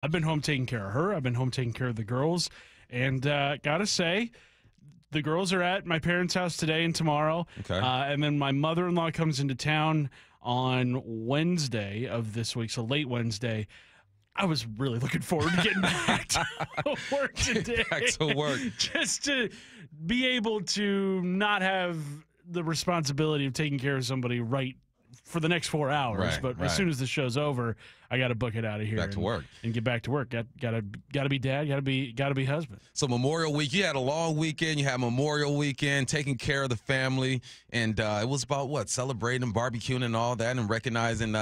I've been home taking care of her. I've been home taking care of the girls. And gotta say, the girls are at my parents' house today and tomorrow. Okay. And then my mother-in-law comes into town on Wednesday of this week, so late Wednesday. I was really looking forward to getting back to work today. Back to work. Just to be able to not have the responsibility of taking care of somebody right for the next 4 hours. Right, But right. as soon as the show's over, I got to book it out of here. Back to work. And get back to work. Got to be dad, got to be husband. So Memorial Week, you had a long weekend. You had Memorial Weekend, taking care of the family. And it was about what? Celebrating, barbecuing and all that and recognizing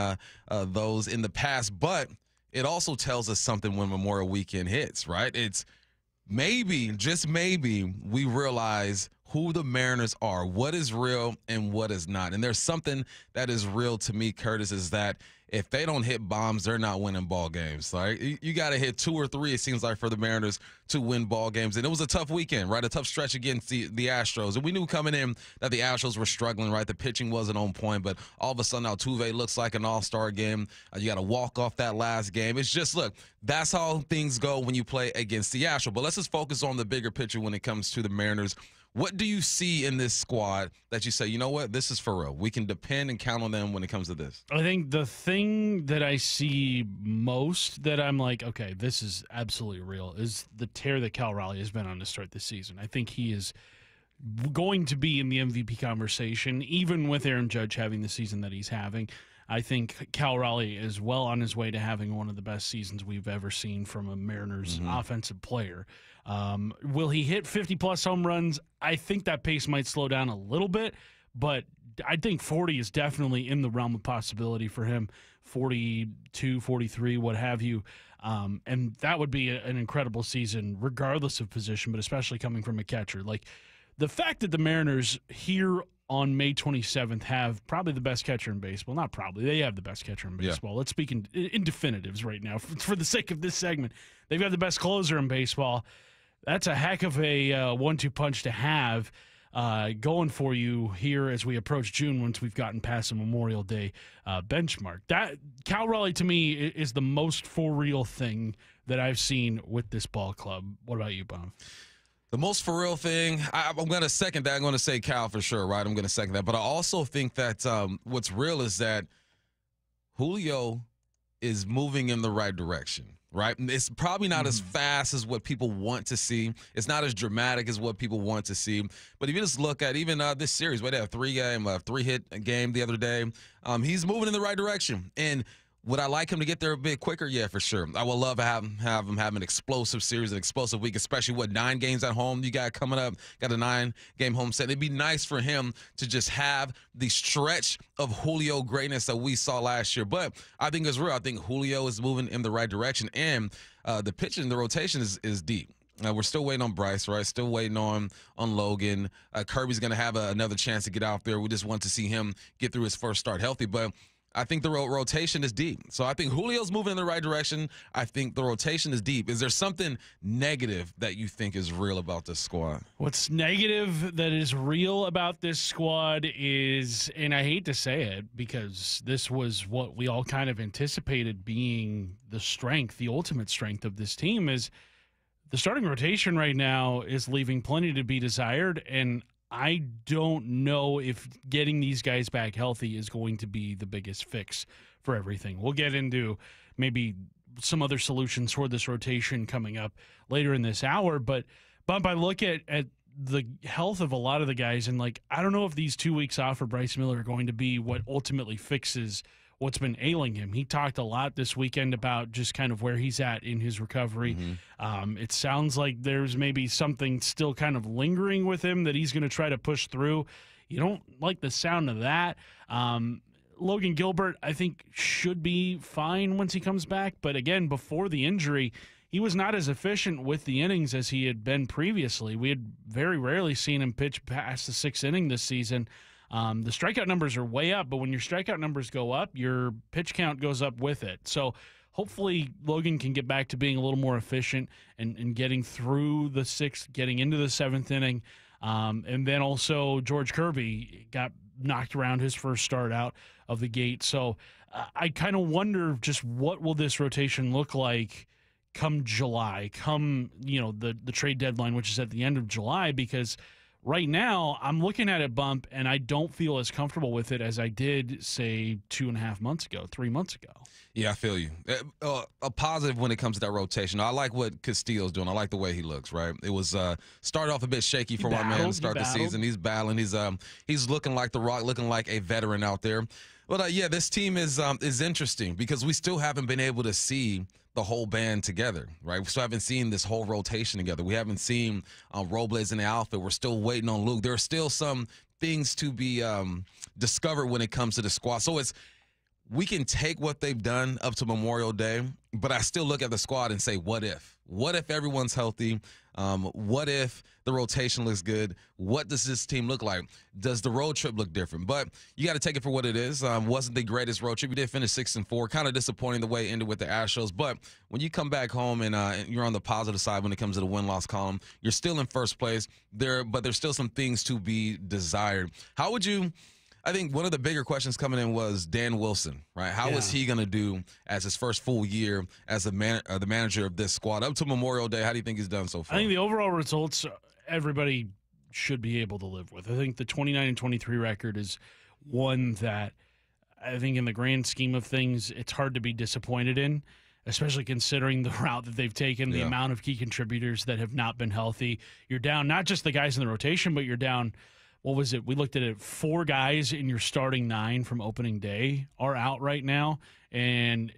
those in the past. But it also tells us something when Memorial Weekend hits, right? It's maybe, just maybe, we realize who the Mariners are, what is real and what is not. And there's something that is real to me, Curtis, is that if they don't hit bombs, they're not winning ball games. Right? You got to hit 2 or 3, it seems like, for the Mariners to win ball games. And it was a tough weekend, right? A tough stretch against the Astros. And we knew coming in that the Astros were struggling, right? The pitching wasn't on point, but all of a sudden Altuve looks like an all-star game. You got to walk off that last game. It's just, look, that's how things go when you play against the Astros. But let's just focus on the bigger picture when it comes to the Mariners. What do you see in this squad that you say, you know what, this is for real? We can depend and count on them when it comes to this. I think the thing that I see most that I'm like, okay, this is absolutely real, is the tear that Cal Raleigh has been on to start this season. I think he is going to be in the MVP conversation, even with Aaron Judge having the season that he's having. I think Cal Raleigh is well on his way to having one of the best seasons we've ever seen from a Mariners offensive player. Will he hit 50-plus home runs? I think that pace might slow down a little bit, but I think 40 is definitely in the realm of possibility for him, 42, 43, what have you. And that would be an incredible season, regardless of position, but especially coming from a catcher. Like, the fact that the Mariners here on May 27th have probably the best catcher in baseball. Not probably. They have the best catcher in baseball. Let's speak in definitives right now. For the sake of this segment, they've got the best closer in baseball. That's a heck of a 1-2 punch to have going for you here as we approach June once we've gotten past the Memorial Day benchmark. That Cal Raleigh, to me, is the most for real thing that I've seen with this ball club. What about you, Bob? The most for real thing, I'm going to second that. I'm going to say Cal for sure, right? I'm going to second that. But I also think that what's real is that Julio is moving in the right direction, right? It's probably not as fast as what people want to see. It's not as dramatic as what people want to see. But if you just look at even this series, where they have 3-hit game the other day, he's moving in the right direction. And would I like him to get there a bit quicker? Yeah, for sure. I would love to have him have an explosive series, an explosive week, especially 9 games at home you got coming up. Got a 9-game home set. It'd be nice for him to just have the stretch of Julio greatness that we saw last year. But I think it's real. I think Julio is moving in the right direction, and the pitching, the rotation is deep. We're still waiting on Bryce, right? Still waiting on Logan. Kirby's going to have another chance to get out there. We just want to see him get through his first start healthy, but I think the rotation is deep. So I think Julio's moving in the right direction. I think the rotation is deep. Is there something negative that you think is real about this squad? What's negative that is real about this squad is, and I hate to say it because this was what we all kind of anticipated being the strength, the ultimate strength of this team, is the starting rotation right now is leaving plenty to be desired, and I don't know if getting these guys back healthy is going to be the biggest fix for everything. We'll get into maybe some other solutions for this rotation coming up later in this hour. But I look at the health of a lot of the guys, and I don't know if these 2 weeks off for Bryce Miller are going to be what ultimately fixes what's been ailing him. He talked a lot this weekend about just kind of where he's at in his recovery. It sounds like there's maybe something still kind of lingering with him that he's going to try to push through. You don't like the sound of that. Logan Gilbert, I think, should be fine once he comes back. But again, before the injury, he was not as efficient with the innings as he had been previously. We had very rarely seen him pitch past the 6th inning this season. The strikeout numbers are way up, but when your strikeout numbers go up, your pitch count goes up with it. So hopefully Logan can get back to being a little more efficient and getting through the 6th, getting into the 7th inning. And then also George Kirby got knocked around his first start out of the gate. So I kind of wonder just what will this rotation look like come July, come, the trade deadline, which is at the end of July, because right now I'm looking at it, Bump, and I don't feel as comfortable with it as I did, say, 2.5 months ago, 3 months ago. Yeah, I feel you. A positive when it comes to that rotation. I like what Castillo's doing. I like the way he looks, right? It was started off a bit shaky for my man to start the season. He's battling. He's looking like the Rock, looking like a veteran out there. But, yeah, this team is interesting because we still haven't been able to see the whole band together, right? We still haven't seen this whole rotation together. We haven't seen Robles in the outfit. We're still waiting on Luke. There are still some things to be discovered when it comes to the squad. So we can take what they've done up to Memorial Day, but I still look at the squad and say, what if? What if everyone's healthy? What if the rotation looks good? What does this team look like? Does the road trip look different? But you got to take it for what it is. Wasn't the greatest road trip. You did finish 6-4. Kind of disappointing the way it ended with the Astros. But when you come back home and you're on the positive side when it comes to the win-loss column, you're still in first place. But there's still some things to be desired. How would you? I think one of the bigger questions coming in was Dan Wilson, right? How is he going to do as his first full year as the manager of this squad? Up to Memorial Day, how do you think he's done so far? I think the overall results everybody should be able to live with. I think the 29-23 record is one that I think in the grand scheme of things, it's hard to be disappointed in, especially considering the route that they've taken, the amount of key contributors that have not been healthy. You're down not just the guys in the rotation, but you're down – what was it? We looked at it. 4 guys in your starting 9 from opening day are out right now, and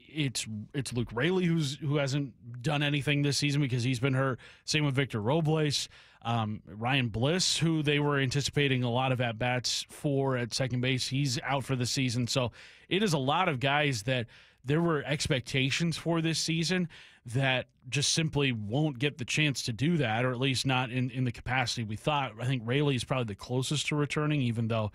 it's Luke Raley who hasn't done anything this season because he's been hurt. Same with Victor Robles, Ryan Bliss, who they were anticipating a lot of at bats for at second base. He's out for the season. So it is a lot of guys that there were expectations for this season that just simply won't get the chance to do that, or at least not in the capacity we thought. I think Raley is probably the closest to returning, even though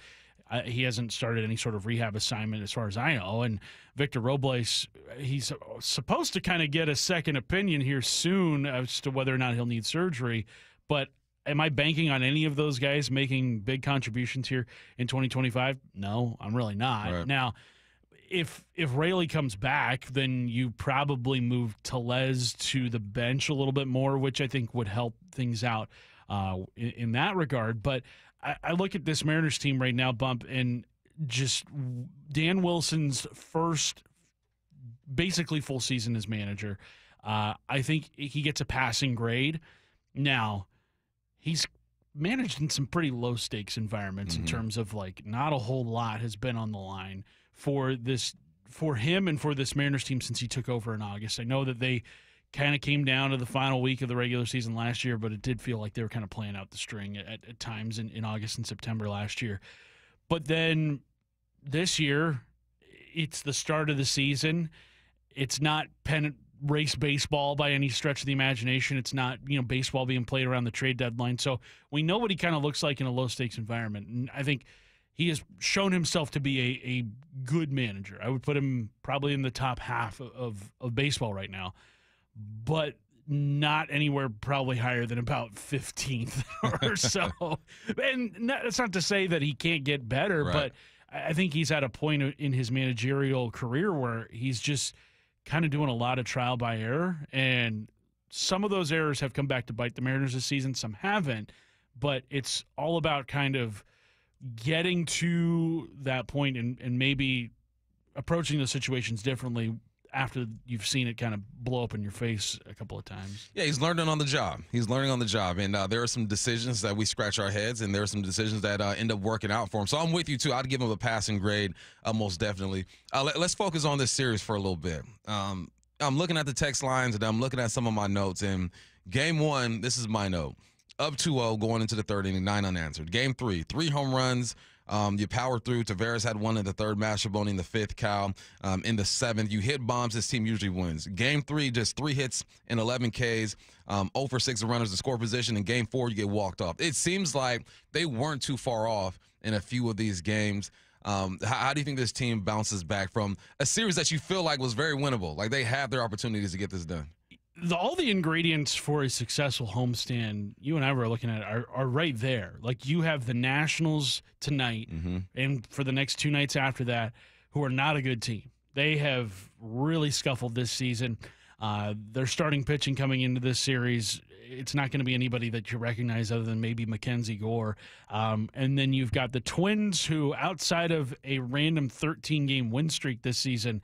he hasn't started any sort of rehab assignment as far as I know. And Victor Robles, he's supposed to kind of get a second opinion here soon as to whether or not he'll need surgery. But am I banking on any of those guys making big contributions here in 2025? No, I'm really not. Right. Now, if Raley comes back, then you probably move Tellez to the bench a little bit more, which I think would help things out in that regard. But I look at this Mariners team right now, Bump, and just Dan Wilson's first basically full season as manager. I think he gets a passing grade. Now, he's managed in some pretty low-stakes environments in terms of, like, not a whole lot has been on the line for him and for this Mariners team since he took over in August. I know that they kind of came down to the final week of the regular season last year, but it did feel like they were kind of playing out the string at times in August and September last year. But then this year, it's the start of the season. It's not pennant race baseball by any stretch of the imagination. It's not, baseball being played around the trade deadline. So we know what he kind of looks like in a low-stakes environment. And I think he has shown himself to be a good manager. I would put him probably in the top half of baseball right now, but not anywhere probably higher than about 15th or so. And that's not to say that he can't get better, right. But I think he's at a point in his managerial career where he's just kind of doing a lot of trial by error, and some of those errors have come back to bite the Mariners this season. Some haven't, but it's all about kind of getting to that point and maybe approaching those situations differently after you've seen it kind of blow up in your face a couple of times. Yeah, he's learning on the job. And there are some decisions that we scratch our heads, and there are some decisions that end up working out for him. So I'm with you, too. I'd give him a passing grade, most definitely. Let's focus on this series for a little bit. I'm looking at the text lines, and I'm looking at some of my notes. And game 1, this is my note. Up 2-0 going into the third inning, 9 unanswered. Game 3, 3 home runs. You power through. Tavares had 1 in the third, Mascheroni in the 5th, Cal in the 7th. You hit bombs, this team usually wins. Game 3, just 3 hits and 11 Ks, 0 for 6 runners in score position. In Game 4, you get walked off. It seems like they weren't too far off in a few of these games. How do you think this team bounces back from a series that you feel like was very winnable? Like they have their opportunities to get this done. All the ingredients for a successful homestand you and I were looking at are right there. Like you have the Nationals tonight and for the next 2 nights after that, who are not a good team. They have really scuffled this season. Their starting pitching coming into this series, it's not going to be anybody that you recognize other than maybe Mackenzie Gore. And then you've got the Twins, who outside of a random 13-game win streak this season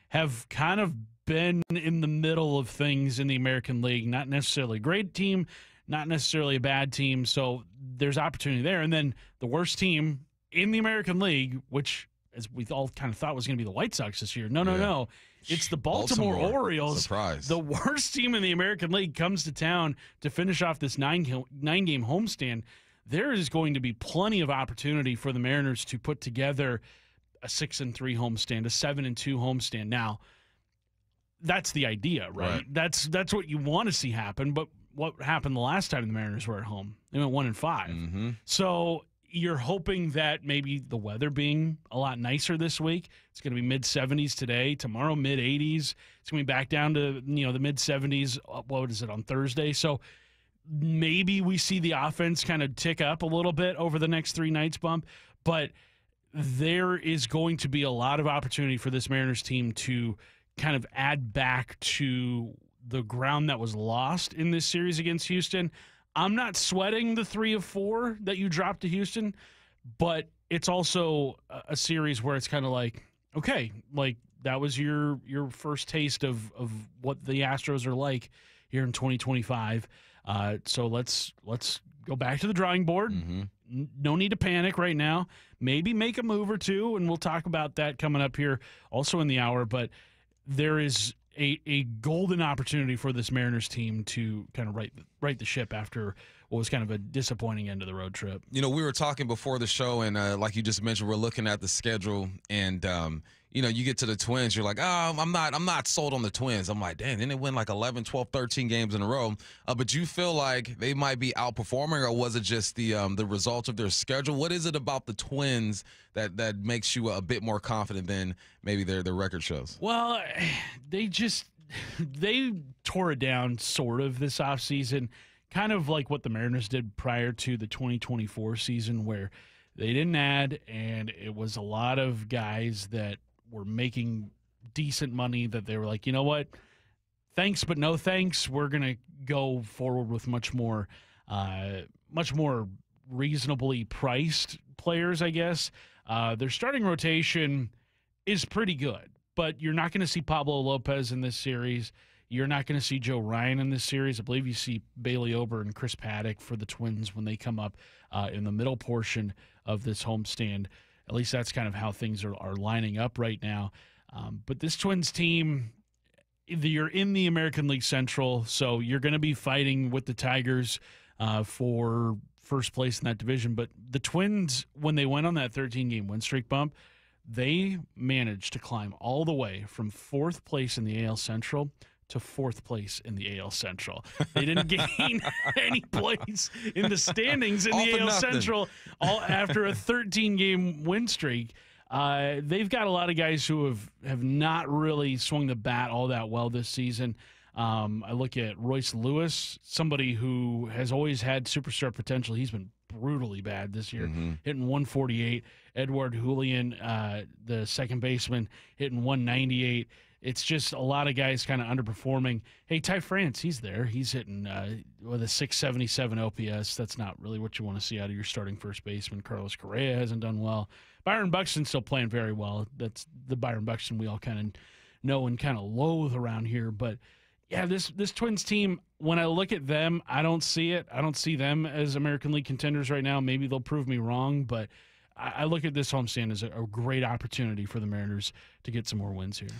have kind of been in the middle of things in the American League. Not necessarily a great team, not necessarily a bad team. So there's opportunity there. And then the worst team in the American League, which as we all kind of thought was going to be the White Sox this year. No. It's the Baltimore Orioles. Surprise. The worst team in the American League comes to town to finish off this nine-game homestand. There is going to be plenty of opportunity for the Mariners to put together a 6-3 homestand, a 7-2 homestand. Now, that's the idea, right? That's what you want to see happen. But what happened the last time the Mariners were at home? They went 1-5. Mm-hmm. So you're hoping that maybe the weather being a lot nicer this week. It's going to be mid-70s today. Tomorrow, mid-80s. It's going to be back down to the mid-70s. What is it, on Thursday? So maybe we see the offense kind of tick up a little bit over the next 3 nights bump. But there is going to be a lot of opportunity for this Mariners team to kind of add back to the ground that was lost in this series against Houston. I'm not sweating the 3 of 4 that you dropped to Houston, but it's also a series where it's kind of like, okay, like that was your first taste of what the Astros are like here in 2025. So let's go back to the drawing board. Mm-hmm. No need to panic right now. Maybe make a move or two, and we'll talk about that coming up here also in the hour. But there is a golden opportunity for this Mariners team to kind of right the ship after what was kind of a disappointing end of the road trip. We were talking before the show, and like you just mentioned, we're looking at the schedule, and you get to the Twins, you're like, oh, I'm not sold on the Twins. I'm like, dang, didn't they win like 11, 12, 13 games in a row? But you feel like they might be outperforming, or was it just the result of their schedule? What is it about the Twins that makes you a bit more confident than maybe their record shows? Well, they tore it down sort of this offseason, kind of like what the Mariners did prior to the 2024 season, where they didn't add, and it was a lot of guys that were making decent money that they were like, you know what, thanks but no thanks. We're going to go forward with much more reasonably priced players, I guess. Their starting rotation is pretty good, but you're not going to see Pablo Lopez in this series. You're not going to see Joe Ryan in this series. I believe you see Bailey Ober and Chris Paddock for the Twins when they come up in the middle portion of this homestand. At least that's kind of how things are lining up right now. But this Twins team, you're in the American League Central, so you're going to be fighting with the Tigers for first place in that division. But the Twins, when they went on that 13-game win streak bump, they managed to climb all the way from 4th place in the AL Central to 4th place in the AL Central. They didn't gain any place in the standings in the AL Central all after a 13-game win streak. They've got a lot of guys who have not really swung the bat all that well this season. I look at Royce Lewis, somebody who has always had superstar potential. He's been brutally bad this year, hitting 148. Edward Julian, the second baseman, hitting 198. It's just a lot of guys kind of underperforming. Hey, Ty France, he's there. He's hitting with a 677 OPS. That's not really what you want to see out of your starting first baseman. Carlos Correa hasn't done well. Byron Buxton's still playing very well. That's the Byron Buxton we all kind of know and kind of loathe around here. But, yeah, this Twins team, when I look at them, I don't see it. I don't see them as American League contenders right now. Maybe they'll prove me wrong, but I look at this homestand as a great opportunity for the Mariners to get some more wins here.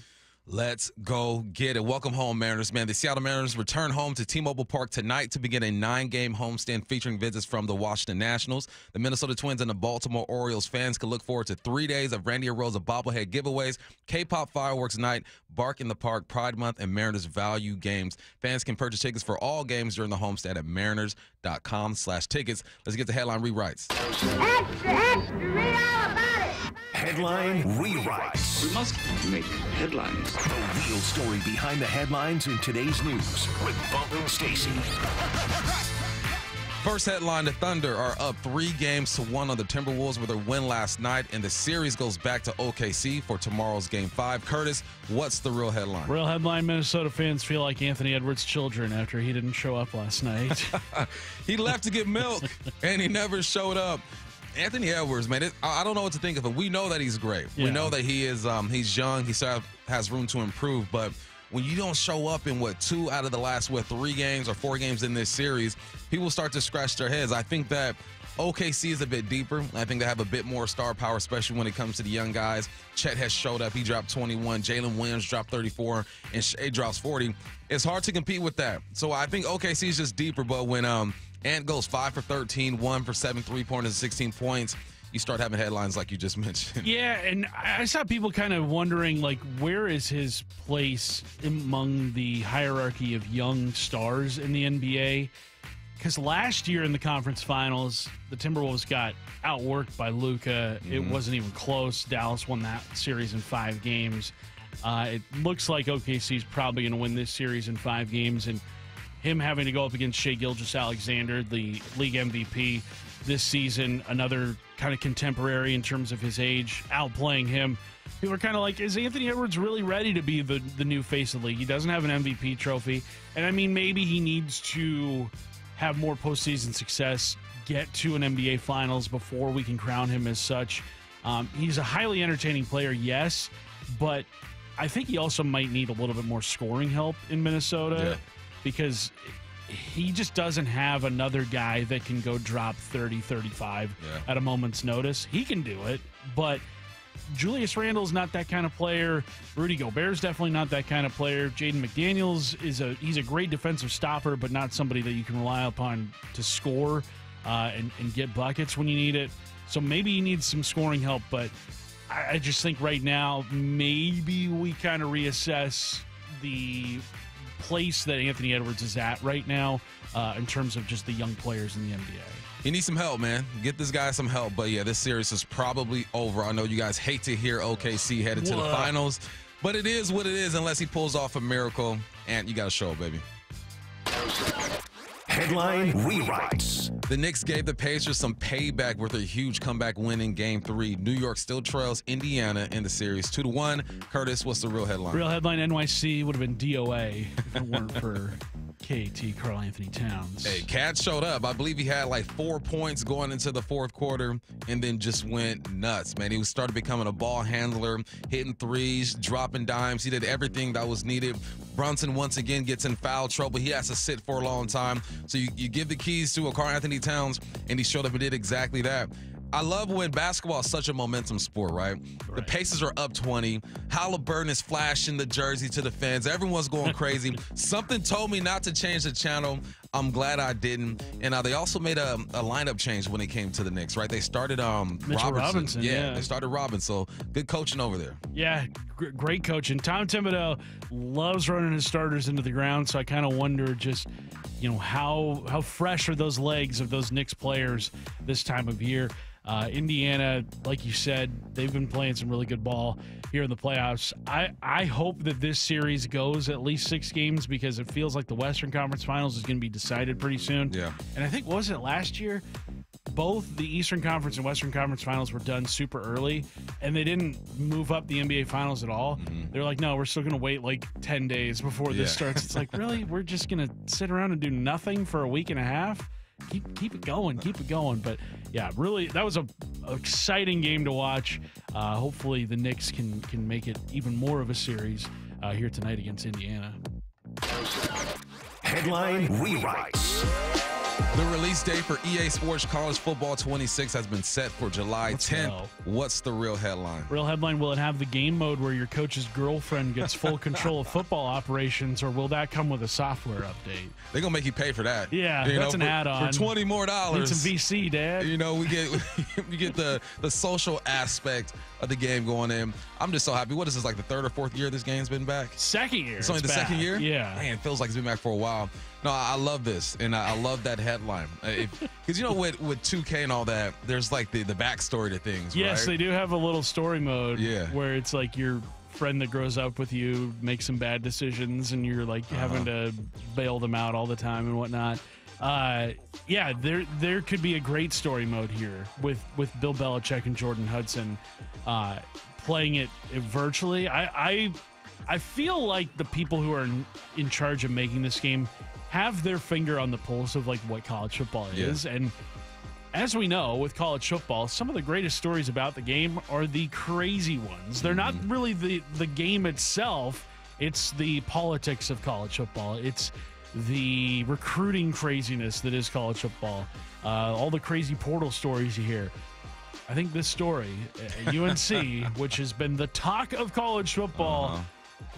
Let's go get it. Welcome home, Mariners, man. The Seattle Mariners return home to T-Mobile Park tonight to begin a 9-game homestand featuring visits from the Washington Nationals, the Minnesota Twins, and the Baltimore Orioles. Fans can look forward to 3 days of Randy Rosa bobblehead giveaways, K-pop fireworks night, Bark in the Park, Pride Month, and Mariners value games. Fans can purchase tickets for all games during the homestand at mariners.com/tickets. Let's get to headline rewrites. Extra, extra, read all about it. Headline rewrites. We must make headlines. The real story behind the headlines in today's news with Bump and Stacy. First headline, the Thunder are up 3-1 on the Timberwolves with their win last night, and the series goes back to OKC for tomorrow's Game 5. Curtis, what's the real headline? Real headline, Minnesota fans feel like Anthony Edwards' children after he didn't show up last night. He left to get milk, and he never showed up. Anthony Edwards, man, I don't know what to think of him. We know that he's great. Yeah. We know that he is he's young. He still has room to improve, but when you don't show up in, 2 out of the last, 3 games or 4 games in this series, people start to scratch their heads. I think that OKC is a bit deeper. I think they have a bit more star power, especially when it comes to the young guys. Chet has showed up. He dropped 21. Jalen Williams dropped 34, and Shea drops 40. It's hard to compete with that. So I think OKC is just deeper, but when Ant goes 5 for 13, 1 for 7 3-pointers, and 16 points, you start having headlines like you just mentioned. Yeah, and I saw people kind of wondering, like, where is his place among the hierarchy of young stars in the NBA? Because last year in the conference finals, the Timberwolves got outworked by Luka. It wasn't even close. Dallas won that series in 5 games. It looks like OKC is probably going to win this series in 5 games, and him having to go up against Shai Gilgeous-Alexander, the league MVP this season, another kind of contemporary in terms of his age, outplaying him. People are kind of like, is Anthony Edwards really ready to be the new face of the league? He doesn't have an MVP trophy. And I mean, maybe he needs to have more postseason success, get to an NBA Finals before we can crown him as such. He's a highly entertaining player, yes, but I think he also might need a little bit more scoring help in Minnesota because he just doesn't have another guy that can go drop 30, 35 at a moment's notice. He can do it, but Julius Randle's not that kind of player. Rudy Gobert's definitely not that kind of player. Jaden McDaniels he's a great defensive stopper, but not somebody that you can rely upon to score and get buckets when you need it. So maybe he needs some scoring help, but I just think right now maybe we kind of reassess the place that Anthony Edwards is at right now in terms of just the young players in the NBA. He needs some help, man. Get this guy some help. But, yeah, this series is probably over. I know you guys hate to hear OKC headed to the finals, but it is what it is unless he pulls off a miracle. And you got to show it, baby. Headline rewrites. The Knicks gave the Pacers some payback with a huge comeback win in Game 3. New York still trails Indiana in the series 2-1. Curtis, what's the real headline? Real headline, NYC would have been DOA if it weren't for KT, Karl Anthony Towns. Hey, Cat showed up. I believe he had like 4 points going into the fourth quarter and then just went nuts, man. He started becoming a ball handler, hitting threes, dropping dimes. He did everything that was needed. Brunson once again gets in foul trouble. He has to sit for a long time. So you give the keys to a Karl Anthony Towns, and he showed up and did exactly that. I love when basketball is such a momentum sport, right? The Pacers are up 20. Halliburton is flashing the jersey to the fans. Everyone's going crazy. Something told me not to change the channel. I'm glad I didn't. And they also made a lineup change when it came to the Knicks, right? They started Robinson. Yeah, they started Robinson. So good coaching over there. Yeah, great coaching. Tom Thibodeau loves running his starters into the ground, so I kind of wonder just, how fresh are those legs of those Knicks players this time of year. Indiana, like you said, they've been playing some really good ball here in the playoffs. I hope that this series goes at least 6 games because it feels like the Western Conference Finals is going to be decided pretty soon. Yeah. And I think, was it last year? Both the Eastern Conference and Western Conference Finals were done super early, and they didn't move up the NBA Finals at all. They're like, no, we're still going to wait like 10 days before this starts. It's like, really? We're just going to sit around and do nothing for a week and a half? Keep it going. But yeah, really, that was a exciting game to watch. Hopefully the Knicks can make it even more of a series here tonight against Indiana. Headline rewrites. The release date for EA Sports College Football 26 has been set for July 10th. What's the real headline? Real headline, will it have the game mode where your coach's girlfriend gets full control of football operations, or will that come with a software update? They're going to make you pay for that. Yeah, that's an add-on. For $20 more. Need some VC, Dad. We get the social aspect of the game going in. I'm just so happy. What is this, like the 3rd or 4th year this game's been back? Second year. It's only the second year? Yeah. Man, it feels like it's been back for a while. No, I love this, and I love that headline. Because, with 2K and all that, there's like the backstory to things, Yes, right? they do have a little story mode where it's like your friend that grows up with you makes some bad decisions, and you're like having to bail them out all the time and whatnot. yeah, there could be a great story mode here with Bill Belichick and Jordan Hudson playing it virtually. I feel like the people who are in charge of making this game have their finger on the pulse of like what college football is. And as we know, with college football, some of the greatest stories about the game are the crazy ones. They're not really the game itself. It's the politics of college football. It's the recruiting craziness that is college football. All the crazy portal stories you hear. I think this story, UNC, which has been the talk of college football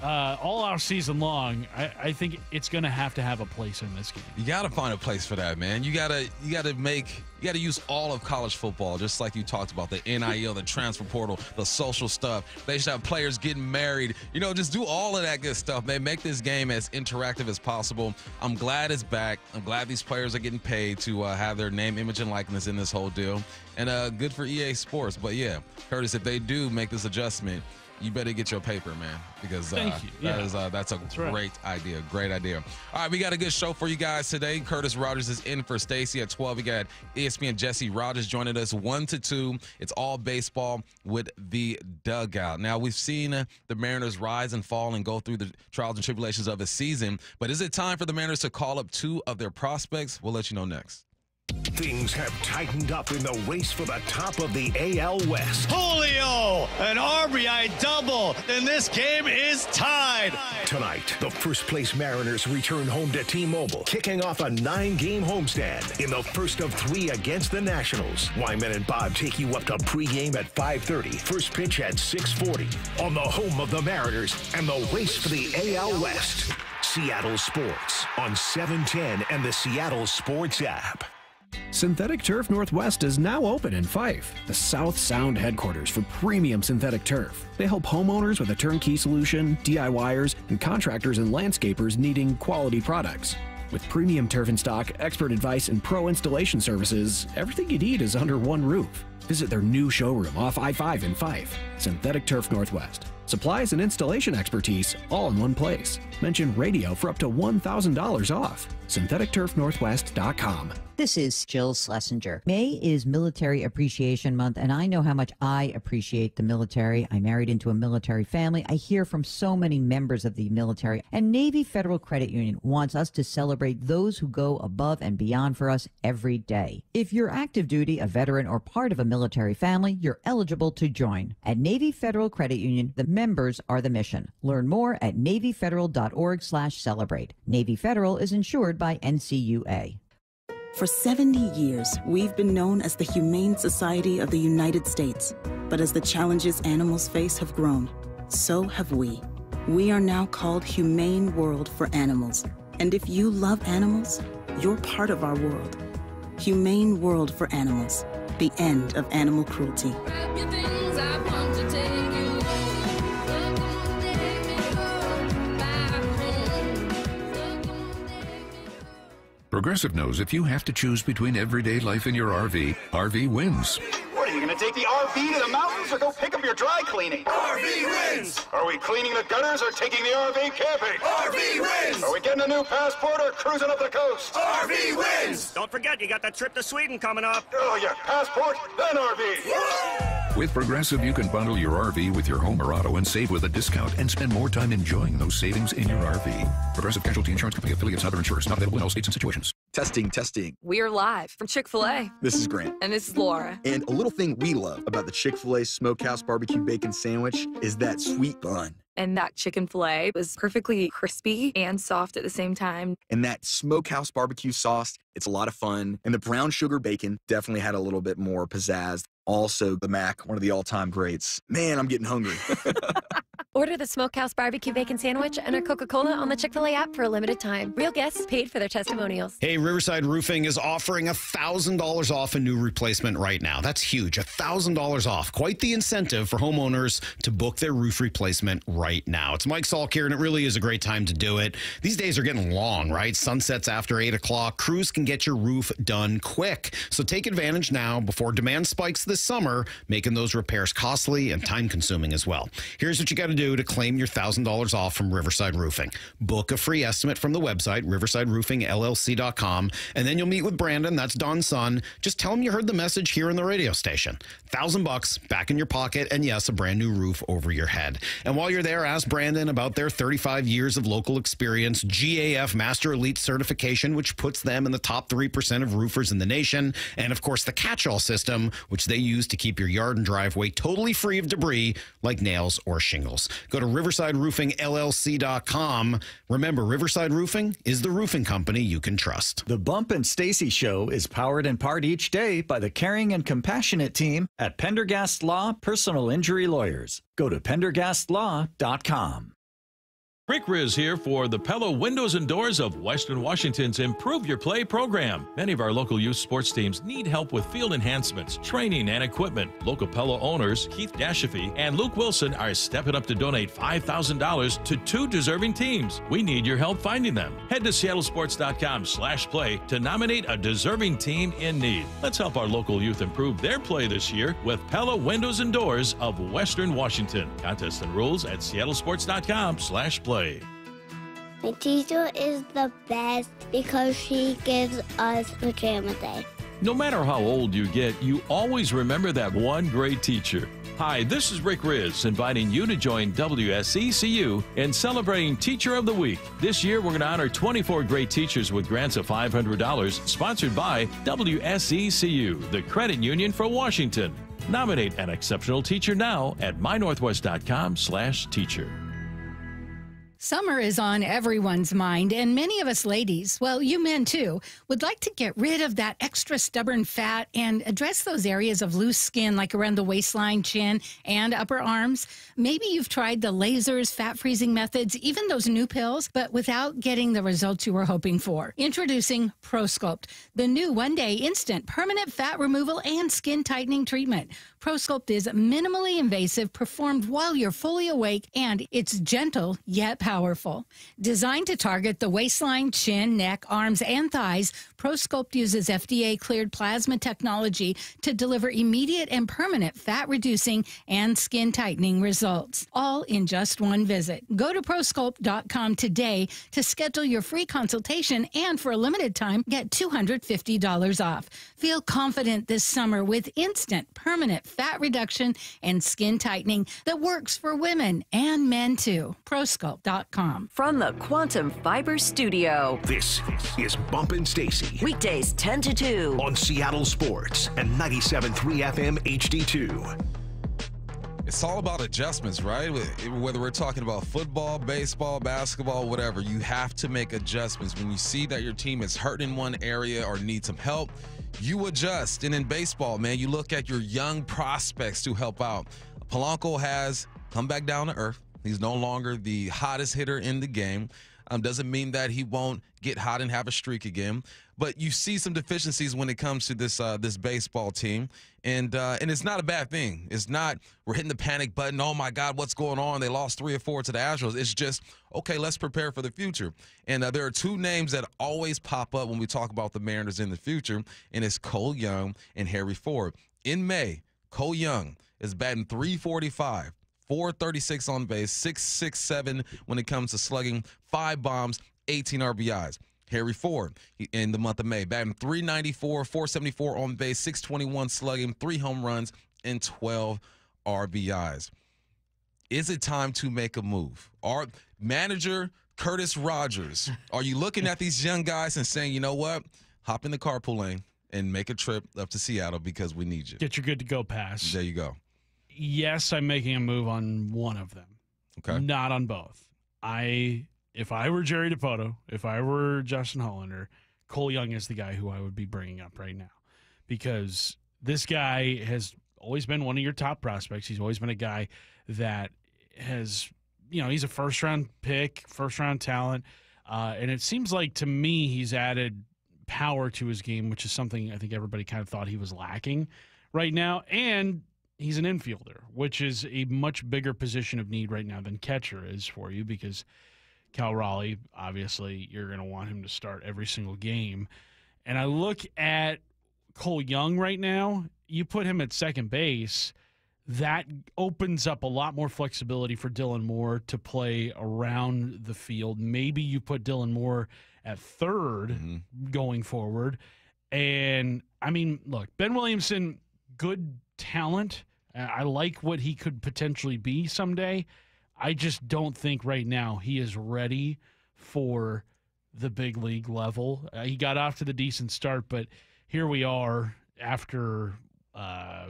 all our season long, I think it's going to have a place in this game. You got to find a place for that, man. You got to use all of college football, just like you talked about, the NIL, the transfer portal, the social stuff. They should have players getting married. Just do all of that good stuff, man. Make this game as interactive as possible. I'm glad it's back. I'm glad these players are getting paid to have their name, image, and likeness in this whole deal. And good for EA Sports. But, yeah, Curtis, if they do make this adjustment, you better get your paper, man, because that's a great idea. Great idea. All right, we got a good show for you guys today. Curtis Rogers is in for Stacy at 12. We got ESPN Jesse Rogers joining us 1 to 2. It's all baseball with the dugout. Now, we've seen the Mariners rise and fall and go through the trials and tribulations of a season, but is it time for the Mariners to call up 2 of their prospects? We'll let you know next. Things have tightened up in the race for the top of the AL West. Julio, an RBI double, and this game is tied. Tonight, the first-place Mariners return home to T-Mobile, kicking off a 9-game homestand in the first of 3 against the Nationals. Wyman and Bob take you up to pregame at 5:30, first pitch at 6:40, on the home of the Mariners and the race for the AL West. Seattle Sports on 710 and the Seattle Sports app. Synthetic Turf Northwest is now open in Fife, the South Sound headquarters for premium synthetic turf. They help homeowners with a turnkey solution, DIYers, and contractors and landscapers needing quality products. With premium turf in stock, expert advice, and pro installation services, everything you need is under one roof. Visit their new showroom off I-5 in Fife, Synthetic Turf Northwest. Supplies and installation expertise all in one place. Mention radio for up to $1,000 off. SyntheticTurfNorthwest.com. This is Jill Schlesinger. May is Military Appreciation Month, and I know how much I appreciate the military. I married into a military family. I hear from so many members of the military, and Navy Federal Credit Union wants us to celebrate those who go above and beyond for us every day. If you're active duty, a veteran, or part of a military family, you're eligible to join. At Navy Federal Credit Union, the members are the mission. Learn more at NavyFederal.org/celebrate. Navy Federal is insured by NCUA. For 70 years, we've been known as the Humane Society of the United States. But as the challenges animals face have grown, so have we. We are now called Humane World for Animals. And if you love animals, you're part of our world. Humane World for Animals. The end of animal cruelty. Progressive knows if you have to choose between everyday life and your RV, RV wins. What, are you going to take the RV to the mountains or go pick up your dry cleaning? RV wins! Are we cleaning the gutters or taking the RV camping? RV wins! Are we getting a new passport or cruising up the coast? RV wins! Don't forget, you got that trip to Sweden coming up. Oh, yeah, passport, then RV. With Progressive, you can bundle your RV with your home or auto and save with a discount and spend more time enjoying those savings in your RV. Progressive Casualty Insurance Company affiliates and other insurers not available in all states and situations. Testing. We're live from Chick-fil-A. This is Grant. And this is Laura. And a little thing we love about the Chick-fil-A Smokehouse Barbecue Bacon Sandwich is that sweet bun. And that chicken filet was perfectly crispy and soft at the same time. And that Smokehouse Barbecue sauce, it's a lot of fun. And the brown sugar bacon definitely had a little bit more pizzazz. Also, the Mac, one of the all-time greats. Man, I'm getting hungry. Order the Smokehouse Barbecue Bacon Sandwich and a Coca-Cola on the Chick-fil-A app for a limited time. Real guests paid for their testimonials. Hey, Riverside Roofing is offering $1,000 off a new replacement right now. That's huge. $1,000 off. Quite the incentive for homeowners to book their roof replacement right now. It's Mike Salk here, and it really is a great time to do it. These days are getting long, right? Sunsets after 8 o'clock. Crews can get your roof done quick. So take advantage now before demand spikes this summer, making those repairs costly and time-consuming as well. Here's what you got to do. do to claim your $1,000 off from Riverside Roofing. Book a free estimate from the website, riversideroofingllc.com, and then you'll meet with Brandon, that's Don's son. Just tell him you heard the message here in the radio station. $1,000 back in your pocket, and yes, a brand new roof over your head. And while you're there, ask Brandon about their 35 years of local experience, GAF Master Elite certification, which puts them in the top 3% of roofers in the nation, and of course the catch-all system, which they use to keep your yard and driveway totally free of debris like nails or shingles. Go to riversideroofingllc.com. Remember, Riverside Roofing is the roofing company you can trust. The Bump and Stacy Show is powered in part each day by the caring and compassionate team at Pendergast Law Personal Injury Lawyers. Go to pendergastlaw.com. Rick Riz here for the Pella Windows and Doors of Western Washington's Improve Your Play program. Many of our local youth sports teams need help with field enhancements, training, and equipment. Local Pella owners Keith Dashafy and Luke Wilson are stepping up to donate $5,000 to 2 deserving teams. We need your help finding them. Head to seattlesports.com/play to nominate a deserving team in need. Let's help our local youth improve their play this year with Pella Windows and Doors of Western Washington. Contests and rules at seattlesports.com/play. My teacher is the best because she gives us pajama day. No matter how old you get, you always remember that one great teacher. Hi, this is Rick Riz, inviting you to join WSECU in celebrating Teacher of the Week. This year, we're going to honor 24 great teachers with grants of $500, sponsored by WSECU, the credit union for Washington. Nominate an exceptional teacher now at mynorthwest.com/teacher. Summer is on everyone's mind, and many of us ladies, well, you men too, would like to get rid of that extra stubborn fat and address those areas of loose skin like around the waistline, chin, and upper arms. Maybe you've tried the lasers, fat freezing methods, even those new pills, but without getting the results you were hoping for. Introducing ProSculpt, the new one-day instant permanent fat removal and skin tightening treatment. ProSculpt is minimally invasive, performed while you're fully awake, and it's gentle yet powerful. Designed to target the waistline, chin, neck, arms, and thighs, ProSculpt uses FDA-cleared plasma technology to deliver immediate and permanent fat-reducing and skin-tightening results, all in just one visit. Go to ProSculpt.com today to schedule your free consultation, and for a limited time, get $250 off. Feel confident this summer with instant, permanent fat reduction and skin tightening that works for women and men too. ProSculpt.com. From the Quantum Fiber Studio. This is Bumpin' Stacy. Weekdays 10 to 2. On Seattle Sports and 97.3 FM HD2. It's all about adjustments, right? Whether we're talking about football, baseball, basketball, whatever, you have to make adjustments. When you see that your team is hurt in one area or needs some help, you adjust. And in baseball, man, you look at your young prospects to help out. Polanco has come back down to earth. He's no longer the hottest hitter in the game. Doesn't mean that he won't get hot and have a streak again. But you see some deficiencies when it comes to this baseball team, and it's not a bad thing. It's not we're hitting the panic button. Oh my God, what's going on? They lost 3 or 4 to the Astros. It's just okay. Let's prepare for the future. And there are 2 names that always pop up when we talk about the Mariners in the future, and it's Cole Young and Harry Ford. In May, Cole Young is batting .345. .436 on base, .667 when it comes to slugging, 5 bombs, 18 RBIs. Harry Ford in the month of May, batting .394, .474 on base, .621 slugging, 3 home runs, and 12 RBIs. Is it time to make a move? Our manager, Curtis Rogers, are you looking at these young guys and saying, you know what, hop in the carpool lane and make a trip up to Seattle because we need you? Get your good-to-go pass. There you go. Yes, I'm making a move on one of them. Okay. Not on both. If I were Jerry Dipoto, if I were Justin Hollander, Cole Young is the guy who I would be bringing up right now, because this guy has always been one of your top prospects. He's always been a guy that has, he's a first-round pick, first-round talent, and it seems like to me he's added power to his game, which is something I think everybody kind of thought he was lacking right now, and he's an infielder, which is a much bigger position of need right now than catcher is for you, because Cal Raleigh, obviously, you're going to want him to start every single game. And I look at Cole Young right now. You put him at second base, that opens up a lot more flexibility for Dylan Moore to play around the field. Maybe you put Dylan Moore at third going forward. And, I mean, look, Ben Williamson, good talent. I like what he could potentially be someday. I just don't think right now he is ready for the big league level. He got off to the decent start, but here we are after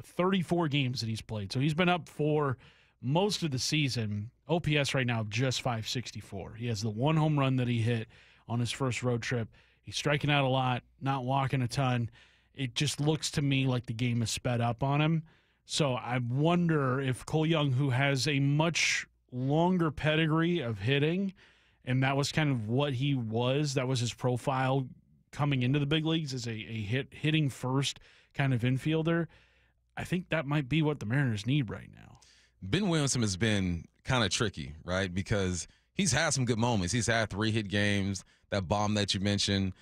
34 games that he's played. So he's been up for most of the season. OPS right now just 564. He has the one home run that he hit on his first road trip. He's striking out a lot, not walking a ton. It just looks to me like the game is sped up on him. So I wonder if Cole Young, who has a much longer pedigree of hitting, and that was kind of what he was, that was his profile coming into the big leagues as a hitting first kind of infielder. I think that might be what the Mariners need right now. Ben Williamson has been kind of tricky, right? Because he's had some good moments. He's had 3-hit games, that bomb that you mentioned.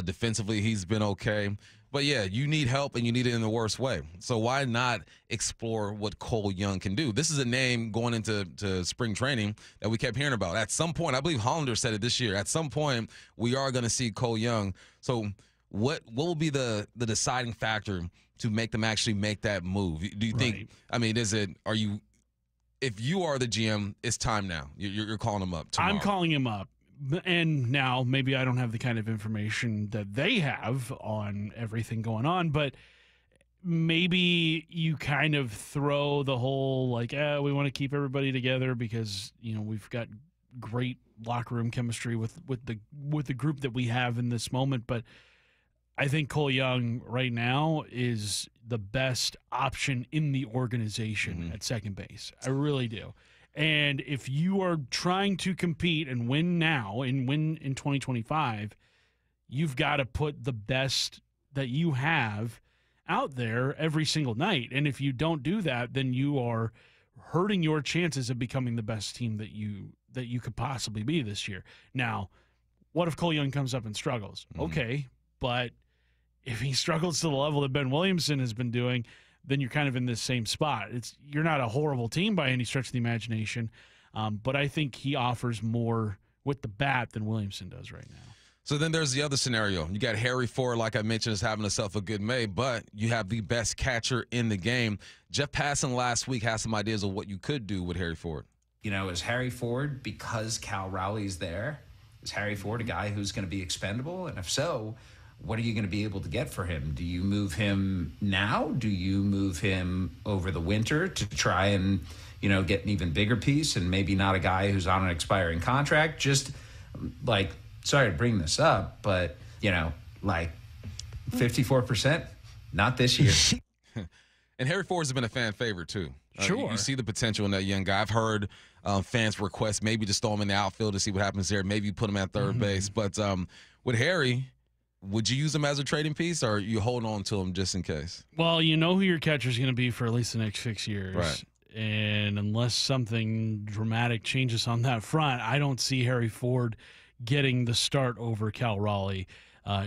Defensively, he's been okay. But, yeah, you need help, and you need it in the worst way. So why not explore what Cole Young can do? This is a name going into spring training that we kept hearing about. At some point, I believe Hollander said it this year, at some point we are going to see Cole Young. So what will be the deciding factor to make them actually make that move? Do you think, I mean, if you are the GM, it's time now. You're calling him up tomorrow. I'm calling him up. And now maybe I don't have the kind of information that they have on everything going on, but maybe you kind of throw the whole like, we want to keep everybody together because, you know, we've got great locker room chemistry with the group that we have in this moment. But I think Cole Young right now is the best option in the organization at second base. I really do. And if you are trying to compete and win now and win in 2025, you've got to put the best that you have out there every single night. And if you don't do that, then you are hurting your chances of becoming the best team that you could possibly be this year. Now, what if Cole Young comes up and struggles? Okay, but if he struggles to the level that Ben Williamson has been doing, then you're kind of in this same spot. You're not a horrible team by any stretch of the imagination, but I think he offers more with the bat than Williamson does right now. So then there's the other scenario. You got Harry Ford, like I mentioned, is having himself a good May, but you have the best catcher in the game. Jeff Passan last week had some ideas of what you could do with Harry Ford. You know, is Harry Ford, because Cal Rowley's there, is Harry Ford a guy who's going to be expendable? And if so, what are you going to be able to get for him? Do you move him now? Do you move him over the winter to try and, you know, get an even bigger piece and maybe not a guy who's on an expiring contract? Just like, sorry to bring this up, but, you know, like 54%, not this year. And Harry Ford's been a fan favorite, too. Sure. You see the potential in that young guy. I've heard fans request maybe to throw him in the outfield to see what happens there. Maybe you put him at third base. But with Harry, would you use him as a trading piece, or are you holding on to him just in case? Well, you know who your catcher is going to be for at least the next 6 years. Right. And unless something dramatic changes on that front, I don't see Harry Ford getting the start over Cal Raleigh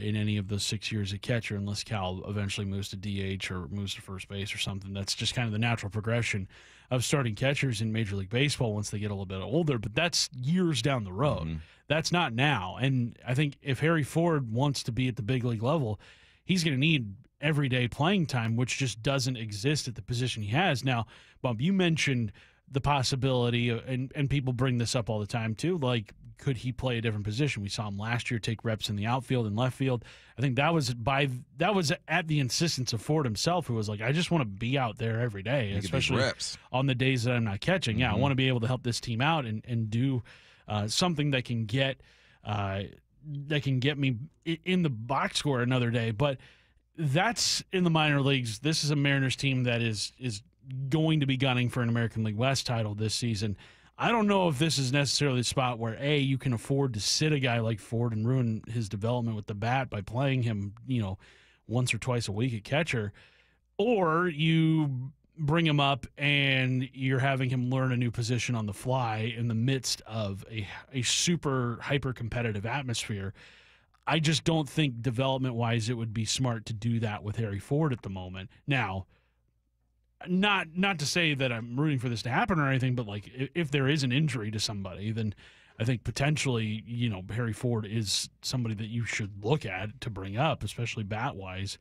in any of those 6 years at catcher, unless Cal eventually moves to DH or moves to first base or something. That's just kind of the natural progression of starting catchers in Major League Baseball once they get a little bit older, but that's years down the road. That's not now. And I think if Harry Ford wants to be at the big league level, he's going to need everyday playing time, which just doesn't exist at the position he has. Now, Bump, you mentioned the possibility, and people bring this up all the time too, like, could he play a different position? We saw him last year take reps in the outfield and left field. I think that was at the insistence of Ford himself, who was like, I just want to be out there every day, especially on the days that I'm not catching. Yeah, I want to be able to help this team out and do something that can get me in the box score another day. But that's in the minor leagues. This is a Mariners team that is going to be gunning for an American League West title this season. I don't know if this is necessarily the spot where, A, you can afford to sit a guy like Ford and ruin his development with the bat by playing him, you know, once or twice a week at catcher, or you bring him up and you're having him learn a new position on the fly in the midst of a super hyper-competitive atmosphere. I just don't think development-wise it would be smart to do that with Harry Ford at the moment. Now, not to say that I'm rooting for this to happen or anything, but like if there is an injury to somebody, then I think potentially, Harry Ford is somebody that you should look at to bring up, especially bat-wise.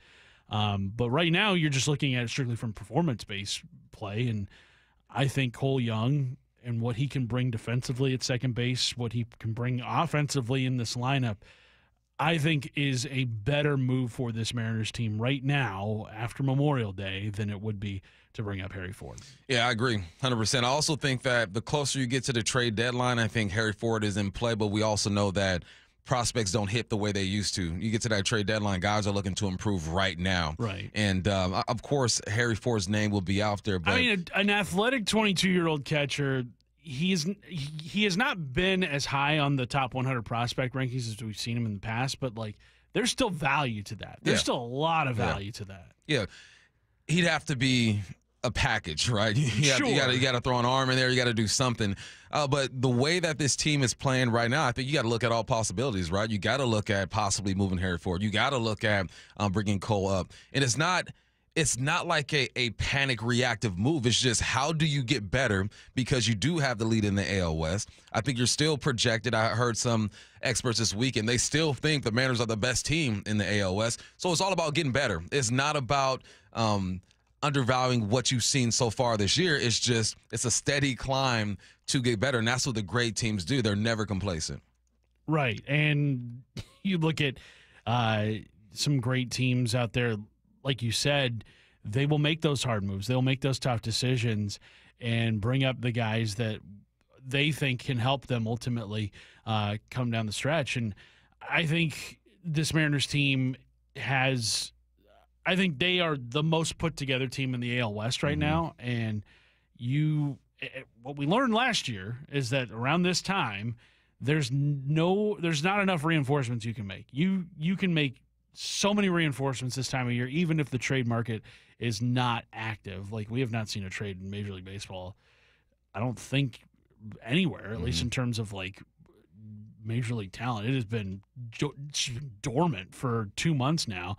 But right now, you're just looking at it strictly from performance-based play, and I think Cole Young and what he can bring defensively at second base, what he can bring offensively in this lineup, I think is a better move for this Mariners team right now after Memorial Day than it would be to bring up Harry Ford. Yeah, I agree 100%. I also think that the closer you get to the trade deadline, I think Harry Ford is in play, but we also know that prospects don't hit the way they used to. You get to that trade deadline, guys are looking to improve right now. Right. And, of course, Harry Ford's name will be out there. But I mean, an athletic 22-year-old catcher, he has not been as high on the top 100 prospect rankings as we've seen him in the past, but, like, there's still value to that. There's still a lot of value to that. Yeah. He'd have to be a package, right? You got to throw an arm in there. You got to do something. But the way that this team is playing right now, I think you got to look at all possibilities, right? You got to look at possibly moving Harry Ford. You got to look at bringing Cole up. And it's not like a panic reactive move. It's just how do you get better because you do have the lead in the AL West. I think you're still projected. I heard some experts this week, and they still think the Mariners are the best team in the AL West. So it's all about getting better. It's not about undervaluing what you've seen so far this year. It's a steady climb to get better, and that's what the great teams do. They're never complacent. Right, and you look at some great teams out there, like you said, they will make those hard moves. They'll make those tough decisions and bring up the guys that they think can help them ultimately come down the stretch. And I think this Mariners team I think they are the most put together team in the AL West right now. And what we learned last year is that around this time, there's not enough reinforcements you can make. You can make so many reinforcements this time of year, even if the trade market is not active. Like, we have not seen a trade in Major League Baseball, I don't think, anywhere, at least in terms of, like, Major League talent. It has been dormant for 2 months now.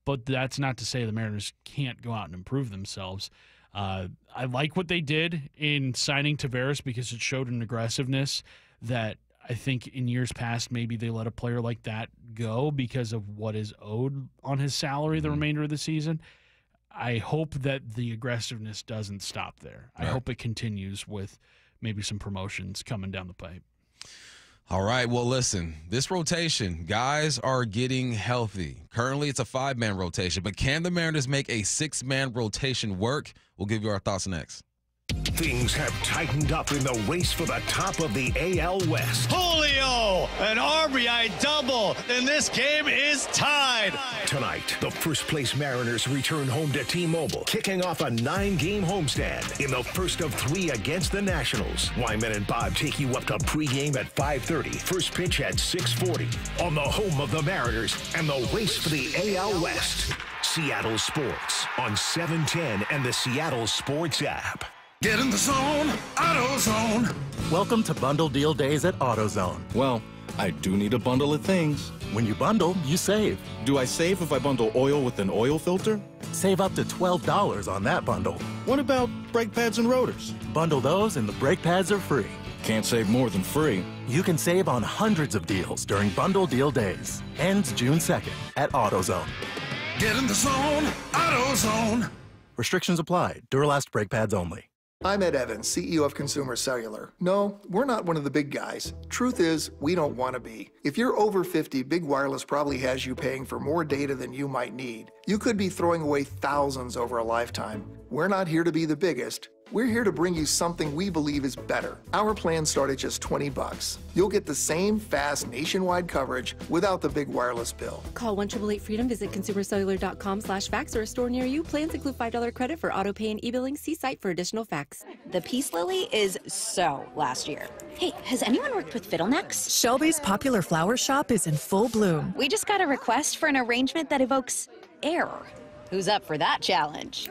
But that's not to say the Mariners can't go out and improve themselves. I like what they did in signing Taveras because it showed an aggressiveness that I think in years past maybe they let a player like that go because of what is owed on his salary the remainder of the season. I hope that the aggressiveness doesn't stop there. I hope it continues with maybe some promotions coming down the pipe. All right, well, listen, this rotation, guys are getting healthy. Currently, it's a 5-man rotation, but can the Mariners make a 6-man rotation work? We'll give you our thoughts next. Things have tightened up in the race for the top of the AL West. Julio, an RBI double, and this game is tied. Tonight, the first-place Mariners return home to T-Mobile, kicking off a 9-game homestand in the first of 3 against the Nationals. Wyman and Bob take you up to pregame at 5:30, first pitch at 6:40 on the home of the Mariners and the race for the AL West. Seattle Sports on 710 and the Seattle Sports app. Get in the zone, AutoZone. Welcome to Bundle Deal Days at AutoZone. Well, I do need a bundle of things. When you bundle, you save. Do I save if I bundle oil with an oil filter? Save up to $12 on that bundle. What about brake pads and rotors? Bundle those and the brake pads are free. Can't save more than free. You can save on hundreds of deals during Bundle Deal Days. Ends June 2nd at AutoZone. Get in the zone, AutoZone. Restrictions apply. Duralast brake pads only. I'm Ed Evans, CEO of Consumer Cellular. No, we're not one of the big guys. Truth is, we don't want to be. If you're over 50, Big Wireless probably has you paying for more data than you might need. You could be throwing away thousands over a lifetime. We're not here to be the biggest. We're here to bring you something we believe is better. Our plans start at just $20. You'll get the same fast nationwide coverage without the big wireless bill. Call 1-888-FREEDOM, visit consumercellular.com/facts or a store near you. Plans include $5 credit for auto pay and e-billing. See site for additional facts. The Peace Lily is so last year. Hey, has anyone worked with fiddlenecks? Shelby's popular flower shop is in full bloom. We just got a request for an arrangement that evokes air. Who's up for that challenge?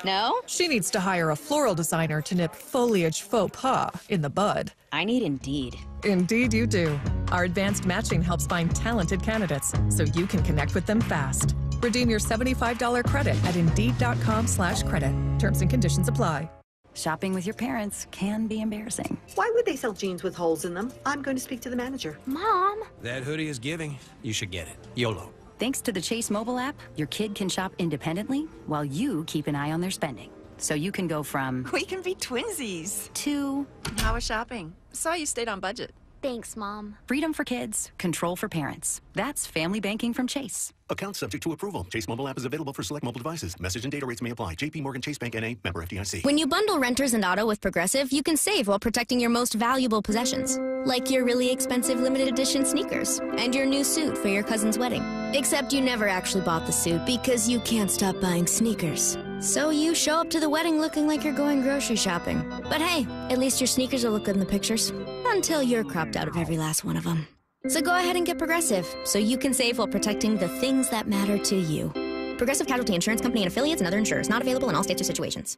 No? She needs to hire a floral designer to nip foliage faux pas in the bud. I need Indeed. Indeed you do. Our advanced matching helps find talented candidates so you can connect with them fast. Redeem your $75 credit at Indeed.com/credit. Terms and conditions apply. Shopping with your parents can be embarrassing. Why would they sell jeans with holes in them? I'm going to speak to the manager. Mom! That hoodie is giving. You should get it. YOLO. Thanks to the Chase mobile app, your kid can shop independently while you keep an eye on their spending. So you can go from... We can be twinsies. ...to... How was shopping? Saw you stayed on budget. Thanks, Mom. Freedom for kids, control for parents. That's family banking from Chase. Account subject to approval. Chase mobile app is available for select mobile devices. Message and data rates may apply. JP Morgan Chase Bank N.A. Member FDIC. When you bundle renters and auto with Progressive, you can save while protecting your most valuable possessions. Like your really expensive limited edition sneakers and your new suit for your cousin's wedding. Except you never actually bought the suit because you can't stop buying sneakers. So you show up to the wedding looking like you're going grocery shopping. But hey, at least your sneakers will look good in the pictures. Until you're cropped out of every last one of them. So go ahead and get Progressive, so you can save while protecting the things that matter to you. Progressive Casualty Insurance Company and affiliates and other insurers. Not available in all states or situations.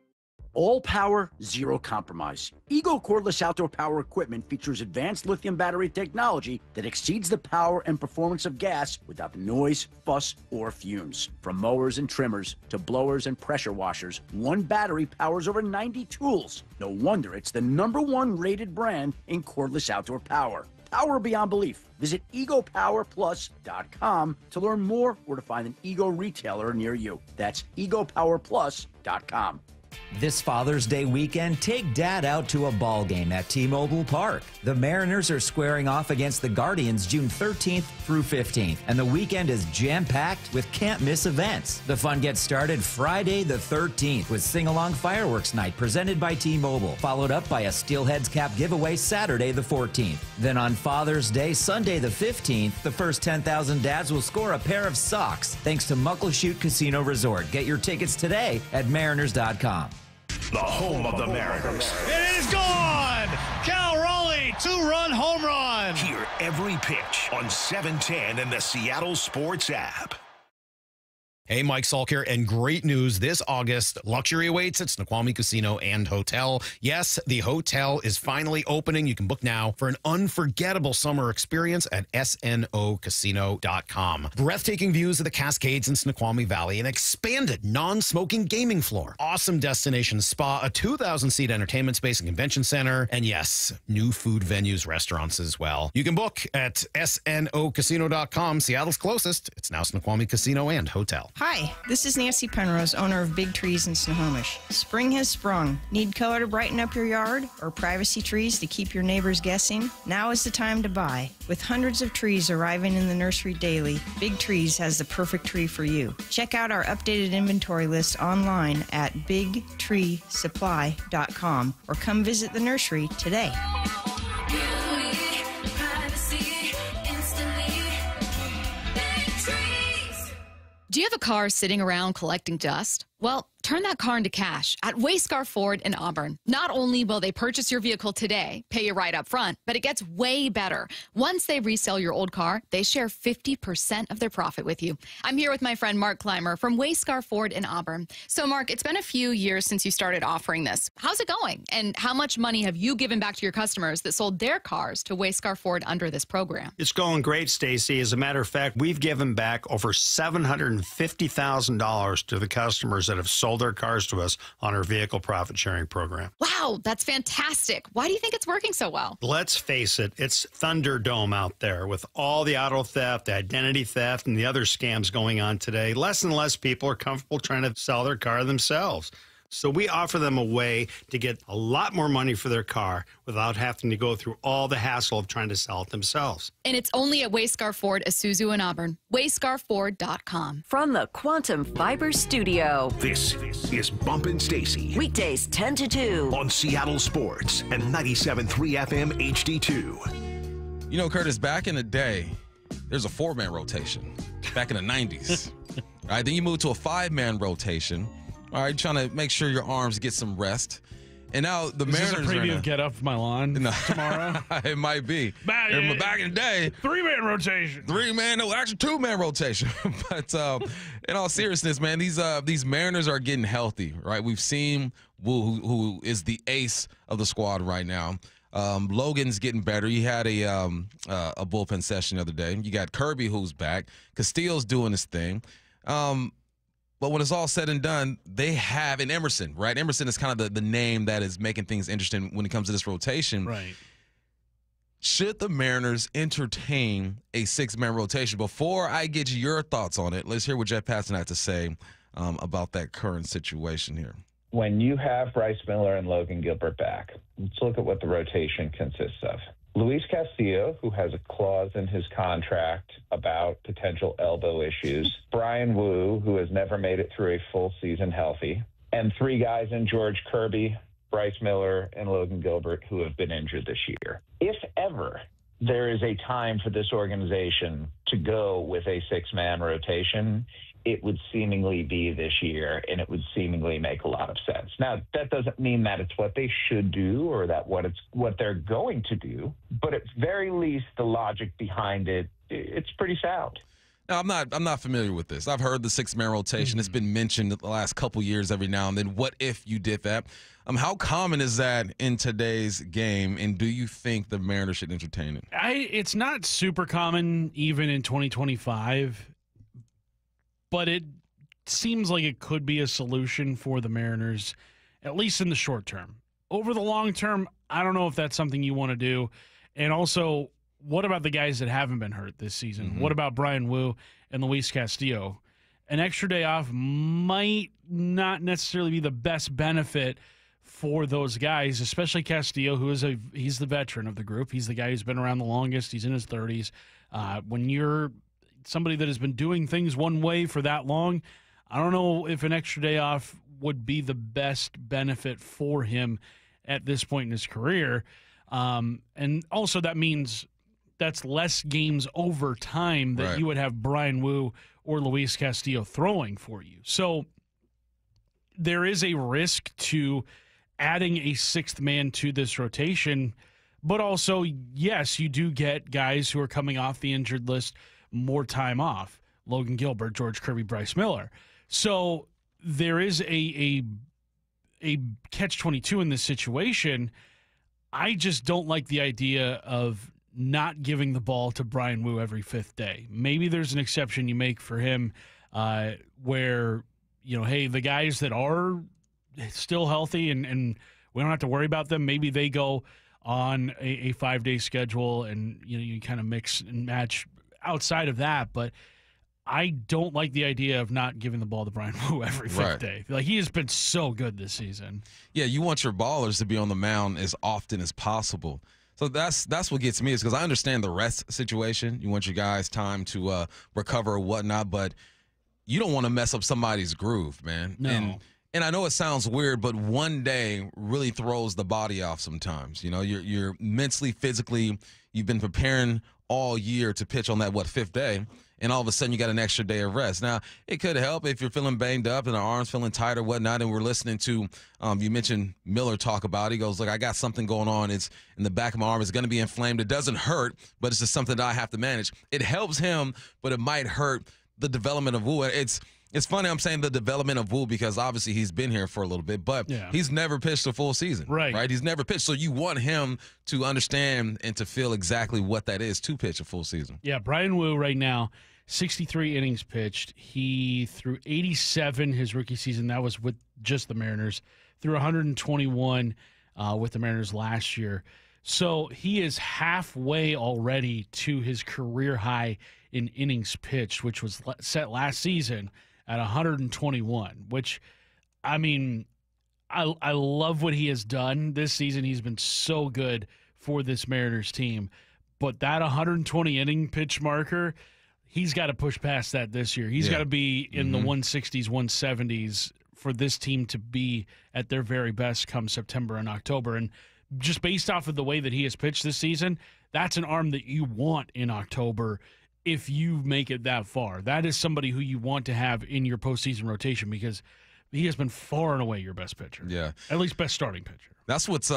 All power, zero compromise. Ego cordless outdoor power equipment features advanced lithium battery technology that exceeds the power and performance of gas without the noise, fuss, or fumes. From mowers and trimmers to blowers and pressure washers, one battery powers over 90 tools. No wonder it's the #1 rated brand in cordless outdoor power. Power beyond belief. Visit egopowerplus.com to learn more or to find an Ego retailer near you. That's egopowerplus.com. This Father's Day weekend, take Dad out to a ball game at T-Mobile Park. The Mariners are squaring off against the Guardians June 13th through 15th, and the weekend is jam-packed with can't-miss events. The fun gets started Friday the 13th with Sing-Along Fireworks Night presented by T-Mobile, followed up by a Steelheads Cap giveaway Saturday the 14th. Then on Father's Day, Sunday the 15th, the first 10,000 dads will score a pair of socks thanks to Muckleshoot Casino Resort. Get your tickets today at mariners.com. The home of the Mariners. It is gone! Cal Raleigh, 2-run home run. Hear every pitch on 710 and the Seattle Sports app. Hey, Mike Salk here, and great news. This August, luxury awaits at Snoqualmie Casino and Hotel. Yes, the hotel is finally opening. You can book now for an unforgettable summer experience at snocasino.com. Breathtaking views of the Cascades in Snoqualmie Valley, an expanded non-smoking gaming floor, awesome destination spa, a 2,000-seat entertainment space and convention center, and yes, new food venues, restaurants as well. You can book at snocasino.com. Seattle's closest. It's now Snoqualmie Casino and Hotel. Hi, this is Nancy Penrose, owner of Big Trees in Snohomish. Spring has sprung. Need color to brighten up your yard or privacy trees to keep your neighbors guessing? Now is the time to buy. With hundreds of trees arriving in the nursery daily, Big Trees has the perfect tree for you. Check out our updated inventory list online at bigtreesupply.com or come visit the nursery today. Do you have a car sitting around collecting dust? Well, turn that car into cash at Wayscar Ford in Auburn. Not only will they purchase your vehicle today, pay you right up front, but it gets way better. Once they resell your old car, they share 50% of their profit with you. I'm here with my friend Mark Clymer from Wayscar Ford in Auburn. So, Mark, it's been a few years since you started offering this. How's it going? And how much money have you given back to your customers that sold their cars to Wayscar Ford under this program? It's going great, Stacy. As a matter of fact, we've given back over $750,000 to the customers that have sold their cars to us on our vehicle profit sharing program. Wow, that's fantastic. Why do you think it's working so well? Let's face it, it's Thunderdome out there with all the auto theft, the identity theft, and the other scams going on today. Less and less people are comfortable trying to sell their car themselves. So we offer them a way to get a lot more money for their car without having to go through all the hassle of trying to sell it themselves. And it's only at Wayscar Ford, Isuzu in Auburn. WayscarFord.com. From the Quantum Fiber Studio. This is Bumpin' Stacy. Weekdays 10 to 2. On Seattle Sports and 97.3 FM HD2. You know, Curtis, back in the day, there's a 4-man rotation. Back in the 90s. All right, then you move to a 5-man rotation. All right, trying to make sure your arms get some rest. And now the Mariners are preview of Get Off My Lawn tomorrow? It might be. Back in the day. 3-man rotation. 3-man, no, actually 2-man rotation. But in all seriousness, man, these Mariners are getting healthy, right? We've seen who is the ace of the squad right now. Logan's getting better. He had a bullpen session the other day. You got Kirby, who's back. Castillo's doing his thing. But when it's all said and done, they have an Emerson, right? Emerson is kind of the name that is making things interesting when it comes to this rotation. Right. Should the Mariners entertain a six-man rotation? Before I get your thoughts on it, let's hear what Jeff Passan had to say about that current situation here. When you have Bryce Miller and Logan Gilbert back, let's look at what the rotation consists of. Luis Castillo, who has a clause in his contract about potential elbow issues. Brian Wu, who has never made it through a full season healthy. And three guys in George Kirby, Bryce Miller, and Logan Gilbert, who have been injured this year. If ever there is a time for this organization to go with a six-man rotation, it would seemingly be this year, and it would seemingly make a lot of sense. Now, that doesn't mean that it's what they should do or that what they're going to do, but at very least, the logic behind it, it's pretty sound. Now, I'm not familiar with this. I've heard the six-man rotation. It's been mentioned the last couple years every now and then. What if you did that? How common is that in today's game, and do you think the Mariners should entertain it? It's not super common even in 2025, but it seems like it could be a solution for the Mariners, at least in the short term. Over the long term, I don't know if that's something you want to do. And also, what about the guys that haven't been hurt this season? Mm-hmm. What about Brian Wu and Luis Castillo? An extra day off might not necessarily be the best benefit for those guys, especially Castillo, he's the veteran of the group. He's the guy who's been around the longest. He's in his 30s. When you're somebody that has been doing things one way for that long, I don't know if an extra day off would be the best benefit for him at this point in his career. And also that means that's less games over time that Right. you would have Brian Wu or Luis Castillo throwing for you. So there is a risk to adding a sixth man to this rotation, but also, yes, you do get guys who are coming off the injured list more time off. Logan Gilbert, George Kirby, Bryce Miller. So there is a catch-22 in this situation. I just don't like the idea of not giving the ball to Brian Wu every fifth day. Maybe there's an exception you make for him where, hey, the guys that are still healthy and we don't have to worry about them, maybe they go on a 5-day schedule and you kind of mix and match outside of that. But I don't like the idea of not giving the ball to Brian Wu every fifth day. Like, he has been so good this season. Yeah, you want your ballers to be on the mound as often as possible. So that's what gets me, is because I understand the rest situation. You want your guys time to recover or whatnot, but you don't want to mess up somebody's groove, man. No. And I know it sounds weird, but one day really throws the body off sometimes. You're mentally, physically, you've been preparing all year to pitch on that, fifth day, and all of a sudden you got an extra day of rest. Now, it could help if you're feeling banged up and the arm's feeling tight or whatnot, and we're listening to, you mentioned Miller talk about it. He goes, look, I got something going on. It's in the back of my arm. It's going to be inflamed. It doesn't hurt, but it's just something that I have to manage. It helps him, but it might hurt the development of Wu. It's funny I'm saying the development of Wu because obviously he's been here for a little bit, but he's never pitched a full season. Right? He's never pitched. So you want him to understand and to feel exactly what that is to pitch a full season. Yeah, Brian Wu right now, 63 innings pitched. He threw 87 his rookie season. That was with just the Mariners. Threw 121 with the Mariners last year. So he is halfway already to his career high in innings pitched, which was set last season at 121, which, I mean, I love what he has done this season. He's been so good for this Mariners team. But that 120 inning pitch marker, he's got to push past that this year. He's got to be in the 160s, 170s for this team to be at their very best come September and October. And just based off of the way that he has pitched this season, that's an arm that you want in October if you make it that far. That is somebody who you want to have in your postseason rotation because he has been far and away your best pitcher. Yeah. At least best starting pitcher. That's what's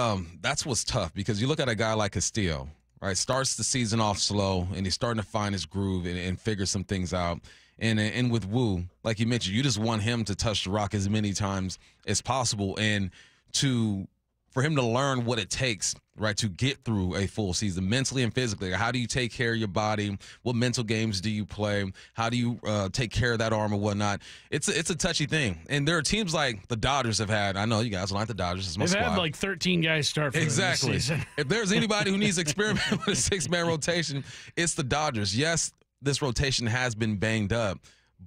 tough because you look at a guy like Castillo, right? Starts the season off slow and he's starting to find his groove and figure some things out. And with Wu, like you mentioned, you just want him to touch the rock as many times as possible and to for him to learn what it takes, right, to get through a full season mentally and physically. How do you take care of your body? What mental games do you play? How do you take care of that arm and whatnot? It's a touchy thing. And there are teams like the Dodgers have had. I know you guys don't like the Dodgers. It's my They've squad. had like 13 guys start for them this season. If there's anybody who needs to experiment with a 6-man rotation, it's the Dodgers. Yes, this rotation has been banged up.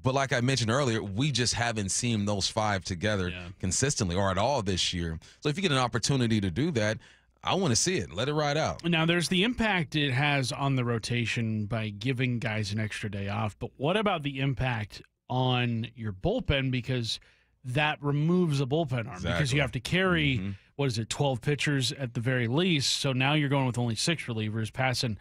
But like I mentioned earlier, we just haven't seen those 5 together consistently or at all this year. So if you get an opportunity to do that, I want to see it. Let it ride out. Now, there's the impact it has on the rotation by giving guys an extra day off. But what about the impact on your bullpen? Because that removes a bullpen arm. Because you have to carry, 12 pitchers at the very least. So now you're going with only 6 relievers. Passan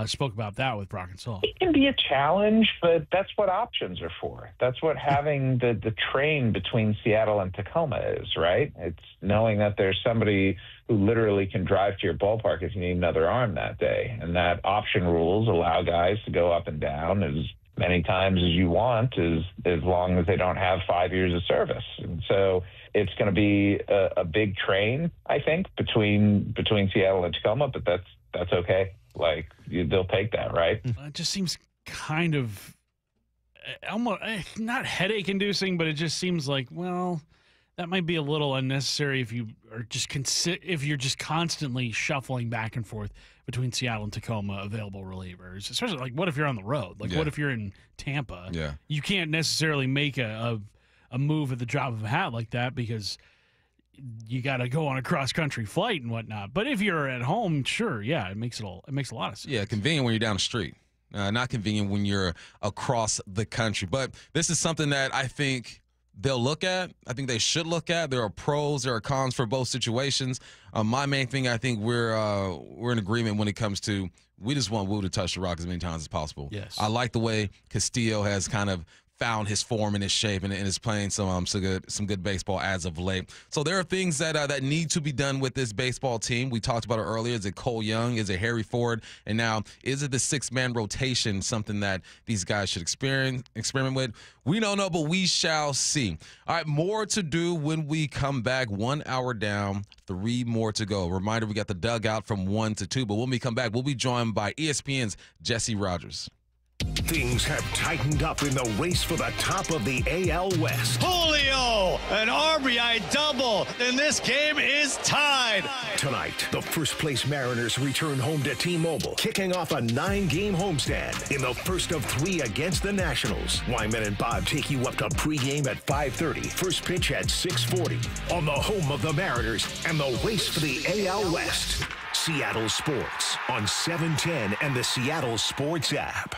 spoke about that with Brock and Saul. It can be a challenge, but that's what options are for. That's what having the train between Seattle and Tacoma is, right? It's knowing that there's somebody who literally can drive to your ballpark if you need another arm that day. And that option rules allow guys to go up and down as many times as you want, as long as they don't have 5 years of service. And so it's going to be a big train, I think, between Seattle and Tacoma, but that's okay. Like, they'll take that, right? It just seems kind of almost not headache-inducing, but it just seems like, well, that might be a little unnecessary if you are if you're just constantly shuffling back and forth between Seattle and Tacoma available relievers. Especially, like, what if you're on the road? Like, what if you're in Tampa? Yeah. You can't necessarily make a move at the drop of a hat like that because you got to go on a cross-country flight and whatnot. But if you're at home, sure, yeah, it makes a lot of sense. Yeah, convenient when you're down the street. Not convenient when you're across the country. But this is something that I think they'll look at. I think they should look at. There are pros, there are cons for both situations. My main thing, I think we're in agreement when it comes to we just want Wu to touch the rock as many times as possible. Yes. I like the way Castillo has kind of found his form and his shape and is playing some good baseball as of late. So there are things that need to be done with this baseball team. We talked about it earlier. Is it Cole Young? Is it Harry Ford? And now, is it the 6-man rotation, something that these guys should experiment with? We don't know, but we shall see. All right, more to do when we come back. 1 hour down, 3 more to go. Reminder, we got the dugout from 1 to 2, but when we come back, we'll be joined by ESPN's Jesse Rogers. Things have tightened up in the race for the top of the AL West. Julio, an RBI double, and this game is tied. Tonight, the first-place Mariners return home to T-Mobile, kicking off a 9-game homestand in the first of 3 against the Nationals. Wyman and Bob take you up to pregame at 5:30, first pitch at 6:40 on the home of the Mariners and the race for the AL West. Seattle Sports on 710 and the Seattle Sports app.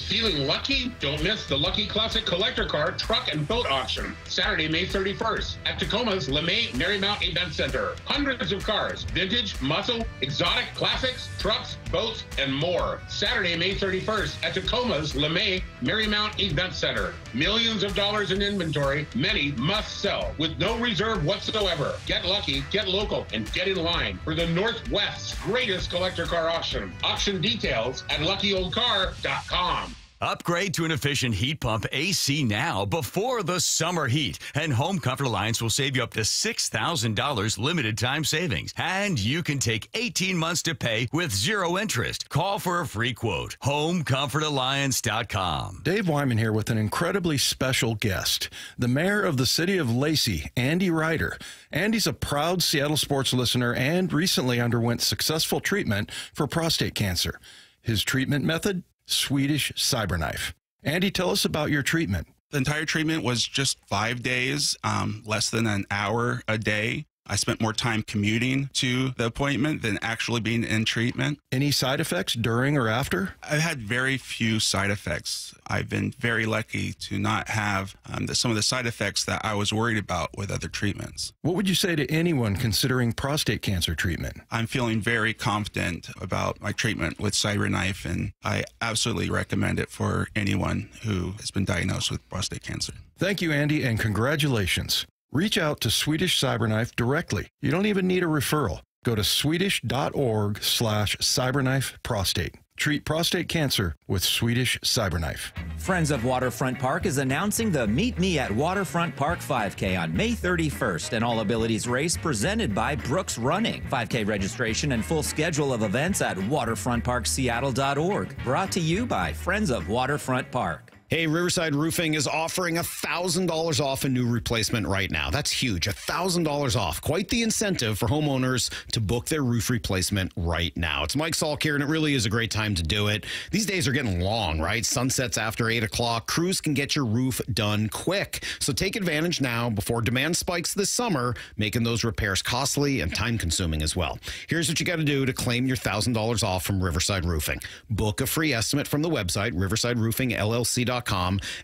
Feeling lucky? Don't miss the Lucky Classic Collector Car Truck and Boat Auction, Saturday, May 31st at Tacoma's LeMay Marymount Event Center. Hundreds of cars, vintage, muscle, exotic, classics, trucks, boats, and more. Saturday, May 31st at Tacoma's LeMay Marymount Event Center. Millions of dollars in inventory, many must sell with no reserve whatsoever. Get lucky, get local, and get in line for the Northwest's greatest collector car auction. Auction details at luckyoldcar.com. Upgrade to an efficient heat pump AC now before the summer heat. And Home Comfort Alliance will save you up to $6,000 limited time savings. And you can take 18 months to pay with 0 interest. Call for a free quote. HomeComfortAlliance.com. Dave Wyman here with an incredibly special guest, the mayor of the city of Lacey, Andy Ryder. Andy's a proud Seattle sports listener and recently underwent successful treatment for prostate cancer. His treatment method? Swedish CyberKnife. Andy, tell us about your treatment. The entire treatment was just 5 days, less than an hour a day. I spent more time commuting to the appointment than actually being in treatment. Any side effects during or after? I've had very few side effects. I've been very lucky to not have some of the side effects that I was worried about with other treatments. What would you say to anyone considering prostate cancer treatment? I'm feeling very confident about my treatment with CyberKnife, and I absolutely recommend it for anyone who has been diagnosed with prostate cancer. Thank you, Andy, and congratulations. Reach out to Swedish CyberKnife directly. You don't even need a referral. Go to swedish.org/CyberKnife prostate. Treat prostate cancer with Swedish Cyberknife. Friends of Waterfront Park is announcing the Meet Me at Waterfront Park 5K on May 31st, an all-abilities race presented by Brooks Running. 5K registration and full schedule of events at waterfrontparkseattle.org. Brought to you by Friends of Waterfront Park. Hey, Riverside Roofing is offering $1,000 off a new replacement right now. That's huge. $1,000 off. Quite the incentive for homeowners to book their roof replacement right now. It's Mike Salk here, and it really is a great time to do it. These days are getting long, right? Sunsets after 8 o'clock. Crews can get your roof done quick. So take advantage now before demand spikes this summer, making those repairs costly and time-consuming as well. Here's what you got to do to claim your $1,000 off from Riverside Roofing. Book a free estimate from the website, riversideroofingllc.com.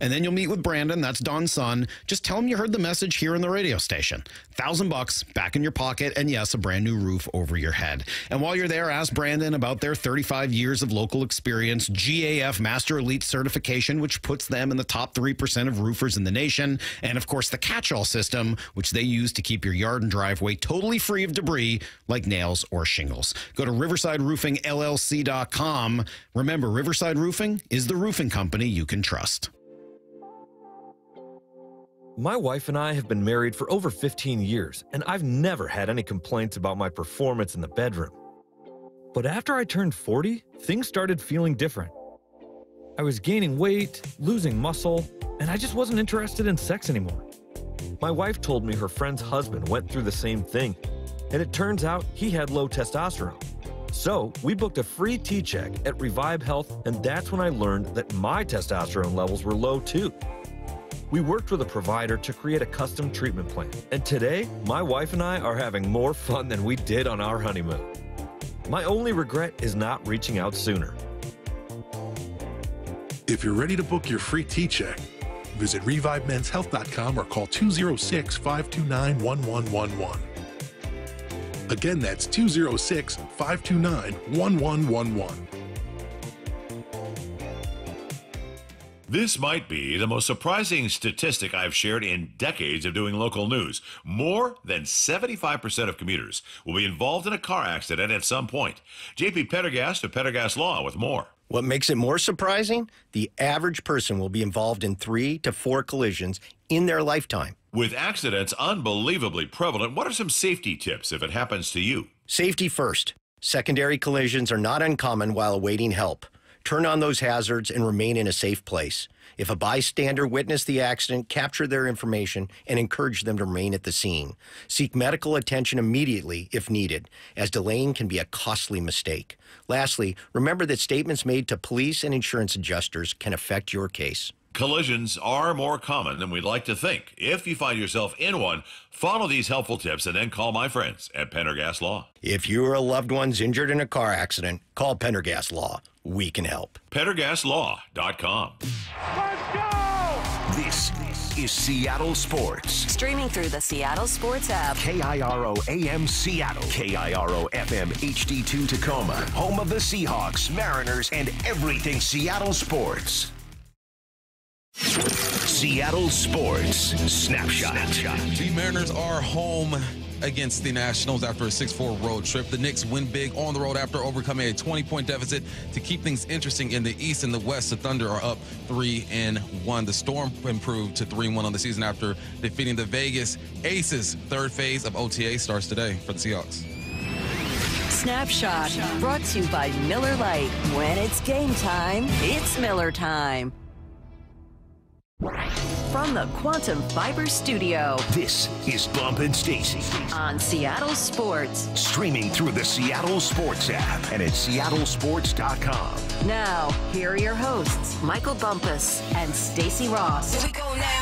And then you'll meet with Brandon, that's Don's son. Just tell him you heard the message here on the radio station. $1,000 back in your pocket, and yes, a brand new roof over your head. And while you're there, ask Brandon about their 35 years of local experience, GAF Master Elite certification, which puts them in the top 3% of roofers in the nation, and of course the catch-all system, which they use to keep your yard and driveway totally free of debris like nails or shingles. Go to riversideroofingllc.com. Remember, Riverside Roofing is the roofing company you can trust. My wife and I have been married for over 15 years, and I've never had any complaints about my performance in the bedroom. But after I turned 40, things started feeling different. I was gaining weight, losing muscle, and I just wasn't interested in sex anymore. My wife told me her friend's husband went through the same thing, and it turns out he had low testosterone. So we booked a free T-check at Revive Health, and that's when I learned that my testosterone levels were low too. We worked with a provider to create a custom treatment plan, and today, my wife and I are having more fun than we did on our honeymoon. My only regret is not reaching out sooner. If you're ready to book your free T-check, visit revivemenshealth.com or call 206-529-1111. Again, that's 206-529-1111. This might be the most surprising statistic I've shared in decades of doing local news. More than 75% of commuters will be involved in a car accident at some point. JP Pendergast of Pendergast Law with more. What makes it more surprising? The average person will be involved in 3 to 4 collisions in their lifetime. With accidents unbelievably prevalent, what are some safety tips if it happens to you? Safety first. Secondary collisions are not uncommon while awaiting help. Turn on those hazards and remain in a safe place. If a bystander witnessed the accident, capture their information and encourage them to remain at the scene. Seek medical attention immediately if needed, as delaying can be a costly mistake. Lastly, remember that statements made to police and insurance adjusters can affect your case. Collisions are more common than we'd like to think. If you find yourself in one, follow these helpful tips and then call my friends at Pendergast Law. If you or a loved one's injured in a car accident, call Pendergast Law. We can help. PendergastLaw.com. Let's go! This is Seattle Sports. Streaming through the Seattle Sports app. KIRO AM Seattle. KIRO FM HD2 Tacoma. Home of the Seahawks, Mariners, and everything Seattle sports. Seattle Sports Snapshot. The Mariners are home against the Nationals after a 6-4 road trip. The Knicks win big on the road after overcoming a 20-point deficit to keep things interesting in the East and the West. The Thunder are up 3-1. The Storm improved to 3-1 on the season after defeating the Vegas Aces. Third phase of OTA starts today for the Seahawks. Snapshot brought to you by Miller Lite. When it's game time, it's Miller time. From the Quantum Fiber Studio, this is Bump and Stacy on Seattle Sports. Streaming through the Seattle Sports app and at seattlesports.com. Now, here are your hosts, Michael Bumpus and Stacy Ross. Here we go now.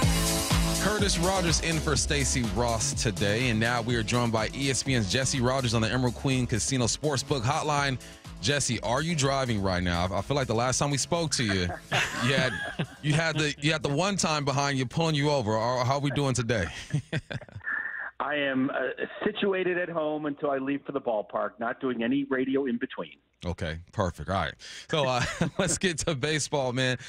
Curtis Rogers in for Stacy Ross today, and now we are joined by ESPN's Jesse Rogers on the Emerald Queen Casino Sportsbook Hotline. Jesse, are you driving right now? I feel like the last time we spoke to you, you had the one time behind you pulling you over. How are we doing today? I am situated at home until I leave for the ballpark, not doing any radio in between. Okay, perfect. All right. So let's get to baseball, man.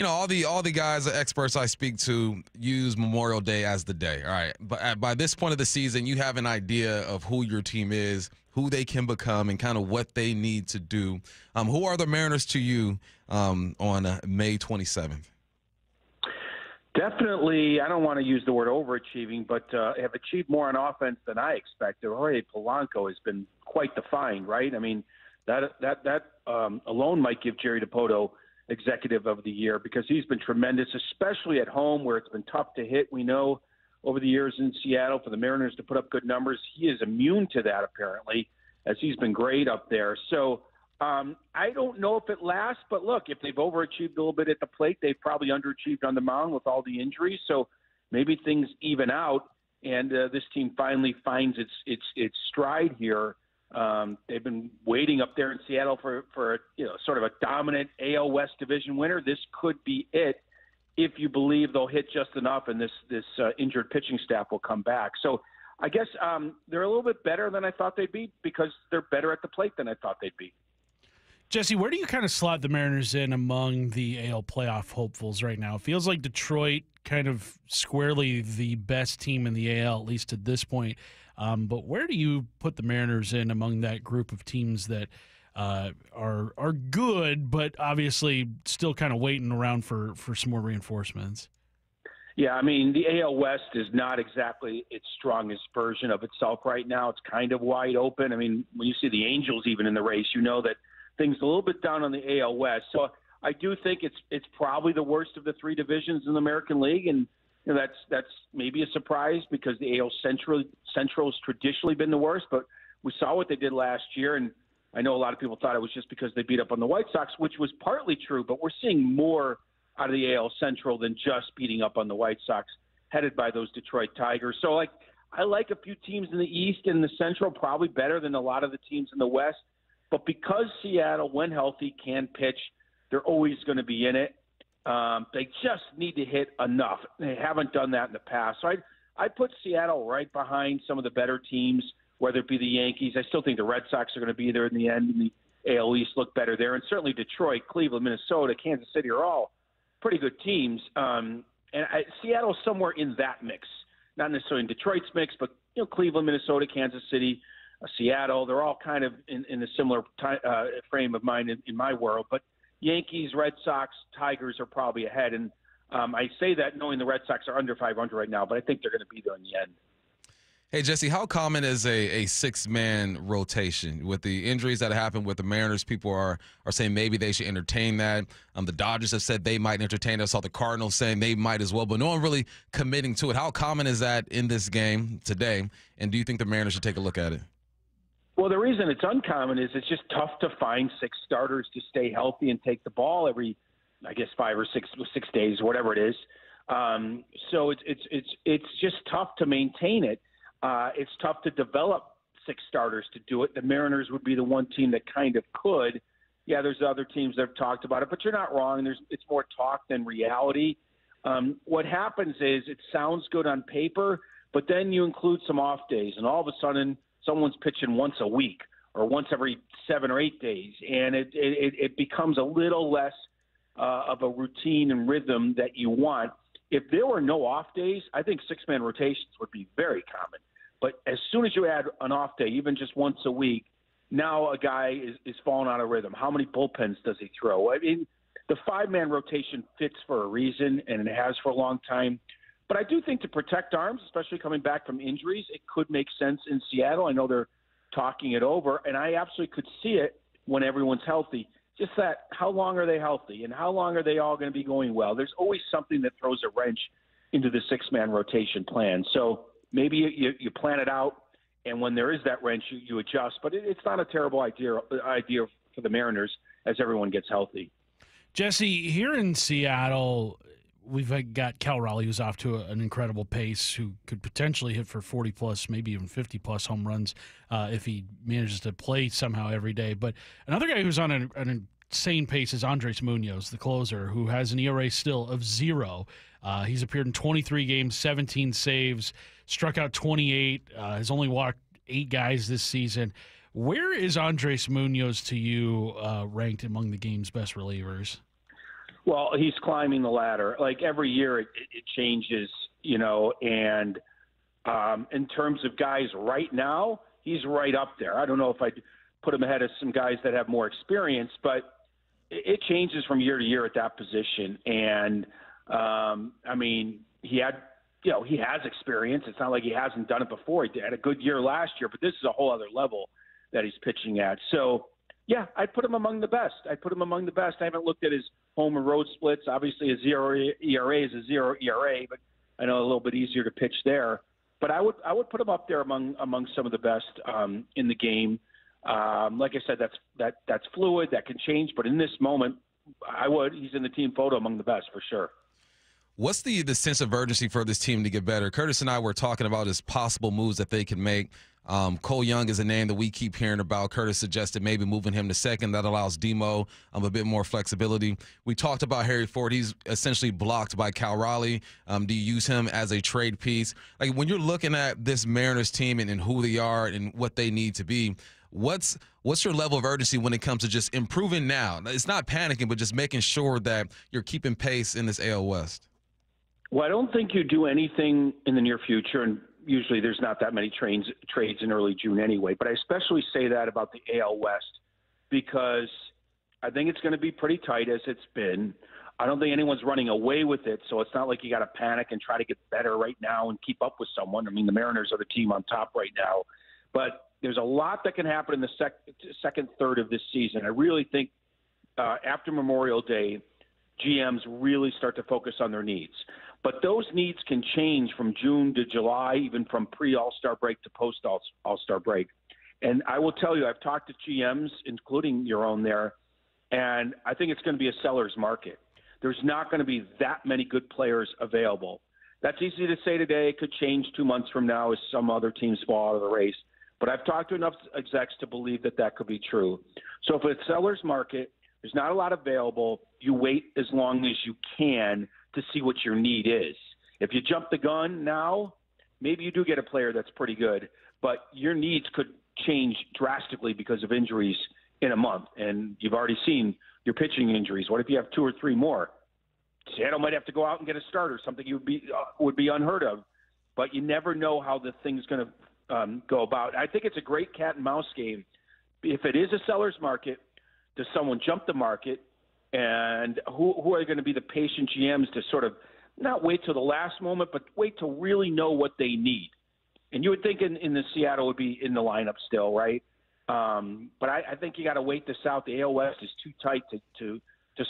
all the guys, the experts I speak to use Memorial Day as the day. All right, but by this point of the season, you have an idea of who your team is, who they can become, and kind of what they need to do. Who are the Mariners to you on May 27th? Definitely, I don't want to use the word overachieving, but have achieved more on offense than I expected. Jorge Polanco has been quite the find, right? I mean, that alone might give Jerry DiPoto Executive of the Year because he's been tremendous, especially at home where it's been tough to hit. We know over the years in Seattle for the Mariners to put up good numbers. He is immune to that, apparently, as he's been great up there. So I don't know if it lasts, but look, if they've overachieved a little bit at the plate, they've probably underachieved on the mound with all the injuries. So maybe things even out, and this team finally finds its stride here. They've been waiting up there in Seattle for sort of a dominant AL West division winner. This could be it if you believe they'll hit just enough and this injured pitching staff will come back. So I guess they're a little bit better than I thought they'd be because they're better at the plate than I thought they'd be. Jesse, where do you kind of slot the Mariners in among the AL playoff hopefuls right now? It feels like Detroit kind of squarely the best team in the AL, at least at this point. But where do you put the Mariners in among that group of teams that are good, but obviously still kind of waiting around for some more reinforcements? Yeah, I mean, the AL West is not exactly its strongest version of itself right now. It's kind of wide open. I mean, when you see the Angels even in the race, you know that things a little bit down on the AL West. So I do think it's probably the worst of the three divisions in the American League, and that's maybe a surprise because the AL Central has traditionally been the worst. But we saw what they did last year, and I know a lot of people thought it was just because they beat up on the White Sox, which was partly true. But we're seeing more out of the AL Central than just beating up on the White Sox, headed by those Detroit Tigers. So I like a few teams in the East and the Central probably better than a lot of the teams in the West. But because Seattle, when healthy, can pitch, they're always going to be in it. They just need to hit enough. They haven't done that in the past. So I put Seattle right behind some of the better teams, whether it be the Yankees. I still think the Red Sox are going to be there in the end, and the AL East look better there. And certainly Detroit, Cleveland, Minnesota, Kansas City are all pretty good teams. Seattle's somewhere in that mix, not necessarily in Detroit's mix, but Cleveland, Minnesota, Kansas City, Seattle, they're all kind of in a similar frame of mind in my world. But Yankees, Red Sox, Tigers are probably ahead. And I say that knowing the Red Sox are under 500 right now, but I think they're going to be there in the end. Hey, Jesse, how common is a six-man rotation? With the injuries that happened with the Mariners, people are saying maybe they should entertain that. The Dodgers have said they might entertain it. I saw the Cardinals saying they might as well, but no one really committing to it. How common is that in this game today, and do you think the Mariners should take a look at it? Well, the reason it's uncommon is it's just tough to find six starters to stay healthy and take the ball every, I guess, 5 or 6 days, whatever it is. So it's just tough to maintain it. It's tough to develop six starters to do it. The Mariners would be the one team that kind of could. Yeah, there's other teams that have talked about it, but you're not wrong. It's more talk than reality. What happens is it sounds good on paper, but then you include some off days, and all of a sudden someone's pitching once a week or once every 7 or 8 days, and it becomes a little less of a routine and rhythm that you want. If there were no off days, I think six-man rotations would be very common. But as soon as you add an off day, even just once a week, now a guy is falling out of rhythm. How many bullpens does he throw? I mean, the 5-man rotation fits for a reason, and it has for a long time. But I do think to protect arms, especially coming back from injuries, it could make sense in Seattle. I know they're talking it over, and I absolutely could see it when everyone's healthy. Just that, how long are they healthy, and how long are they all going to be going well? There's always something that throws a wrench into the six-man rotation plan. So maybe you plan it out, and when there is that wrench, you adjust. But it's not a terrible idea for the Mariners as everyone gets healthy. Jesse, here in Seattle, we've got Cal Raleigh, who's off to an incredible pace, who could potentially hit for 40-plus, maybe even 50-plus home runs if he manages to play somehow every day. But another guy who's on an insane pace is Andres Munoz, the closer, who has an ERA still of 0. He's appeared in 23 games, 17 saves, struck out 28, has only walked 8 guys this season. Where is Andres Munoz to you ranked among the game's best relievers? Well, he's climbing the ladder. Like every year it changes, and in terms of guys right now, he's right up there. I don't know if I'd put him ahead of some guys that have more experience, but it changes from year to year at that position. And, he has experience. It's not like he hasn't done it before. He had a good year last year, but this is a whole other level that he's pitching at. So, yeah, I'd put him among the best. I haven't looked at his home and road splits. Obviously, a 0 ERA is a 0 ERA, but I know a little bit easier to pitch there. But I would put him up there among some of the best in the game. Like I said, that's fluid. That can change. But in this moment, he's in the team photo among the best for sure. What's the sense of urgency for this team to get better? Curtis and I were talking about his possible moves that they can make. Cole Young is a name that we keep hearing about. Curtis suggested maybe moving him to second. That allows Demo a bit more flexibility. We talked about Harry Ford. He's essentially blocked by Cal Raleigh. Do you use him as a trade piece? Like when you're looking at this Mariners team and who they are and what they need to be, what's your level of urgency when it comes to just improving now? It's not panicking, but just making sure that you're keeping pace in this AL West. Well, I don't think you do anything in the near future, and usually there's not that many trades in early June anyway. But I especially say that about the AL West because I think it's going to be pretty tight as it's been. I don't think anyone's running away with it, so it's not like you got to panic and try to get better right now and keep up with someone. I mean, the Mariners are the team on top right now. But there's a lot that can happen in the second third of this season. I really think after Memorial Day, GMs really start to focus on their needs. But those needs can change from June to July, even from pre-All-Star break to post-All-Star break. And I will tell you, I've talked to GMs, including your own there, and I think it's going to be a seller's market. There's not going to be that many good players available. That's easy to say today. It could change 2 months from now as some other teams fall out of the race. But I've talked to enough execs to believe that could be true. So if it's a seller's market, there's not a lot available. You wait as long as you can to see what your need is. If you jump the gun now, maybe you do get a player that's pretty good, but your needs could change drastically because of injuries in a month. And you've already seen your pitching injuries. What if you have 2 or 3 more? Seattle might have to go out and get a starter, something would be unheard of. But you never know how the thing's going to go about. I think it's a great cat and mouse game. If it is a seller's market, does someone jump the market? And who are going to be the patient GMs to sort of not wait till the last moment, but wait to really know what they need? And you would think in the Seattle would be in the lineup still, right? But I think you got to wait this out. The AL West is too tight to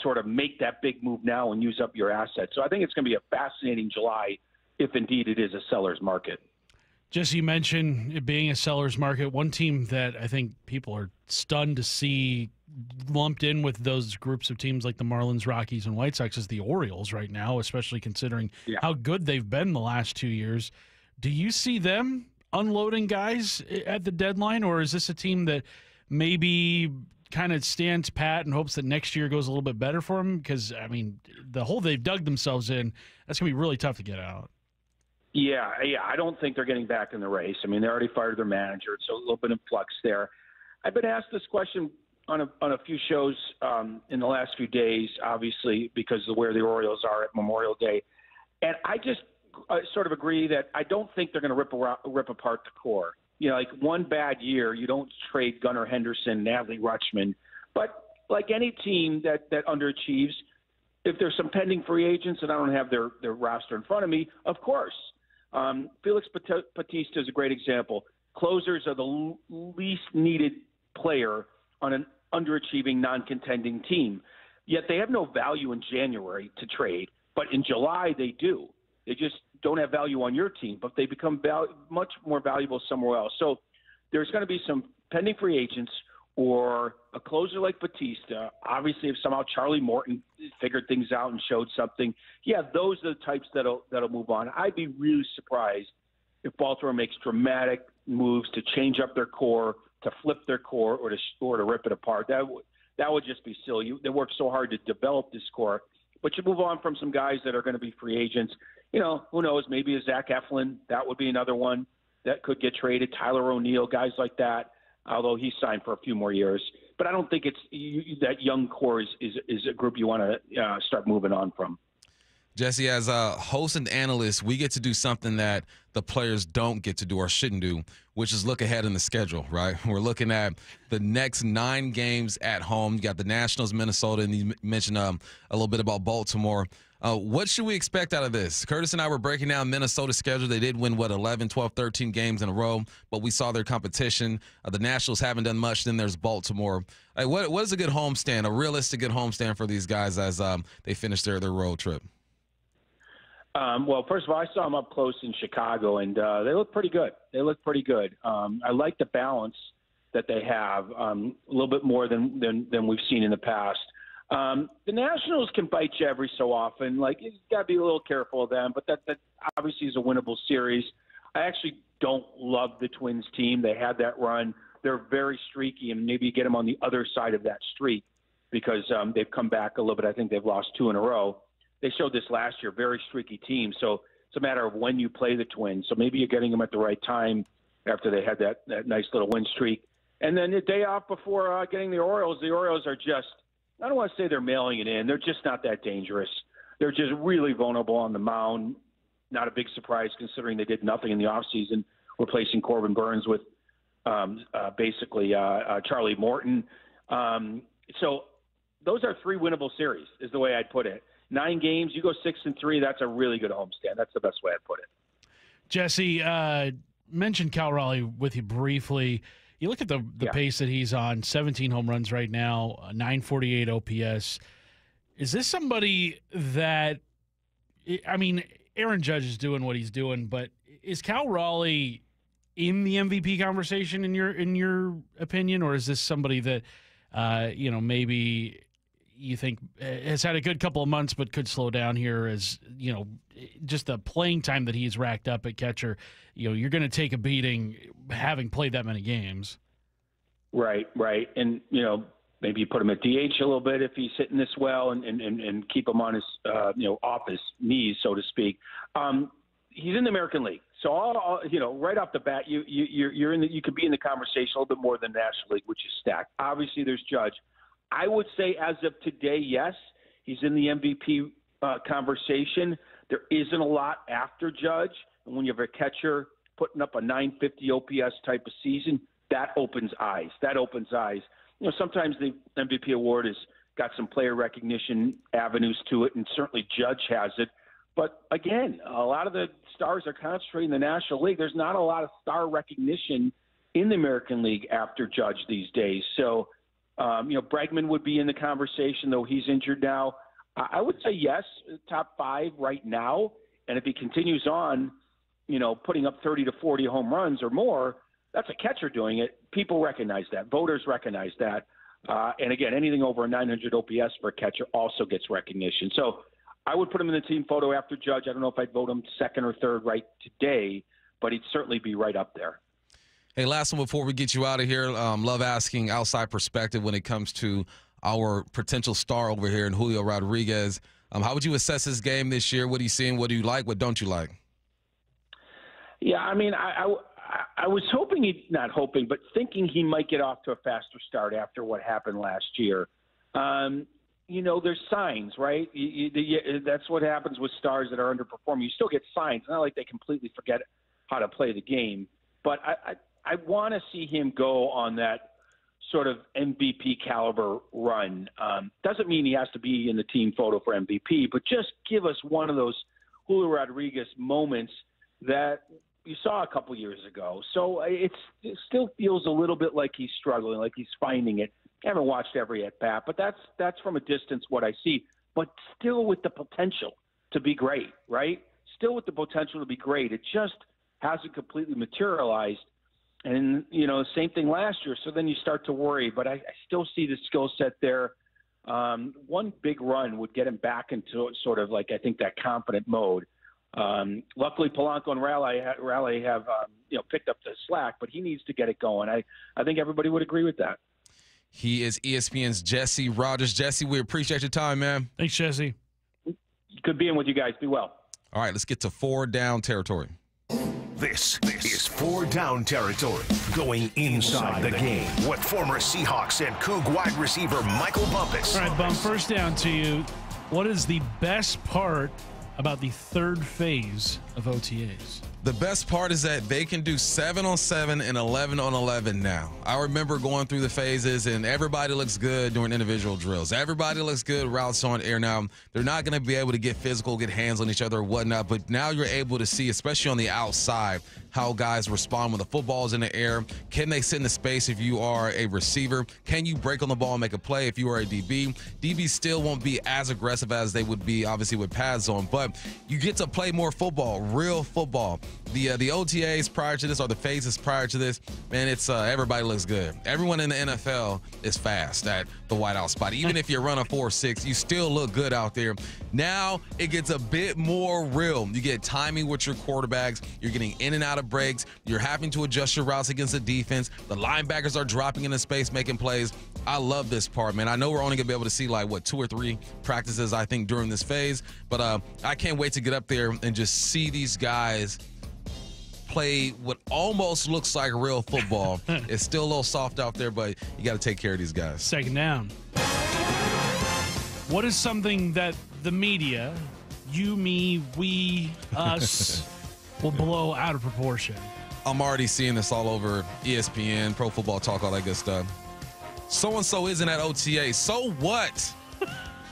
sort of make that big move now and use up your assets. So I think it's going to be a fascinating July if indeed it is a seller's market. Jesse, you mentioned it being a seller's market. One team that I think people are stunned to see lumped in with those groups of teams like the Marlins, Rockies, and White Sox is the Orioles right now, especially considering how good they've been the last 2 years. Do you see them unloading guys at the deadline, or is this a team that maybe kind of stands pat and hopes that next year goes a little bit better for them? Because, I mean, the hole they've dug themselves in, that's going to be really tough to get out. Yeah, I don't think they're getting back in the race. I mean, they already fired their manager, so a little bit of flux there. I've been asked this question on a few shows in the last few days, obviously, because of where the Orioles are at Memorial Day. And I just sort of agree that I don't think they're going to rip apart the core. You know, like one bad year, you don't trade Gunnar Henderson, Adley Rutschman. But like any team that underachieves, if there's some pending free agents, and I don't have their roster in front of me, of course. Felix Bautista is a great example. Closers are the least needed player on an underachieving, non-contending team. Yet they have no value in January to trade, but in July they do. They just don't have value on your team, but they become much more valuable somewhere else. So there's going to be some pending free agents or a closer like Bautista. Obviously, if somehow Charlie Morton figured things out and showed something, yeah, those are the types that'll move on. I'd be really surprised if Baltimore makes dramatic moves to change up their core, to flip their core, or to rip it apart. That would just be silly. They worked so hard to develop this core, but you move on from some guys that are going to be free agents. You know, who knows? Maybe a Zach Eflin. That would be another one that could get traded. Tyler O'Neill, guys like that. Although he signed for a few more years. But I don't think it's that young core is a group you want to start moving on from. Jesse, as a host and analyst, we get to do something that the players don't get to do or shouldn't do, which is look ahead in the schedule, right? We're looking at the next 9 games at home. You got the Nationals, Minnesota, and you mentioned a little bit about Baltimore. What should we expect out of this? Curtis and I were breaking down Minnesota's schedule. They did win, 11, 12, 13 games in a row, but we saw their competition. The Nationals haven't done much. Then there's Baltimore. What is a good homestand, a realistic good homestand for these guys as they finish their road trip? Well, first of all, I saw them up close in Chicago, and they look pretty good. I like the balance that they have, a little bit more than we've seen in the past. The Nationals can bite you every so often. Like, you got to be a little careful of them, but that obviously is a winnable series. I actually don't love the Twins team. They had that run. They're very streaky, and maybe you get them on the other side of that streak because they've come back a little bit. I think they've lost 2 in a row. They showed this last year, very streaky team. So it's a matter of when you play the Twins. So maybe you're getting them at the right time after they had that nice little win streak. And then the day off before getting the Orioles are just, I don't want to say they're mailing it in. They're just not that dangerous. They're just really vulnerable on the mound. Not a big surprise considering they did nothing in the offseason, replacing Corbin Burns with basically Charlie Morton. So those are 3 winnable series is the way I'd put it. 9 games, you go 6-3. That's a really good homestand. That's the best way I'd put it. Jesse, mentioned Cal Raleigh with you briefly. You look at the pace that he's on, 17 home runs right now, 948 OPS. Is this somebody that, I mean, Aaron Judge is doing what he's doing, but is Cal Raleigh in the MVP conversation in your opinion, or is this somebody that, maybe you think has had a good couple of months but could slow down here as, just the playing time that he's racked up at catcher, you're going to take a beating having played that many games. Right. And, maybe you put him at DH a little bit if he's hitting this well and keep him on his, off his knees, so to speak. He's in the American League. So, right off the bat, you could be in the conversation a little bit more than the National League, which is stacked. Obviously, there's Judge. I would say as of today, yes, he's in the MVP conversation. There isn't a lot after Judge. And when you have a catcher putting up a 950 OPS type of season, that opens eyes. Sometimes the MVP award has got some player recognition avenues to it, and certainly Judge has it. But again, a lot of the stars are concentrated in the National League. There's not a lot of star recognition in the American League after Judge these days. So, Bregman would be in the conversation, though he's injured now. I would say yes, top 5 right now. And if he continues on, putting up 30 to 40 home runs or more, that's a catcher doing it. People recognize that. Voters recognize that. And again, anything over a 900 OPS for a catcher also gets recognition. So I would put him in the team photo after Judge. I don't know if I'd vote him 2nd or 3rd right today, but he'd certainly be right up there. Hey, last one before we get you out of here. Love asking outside perspective when it comes to our potential star over here in Julio Rodriguez. How would you assess his game this year? What are you seeing? What do you like? What don't you like? Yeah, I mean, I was thinking he might get off to a faster start after what happened last year. There's signs, right? That's what happens with stars that are underperforming. You still get signs. It's not like they completely forget how to play the game. But I want to see him go on that sort of MVP caliber run. Doesn't mean he has to be in the team photo for MVP, but just give us one of those Julio Rodriguez moments that you saw a couple years ago. So it still feels a little bit like he's struggling, like he's finding it. I haven't watched every at-bat, but that's from a distance what I see. But still with the potential to be great, right? Still with the potential to be great. It just hasn't completely materialized. And, same thing last year. So then you start to worry. But I still see the skill set there. One big run would get him back into sort of like, I think, that confident mode. Luckily, Polanco and Raleigh have picked up the slack, but he needs to get it going. I think everybody would agree with that. He is ESPN's Jesse Rogers. Jesse, we appreciate your time, man. Thanks, Jesse. Good being with you guys. Be well. All right, let's get to 4 down territory. This is 4 down territory, going inside the game with former Seahawks and Coug wide receiver Michael Bumpus. All right, Bump, first down to you. What is the best part about the third phase of OTAs? The best part is that they can do 7-on-7 and 11-on-11 now. I remember going through the phases, and everybody looks good doing individual drills. Everybody looks good routes on air now. They're not going to be able to get physical, get hands on each other or whatnot, but now you're able to see, especially on the outside, how guys respond when the football's in the air. Can they sit in the space if you are a receiver? Can you break on the ball and make a play if you are a DB? DBs still won't be as aggressive as they would be, obviously, with pads on, but you get to play more football, real football. The OTAs prior to this, or the phases prior to this, man, it's everybody looks good. Everyone in the NFL is fast at the wideout spot. Even if you run a 4.6, you still look good out there. Now it gets a bit more real. You get timing with your quarterbacks. You're getting in and out of breaks. You're having to adjust your routes against the defense. The linebackers are dropping into space, making plays. I love this part, man. I know we're only going to be able to see like, 2 or 3 practices, I think, during this phase. But I can't wait to get up there and just see these guys play what almost looks like real football. It's still a little soft out there, but you got to take care of these guys. Second down. What is something that the media, you, me, we, us, will blow out of proportion? I'm already seeing this all over ESPN, Pro Football Talk, all that good stuff. So-and-so isn't at OTA. So what?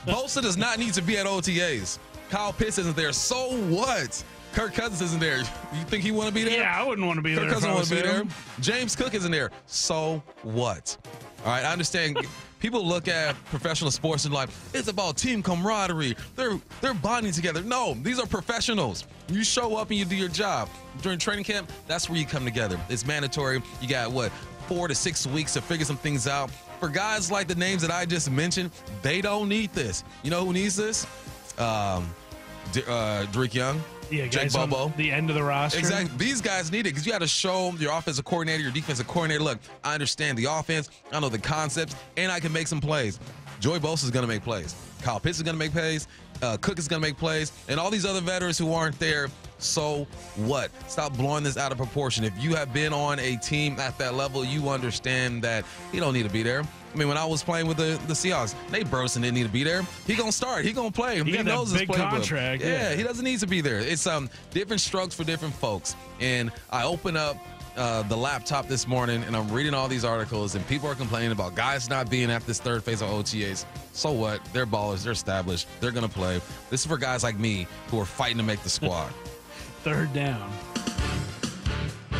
Bosa does not need to be at OTAs. Kyle Pitts isn't there. So what? Kirk Cousins isn't there. You think he want to be there? Yeah, I wouldn't want to be there. Kirk Cousins want to be there. James Cook isn't there. So what? All right, I understand. People look at professional sports and like, it's about team camaraderie. They're bonding together. No, these are professionals. You show up and you do your job. During training camp, that's where you come together. It's mandatory. You got, 4 to 6 weeks to figure some things out. For guys like the names that I just mentioned, they don't need this. You know who needs this? Drake Young. Yeah, Jake guys Bobo. on the end of the roster. Exactly. These guys need it because you got to show your offensive coordinator, your defensive coordinator, look, I understand the offense, I know the concepts, and I can make some plays. Joey Bosa is going to make plays. Kyle Pitts is going to make plays. Cook is going to make plays. And all these other veterans who aren't there, so what? Stop blowing this out of proportion. If you have been on a team at that level, you understand that he don't need to be there. I mean, when I was playing with the Seahawks, Nate Burleson didn't need to be there. He going to start. He going to play. He knows his playbook. Contract. Yeah, he doesn't need to be there. It's different strokes for different folks. And I open up the laptop this morning, and I'm reading all these articles, and people are complaining about guys not being at this third phase of OTAs. So what? They're ballers. They're established. They're going to play. This is for guys like me who are fighting to make the squad. Third down.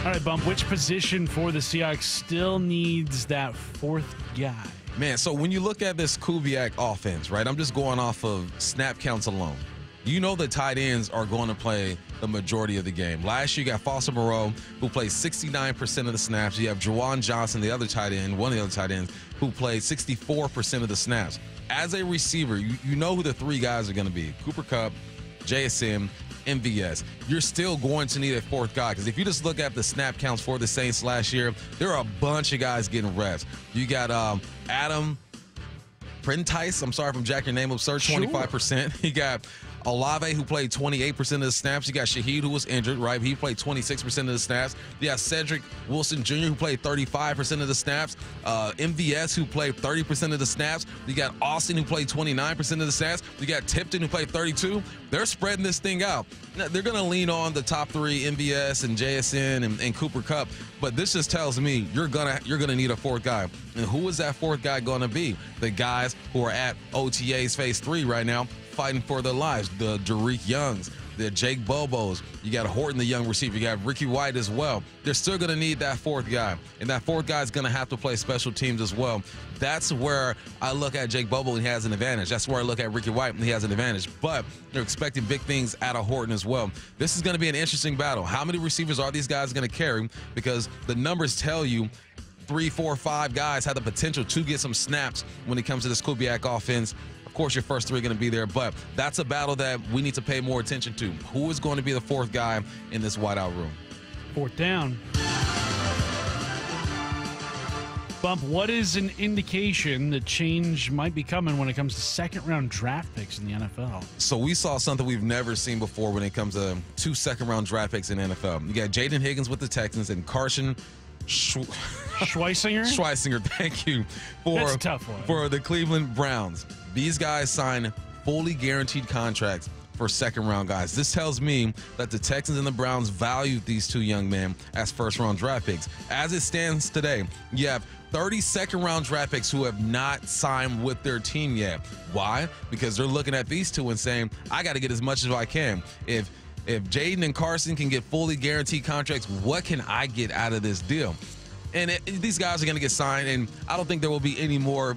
All right, Bump, which position for the Seahawks still needs that fourth guy? Man, so when you look at this Kubiak offense, right, I'm just going off of snap counts alone. You know the tight ends are going to play the majority of the game. Last year, you got Foster Moreau, who played 69% of the snaps. You have Juwan Johnson, the other tight end, one of the other tight ends, who played 64% of the snaps. As a receiver, you know who the 3 guys are going to be. Cooper Kupp, JSN, MVS. You're still going to need a 4th guy because if you just look at the snap counts for the Saints last year, there are a bunch of guys getting reps. You got Adam Prentice. I'm sorry if I'm jacking your name up, sir. 25%. You got Olave, who played 28% of the snaps. You got Shaheed, who was injured, right? He played 26% of the snaps. You got Cedric Wilson Jr., who played 35% of the snaps. MVS, who played 30% of the snaps. You got Austin, who played 29% of the snaps. You got Tipton, who played 32%. They're spreading this thing out. Now, they're going to lean on the top 3, MVS and JSN and Cooper Kupp. But this just tells me you're gonna need a 4th guy. And who is that 4th guy going to be? The guys who are at OTA's phase 3 right now, fighting for their lives. The Derek Youngs, the Jake Bobos. You got Horton, the young receiver. You got Ricky White as well. They're still going to need that 4th guy. And that 4th guy is going to have to play special teams as well. That's where I look at Jake Bobo and he has an advantage. That's where I look at Ricky White and he has an advantage. But they're expecting big things out of Horton as well. This is going to be an interesting battle. How many receivers are these guys going to carry? Because the numbers tell you 3, 4, 5 guys have the potential to get some snaps when it comes to this Kubiak offense. Of course, your first 3 are going to be there, but that's a battle that we need to pay more attention to. Who is going to be the 4th guy in this wideout room? 4th down. Bump, what is an indication that change might be coming when it comes to second-round draft picks in the NFL? So we saw something we've never seen before when it comes to 2 second-round draft picks in the NFL. You got Jaden Higgins with the Texans and Carson Schweissinger? Schweissinger, thank you. That's a tough one. For the Cleveland Browns. These guys sign fully guaranteed contracts for second-round guys. This tells me that the Texans and the Browns valued these 2 young men as first-round draft picks. As it stands today, you have 30 second-round draft picks who have not signed with their team yet. Why? Because they're looking at these 2 and saying, I got to get as much as I can. If Jaden and Carson can get fully guaranteed contracts, what can I get out of this deal? And these guys are going to get signed, and I don't think there will be any more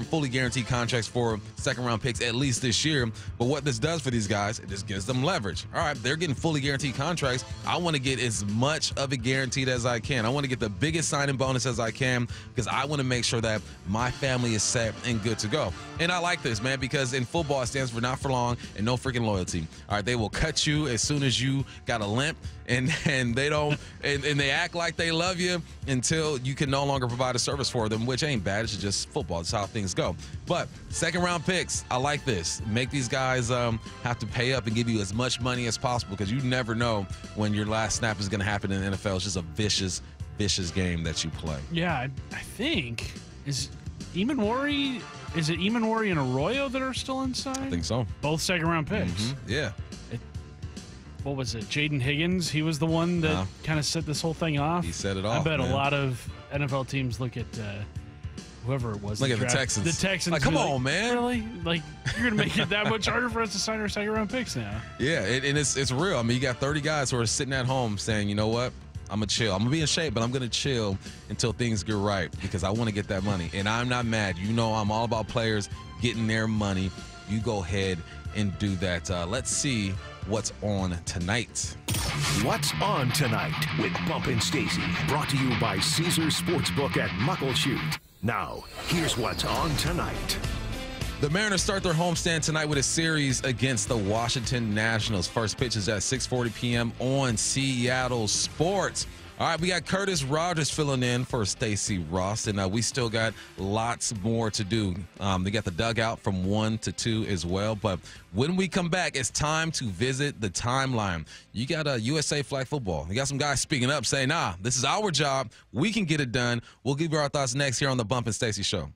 fully guaranteed contracts for second-round picks, at least this year. But what this does for these guys, it just gives them leverage. All right, they're getting fully guaranteed contracts. I want to get as much of it guaranteed as I can. I want to get the biggest signing bonus as I can because I want to make sure that my family is set and good to go. And I like this, man, because in football, it stands for not for long and no freaking loyalty. All right, they will cut you as soon as you got a limp, and they don't and they act like they love you until you can no longer provide a service for them, which ain't bad. It's just football. It's how things go. But second-round picks, I like this. Make these guys have to pay up and give you as much money as possible because you never know when your last snap is going to happen in the NFL. It's just a vicious, vicious game that you play. Yeah, I think is it Eamon and Arroyo that are still inside? I think so. Both second-round picks. Mm-hmm. Yeah. What was it? Jaden Higgins. He was the one that kind of set this whole thing off. He set it off. I bet man. A lot of NFL teams look at whoever it was. Look at the Texans. The Texans. Like, come on, man. Really? Like, you're going to make it that much harder for us to sign our second-round picks now. Yeah, and it's real. I mean, you got 30 guys who are sitting at home saying, you know what? I'm going to chill. I'm going to be in shape, but I'm going to chill until things get right because I want to get that money. And I'm not mad. You know I'm all about players getting their money. You go ahead and do that. Let's see what's on tonight. What's on tonight with Bump and Stacy, brought to you by Caesars Sportsbook at Muckleshoot. Now, here's what's on tonight. The Mariners start their homestand tonight with a series against the Washington Nationals. First pitch is at 6:40 p.m. on Seattle Sports. All right, we got Curtis Rogers filling in for Stacy Ross, and we still got lots more to do. They got the dugout from 1 to 2 as well. But when we come back, it's time to visit the timeline. You got USA Flag Football. You got some guys speaking up saying, nah, this is our job. We can get it done. We'll give you our thoughts next here on the Bump and Stacy Show.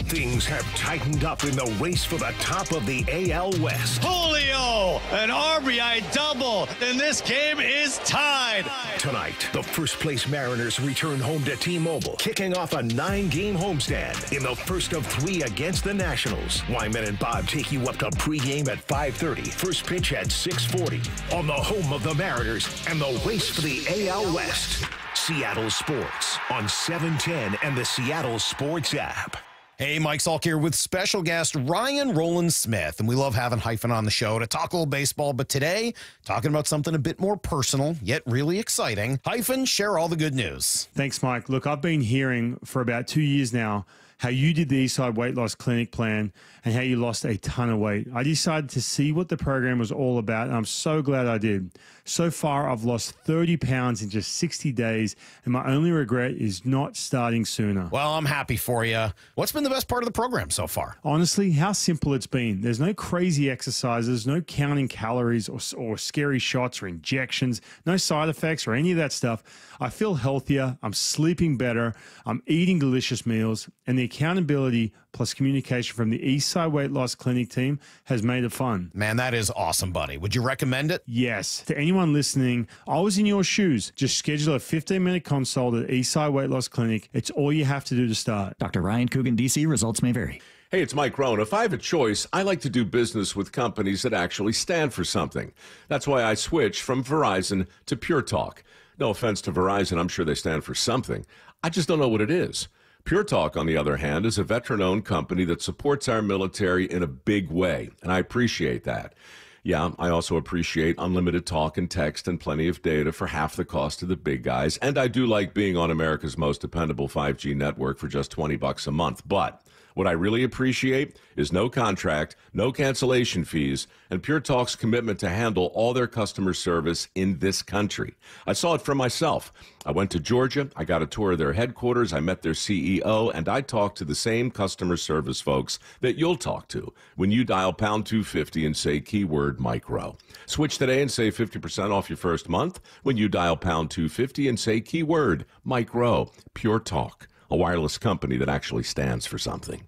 Things have tightened up in the race for the top of the AL West. Julio, an RBI double, and this game is tied. Tonight, the first-place Mariners return home to T-Mobile, kicking off a 9-game homestand in the first of 3 against the Nationals. Wyman and Bob take you up to pregame at 5:30, first pitch at 6:40, on the home of the Mariners and the race for the AL West. Seattle Sports on 710 and the Seattle Sports app. Hey, Mike Salk here with special guest Ryan Rowland-Smith, and we love having Hyphen on the show to talk a little baseball, but today, talking about something a bit more personal, yet really exciting. Hyphen, share all the good news. Thanks, Mike. Look, I've been hearing for about 2 years now how you did the Eastside Weight Loss Clinic plan and how you lost a ton of weight. I decided to see what the program was all about, and I'm so glad I did. So far, I've lost 30 pounds in just 60 days, and my only regret is not starting sooner. Well, I'm happy for you. What's been the best part of the program so far? Honestly, how simple it's been. There's no crazy exercises, no counting calories or scary shots or injections, no side effects or any of that stuff. I feel healthier, I'm sleeping better, I'm eating delicious meals, and the accountability plus communication from the Eastside Weight Loss Clinic team has made it fun. Man, that is awesome, buddy. Would you recommend it? Yes. To anyone listening, I was in your shoes. Just schedule a 15-minute consult at Eastside Weight Loss Clinic. It's all you have to do to start. Dr. Ryan Coogan, D.C. Results may vary. Hey, it's Mike Rohn. If I have a choice, I like to do business with companies that actually stand for something. That's why I switched from Verizon to Pure Talk. No offense to Verizon, I'm sure they stand for something. I just don't know what it is. Pure Talk, on the other hand, is a veteran-owned company that supports our military in a big way, and I appreciate that. Yeah, I also appreciate unlimited talk and text and plenty of data for half the cost of the big guys, and I do like being on America's most dependable 5G network for just $20 a month. But What I really appreciate is no contract, no cancellation fees, and Pure Talk's commitment to handle all their customer service in this country. I saw it for myself. I went to Georgia, I got a tour of their headquarters, I met their CEO, and I talked to the same customer service folks that you'll talk to when you dial pound 250 and say keyword micro. Switch today and save 50% off your first month when you dial pound 250 and say keyword micro. Pure Talk, a wireless company that actually stands for something.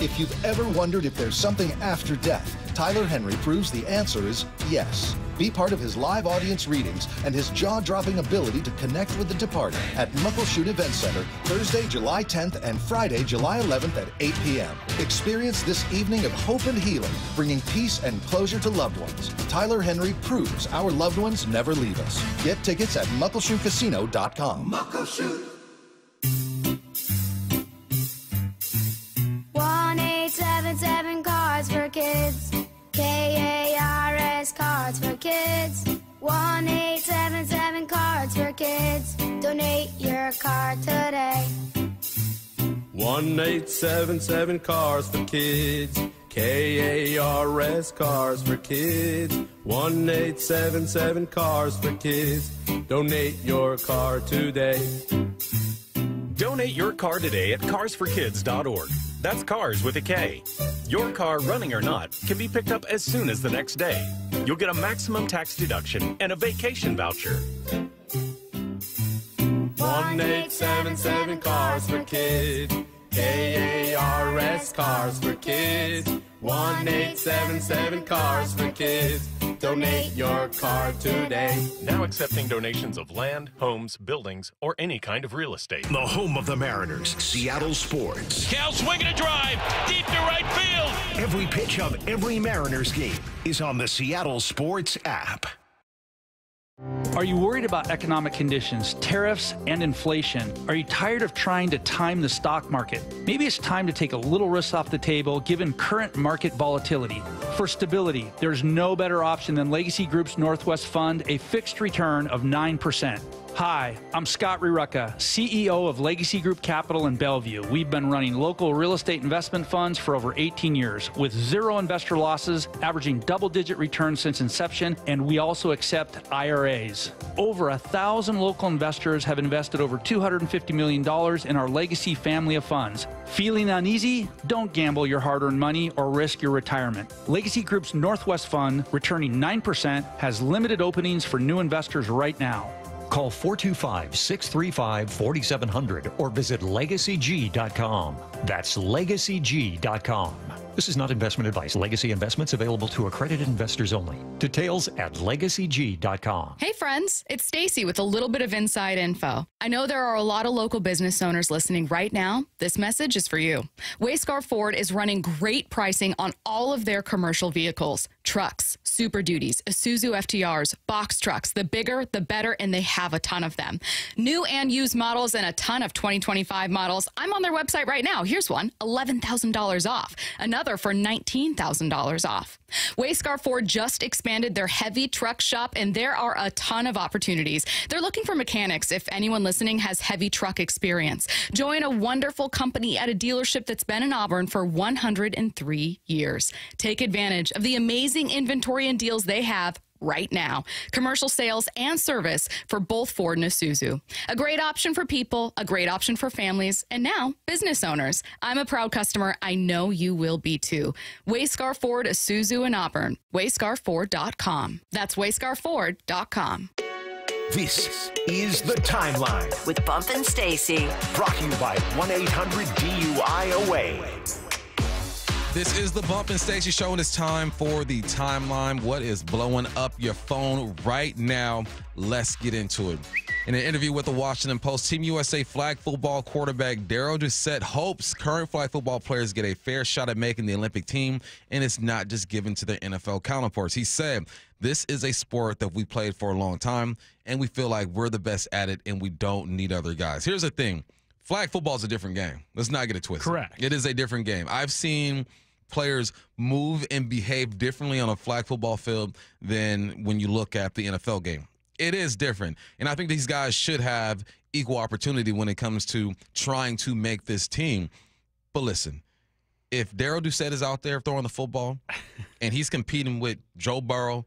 If you've ever wondered if there's something after death, Tyler Henry proves the answer is yes. Be part of his live audience readings and his jaw-dropping ability to connect with the departed at Muckleshoot Event Center, Thursday, July 10th and Friday, July 11th at 8 p.m. Experience this evening of hope and healing, bringing peace and closure to loved ones. Tyler Henry proves our loved ones never leave us. Get tickets at muckleshootcasino.com. Muckleshoot. 1-877 Cards for Kids. KARS Cards for Kids. 1-877 Cards for Kids. Donate your card today. 1-877 Cars for Kids. KARS Cars for Kids. 1-877 Cars for Kids. Donate your car today. Donate your car today at carsforkids.org. That's cars with a K. Your car, running or not, can be picked up as soon as the next day. You'll get a maximum tax deduction and a vacation voucher. 1-877 Cars for Kids. KARS Cars for Kids. 1-877 Cars for Kids. Donate your car today. Now accepting donations of land, homes, buildings, or any kind of real estate. The home of the Mariners, Seattle Sports. Cal swinging a drive, deep to right field. Every pitch of every Mariners game is on the Seattle Sports app. Are you worried about economic conditions, tariffs, and inflation? Are you tired of trying to time the stock market? Maybe it's time to take a little risk off the table given current market volatility. For stability, there's no better option than Legacy Group's Northwest Fund, a fixed return of 9%. Hi, I'm Scott Rirucka, CEO of Legacy Group Capital in Bellevue. We've been running local real estate investment funds for over 18 years with zero investor losses, averaging double-digit returns since inception, and we also accept IRAs. Over 1,000 local investors have invested over $250 million in our Legacy family of funds. Feeling uneasy? Don't gamble your hard-earned money or risk your retirement. Legacy Group's Northwest Fund, returning 9%, has limited openings for new investors right now. Call 425-635-4700 or visit LegacyG.com. That's LegacyG.com. This is not investment advice. Legacy investments available to accredited investors only. Details at LegacyG.com. Hey friends, it's Stacy with a little bit of inside info. I know there are a lot of local business owners listening right now. This message is for you. Wayscar Ford is running great pricing on all of their commercial vehicles. Trucks, Super Duties, Isuzu FTRs, box trucks. The bigger, the better, and they have a ton of them. New and used models and a ton of 2025 models. I'm on their website right now. Here's one, $11,000 off. Another for $19,000 off. Wayscar Ford just expanded their heavy truck shop, and there are a ton of opportunities. They're looking for mechanics if anyone listening has heavy truck experience. Join a wonderful company at a dealership that's been in Auburn for 103 years. Take advantage of the amazing inventory and deals they have right now. Commercial sales and service for both Ford and Isuzu. A great option for people, a great option for families, and now business owners. I'm a proud customer. I know you will be too. Wayscar Ford, Isuzu in Auburn. WayscarFord.com. That's WayscarFord.com. This is The Timeline with Bump and Stacy. Brought to you by 1-800-DUI-AWAY. This is the Bump and Stacy Show, and it's time for the timeline. What is blowing up your phone right now? Let's get into it. In an interview with the Washington Post, Team USA flag football quarterback Daryl Doucette hopes current flag football players get a fair shot at making the Olympic team, and it's not just given to their NFL counterparts. He said, "This is a sport that we played for a long time, and we feel like we're the best at it, and we don't need other guys." Here's the thing. Flag football is a different game. Let's not get it twisted. Correct. It is a different game. I've seen players move and behave differently on a flag football field than when you look at the NFL game. It is different. And I think these guys should have equal opportunity when it comes to trying to make this team. But listen, if Daryl Doucette is out there throwing the football and he's competing with Joe Burrow,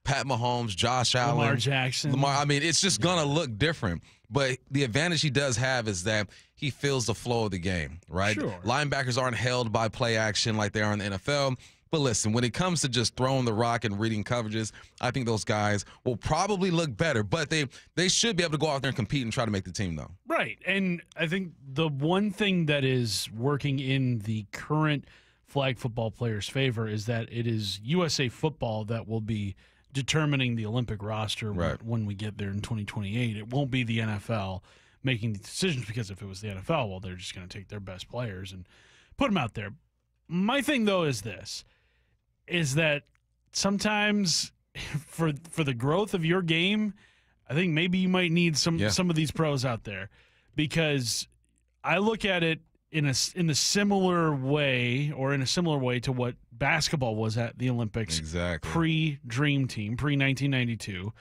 Pat Mahomes, Josh Allen, Lamar Jackson. I mean, it's just going to look different. But the advantage he does have is that he feels the flow of the game, right? Sure. Linebackers aren't held by play action like they are in the NFL. But listen, when it comes to just throwing the rock and reading coverages, I think those guys will probably look better. But they should be able to go out there and compete and try to make the team, though. Right. And I think the one thing that is working in the current flag football players' favor is that it is USA Football that will be determining the Olympic roster when we get there in 2028. It won't be the NFL making the decisions, because if it was the NFL, well, they're just going to take their best players and put them out there. My thing, though, is this. Is that sometimes for the growth of your game, I think maybe you might need some of these pros out there, because I look at it in a similar way to what basketball was at the Olympics, pre-Dream Team, pre-1992,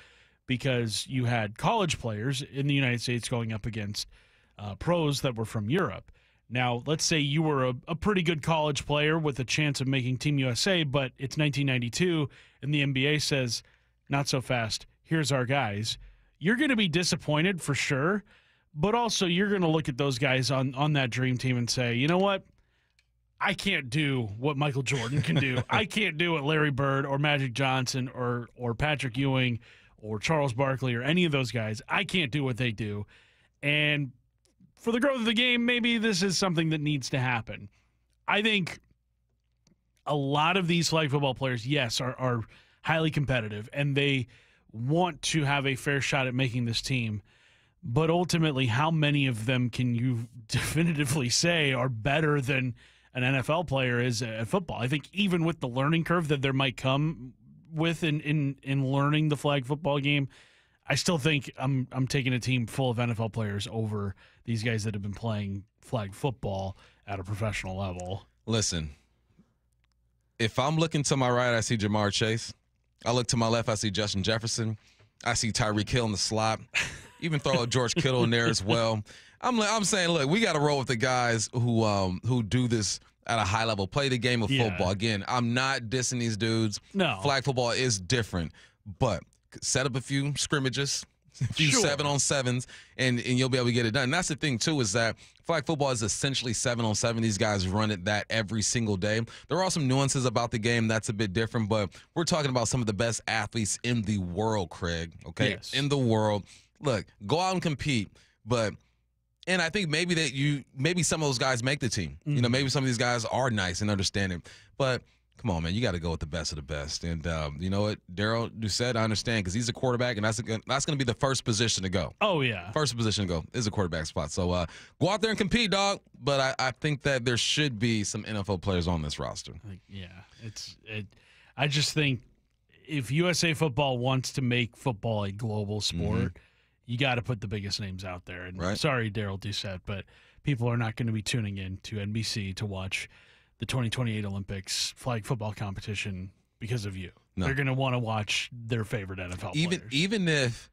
because you had college players in the United States going up against pros that were from Europe. Now, let's say you were a pretty good college player with a chance of making Team USA, but it's 1992, and the NBA says, not so fast, here's our guys. You're going to be disappointed for sure, but also you're going to look at those guys on that dream team and say, you know what? I can't do what Michael Jordan can do. I can't do what Larry Bird or Magic Johnson or Patrick Ewing or Charles Barkley or any of those guys. I can't do what they do. And for the growth of the game, maybe this is something that needs to happen. I think a lot of these flag football players, yes, are highly competitive, and they want to have a fair shot at making this team. But ultimately, how many of them can you definitively say are better than an NFL player is at football? I think even with the learning curve that there might come with in learning the flag football game, I still think I'm taking a team full of NFL players over these guys that have been playing flag football at a professional level. Listen, if I'm looking to my right, I see Jamar Chase. I look to my left, I see Justin Jefferson. I see Tyreek Hill in the slot. Even throw George Kittle in there as well. I'm saying, look, we got to roll with the guys who do this at a high level, play the game of football. Again, I'm not dissing these dudes. No. Flag football is different, but set up a few scrimmages, a few 7-on-7s, and you'll be able to get it done. And that's the thing, too, is that flag football is essentially 7-on-7. These guys run it that every single day. There are some nuances about the game that's a bit different, but we're talking about some of the best athletes in the world, Craig, okay? Yes. In the world. Look, go out and compete, and I think maybe some of those guys make the team. Mm-hmm. You know, maybe some of these guys are nice and understanding, but come on, man, you got to go with the best of the best. And you know what, Daryl Doucette, I understand, because he's a quarterback, and that's going to be the first position to go. Oh yeah, first position to go is a quarterback spot. So go out there and compete, dog. But I think that there should be some NFL players on this roster. I just think if USA Football wants to make football a global sport, you got to put the biggest names out there. And sorry, Daryl Doucette, but people are not going to be tuning in to NBC to watch the 2028 Olympics flag football competition because of you. No. They're going to want to watch their favorite NFL players. Even if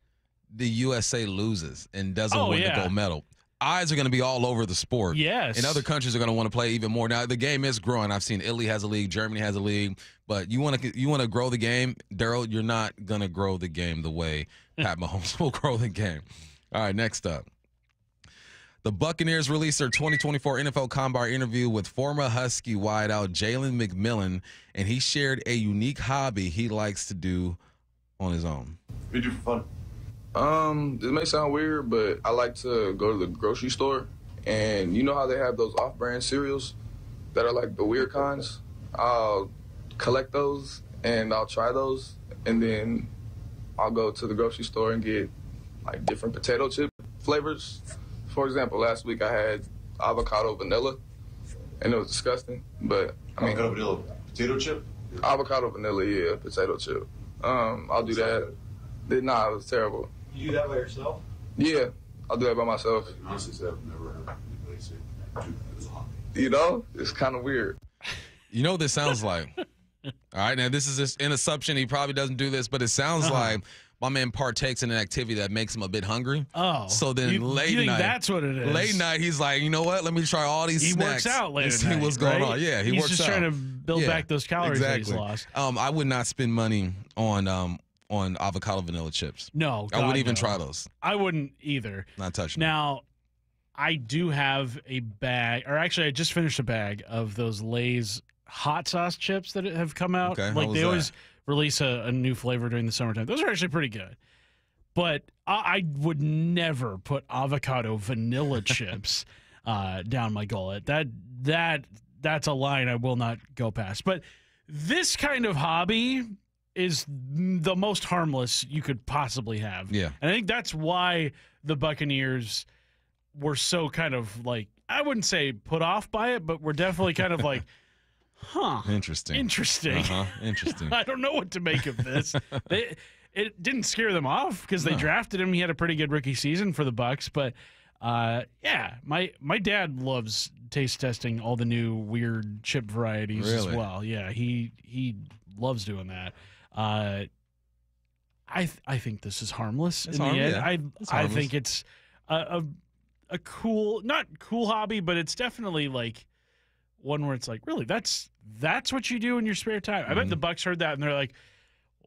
the USA loses and doesn't win the gold medal, eyes are going to be all over the sport. Yes. And other countries are going to want to play even more. Now, the game is growing. I've seen Italy has a league, Germany has a league. But you want to grow the game, Daryl, you're not going to grow the game the way Pat Mahomes will grow the game. All right, next up. The Buccaneers released their 2024 NFL Combine interview with former Husky wideout Jalen McMillan, and he shared a unique hobby he likes to do on his own. What do you do for fun? This may sound weird, but I like to go to the grocery store, and you know how they have those off-brand cereals that are like the weird kinds? I'll collect those, and I'll try those, and then I'll go to the grocery store and get like different potato chip flavors. For example, last week I had avocado vanilla, and it was disgusting, but I mean, avocado vanilla potato chip? Avocado vanilla, yeah, potato chip. I'll do that. Nah, it was terrible. You do that by yourself? Yeah, I'll do that by myself. Honestly, I've never heard anybody say do that as a hobby. You know, it's kind of weird. You know what this sounds like? All right, now this is just an assumption. He probably doesn't do this, but it sounds like my man partakes in an activity that makes him a bit hungry. Oh. So then late you think night. that's what it is. Late night, he's like, you know what? Let me try all these snacks. He works out later and see what's going on. Yeah, he he's works just out. trying to build back those calories that he's lost. I would not spend money on avocado vanilla chips. No, I wouldn't even no. try those. I wouldn't either. Not touching. Now, I do have a bag, or actually, I just finished a bag of those Lay's hot sauce chips that have come out. Okay, like they always release a new flavor during the summertime. Those are actually pretty good. But I would never put avocado vanilla chips down my gullet. That's a line I will not go past. But this kind of hobby is the most harmless you could possibly have. Yeah. And I think that's why the Buccaneers were so kind of like, I wouldn't say put off by it, but we're definitely kind of like, huh. Interesting. Interesting. Interesting. I don't know what to make of this. It didn't scare them off because they drafted him. He had a pretty good rookie season for the Bucs. But, yeah, my dad loves taste testing all the new weird chip varieties as well. Yeah, he loves doing that. I think this is harmless in the end. Yeah. I think it's a cool, not cool hobby, but it's definitely like one where it's like, really, that's what you do in your spare time. I bet the Bucs heard that and they're like,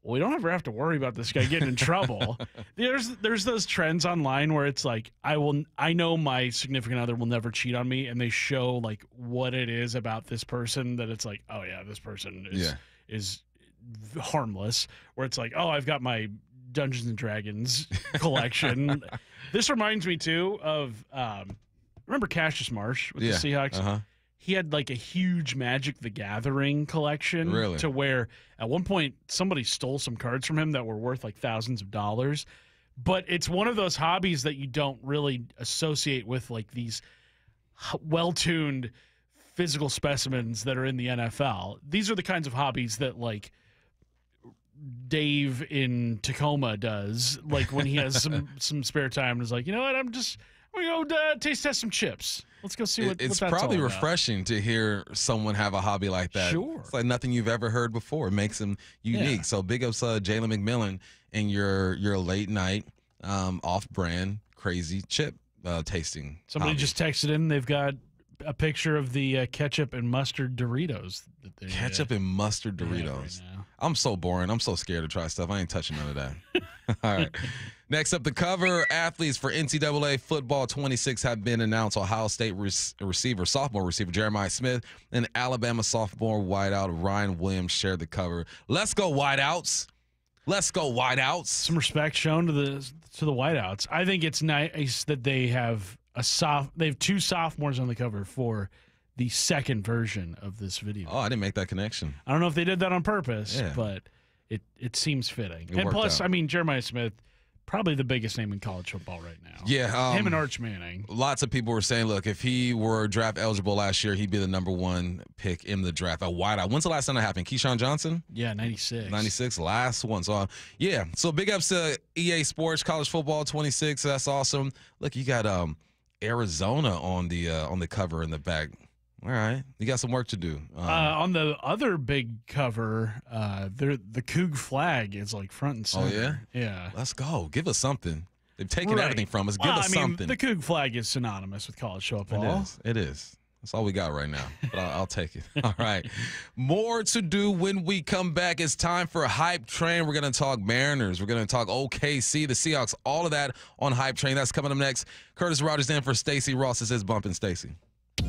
we don't ever have to worry about this guy getting in trouble. There's those trends online where it's like, I know my significant other will never cheat on me, and they show like what it is about this person that it's like, oh yeah, this person is harmless. Where it's like, oh, I've got my Dungeons and Dragons collection. This reminds me too of remember Cassius Marsh with the Seahawks? Uh-huh. He had like a huge Magic the Gathering collection to where at one point somebody stole some cards from him that were worth like thousands of dollars. But it's one of those hobbies that you don't really associate with like these well-tuned physical specimens that are in the NFL. These are the kinds of hobbies that like Dave in Tacoma does, like when he has some spare time and is like, you know what, I'm going to go taste test some chips. Let's go see what it's what that's probably all about. refreshing to hear someone have a hobby like that. Sure. It's like nothing you've ever heard before. It makes them unique. Yeah. So big ups Jalen McMillan and your late night off-brand crazy chip tasting. Somebody hobby. just texted in. They've got a picture of the ketchup and mustard Doritos. Ketchup and mustard Doritos. Right now. I'm so boring. I'm so scared to try stuff. I ain't touching none of that. All right. Next up, the cover athletes for NCAA football 26 have been announced. Ohio State sophomore receiver Jeremiah Smith and Alabama sophomore wideout Ryan Williams shared the cover. Let's go wideouts. Let's go wideouts. Some respect shown to the wideouts. I think it's nice that they have they have two sophomores on the cover for the second version of this video. Oh, I didn't make that connection. I don't know if they did that on purpose, but it seems fitting. And plus, out. I mean, Jeremiah Smith, probably the biggest name in college football right now. Yeah. Him and Arch Manning. Lots of people were saying, look, if he were draft eligible last year, he'd be the number one pick in the draft. A wideout. When's the last time that happened? Keyshawn Johnson? Yeah, 96. 96, last one. So, yeah. So big ups to EA Sports, college football 26. That's awesome. Look, you got Arizona on the cover in the back. All right, you got some work to do. On the other big cover, the Coug flag is like front and center. Oh yeah, yeah. Let's go. Give us something. They've taken everything from us. Give us something. The Coug flag is synonymous with college football. It is. That's all we got right now, but I'll take it. All right. More to do when we come back. It's time for a Hype Train. We're going to talk Mariners. We're going to talk OKC, the Seahawks, all of that on Hype Train. That's coming up next. Curtis Rogers in for Stacy Ross. This is Bumpin' Stacy.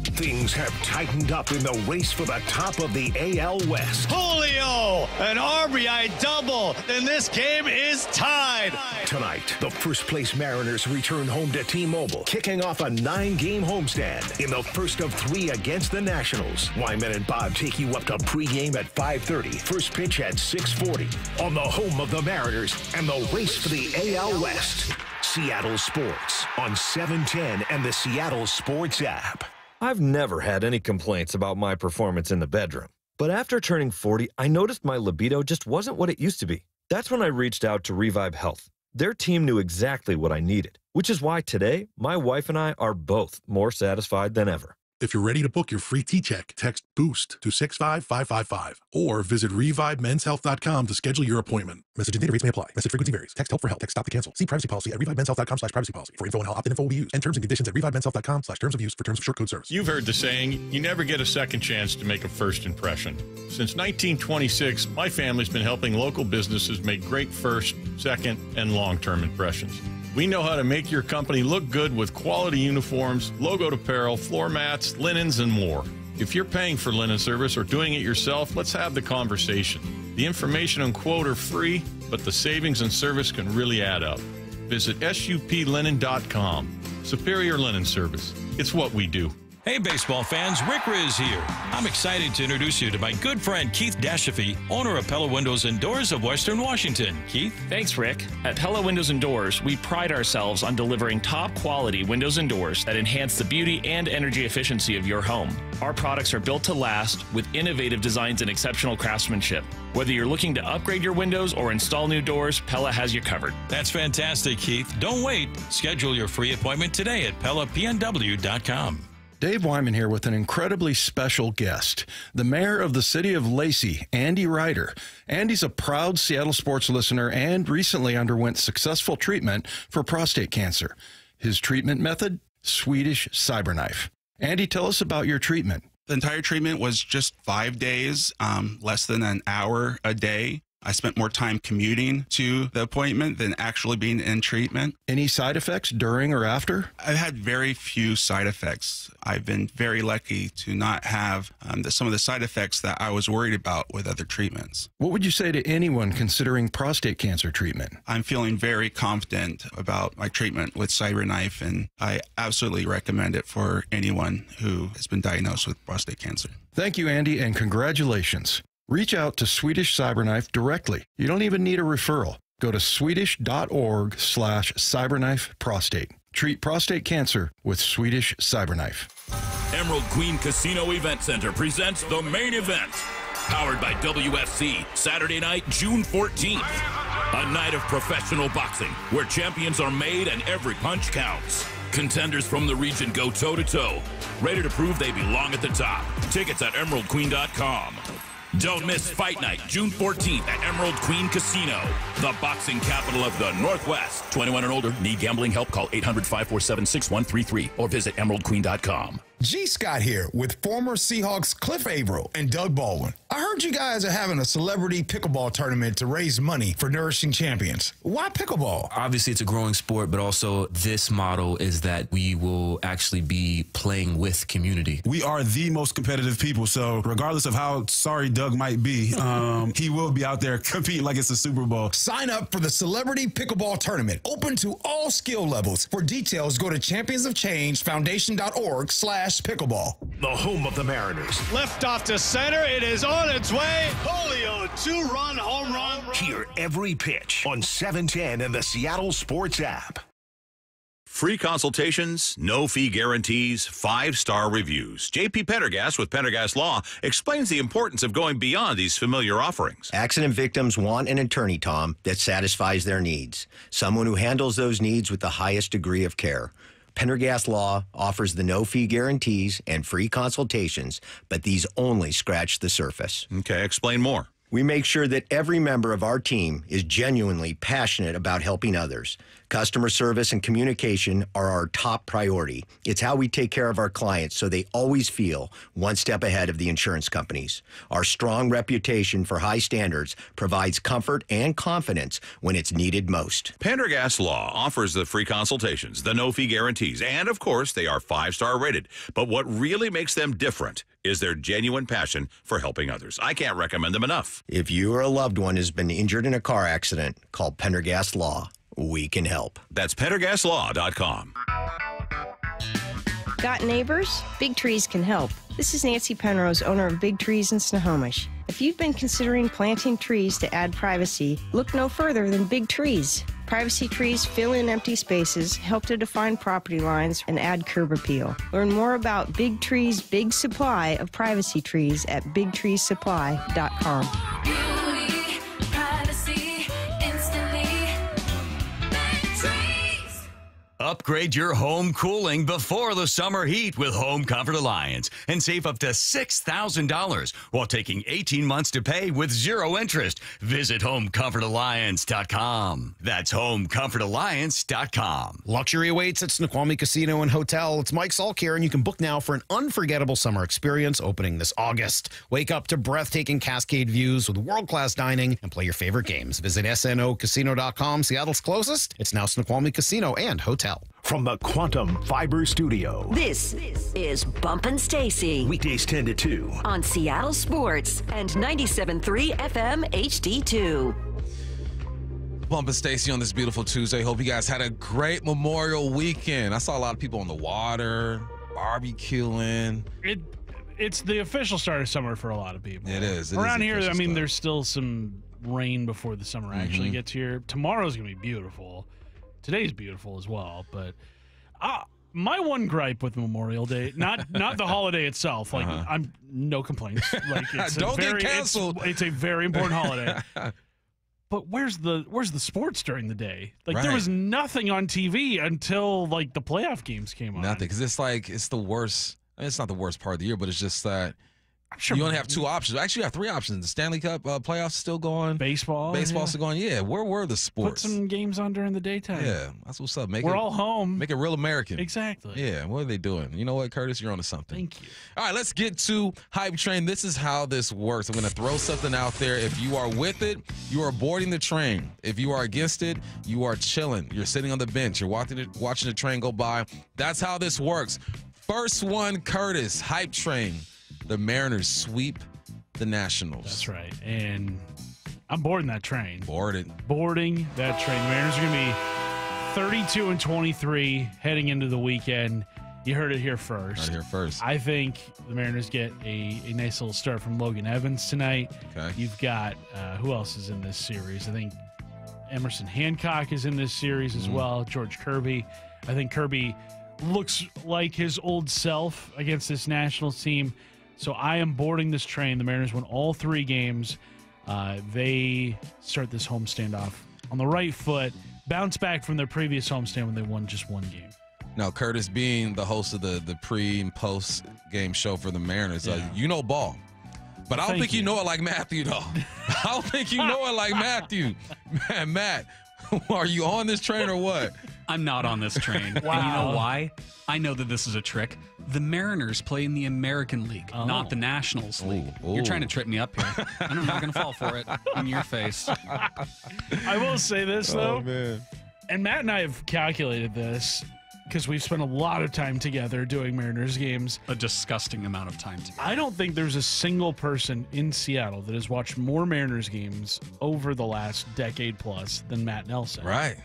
Things have tightened up in the race for the top of the AL West. Julio, an RBI double, and this game is tied. Tonight, the first-place Mariners return home to T-Mobile, kicking off a 9-game homestand in the first of 3 against the Nationals. Wyman and Bob take you up to pregame at 5:30, first pitch at 6:40, on the home of the Mariners and the race for the AL West. Seattle Sports on 710 and the Seattle Sports app. I've never had any complaints about my performance in the bedroom. But after turning 40, I noticed my libido just wasn't what it used to be. That's when I reached out to Revive Health. Their team knew exactly what I needed, which is why today, my wife and I are both more satisfied than ever. If you're ready to book your free T-check, text BOOST to 65555 or visit ReviveMen'sHealth.com to schedule your appointment. Message and data rates may apply. Message frequency varies. Text help for help. Text stop to cancel. See privacy policy at ReviveMen'sHealth.com/privacy-policy. For info on how opt-in info will be used and terms and conditions at ReviveMen'sHealth.com/terms of use for terms of short code service. You've heard the saying, you never get a second chance to make a first impression. Since 1926, my family's been helping local businesses make great first, second, and long-term impressions. We know how to make your company look good with quality uniforms, logoed apparel, floor mats, linens, and more. If you're paying for linen service or doing it yourself, let's have the conversation. The information and quote are free, but the savings and service can really add up. Visit suplinen.com. Superior Linen Service. It's what we do. Hey, baseball fans, Rick Riz here. I'm excited to introduce you to my good friend Keith Dashafy, owner of Pella Windows and Doors of Western Washington. Keith? Thanks, Rick. At Pella Windows and Doors, we pride ourselves on delivering top-quality windows and doors that enhance the beauty and energy efficiency of your home. Our products are built to last with innovative designs and exceptional craftsmanship. Whether you're looking to upgrade your windows or install new doors, Pella has you covered. That's fantastic, Keith. Don't wait. Schedule your free appointment today at PellaPNW.com. Dave Wyman here with an incredibly special guest, the mayor of the city of Lacey, Andy Ryder. Andy's a proud Seattle sports listener and recently underwent successful treatment for prostate cancer. His treatment method? Swedish CyberKnife. Andy, tell us about your treatment. The entire treatment was just 5 days, less than an hour a day. I spent more time commuting to the appointment than actually being in treatment. Any side effects during or after? I've had very few side effects. I've been very lucky to not have some of the side effects that I was worried about with other treatments. What would you say to anyone considering prostate cancer treatment? I'm feeling very confident about my treatment with CyberKnife, and I absolutely recommend it for anyone who has been diagnosed with prostate cancer. Thank you, Andy, and congratulations. Reach out to Swedish CyberKnife directly. You don't even need a referral. Go to swedish.org/CyberKnife prostate. Treat prostate cancer with Swedish CyberKnife. Emerald Queen Casino Event Center presents the main event. Powered by WFC, Saturday night, June 14th. A night of professional boxing where champions are made and every punch counts. Contenders from the region go toe-to-toe, ready to prove they belong at the top. Tickets at emeraldqueen.com. Don't miss Fight Night, June 14th at Emerald Queen Casino, the boxing capital of the Northwest. 21 and older, need gambling help? Call 800-547-6133 or visit emeraldqueen.com. G. Scott here with former Seahawks Cliff Averill and Doug Baldwin. I heard you guys are having a celebrity pickleball tournament to raise money for nourishing champions. Why pickleball? Obviously, it's a growing sport, but also this model is that we will actually be playing with community. We are the most competitive people, so regardless of how sorry Doug might be, he will be out there competing like it's a Super Bowl. Sign up for the Celebrity Pickleball Tournament, open to all skill levels. For details, go to championsofchangefoundation.org/pickleball. The home of the Mariners. Left off to center. It is on its way. Julio, 2-run home run. Hear every pitch on 710 and the Seattle Sports app. Free consultations, no-fee guarantees, 5-star reviews. J.P. Pendergast with Pendergast Law explains the importance of going beyond these familiar offerings. Accident victims want an attorney, Tom, that satisfies their needs. Someone who handles those needs with the highest degree of care. Pendergast Law offers the no-fee guarantees and free consultations, but these only scratch the surface. Okay, explain more. We make sure that every member of our team is genuinely passionate about helping others. Customer service and communication are our top priority. It's how we take care of our clients so they always feel one step ahead of the insurance companies. Our strong reputation for high standards provides comfort and confidence when it's needed most. Pendergast Law offers the free consultations, the no-fee guarantees, and of course, they are 5-star rated. But what really makes them different is their genuine passion for helping others. I can't recommend them enough. If you or a loved one has been injured in a car accident, call Pendergast Law. We can help. That's PendergastLaw.com. Got neighbors? Big Trees can help. This is Nancy Penrose, owner of Big Trees in Snohomish. If you've been considering planting trees to add privacy, look no further than Big Trees. Privacy trees fill in empty spaces, help to define property lines, and add curb appeal. Learn more about Big Trees' big supply of privacy trees at bigtreesupply.com. Upgrade your home cooling before the summer heat with Home Comfort Alliance and save up to $6,000 while taking 18 months to pay with 0 interest. Visit HomeComfortAlliance.com. That's HomeComfortAlliance.com. Luxury awaits at Snoqualmie Casino and Hotel. It's Mike Salk here, and you can book now for an unforgettable summer experience opening this August. Wake up to breathtaking Cascade views with world-class dining and play your favorite games. Visit snocasino.com. Seattle's closest. It's now Snoqualmie Casino and Hotel. From the Quantum Fiber Studio. This is Bumpin' Stacy. Weekdays 10 to 2. On Seattle Sports and 97.3 FM HD2. Bumpin' Stacy on this beautiful Tuesday. Hope you guys had a great Memorial weekend. I saw a lot of people on the water, barbecuing. It's the official start of summer for a lot of people. It is. Around here, I mean, there's still some rain before the summer actually gets here. Tomorrow's going to be beautiful. Today's beautiful as well, but my one gripe with Memorial Day, not the holiday itself. Like I'm no complaints. Like it's Don't get canceled. It's a very important holiday. But where's the sports during the day? Like there was nothing on TV until like the playoff games came on. Nothing, because it's the worst. I mean, it's not the worst part of the year, but it's just that you only have 2 options. Actually, you have 3 options. The Stanley Cup playoffs still going. Baseball's still going. Yeah, where were the sports? Put some games on during the daytime. Yeah, that's what's up. We're all home. Make it real American. Exactly. Yeah, what are they doing? You know what, Curtis? You're onto something. Thank you. All right, let's get to Hype Train. This is how this works. I'm going to throw something out there. If you are with it, you are boarding the train. If you are against it, you are chilling. You're sitting on the bench. You're watching the train go by. That's how this works. First one, Curtis, Hype Train. The Mariners sweep the Nationals. That's right. And I'm boarding that train. Boarding that train. The Mariners are going to be 32-23 heading into the weekend. You heard it here first. I think the Mariners get a nice little start from Logan Evans tonight. Okay. You've got, who else is in this series? I think Emerson Hancock is in this series as well. George Kirby. I think Kirby looks like his old self against this Nationals team. So I am boarding this train. The Mariners won all 3 games. They start this homestand off on the right foot, bounce back from their previous homestand when they won just 1 game. Now, Curtis, being the host of the pre and post game show for the Mariners, you know ball. But I don't think you know it like Matthew, though. I don't think you know it like Matthew. Man, Matt, are you on this train or what? I'm not on this train. Wow. And you know why? I know that this is a trick. The Mariners play in the American League, not the Nationals League. You're trying to trip me up here. And I'm not going to fall for it in your face. I will say this, though. Oh, man. And Matt and I have calculated this because we've spent a lot of time together doing Mariners games. A disgusting amount of time together. I don't think there's a single person in Seattle that has watched more Mariners games over the last decade plus than Matt Nelson. Right.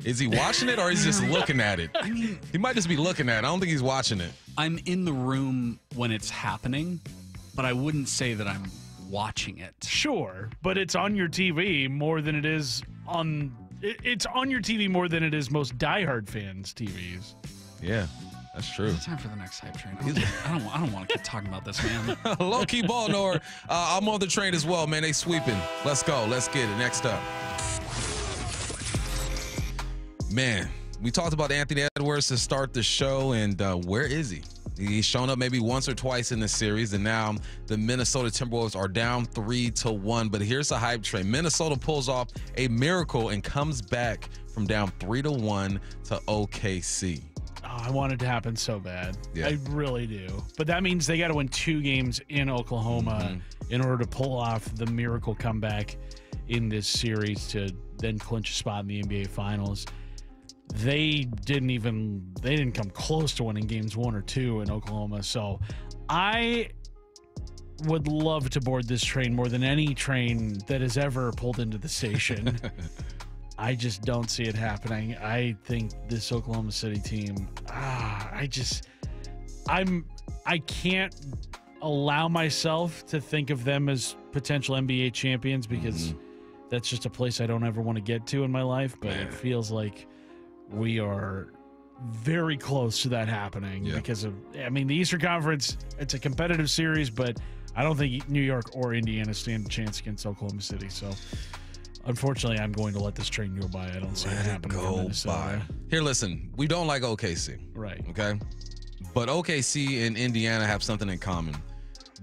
Is he watching it or is he just looking at it? I mean, he might just be looking at it. I don't think he's watching it. I'm in the room when it's happening, but I wouldn't say that I'm watching it. Sure, but it's on your TV more than it is on... It's on your TV more than it is most diehard fans' TVs. Yeah, that's true. It's time for the next Hype Train. I don't want to keep talking about this, man. Low-key ball knower. I'm on the train as well, man. They sweeping. Let's go. Let's get it. Next up. Man, we talked about Anthony Edwards to start the show, and where is he? He's shown up maybe once or twice in this series, and now the Minnesota Timberwolves are down 3-1. But here's a Hype Train. Minnesota pulls off a miracle and comes back from down 3-1 to OKC. Oh, I want it to happen so bad. Yeah. I really do. But that means they got to win 2 games in Oklahoma in order to pull off the miracle comeback in this series to then clinch a spot in the NBA Finals. They didn't come close to winning games 1 or 2 in Oklahoma. So I would love to board this train more than any train that has ever pulled into the station. I just don't see it happening. I think this Oklahoma City team, I can't allow myself to think of them as potential NBA champions because that's just a place I don't ever want to get to in my life. But it feels like we are very close to that happening because of, I mean, the Eastern Conference, it's a competitive series, but I don't think New York or Indiana stand a chance against Oklahoma City. So unfortunately, I'm going to let this train go by. I don't see it happening. Go by. Here, listen. We don't like OKC. Right. Okay? But OKC and Indiana have something in common.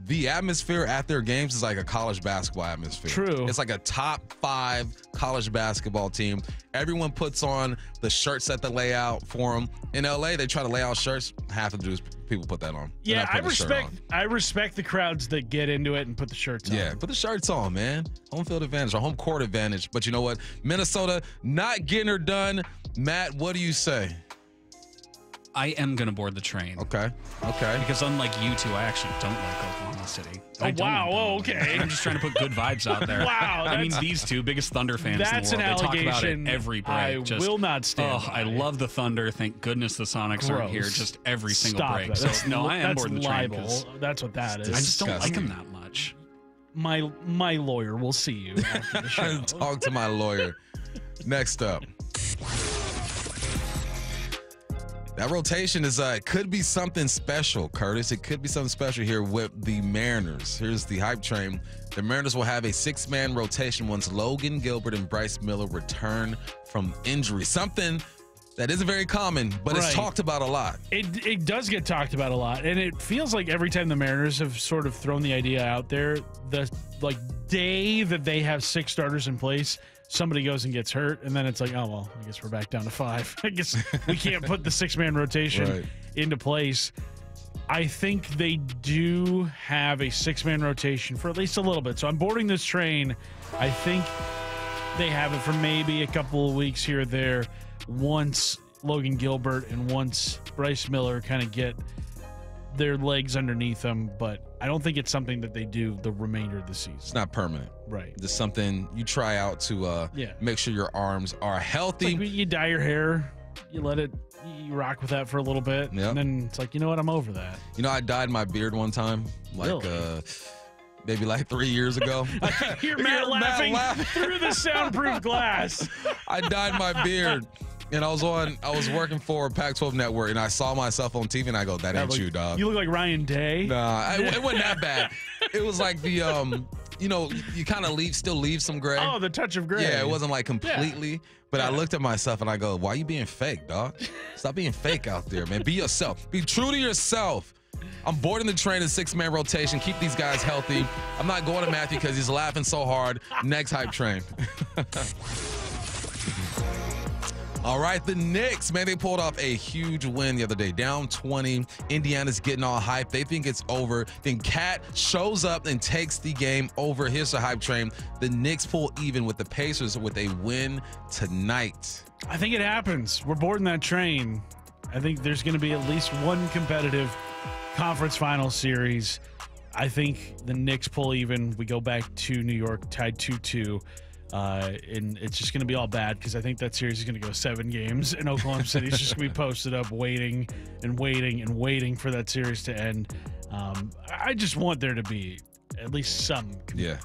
The atmosphere at their games is like a college basketball atmosphere. True. It's like a top 5 college basketball team. Everyone puts on the shirts that they lay out for them. In LA, they try to lay out shirts. Half of the people put that on. Yeah, I respect the crowds that get into it and put the shirts on. Yeah, put the shirts on, man. Home field advantage or home court advantage. But you know what? Minnesota not getting her done. Matt, what do you say? I am going to board the train. Okay. Because unlike you two, I actually don't like Oklahoma City. Okay. I'm just trying to put good vibes out there. Wow. I mean, these two, biggest Thunder fans in the world. That's an They talk allegation about it every break. I will not stand by. I love the Thunder. Thank goodness the Sonics aren't here just every single Stop break. that. So, no, I am boarding the train. libel. That's what that is. I just don't like them that much. My lawyer will see you after the show. Talk to my lawyer. Next up. That rotation is could be something special, Curtis. It could be something special here with the Mariners. Here's the hype train. The Mariners will have a 6-man rotation once Logan Gilbert and Bryce Miller return from injury. Something that isn't very common, but it's talked about a lot. It does get talked about a lot, and it feels like every time the Mariners have sort of thrown the idea out there, the day that they have 6 starters in place, somebody goes and gets hurt, and then it's like, oh, well, I guess we're back down to 5. I guess we can't put the 6-man rotation into place. I think they do have a 6-man rotation for at least a little bit. So I'm boarding this train. I think they have it for maybe a couple of weeks here or there once Logan Gilbert and once Bryce Miller kind of get their legs underneath them, but I don't think it's something that they do the remainder of the season. It's not permanent. Right. Just something you try out to make sure your arms are healthy. Like you dye your hair, you let it, you rock with that for a little bit, and then it's like, you know what, I'm over that. You know, I dyed my beard one time, maybe like 3 years ago. I can hear Matt laughing through the soundproof glass. I dyed my beard. And I was working for Pac-12 Network, and I saw myself on TV, and I go, that ain't you, dog. You look like Ryan Day. Nah, it wasn't that bad. It was like the, you kind of still leave some gray. Oh, the touch of gray. Yeah, it wasn't like completely. But I looked at myself, and I go, why are you being fake, dog? Stop being fake out there, man. Be yourself. Be true to yourself. I'm boarding the train in 6-man rotation. Keep these guys healthy. I'm not going to Matthew because he's laughing so hard. Next hype train. All right, the Knicks, man, they pulled off a huge win the other day, down 20. Indiana's getting all hyped. They think it's over. Then Cat shows up and takes the game over. Here's the hype train. The Knicks pull even with the Pacers with a win tonight. I think it happens. We're boarding that train. I think there's going to be at least one competitive conference final series. I think the Knicks pull even. We go back to New York, tied 2-2. And it's just going to be all bad because I think that series is going to go 7 games, and Oklahoma City's just going to be posted up waiting and waiting and waiting for that series to end. I just want there to be at least some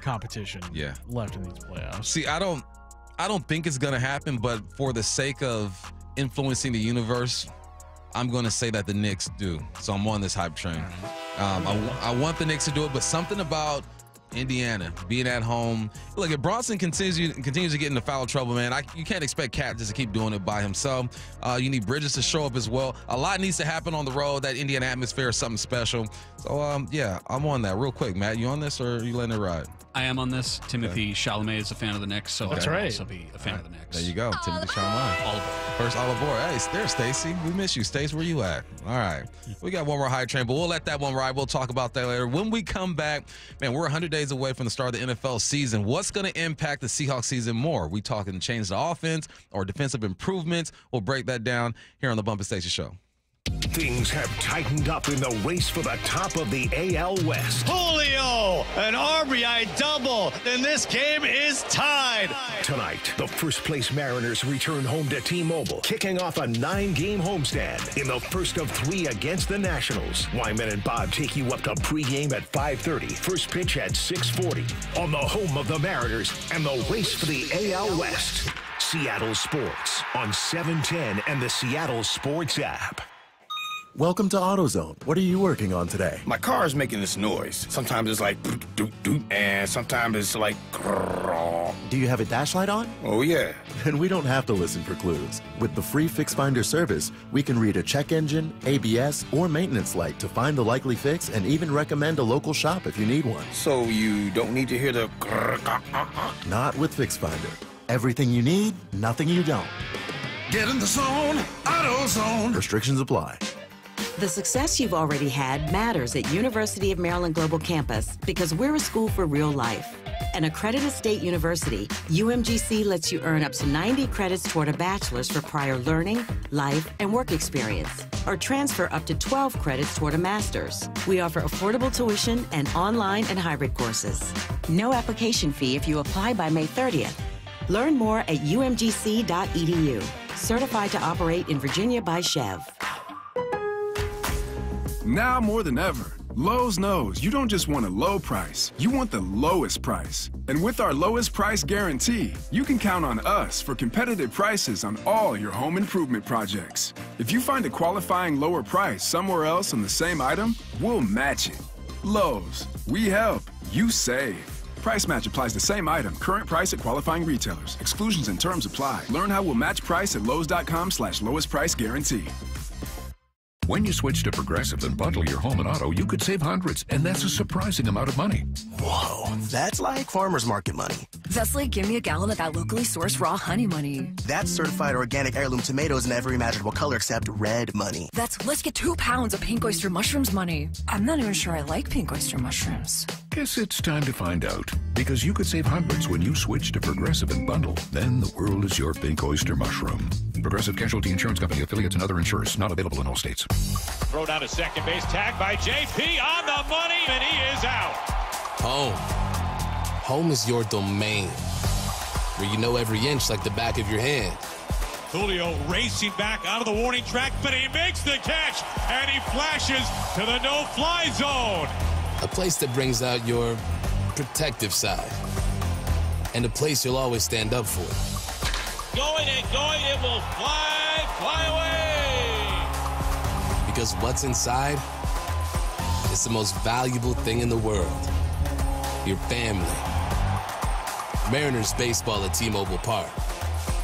competition left in these playoffs. See, I don't think it's going to happen, but for the sake of influencing the universe, I'm going to say that the Knicks do. So I'm on this hype train. I want the Knicks to do it, but something about Indiana being at home. Look, if Bronson continues to get into foul trouble, man, you can't expect Cat just to keep doing it by himself. You need Bridges to show up as well. A lot needs to happen on the road. That Indiana atmosphere is something special. So, I'm on that real quick. Matt, you on this or are you letting it ride? I am on this. Timothy Chalamet is a fan of the Knicks, so That's I'll right. also be a fan of the Knicks. There you go, Timothy Chalamet. All aboard. First all aboard. Hey, there's Stacy. We miss you, Stacy. Where you at? All right. We got one more hype train, but we'll let that one ride. We'll talk about that later. When we come back, man, we're 100 days away from the start of the NFL season. What's going to impact the Seahawks season more? We talking change the offense or defensive improvements? We'll break that down here on the Bump and Stacy Show. Things have tightened up in the race for the top of the AL West. Julio, an RBI double, and this game is tied. Tonight, the first-place Mariners return home to T-Mobile, kicking off a 9-game homestand in the first of 3 against the Nationals. Wyman and Bob take you up to pregame at 5:30, first pitch at 6:40, on the home of the Mariners and the race for the AL West. Seattle Sports on 710 and the Seattle Sports app. Welcome to AutoZone. What are you working on today? My car is making this noise. Sometimes it's like doot doot, and sometimes it's like grrr. Do you have a dash light on? Oh yeah. Then we don't have to listen for clues. With the free Fix Finder service, we can read a check engine, ABS, or maintenance light to find the likely fix and even recommend a local shop if you need one. So you don't need to hear the grrr. Not with Fix Finder. Everything you need, nothing you don't. Get in the zone, AutoZone. Restrictions apply. The success you've already had matters at University of Maryland Global Campus because we're a school for real life. An accredited state university, UMGC lets you earn up to 90 credits toward a bachelor's for prior learning, life, and work experience, or transfer up to 12 credits toward a master's. We offer affordable tuition and online and hybrid courses. No application fee if you apply by May 30th. Learn more at umgc.edu. Certified to operate in Virginia by Chev. Now more than ever, Lowe's knows you don't just want a low price, you want the lowest price. And with our lowest price guarantee, you can count on us for competitive prices on all your home improvement projects. If you find a qualifying lower price somewhere else on the same item, we'll match it. Lowe's, we help, you save. Price match applies to same item, current price at qualifying retailers. Exclusions and terms apply. Learn how we'll match price at lowes.com/lowest price guarantee. When you switch to Progressive and bundle your home and auto, you could save hundreds, and that's a surprising amount of money. Whoa, that's like farmer's market money. That's like give me a gallon of that locally sourced raw honey money. That's certified organic heirloom tomatoes in every imaginable color except red money. That's let's get 2 pounds of pink oyster mushrooms money. I'm not even sure I like pink oyster mushrooms. Guess it's time to find out, because you could save hundreds when you switch to Progressive and bundle. Then the world is your pink oyster mushroom. Progressive Casualty Insurance Company, affiliates, and other insurers. Not available in all states. Throw down to second base, tag by JP on the money, and he is out. Home. Home is your domain, where you know every inch like the back of your hand. Julio racing back out of the warning track, but he makes the catch, and he flashes to the no-fly zone. A place that brings out your protective side, and a place you'll always stand up for. Going and going, it will fly away. Because what's inside is the most valuable thing in the world. Your family. Mariners baseball at T-Mobile Park.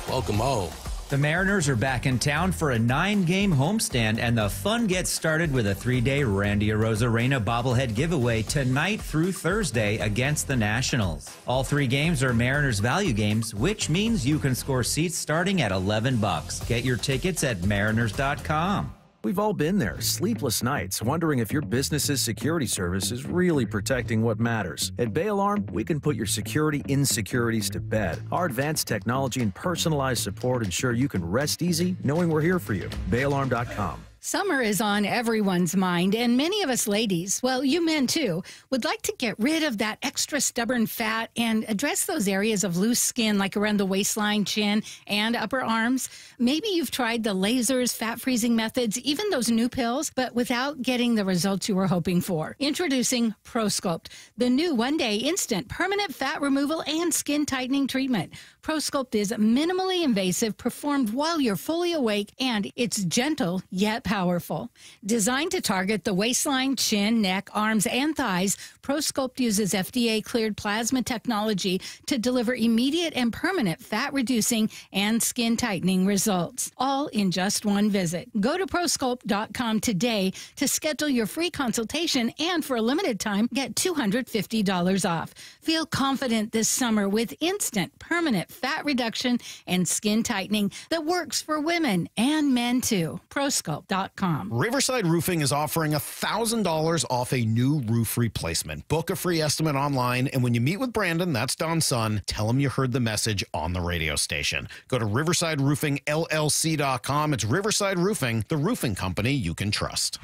Welcome home. The Mariners are back in town for a 9-game homestand, and the fun gets started with a 3-day Randy Arozarena bobblehead giveaway tonight through Thursday against the Nationals. All 3 games are Mariners value games, which means you can score seats starting at $11. Get your tickets at mariners.com. We've all been there, sleepless nights, wondering if your business's security service is really protecting what matters. At Bay Alarm, we can put your security insecurities to bed. Our advanced technology and personalized support ensure you can rest easy knowing we're here for you. BayAlarm.com. Summer is on everyone's mind, and many of us ladies, well, you men too, would like to get rid of that extra stubborn fat and address those areas of loose skin like around the waistline, chin, and upper arms. Maybe you've tried the lasers, fat-freezing methods, even those new pills, but without getting the results you were hoping for. Introducing ProSculpt, the new one-day instant permanent fat removal and skin tightening treatment. ProSculpt is minimally invasive, performed while you're fully awake, and it's gentle yet powerful. Designed to target the waistline, chin, neck, arms, and thighs, ProSculpt uses FDA-cleared plasma technology to deliver immediate and permanent fat-reducing and skin-tightening results, all in just one visit. Go to ProSculpt.com today to schedule your free consultation, and for a limited time, get $250 off. Feel confident this summer with instant, permanent fat reduction and skin tightening that works for women and men too. ProSculpt.com. Riverside Roofing is offering $1,000 off a new roof replacement. Book a free estimate online, and when you meet with Brandon, that's Don's son, tell him you heard the message on the radio station. Go to riversideroofingllc.com. It's Riverside Roofing, the roofing company you can trust.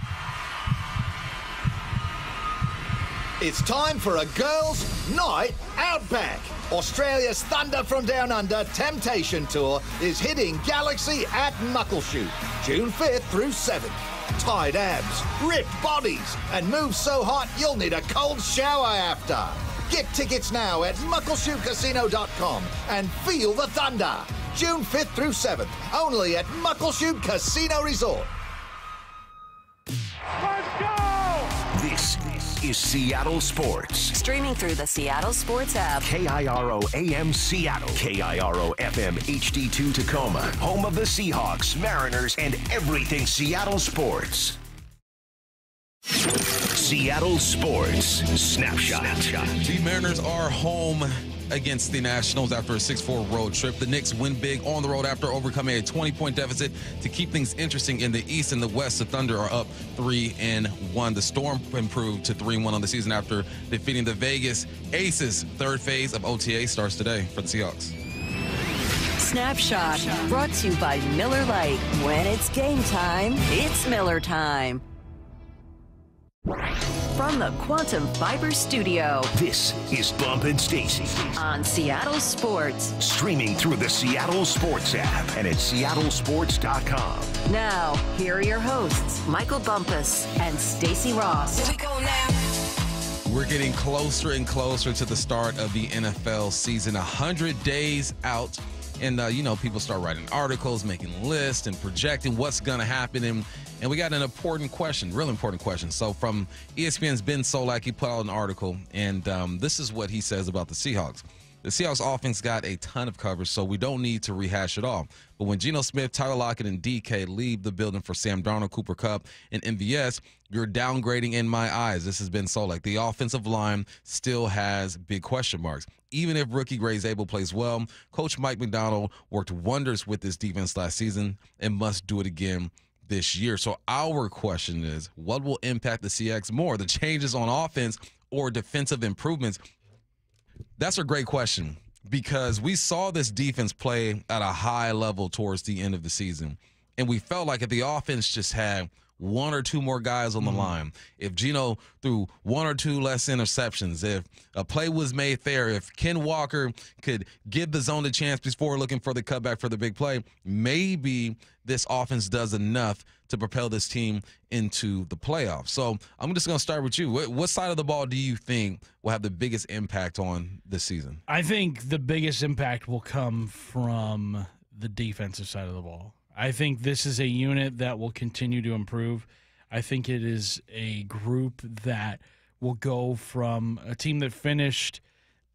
It's time for a girls' night out back. Australia's Thunder from Down Under Temptation Tour is hitting Galaxy at Muckleshoot, June 5th through 7th. Tight abs, ripped bodies, and moves so hot you'll need a cold shower after. Get tickets now at muckleshootcasino.com and feel the thunder. June 5th through 7th, only at Muckleshoot Casino Resort. is Seattle Sports. Streaming through the Seattle Sports app. KIRO AM Seattle. KIRO FM HD2 Tacoma. Home of the Seahawks, Mariners, and everything Seattle sports. Seattle Sports Snapshot. The Mariners are home against the Nationals after a 6-4 road trip. The Knicks win big on the road after overcoming a 20-point deficit to keep things interesting in the East and the West. The Thunder are up 3-1. The Storm improved to 3-1 on the season after defeating the Vegas Aces. Third phase of OTA starts today for the Seahawks. Snapshot, brought to you by Miller Lite. When it's game time, it's Miller time. From the Quantum Fiber Studio, this is Bump and Stacy on Seattle Sports. Streaming through the Seattle Sports app and at seattlesports.com. Now, here are your hosts, Michael Bumpus and Stacy Ross. Here we go now. We're getting closer and closer to the start of the NFL season, 100 days out. And, people start writing articles, making lists, and projecting what's going to happen. And we got an important question, real important question. So from ESPN's Ben Solak, he put out an article, and this is what he says about the Seahawks. The Seahawks offense got a ton of coverage, so we don't need to rehash it all. But when Geno Smith, Tyler Lockett, and DK leave the building for Sam Darnold, Cooper Kupp, and MVS, you're downgrading in my eyes. This has been Solak. The offensive line still has big question marks. Even if rookie Greg Zabel plays well, Coach Mike McDonald worked wonders with this defense last season and must do it again this year. So our question is, what will impact the CX more, the changes on offense or defensive improvements? That's a great question because we saw this defense play at a high level towards the end of the season, and we felt like if the offense just had one or two more guys on the line, if Geno threw one or two less interceptions, if a play was made fair, if Ken Walker could give the zone a chance before looking for the cutback for the big play, maybe this offense does enough to propel this team into the playoffs. So I'm just going to start with you. What side of the ball do you think will have the biggest impact on this season? I think the biggest impact will come from the defensive side of the ball. I think this is a unit that will continue to improve. I think it is a group that will go from a team that finished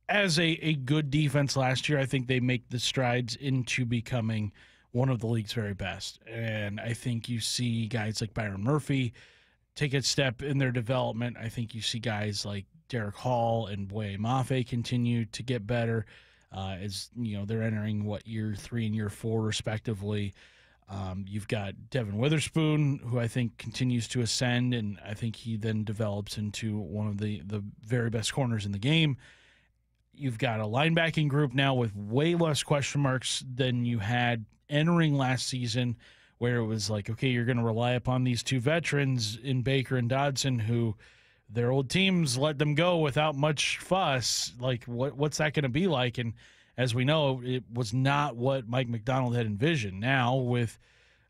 as a good defense last year. I think they make the strides into becoming one of the league's very best. And I think you see guys like Byron Murphy take a step in their development. I think you see guys like Derek Hall and Boye Mafe continue to get better as they're entering year 3 and year 4 respectively. You've got Devin Witherspoon, who I think continues to ascend, and I think he then develops into one of the very best corners in the game. You've got a linebacking group now with way less question marks than you had entering last season, where it was like, okay, you're going to rely upon these two veterans in Baker and Dodson, who their old teams let them go without much fuss. Like, what's that going to be like? And as we know, it was not what Mike McDonald had envisioned. Now with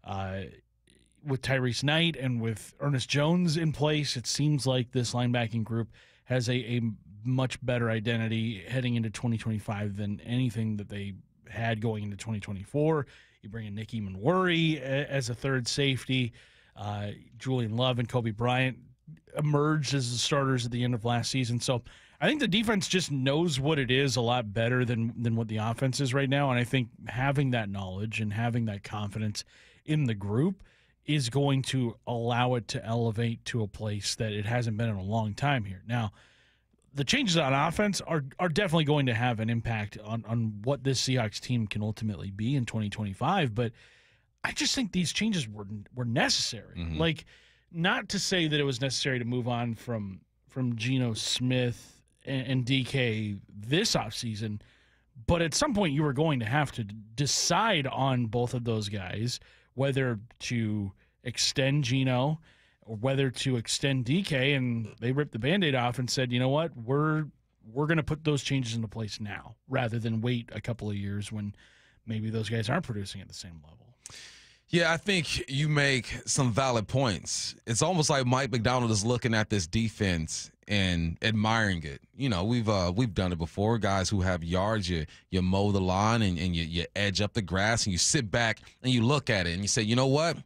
Tyrese Knight and with Ernest Jones in place, it seems like this linebacking group has a much better identity heading into 2025 than anything that they had going into 2024. You bring in Nick Eamon-Worry as a third safety. Julian Love and Kobe Bryant emerged as the starters at the end of last season. So I think the defense just knows what it is a lot better than what the offense is right now. And I think having that knowledge and having that confidence in the group is going to allow it to elevate to a place that it hasn't been in a long time here. Now, the changes on offense are definitely going to have an impact on what this Seahawks team can ultimately be in 2025. But I just think these changes were necessary. Mm-hmm. Like, not to say that it was necessary to move on from Geno Smith and DK this offseason, but at some point you were going to have to decide on both of those guys, whether to extend Geno or whether to extend DK, and they ripped the Band-Aid off and said, you know what, we're going to put those changes into place now rather than wait a couple of years when maybe those guys aren't producing at the same level. Yeah, I think you make some valid points. It's almost like Mike McDonald is looking at this defense and admiring it. We've done it before. Guys who have yards, you mow the lawn and you edge up the grass and you sit back and you look at it and you say, you know what?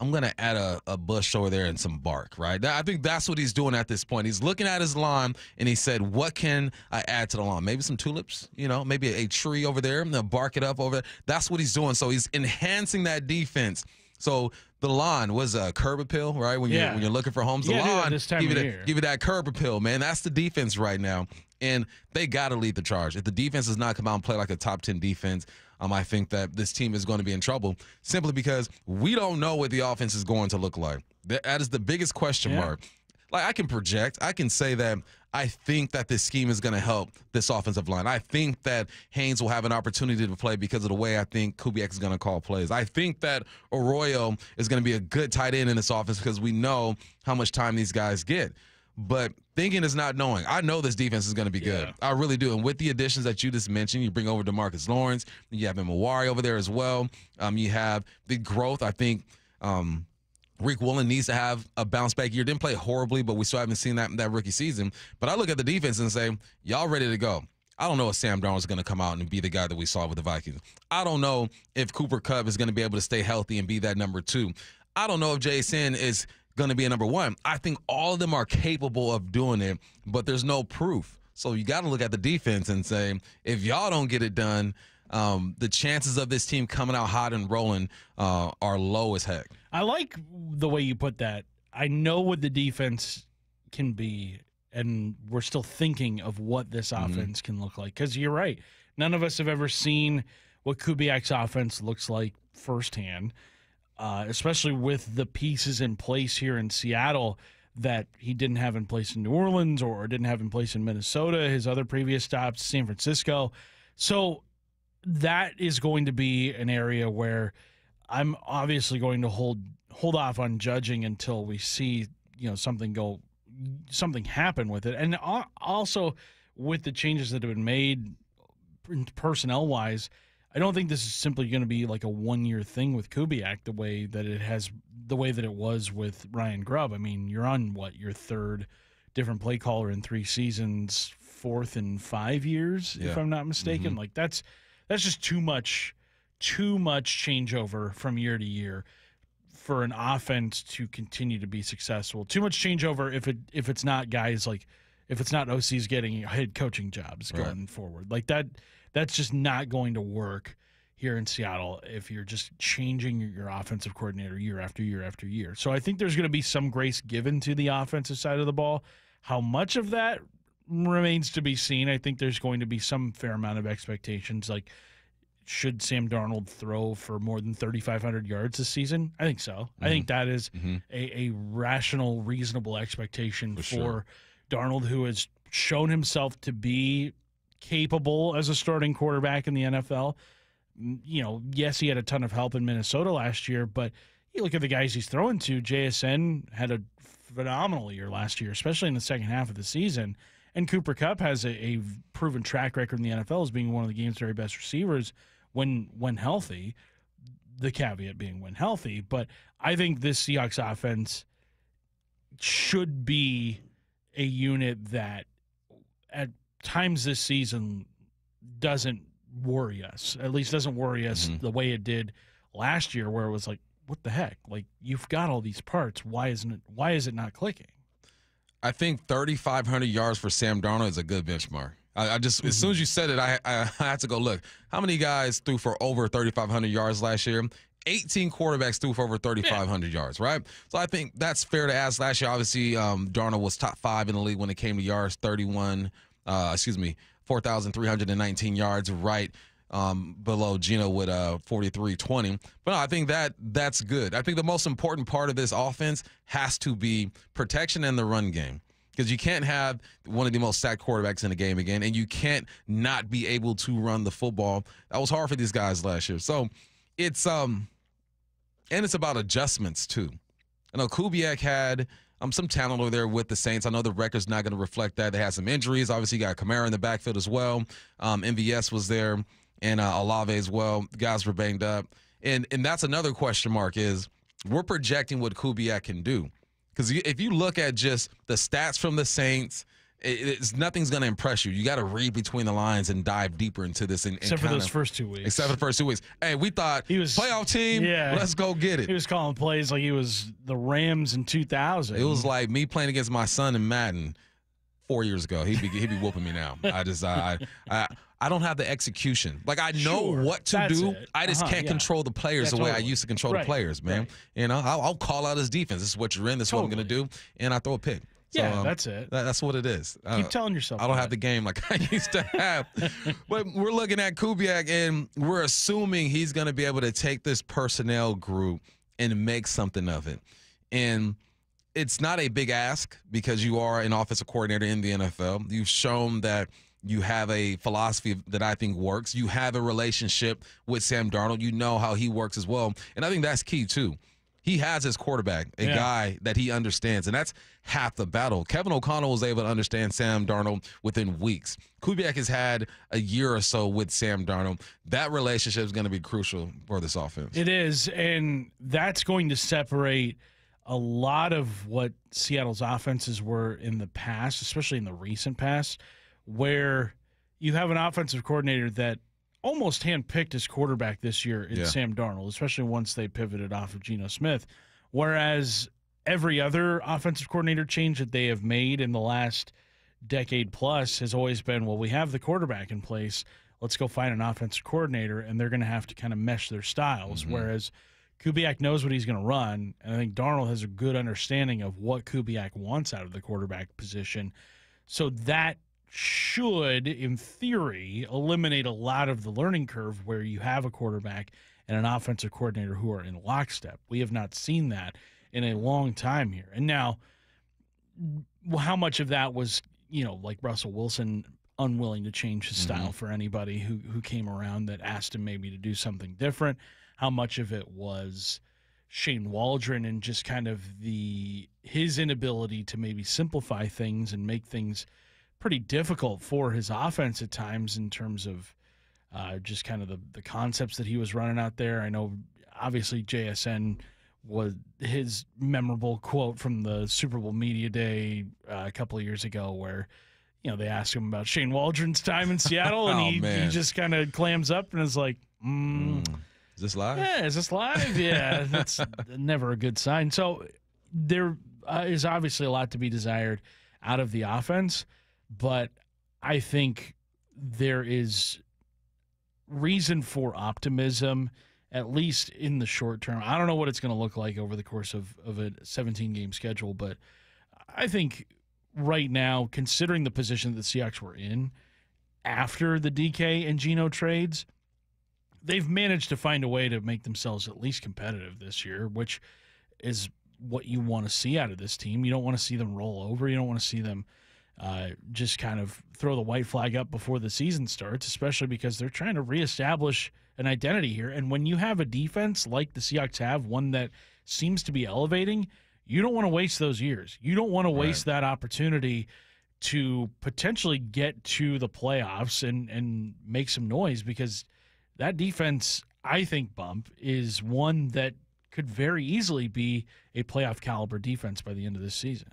I'm going to add a bush over there and some bark, right? I think that's what he's doing at this point. He's looking at his lawn, and he said, what can I add to the lawn? Maybe some tulips, maybe a tree over there, and they'll bark it up over there. That's what he's doing. So he's enhancing that defense. So the lawn was a curb appeal, right? When you're looking for homes, the lawn, give you that curb appeal, man. That's the defense right now. And they got to lead the charge. If the defense does not come out and play like a top 10 defense, I think that this team is going to be in trouble simply because we don't know what the offense is going to look like. That is the biggest question mark. Like, I can project. I can say that I think that this scheme is going to help this offensive line. I think that Haynes will have an opportunity to play because of the way I think Kubiak is going to call plays. I think that Arroyo is going to be a good tight end in this offense because we know how much time these guys get. But thinking is not knowing. I know this defense is going to be good. I really do. And with the additions that you just mentioned, you bring over DeMarcus Lawrence. You have Mawari over there as well. You have the growth. I think Rick Woolen needs to have a bounce-back year. Didn't play horribly, but we still haven't seen that rookie season. But I look at the defense and say, y'all ready to go. I don't know if Sam Darnold is going to come out and be the guy that we saw with the Vikings. I don't know if Cooper Kupp is going to be able to stay healthy and be that number 2. I don't know if Jason is going to be a number 1. I think all of them are capable of doing it, but there's no proof. So you got to look at the defense and say, if y'all don't get it done, the chances of this team coming out hot and rolling are low as heck. I like the way you put that. I know what the defense can be, and we're still thinking of what this offense can look like. Because you're right. None of us have ever seen what Kubiak's offense looks like firsthand. Especially with the pieces in place here in Seattle that he didn't have in place in New Orleans or didn't have in place in Minnesota, his other previous stops, San Francisco. So that is going to be an area where I'm obviously going to hold off on judging until we see something happen with it. And also with the changes that have been made personnel-wise, I don't think this is simply going to be like a one-year thing with Kubiak the way that it was with Ryan Grubb. I mean, you're on your third different play caller in 3 seasons, fourth in 5 years, if I'm not mistaken. Like that's just too much changeover from year to year for an offense to continue to be successful. Too much changeover if it's not guys like if it's not OCs getting head coaching jobs going forward. Like that's just not going to work here in Seattle if you're just changing your offensive coordinator year after year after year. So I think there's going to be some grace given to the offensive side of the ball. How much of that remains to be seen. I think there's going to be some fair amount of expectations. Like, should Sam Darnold throw for more than 3,500 yards this season? I think so. I think that is a rational, reasonable expectation for Darnold, who has shown himself to be capable as a starting quarterback in the NFL. Yes, he had a ton of help in Minnesota last year, but you look at the guys he's throwing to. JSN had a phenomenal year last year, especially in the second half of the season. And Cooper Kupp has a proven track record in the NFL as being one of the game's very best receivers when healthy, the caveat being when healthy. But I think this Seahawks offense should be a unit that at times this season doesn't worry us, at least doesn't worry us the way it did last year, where it was like, what the heck? Like, you've got all these parts. Why is it not clicking? I think 3,500 yards for Sam Darnold is a good benchmark. I just as soon as you said it, I had to go look. How many guys threw for over 3,500 yards last year? 18 quarterbacks threw for over 3,500 yards, right? So I think that's fair to ask. Last year, obviously, Darnold was top 5 in the league when it came to yards, 4,319 yards, right below Gino with 4,320. But no, I think that's good. I think the most important part of this offense has to be protection and the run game, because you can't have one of the most sacked quarterbacks in the game again, and you can't not be able to run the football. That was hard for these guys last year. So it's and it's about adjustments too. I know Kubiak had some talent over there with the Saints. I know the record's not going to reflect that. They had some injuries. Obviously, you got Kamara in the backfield as well. MVS was there, and Olave as well. The guys were banged up. And that's another question mark is we're projecting what Kubiak can do. Because if you look at just the stats from the Saints nothing's going to impress you. You got to read between the lines and dive deeper into this. Except for those first 2 weeks. Except for the first 2 weeks. Hey, we thought he was playoff team. Yeah, let's go get it. He was calling plays like he was the Rams in 2000. It was like me playing against my son in Madden 4 years ago. He'd be whooping me now. I don't have the execution. Like, I know what to do. I just can't control the players the way I used to control the players, man. Right. You know, I'll call out his defense. This is what you're in. This is what I'm going to do. And I throw a pick. So, that's it. That's what it is. Keep telling yourself I don't have the game like I used to have. But we're looking at Kubiak, and we're assuming he's going to be able to take this personnel group and make something of it. And it's not a big ask because you are an offensive coordinator in the NFL. You've shown that you have a philosophy that I think works. You have a relationship with Sam Darnold. You know how he works as well. And I think that's key, too. He has his quarterback, a guy that he understands, and that's half the battle. Kevin O'Connell was able to understand Sam Darnold within weeks. Kubiak has had a year or so with Sam Darnold. That relationship is going to be crucial for this offense. It is, and that's going to separate a lot of what Seattle's offenses were in the past, especially in the recent past, where you have an offensive coordinator that almost handpicked his quarterback this year in Sam Darnold, especially once they pivoted off of Geno Smith. Whereas every other offensive coordinator change that they have made in the last decade plus has always been, well, we have the quarterback in place. Let's go find an offensive coordinator, and they're going to have to kind of mesh their styles. Mm-hmm. Whereas Kubiak knows what he's going to run, and I think Darnold has a good understanding of what Kubiak wants out of the quarterback position. So that should, in theory, eliminate a lot of the learning curve where you have a quarterback and an offensive coordinator who are in lockstep. We have not seen that in a long time here. And now, how much of that was, like Russell Wilson unwilling to change his style for anybody who came around that asked him maybe to do something different? How much of it was Shane Waldron and just kind of his inability to maybe simplify things and make things pretty difficult for his offense at times in terms of just kind of the concepts that he was running out there. I know, obviously, JSN was his memorable quote from the Super Bowl Media Day a couple of years ago where, they asked him about Shane Waldron's time in Seattle, and he just kind of clams up and is like, Is this live? Yeah, is this live? Yeah, that's never a good sign. So there is obviously a lot to be desired out of the offense, but I think there is reason for optimism, at least in the short term. I don't know what it's going to look like over the course of a 17-game schedule, but I think right now, considering the position that the Seahawks were in after the DK and Geno trades, they've managed to find a way to make themselves at least competitive this year, which is what you want to see out of this team. You don't want to see them roll over. You don't want to see them just kind of throw the white flag up before the season starts, especially because they're trying to reestablish an identity here. And when you have a defense like the Seahawks have, one that seems to be elevating, you don't want to waste those years. You don't want to waste that opportunity to potentially get to the playoffs and make some noise, because that defense, I think, Bump, is one that could very easily be a playoff caliber defense by the end of this season.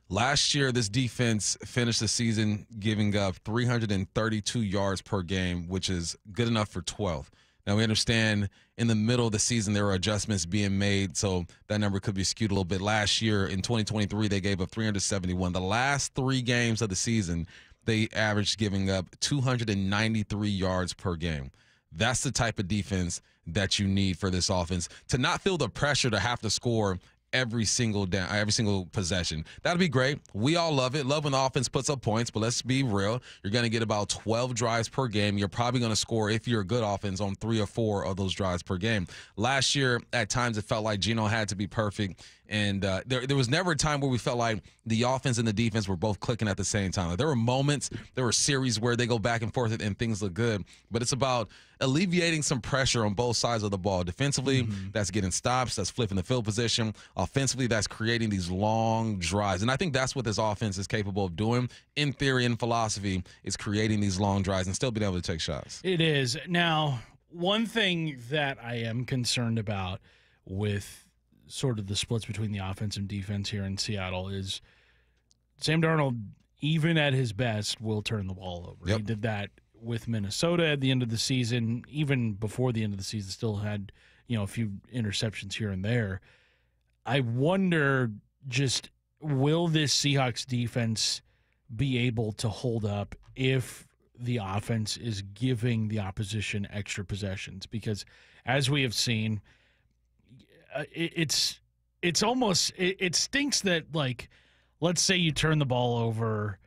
Last year, this defense finished the season giving up 332 yards per game, which is good enough for 12th. Now, we understand in the middle of the season there were adjustments being made, so that number could be skewed a little bit. Last year, in 2023, they gave up 371. The last 3 games of the season, they averaged giving up 293 yards per game. That's the type of defense that you need for this offense, to not feel the pressure to have to score every single possession. That'd be great. We all love it. Love when the offense puts up points, but let's be real. You're going to get about 12 drives per game. You're probably going to score, if you're a good offense, on 3 or 4 of those drives per game. Last year, at times, it felt like Geno had to be perfect, and there was never a time where we felt like the offense and the defense were both clicking at the same time. Like, there were moments, there were series where they go back and forth and things look good, but it's about alleviating some pressure on both sides of the ball. Defensively, that's getting stops, that's flipping the field position. Offensively, that's creating these long drives. And I think that's what this offense is capable of doing. In theory and philosophy, is creating these long drives and still being able to take shots. It is. Now, one thing that I am concerned about with sort of the splits between the offense and defense here in Seattle is Sam Darnold, even at his best, will turn the ball over. Yep. He did that with Minnesota at the end of the season. Even before the end of the season, still had a few interceptions here and there. I wonder, just will this Seahawks defense be able to hold up if the offense is giving the opposition extra possessions? Because as we have seen, it's almost it stinks that, like, let's say you turn the ball over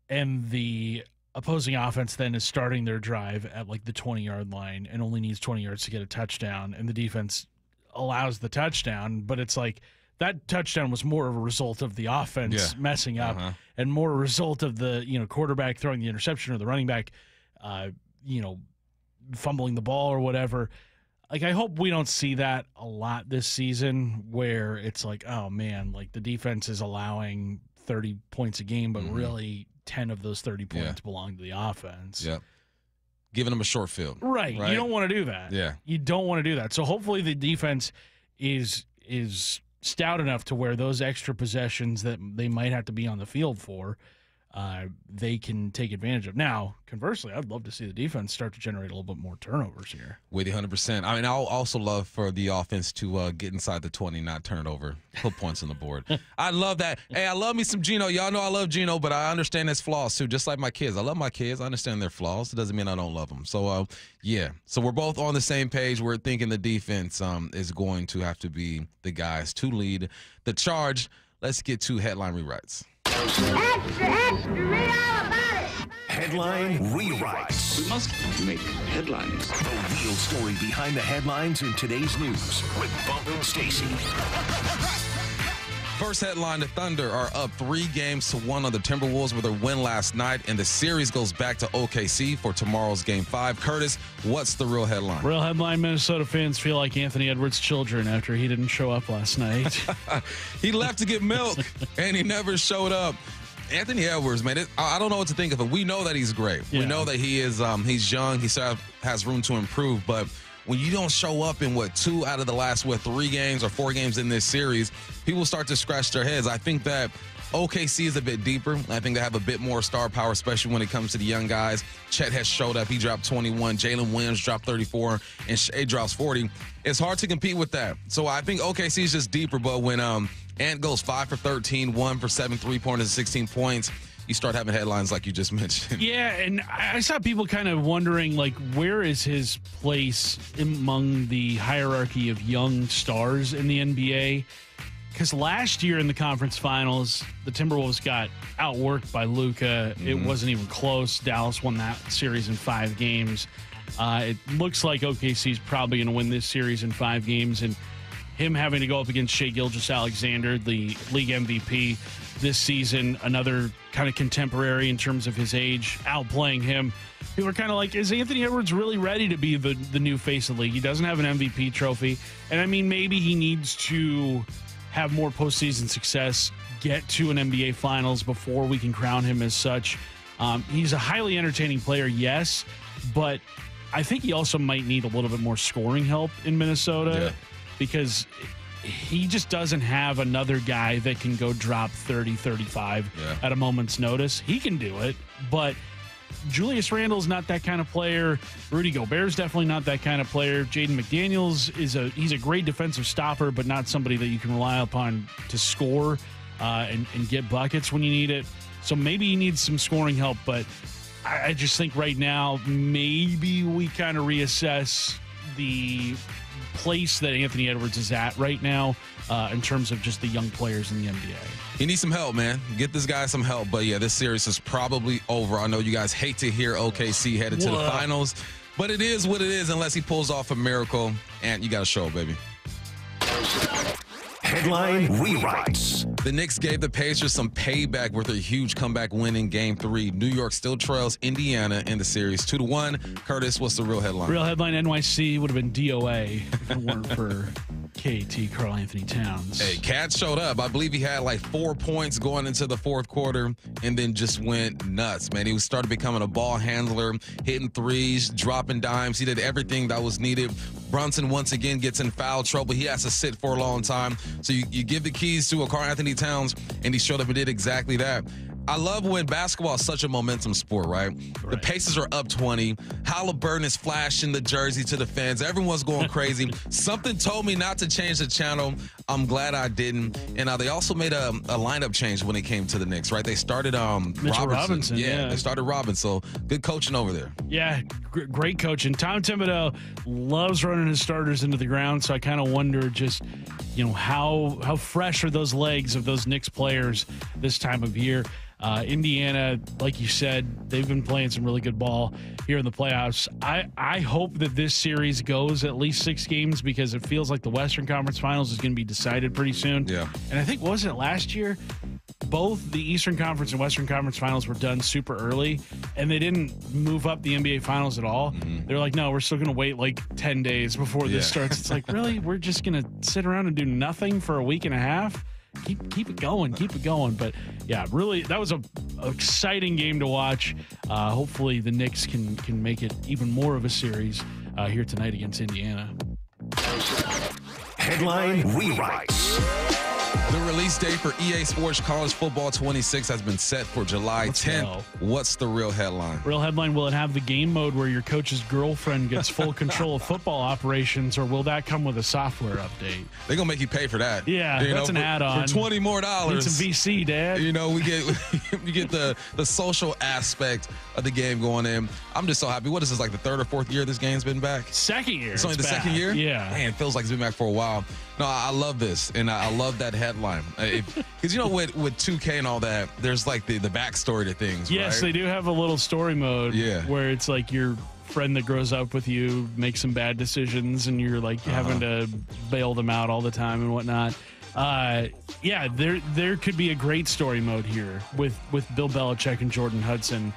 and the opposing offense then is starting their drive at like the 20-yard line and only needs 20 yards to get a touchdown, and the defense allows the touchdown, but it's like that touchdown was more of a result of the offense messing up and more a result of the quarterback throwing the interception or the running back fumbling the ball or whatever. Like, I hope we don't see that a lot this season, where it's like, oh man, like the defense is allowing 30 points a game, but really 10 of those 30 points belong to the offense. Yep. Giving them a short field. Right. You don't want to do that. Yeah. You don't want to do that. So hopefully the defense is stout enough to where those extra possessions that they might have to be on the field for, they can take advantage of. Now, conversely, I'd love to see the defense start to generate a little bit more turnovers here. With 100%. I mean, I'll also love for the offense to get inside the 20, not turn it over, put points on the board. I love that. Hey, I love me some Geno. Y'all know I love Geno, but I understand his flaws too, just like my kids. I love my kids. I understand their flaws. It doesn't mean I don't love them. So, yeah. So we're both on the same page. We're thinking the defense is going to have to be the guys to lead the charge. Let's get to headline rewrites. Extra, read all about it. Headline rewrites. We must make headlines. The real story behind the headlines in today's news with Bump and Stacy. First headline, the Thunder are up 3-1 on the Timberwolves with a win last night, and the series goes back to OKC for tomorrow's Game 5. Curtis, what's the real headline? Real headline, Minnesota fans feel like Anthony Edwards' children after he didn't show up last night. He left to get milk, and he never showed up. Anthony Edwards, man, I don't know what to think of him. We know that he's great. Yeah. We know that he is he's young. He still has room to improve, but when you don't show up in 2 out of the last 3 games or 4 games in this series, people start to scratch their heads. I think that OKC is a bit deeper. I think they have a bit more star power, especially when it comes to the young guys. Chet has showed up. He dropped 21. Jalen Williams dropped 34, and Shea drops 40. It's hard to compete with that. So I think OKC is just deeper, but when Ant goes 5 for 13, 1 for 7 3-pointers, 16 points, you start having headlines like you just mentioned. Yeah, and I saw people kind of wondering, like, where is his place among the hierarchy of young stars in the NBA? Because last year in the conference finals, the Timberwolves got outworked by Luka. It wasn't even close. Dallas won that series in 5 games. It looks like OKC is probably going to win this series in 5 games, and him having to go up against Shai Gilgeous-Alexander, the league MVP this season, another kind of contemporary in terms of his age, outplaying him. People are kind of like, is Anthony Edwards really ready to be the new face of the league? He doesn't have an MVP trophy. And I mean, maybe he needs to have more postseason success, get to an NBA Finals before we can crown him as such. He's a highly entertaining player, yes, but I think he also might need a little bit more scoring help in Minnesota because he just doesn't have another guy that can go drop 30, 35 at a moment's notice. He can do it, but Julius Randle's not that kind of player. Rudy Gobert's definitely not that kind of player. Jaden McDaniels he's a great defensive stopper, but not somebody that you can rely upon to score and get buckets when you need it. So maybe he needs some scoring help, but I just think right now maybe we kind of reassess the place that Anthony Edwards is at right now in terms of just the young players in the NBA. He needs some help, man. Get this guy some help. But, yeah, this series is probably over. I know you guys hate to hear OKC headed to the finals, but it is what it is unless he pulls off a miracle. And you got to show, baby. Headline rewrites. The Knicks gave the Pacers some payback with a huge comeback win in Game 3. New York still trails Indiana in the series 2-1. Curtis, what's the real headline? Real headline, NYC would have been DOA if it weren't for KT, Karl Anthony Towns. Hey, Cat showed up. I believe he had like 4 points going into the fourth quarter and then just went nuts, man. He started becoming a ball handler, hitting threes, dropping dimes. He did everything that was needed. Brunson once again gets in foul trouble. He has to sit for a long time. So you give the keys to a Karl Anthony Towns, and he showed up and did exactly that. I love when basketball is such a momentum sport, right? The Pacers are up 20. Halliburton is flashing the jersey to the fans. Everyone's going crazy. Something told me not to change the channel. I'm glad I didn't. And they also made a lineup change when it came to the Knicks, right? They started Robinson. Yeah, they started Robinson. So good coaching over there. Yeah, great coaching. Tom Thibodeau loves running his starters into the ground. So I kind of wonder just, how fresh are those legs of those Knicks players this time of year? Indiana, like you said, they've been playing some really good ball here in the playoffs. I hope that this series goes at least 6 games because it feels like the Western Conference Finals is going to be decided pretty soon. Yeah. And I think, wasn't it last year? Both the Eastern Conference and Western Conference Finals were done super early, and they didn't move up the NBA Finals at all. They're like, no, we're still going to wait like 10 days before this starts. It's like, really? We're just going to sit around and do nothing for a week and a half? Keep it going. But yeah, really, that was a exciting game to watch. Hopefully the Knicks can make it even more of a series here tonight against Indiana. Headline rewrites. The release date for EA Sports College Football 26 has been set for July 10th. What's the real headline? Real headline, will it have the game mode where your coach's girlfriend gets full control of football operations, or will that come with a software update? They're going to make you pay for that. Yeah, that's an add-on. For $20 more. Need some VC, Dad. We get the social aspect of the game going in. I'm just so happy. What is this, like the 3rd or 4th year this game's been back? Second year. It's only the second year? Yeah. Man, it feels like it's been back for a while. No, I love this, and I love that headline. Because, with 2K and all that, there's like the backstory to things, Yes, right? They do have a little story mode where it's like your friend that grows up with you makes some bad decisions, and you're like having to bail them out all the time and whatnot. There could be a great story mode here with Bill Belichick and Jordan Hudson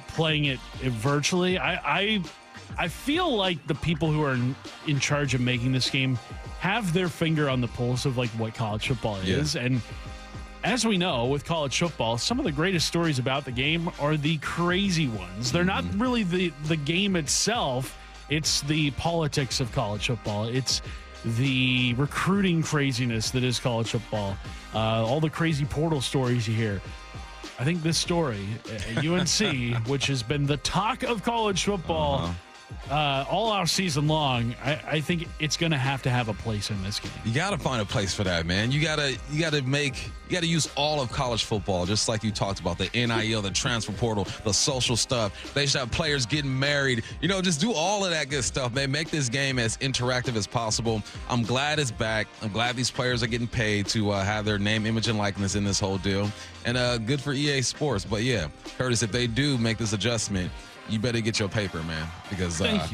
playing it virtually. I feel like the people who are in charge of making this game have their finger on the pulse of like what college football is. And as we know, with college football, some of the greatest stories about the game are the crazy ones. They're not really the game itself. It's the politics of college football. It's the recruiting craziness that is college football. All the crazy portal stories you hear. I think this story, UNC, which has been the talk of college football all our season long, I think it's going to have a place in this game. You got to find a place for that, man. You got to use all of college football, just like you talked about, the NIL, the transfer portal, the social stuff. They should have players getting married. Just do all of that good stuff, man. Make this game as interactive as possible. I'm glad it's back. I'm glad these players are getting paid to have their name, image, and likeness in this whole deal. And good for EA Sports. But yeah, Curtis, if they do make this adjustment, you better get your paper, man, because that's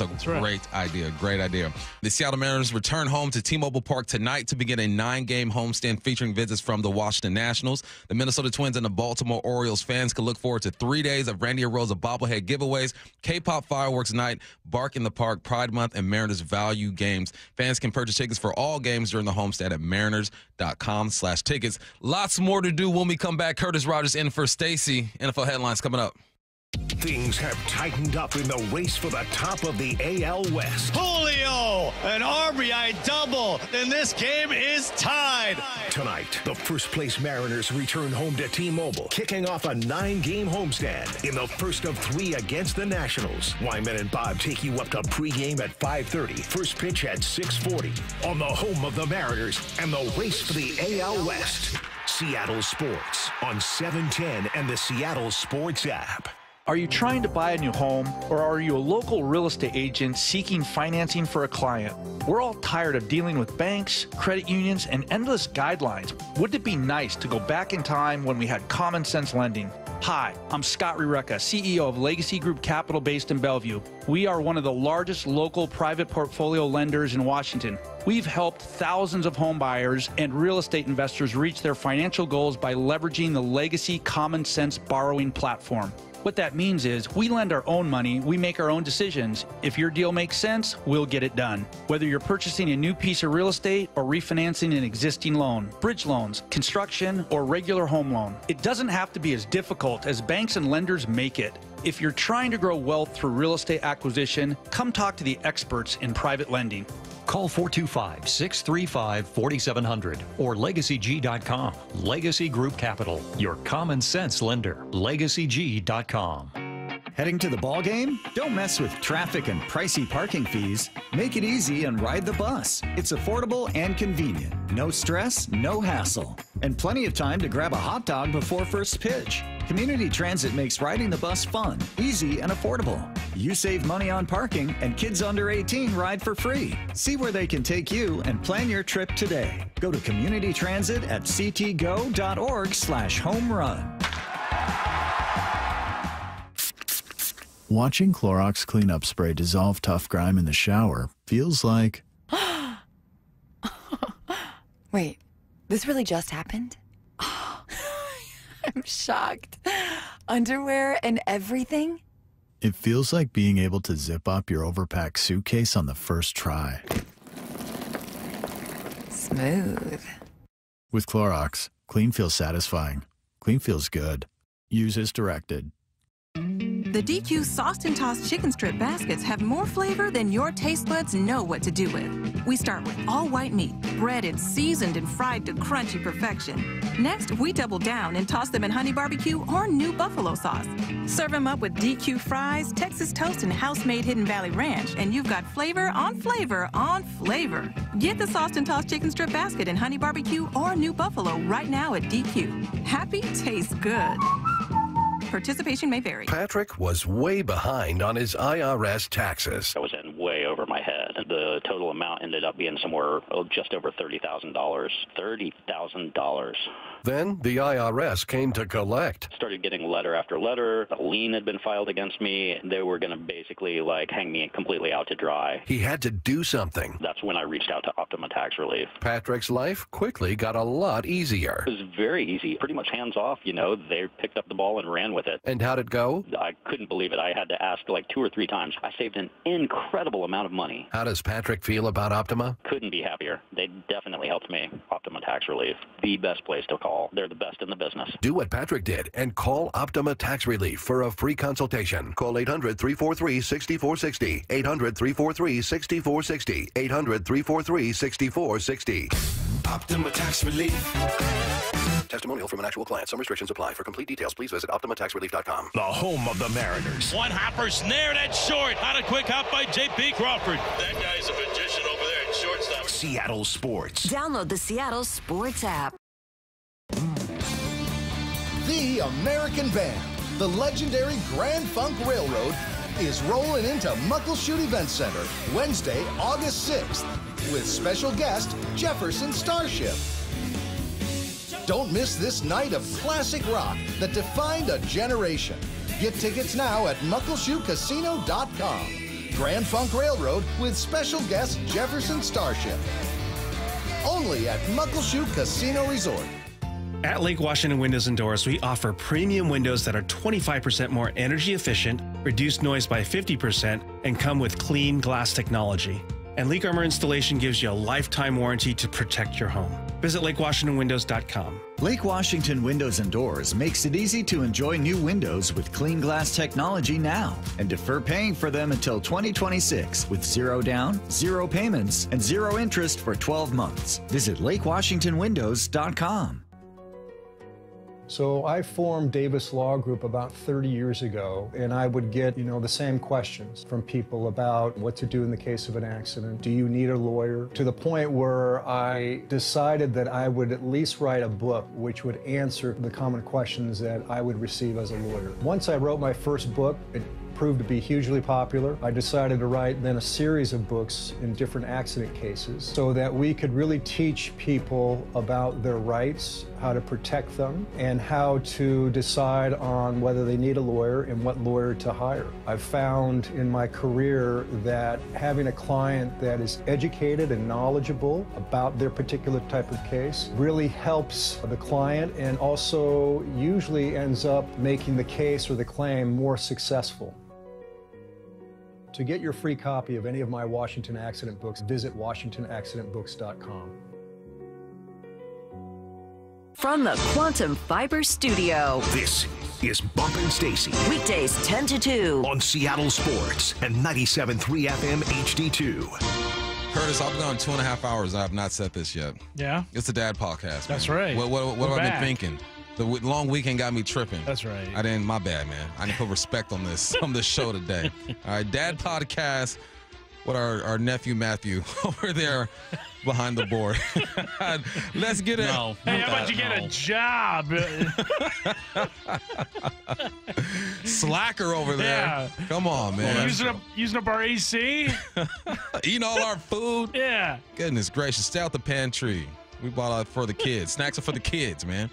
a great idea. Great idea. The Seattle Mariners return home to T-Mobile Park tonight to begin a 9-game homestand featuring visits from the Washington Nationals. The Minnesota Twins and the Baltimore Orioles fans can look forward to 3 days of Randy Rosa bobblehead giveaways, K-pop fireworks night, Bark in the Park, Pride Month, and Mariners value games. Fans can purchase tickets for all games during the homestand at mariners.com/tickets. Lots more to do when we come back. Curtis Rogers in for Stacy. NFL headlines coming up. Things have tightened up in the race for the top of the AL West. Julio, an RBI double, and this game is tied. Tonight, the first-place Mariners return home to T-Mobile, kicking off a 9-game homestand in the first of 3 against the Nationals. Wyman and Bob take you up to pregame at 5:30, first pitch at 6:40, on the home of the Mariners and the race for the AL West. Seattle Sports on 710 and the Seattle Sports app. Are you trying to buy a new home, or are you a local real estate agent seeking financing for a client? We're all tired of dealing with banks, credit unions, and endless guidelines. Wouldn't it be nice to go back in time when we had common sense lending? Hi, I'm Scott Rureka, CEO of Legacy Group Capital based in Bellevue. We are one of the largest local private portfolio lenders in Washington. We've helped thousands of home buyers and real estate investors reach their financial goals by leveraging the Legacy Common Sense borrowing platform. What that means is we lend our own money, we make our own decisions. If your deal makes sense, we'll get it done. Whether you're purchasing a new piece of real estate or refinancing an existing loan, bridge loans, construction, or regular home loan, it doesn't have to be as difficult as banks and lenders make it. If you're trying to grow wealth through real estate acquisition, come talk to the experts in private lending. Call 425-635-4700 or LegacyG.com. Legacy Group Capital, your common sense lender. LegacyG.com. Heading to the ball game? Don't mess with traffic and pricey parking fees. Make it easy and ride the bus. It's affordable and convenient. No stress, no hassle. And plenty of time to grab a hot dog before first pitch. Community Transit makes riding the bus fun, easy, and affordable. You save money on parking, and kids under 18 ride for free. See where they can take you and plan your trip today. Go to Community Transit at ctgo.org/homerun. Watching Clorox cleanup spray dissolve tough grime in the shower feels like... Wait, this really just happened? I'm shocked. Underwear and everything? It feels like being able to zip up your overpacked suitcase on the first try. Smooth. With Clorox, clean feels satisfying. Clean feels good. Use as directed. The DQ Sauced and Tossed Chicken Strip Baskets have more flavor than your taste buds know what to do with. We start with all white meat, breaded, seasoned, and fried to crunchy perfection. Next, we double down and toss them in honey barbecue or new buffalo sauce. Serve them up with DQ fries, Texas toast, and house-made Hidden Valley Ranch, and you've got flavor on flavor on flavor. Get the Sauced and Tossed Chicken Strip Basket in honey barbecue or new buffalo right now at DQ. Happy tastes good. Participation may vary. Patrick was way behind on his IRS taxes. I was in way over my head. The total amount ended up being somewhere just over $30,000. $30,000. Then the IRS came to collect. Started getting letter after letter. A lien had been filed against me. They were going to basically hang me completely out to dry. He had to do something. That's when I reached out to Optima Tax Relief. Patrick's life quickly got a lot easier. It was very easy. Pretty much hands off, They picked up the ball and ran with it. And how'd it go? I couldn't believe it. I had to ask 2 or 3 times. I saved an incredible amount of money. How does Patrick feel about Optima? Couldn't be happier. They definitely helped me. Optima Tax Relief, the best place to call. They're the best in the business. Do what Patrick did and call Optima Tax Relief for a free consultation. Call 800-343-6460. 800-343-6460. 800-343-6460. Optima Tax Relief. Testimonial from an actual client. Some restrictions apply. For complete details, please visit OptimaTaxRelief.com. The home of the Mariners. One hopper snare that short. On a quick hop by J.P. Crawford. That guy's a magician over there at shortstop. Seattle Sports. Download the Seattle Sports app. The American Band, the legendary Grand Funk Railroad, is rolling into Muckleshoot Event Center Wednesday, August 6th, with special guest Jefferson Starship. Don't miss this night of classic rock that defined a generation. Get tickets now at muckleshootcasino.com. Grand Funk Railroad with special guest Jefferson Starship. Only at Muckleshoot Casino Resort. At Lake Washington Windows and Doors, we offer premium windows that are 25% more energy efficient, reduce noise by 50%, and come with clean glass technology. And Leak Armor installation gives you a lifetime warranty to protect your home. Visit LakeWashingtonWindows.com. Lake Washington Windows and Doors makes it easy to enjoy new windows with clean glass technology now and defer paying for them until 2026 with 0 down, 0 payments, and 0 interest for 12 months. Visit LakeWashingtonWindows.com. So I formed Davis Law Group about 30 years ago, and I would get, the same questions from people about what to do in the case of an accident. Do you need a lawyer? To the point where I decided that I would at least write a book which would answer the common questions that I would receive as a lawyer. Once I wrote my first book, it proved to be hugely popular. I decided to write then a series of books in different accident cases so that we could really teach people about their rights, how to protect them, and how to decide on whether they need a lawyer and what lawyer to hire. I've found in my career that having a client that is educated and knowledgeable about their particular type of case really helps the client and also usually ends up making the case or the claim more successful. To get your free copy of any of my Washington accident books, visit WashingtonAccidentBooks.com. From the Quantum Fiber Studio, This is Bumpin' Stacy. Weekdays 10 to 2 on Seattle Sports and 97.3 FM HD2. Curtis, I've gone 2.5 hours. I have not said this yet. Yeah? It's a dad podcast. That's man. right. What have I been thinking? The long weekend got me tripping. That's right. My bad, man. I didn't put respect on this show today. All right, dad podcast with our nephew Matthew over there behind the board. Let's get it. No. Hey, how about you get a job? Slacker over there. Yeah. Come on, man. Using up our AC? Eating all our food? Yeah. Goodness gracious. Stay out the pantry. We bought it for the kids. Snacks are for the kids, man.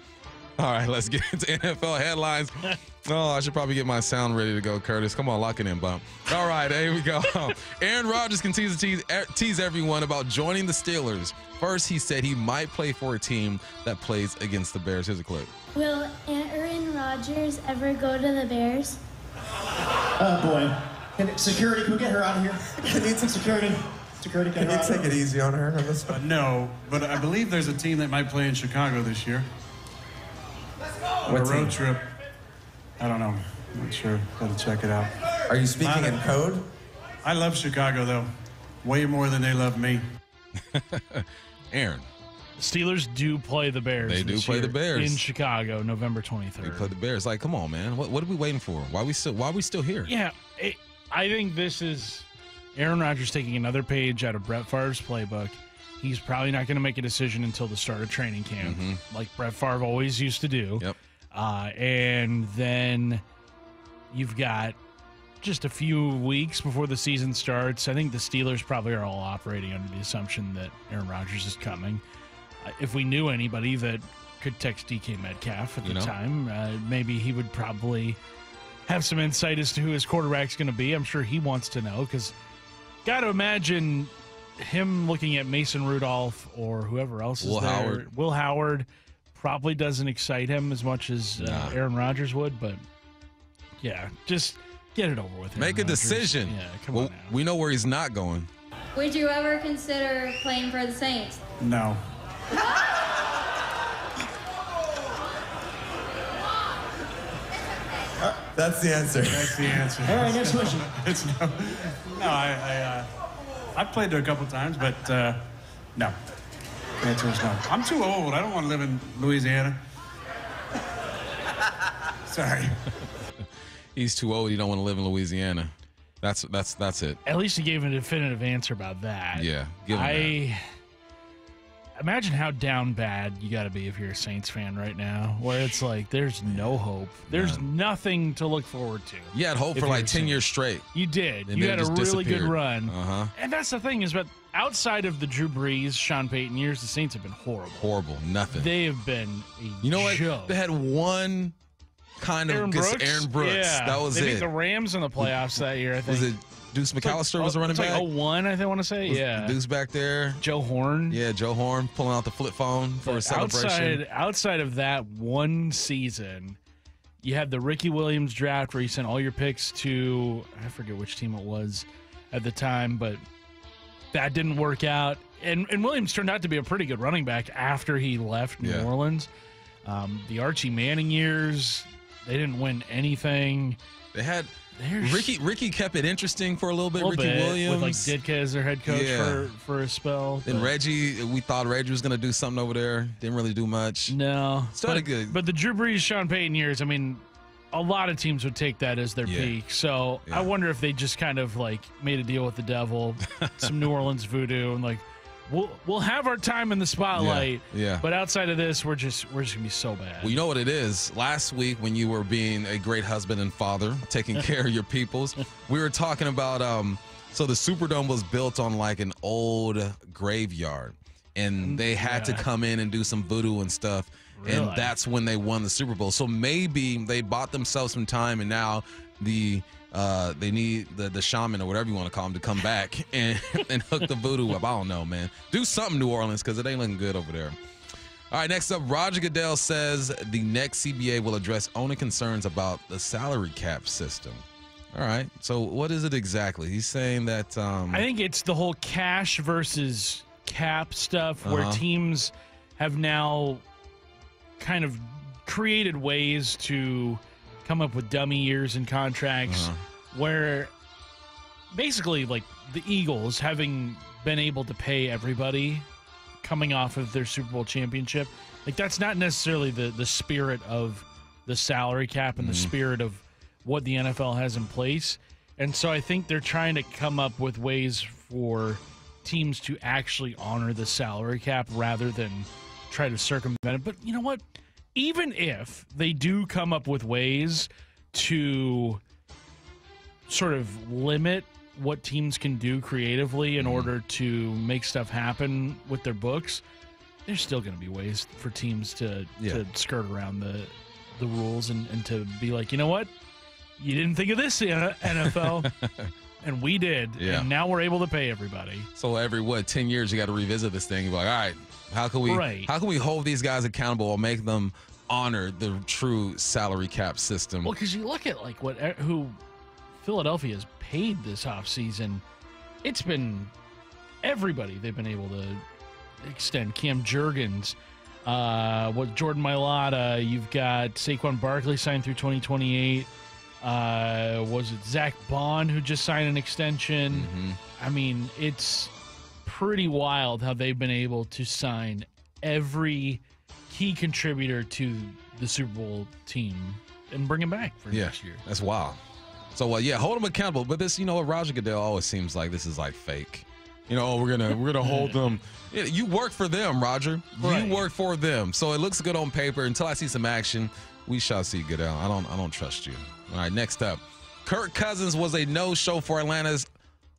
All right, let's get into NFL headlines. Oh, I should probably get my sound ready to go, Curtis. Come on, lock it in, bump. All right, here we go. Aaron Rodgers continues to tease everyone about joining the Steelers. First, he said he might play for a team that plays against the Bears. Here's a clip. Will Aaron Rodgers ever go to the Bears? Oh, boy. Security, can we get her out of here? I need some security. Security, can you take it easy on her on this one? No, but I believe there's a team that might play in Chicago this year. On a road trip. I don't know. I'm not sure. Gotta check it out. Are you speaking in code? I love Chicago, though. Way more than they love me. Aaron. Steelers do play the Bears. They do play the Bears. In Chicago, November 23rd. They play the Bears. Like, come on, man. What are we waiting for? Why are we still here? Yeah. I think this is Aaron Rodgers taking another page out of Brett Favre's playbook. He's probably not going to make a decision until the start of training camp, like Brett Favre always used to do. Yep. And then you've got just a few weeks before the season starts. I think the Steelers probably are all operating under the assumption that Aaron Rodgers is coming. If we knew anybody that could text DK Metcalf at the time, maybe he would probably have some insight as to who his quarterback's going to be. I'm sure he wants to know because got to imagine him looking at Mason Rudolph or whoever else is there. Will Howard probably doesn't excite him as much as Aaron Rodgers would, but yeah, just get it over with. Make a decision. Yeah, come on now. We know where he's not going. Would you ever consider playing for the Saints? No. That's the answer. That's the answer. All right, next question. It's no. I've played there a couple times, but no. The answer is no. I'm too old. I don't want to live in Louisiana. Sorry. He's too old. You don't want to live in Louisiana. That's it. At least he gave a definitive answer about that. Yeah. Give him that. Imagine how down bad you got to be if you're a Saints fan right now, where it's like there's no hope. There's nothing to look forward to. You had hope for like 10 years straight. You did. And you had a really good run. Uh-huh. And that's the thing is, but outside of the Drew Brees, Sean Payton years, the Saints have been horrible. Horrible. Nothing. They have been a You know what? joke. They had one kind of Aaron Brooks. Yeah. That was they it. They beat the Rams in the playoffs that year, I think. Was it Deuce McAllister was the running back? Like 01, I want to say. Yeah. Deuce back there. Joe Horn. Yeah, Joe Horn pulling out the flip phone for a celebration. Outside of that one season, you had the Ricky Williams draft where you sent all your picks to, I forget which team it was at the time, but that didn't work out. And Williams turned out to be a pretty good running back after he left New Orleans. The Archie Manning years, they didn't win anything. They had Ricky kept it interesting for a little bit. Williams with like Ditka as their head coach for a spell. And Reggie, we thought Reggie was going to do something over there. Didn't really do much. No, started good. But the Drew Brees, Sean Payton years, I mean, a lot of teams would take that as their peak. So I wonder if they just kind of like made a deal with the devil, some New Orleans voodoo, and like we'll have our time in the spotlight. Yeah. But outside of this, we're just gonna be so bad. Well, you know what it is. Last week when you were being a great husband and father, taking care of your peoples, we were talking about so the Superdome was built on like an old graveyard, and they had to come in and do some voodoo and stuff. Really? And that's when they won the Super Bowl. So maybe they bought themselves some time, and now they need the shaman or whatever you want to call him to come back and hook the voodoo up. I don't know, man. Do something, New Orleans, because it ain't looking good over there. All right, next up, Roger Goodell says the next CBA will address owner concerns about the salary cap system. All right, so what is it exactly? He's saying that I think it's the whole cash versus cap stuff where teams have now kind of created ways to come up with dummy years and contracts where basically like the Eagles, having been able to pay everybody coming off of their Super Bowl championship, like that's not necessarily the spirit of the salary cap and the spirit of what the NFL has in place. And so I think they're trying to come up with ways for teams to actually honor the salary cap rather than try to circumvent it. But you know what? Even if they do come up with ways to sort of limit what teams can do creatively in order to make stuff happen with their books, there's still going to be ways for teams to skirt around the rules and to be like, you know what? You didn't think of this, NFL, and we did, and now we're able to pay everybody. So every 10 years you got to revisit this thing. You're like, all right, how can we hold these guys accountable or make them honor the true salary cap system? Well, because you look at like who Philadelphia has paid this offseason, it's been everybody they've been able to extend. Cam Jurgens, Jordan Mailata, you've got Saquon Barkley signed through 2028. Was it Zach Bond who just signed an extension? I mean, it's pretty wild how they've been able to sign every key contributor to the Super Bowl team and bring him back for next year. That's wild. So, hold them accountable. But this, Roger Goodell always seems like this is like fake. We're gonna hold them. You work for them, Roger. Right. You work for them. So it looks good on paper. Until I see some action, we shall see, Goodell. I don't trust you. All right, next up, Kirk Cousins was a no-show for Atlanta's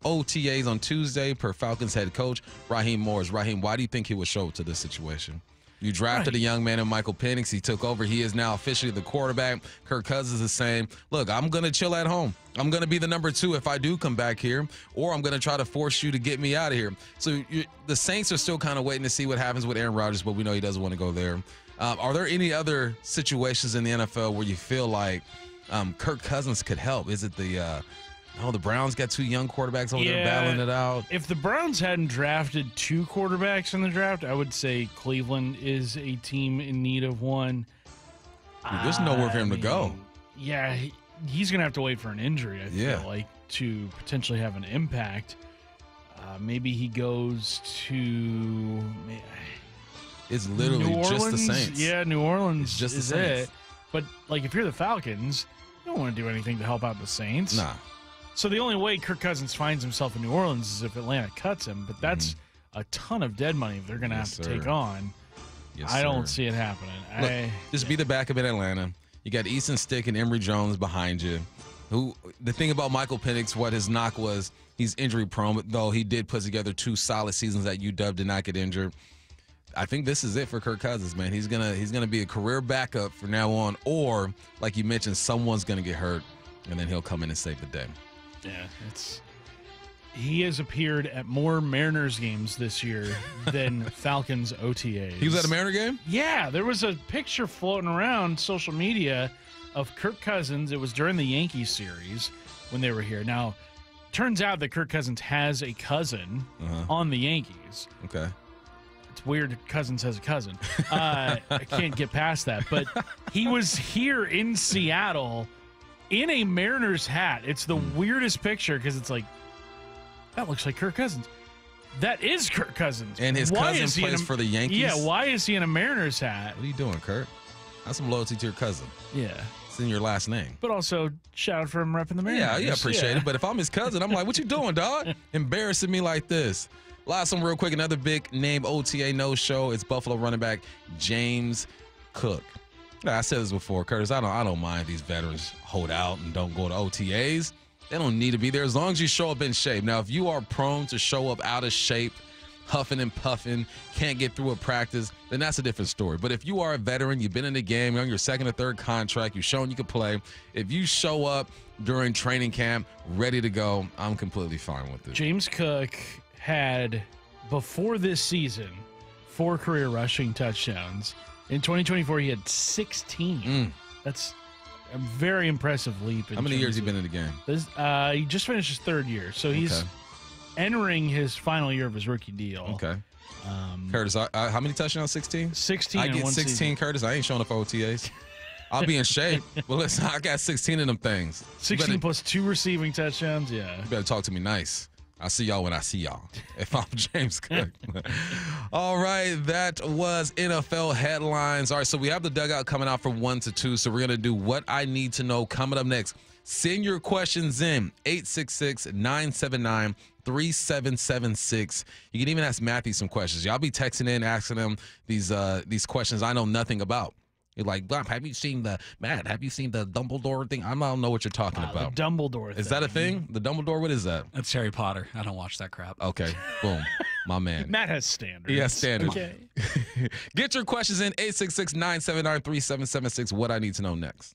OTAs on Tuesday, per Falcons head coach Raheem Morris. Raheem, why do you think he would show up to this situation? You drafted a young man in Michael Penix. He took over. He is now officially the quarterback. Kirk Cousins is saying, look, I'm going to chill at home. I'm going to be the number 2 if I do come back here, or I'm going to try to force you to get me out of here. So the Saints are still kind of waiting to see what happens with Aaron Rodgers, but we know he doesn't want to go there. Are there any other situations in the NFL where you feel like Kirk Cousins could help? Is it the Browns got 2 young quarterbacks over there battling it out? If the Browns hadn't drafted 2 quarterbacks in the draft, I would say Cleveland is a team in need of one. Dude, there's nowhere for him to go. Yeah, he's going to have to wait for an injury, I feel like, to potentially have an impact. Maybe he goes to... It's literally just the Saints. Yeah, New Orleans it's just is the Saints. it. But, like, if you're the Falcons, you don't want to do anything to help out the Saints. Nah. So the only way Kirk Cousins finds himself in New Orleans is if Atlanta cuts him. But that's a ton of dead money they're going to have to take on. Yes, I don't see it happening. Look, just be the backup in Atlanta. You got Easton Stick and Emory Jones behind you. The thing about Michael Penix, what his knock was, he's injury prone, though he did put together 2 solid seasons at UW, did not get injured. I think this is it for Kirk Cousins, man. He's gonna be a career backup from now on, or like you mentioned, someone's gonna get hurt, and then he'll come in and save the day. Yeah, he has appeared at more Mariners games this year than Falcons OTAs. He was at a Mariner game? Yeah, there was a picture floating around social media of Kirk Cousins. It was during the Yankees series when they were here. Now, turns out that Kirk Cousins has a cousin on the Yankees. Okay. It's weird Cousins has a cousin. I can't get past that. But he was here in Seattle in a Mariners hat. It's the weirdest picture because it's like, that looks like Kirk Cousins. That is Kirk Cousins. And his cousin plays for the Yankees? Yeah, why is he in a Mariners hat? What are you doing, Kurt? That's some loyalty to your cousin. Yeah. It's in your last name. But also, shout out for him repping the Mariners. Yeah, appreciate it. But if I'm his cousin, I'm like, what you doing, dog? Embarrassing me like this. Last one real quick, another big name OTA no-show. It's Buffalo running back James Cook. I said this before, Curtis. I don't mind if these veterans hold out and don't go to OTAs. They don't need to be there as long as you show up in shape. Now, if you are prone to show up out of shape, huffing and puffing, can't get through a practice, then that's a different story. But if you are a veteran, you've been in the game, you're on your 2nd or 3rd contract, you've shown you can play, if you show up during training camp ready to go, I'm completely fine with it. James Cook had, before this season, 4 career rushing touchdowns. In 2024, he had 16. That's a very impressive leap. How many years has he been in the game? He just finished his 3rd year, so he's entering his final year of his rookie deal. Okay. Curtis, how many touchdowns? 16? 16. I get 16, Curtis. I ain't showing up for OTAs. I'll be in shape. Well, listen, I got 16 of them things. 16 plus 2 receiving touchdowns, yeah. You better talk to me nice. I'll see y'all when I see y'all. If I'm James Cook. All right, that was NFL headlines. All right, so we have the dugout coming out from 1 to 2, so we're going to do What I Need to Know coming up next. Send your questions in, 866-979-3776. You can even ask Matthew some questions. Y'all be texting in, asking him these questions I know nothing about. You're like, have you seen the Dumbledore thing? I don't know what you're talking about. The Dumbledore thing. Is that a thing? The Dumbledore? What is that? That's Harry Potter. I don't watch that crap. Okay. Boom. My man. Matt has standards. He has standards. Okay. Get your questions in, 866-979-3776. What I Need to Know next.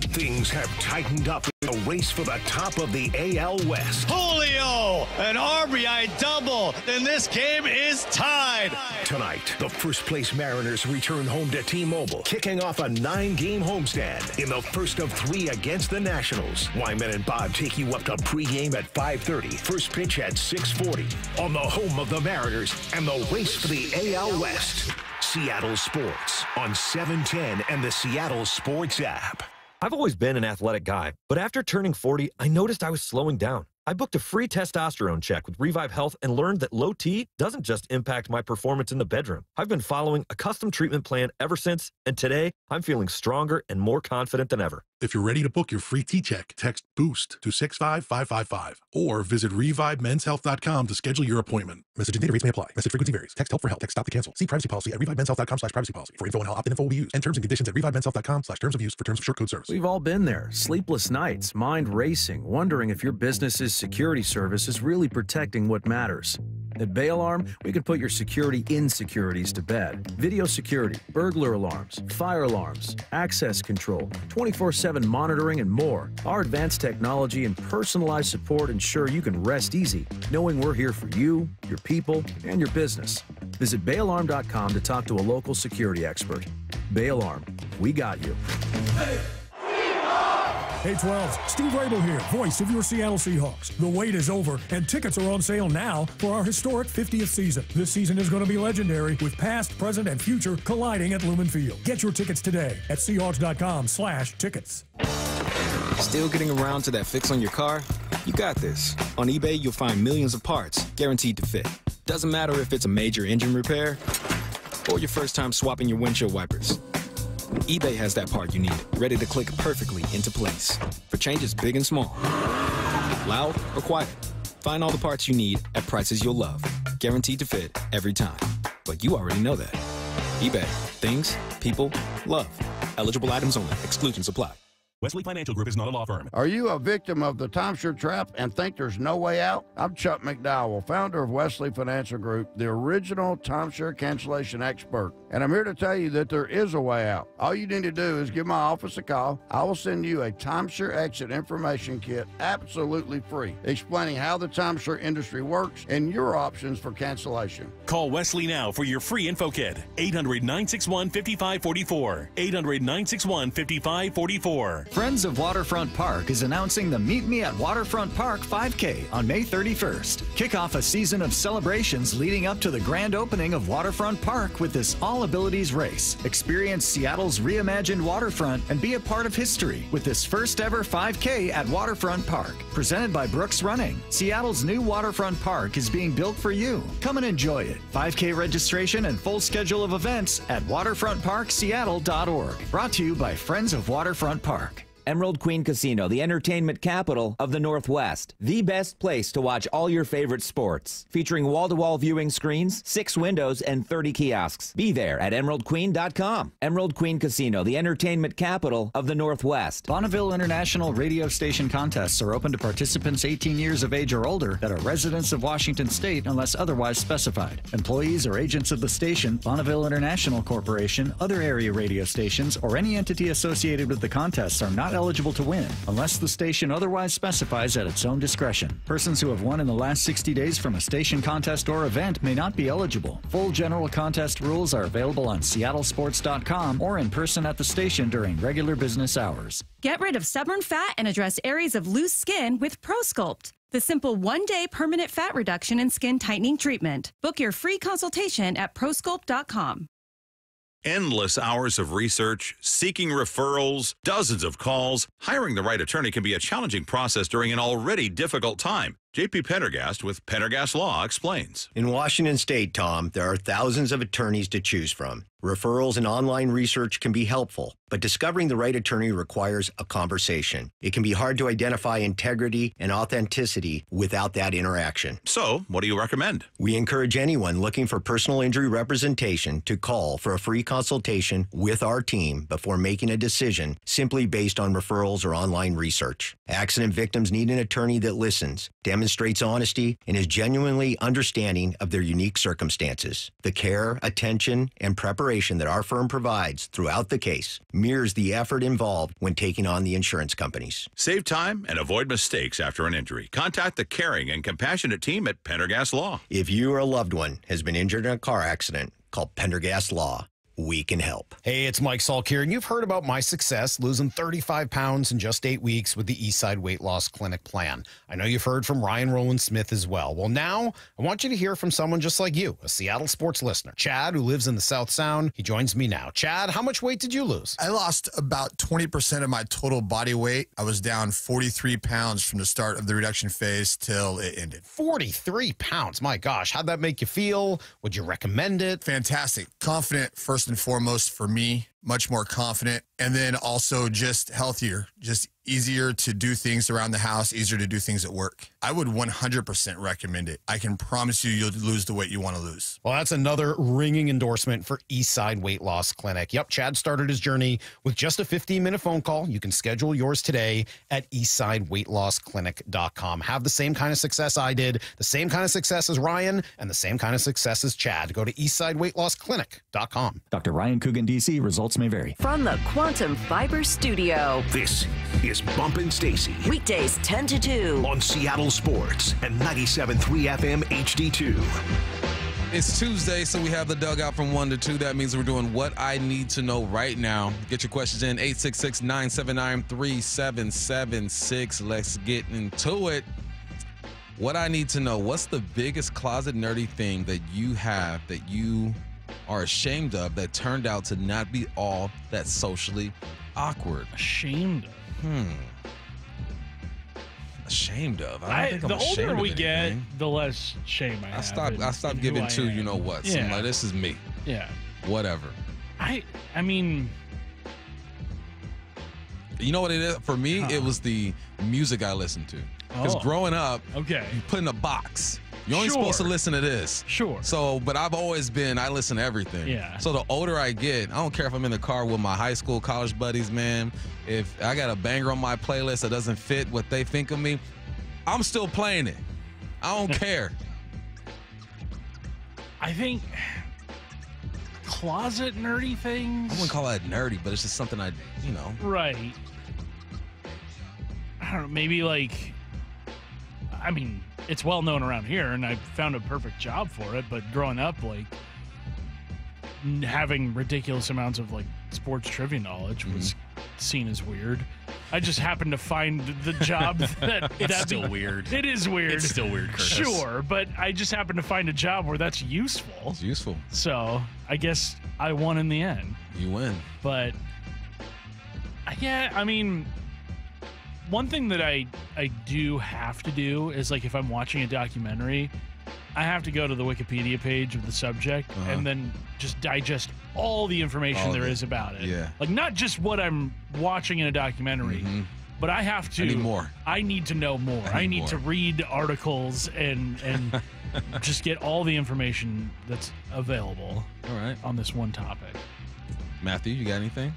Things have tightened up in the race for the top of the AL West. Julio, an RBI double, and this game is tied. Tonight, the first-place Mariners return home to T-Mobile, kicking off a 9-game homestand in the first of 3 against the Nationals. Wyman and Bob take you up to pregame at 5:30, first pitch at 6:40, on the home of the Mariners and the race for the AL West. Seattle Sports on 710 and the Seattle Sports app. I've always been an athletic guy, but after turning 40, I noticed I was slowing down. I booked a free testosterone check with Revive Health and learned that low T doesn't just impact my performance in the bedroom. I've been following a custom treatment plan ever since, and today I'm feeling stronger and more confident than ever. If you're ready to book your free T-check, text BOOST to 65555 or visit ReviveMensHealth.com to schedule your appointment. Message and data rates may apply. Message frequency varies. Text help for help. Text stop to cancel. See privacy policy at ReviveMensHealth.com/privacy policy. For info on how opt-in info will be used and terms and conditions at ReviveMensHealth.com/terms of use for terms of short code service. We've all been there. Sleepless nights, mind racing, wondering if your business's security service is really protecting what matters. At Bay Alarm, we can put your security insecurities to bed. Video security, burglar alarms, fire alarms, access control, 24/7 monitoring, and more. Our advanced technology and personalized support ensure you can rest easy, knowing we're here for you, your people, and your business. Visit bayalarm.com to talk to a local security expert. Bay Alarm, we got you. Hey 12s, Steve Rabel here, voice of your Seattle Seahawks. The wait is over, and tickets are on sale now for our historic 50th season. This season is going to be legendary, with past, present, and future colliding at Lumen Field. Get your tickets today at Seahawks.com/tickets. Still getting around to that fix on your car? You got this. On eBay, you'll find millions of parts, guaranteed to fit. Doesn't matter if it's a major engine repair or your first time swapping your windshield wipers. eBay has that part you need, ready to click perfectly into place for changes big and small, loud or quiet. Find all the parts you need at prices you'll love, guaranteed to fit every time. But you already know that. eBay. Things, people, love. Eligible items only. Exclusions apply. Wesley Financial Group is not a law firm. Are you a victim of the timeshare trap and think there's no way out? I'm Chuck McDowell, founder of Wesley Financial Group, the original timeshare cancellation expert. And I'm here to tell you that there is a way out. All you need to do is give my office a call. I will send you a timeshare exit information kit absolutely free, explaining how the timeshare industry works and your options for cancellation. Call Wesley now for your free info kit. 800-961-5544. 800-961-5544. Friends of Waterfront Park is announcing the Meet Me at Waterfront Park 5K on May 31st. Kick off a season of celebrations leading up to the grand opening of Waterfront Park with this all-abilities race. Experience Seattle's reimagined waterfront and be a part of history with this first ever 5K at Waterfront Park. Presented by Brooks Running, Seattle's new Waterfront Park is being built for you. Come and enjoy it. 5K registration and full schedule of events at waterfrontparkseattle.org. Brought to you by Friends of Waterfront Park. Emerald Queen Casino, the entertainment capital of the Northwest. The best place to watch all your favorite sports. Featuring wall-to-wall viewing screens, 6 windows, and 30 kiosks. Be there at emeraldqueen.com. Emerald Queen Casino, the entertainment capital of the Northwest. Bonneville International radio station contests are open to participants 18 years of age or older that are residents of Washington State unless otherwise specified. Employees or agents of the station, Bonneville International Corporation, other area radio stations, or any entity associated with the contests are not eligible to win unless the station otherwise specifies at its own discretion. Persons who have won in the last 60 days from a station contest or event may not be eligible. Full general contest rules are available on seattlesports.com or in person at the station during regular business hours. Get rid of stubborn fat and address areas of loose skin with ProSculpt, the simple one-day permanent fat reduction and skin tightening treatment. Book your free consultation at prosculpt.com. Endless hours of research, seeking referrals, dozens of calls. Hiring the right attorney can be a challenging process during an already difficult time. J.P. Pendergast with Pendergast Law explains. In Washington State, Tom, there are thousands of attorneys to choose from. Referrals and online research can be helpful, but discovering the right attorney requires a conversation. It can be hard to identify integrity and authenticity without that interaction. So, what do you recommend? We encourage anyone looking for personal injury representation to call for a free consultation with our team before making a decision simply based on referrals or online research. Accident victims need an attorney that listens, demonstrates honesty, and is genuinely understanding of their unique circumstances. The care, attention, and preparation that our firm provides throughout the case mirrors the effort involved when taking on the insurance companies. Save time and avoid mistakes after an injury. Contact the caring and compassionate team at Pendergast Law. If you or a loved one has been injured in a car accident, call Pendergast Law. We can help. Hey, it's Mike Salk here, and you've heard about my success losing 35 pounds in just 8 weeks with the Eastside Weight Loss Clinic plan. I know you've heard from Ryan Rowland-Smith as well. Well, now I want you to hear from someone just like you, a Seattle sports listener. Chad, who lives in the South Sound, he joins me now. Chad, how much weight did you lose? I lost about 20% of my total body weight. I was down 43 pounds from the start of the reduction phase till it ended. 43 pounds. My gosh, how'd that make you feel? Would you recommend it? Fantastic. Confident, first and foremost for me, much more confident, and then also just healthier, just easier to do things around the house, easier to do things at work. I would 100% recommend it. I can promise you you'll lose the weight you want to lose. Well, that's another ringing endorsement for Eastside Weight Loss Clinic. Yep, Chad started his journey with just a 15-minute phone call. You can schedule yours today at eastsideweightlossclinic.com. Have the same kind of success I did, the same kind of success as Ryan, and the same kind of success as Chad. Go to eastsideweightlossclinic.com. Dr. Ryan Coogan, D.C. Results may vary. From the Quantum Fiber Studio. This is Bumpin' Stacy. Weekdays 10 to 2. On Seattle Sports and 97.3 FM HD2. It's Tuesday, so we have the dugout from 1 to 2. That means we're doing What I Need to Know right now. Get your questions in, 866-979-3776. Let's get into it. What I need to know, what's the biggest closet nerdy thing that you have that you are ashamed of that turned out to not be all that socially awkward? Ashamed of? Ashamed of? I don't think I'm ashamed of anything. The older we get, the less shame I have. I stopped giving two, you know what? So I'm like, this is me. Yeah. Whatever. I mean, you know what it is? For me, it was the music I listened to. Because growing up, you put in a box. You're only supposed to listen to this. Sure. So, but I've always been, I listen to everything. Yeah. So the older I get, I don't care if I'm in the car with my high school, college buddies, man. If I got a banger on my playlist that doesn't fit what they think of me, I'm still playing it. I don't care. I think closet nerdy things. I wouldn't call that nerdy, but it's just something I, Right. I don't know, maybe like, I mean, it's well known around here, and I found a perfect job for it. But growing up, like having ridiculous amounts of like sports trivia knowledge was seen as weird. I just happened to find the job that it's still weird. It is weird. It's still weird, Curtis. Sure, but I just happened to find a job where that's useful. It's useful. So I guess I won in the end. You win. But yeah, I mean, one thing that I do have to do is, like, if I'm watching a documentary, I have to go to the Wikipedia page of the subject and then just digest all the information there is about it. Yeah. Like, not just what I'm watching in a documentary, but I have to. I need more. I need to know more. I need to read articles and just get all the information that's available on this one topic. Matthew, you got anything?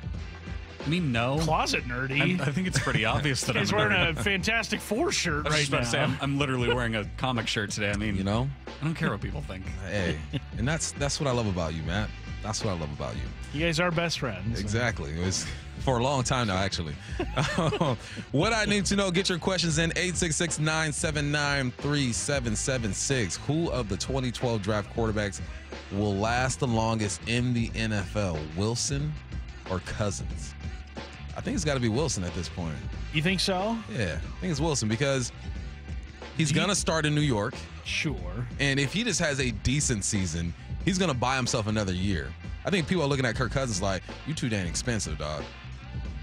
I mean, no. Closet nerdy. I think it's pretty obvious that He's wearing a Fantastic Four shirt right now. I was just about to say, I'm literally wearing a comic shirt today. I mean, I don't care what people think. Hey, and that's what I love about you, Matt. That's what I love about you. You guys are best friends. Exactly. It was for a long time now, actually. What I need to know, get your questions in, 866-979-3776. Who of the 2012 draft quarterbacks will last the longest in the NFL, Wilson or Cousins? I think it's got to be Wilson at this point. You think so? Yeah, I think it's Wilson because he's going to start in New York. Sure. And if he just has a decent season, he's going to buy himself another year. I think people are looking at Kirk Cousins like, you too dang expensive, dog.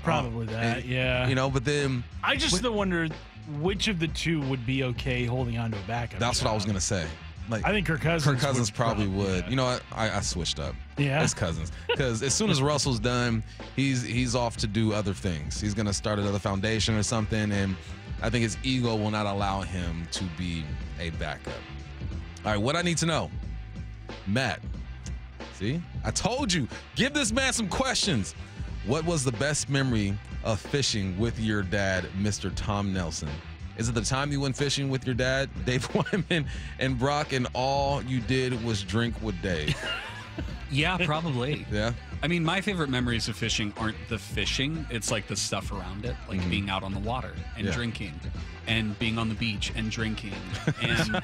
Probably that, yeah. You know, but then I just wonder which of the two would be okay holding on to a backup. That's what I was gonna say. Like, I think Kirk Cousins probably would. Yeah. You know what? I switched up. Yeah, it's Cousins, because as soon as Russell's done, he's off to do other things. He's gonna start another foundation or something, and I think his ego will not allow him to be a backup. All right, what I need to know, Matt. See, I told you, give this man some questions. What was the best memory of fishing with your dad, Mr. Tom Nelson? Is it the time you went fishing with your dad, Dave Wyman, and Brock, and all you did was drink with Dave? Yeah, probably. Yeah. I mean, my favorite memories of fishing aren't the fishing. It's like the stuff around it, like being out on the water and drinking, and being on the beach and drinking, and,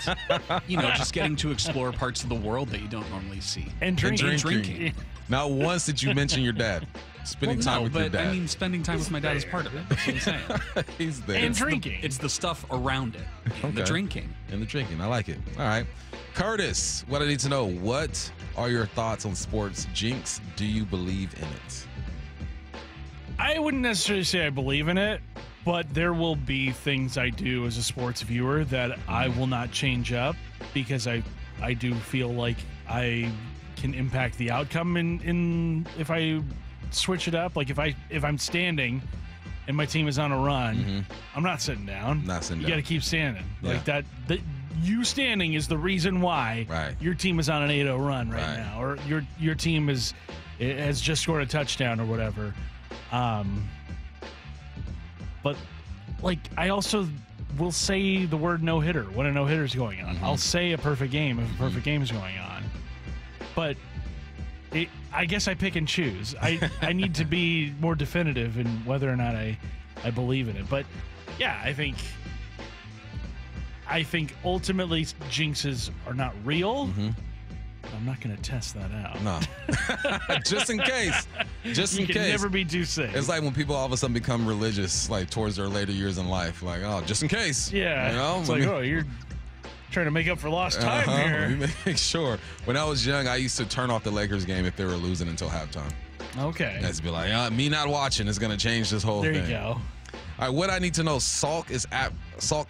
you know, just getting to explore parts of the world that you don't normally see. And drinking. Not once did you mention your dad. Spending time with your dad. I mean, spending time with my dad is part of it. That's what I'm saying. He's there. And drinking. It's the stuff around it. And the drinking. And the drinking. I like it. All right. Curtis, what I need to know. What are your thoughts on sports jinx? Do you believe in it? I wouldn't necessarily say I believe in it, but there will be things I do as a sports viewer that I will not change up, because I do feel like I can impact the outcome in if I switch it up. Like if I'm standing and my team is on a run, I'm not sitting down. You got to keep standing. Yeah. Like that. You standing is the reason why your team is on an 8-0 run right now, or your team has just scored a touchdown or whatever. But like I also will say the word no hitter when a no hitter is going on. I'll say a perfect game if a perfect game is going on. But I guess I pick and choose. I need to be more definitive in whether or not I believe in it. But yeah, I think ultimately jinxes are not real. I'm not going to test that out. No. Just in case. Just in case. You can never be too safe. It's like when people all of a sudden become religious, like towards their later years in life. Like, oh, just in case. Yeah. You know? It's like, oh, you're trying to make up for lost time here. Make sure. When I was young, I used to turn off the Lakers game if they were losing until halftime. Okay. I'd be like, me not watching is going to change this whole thing. There you go. All right, what I need to know, Salk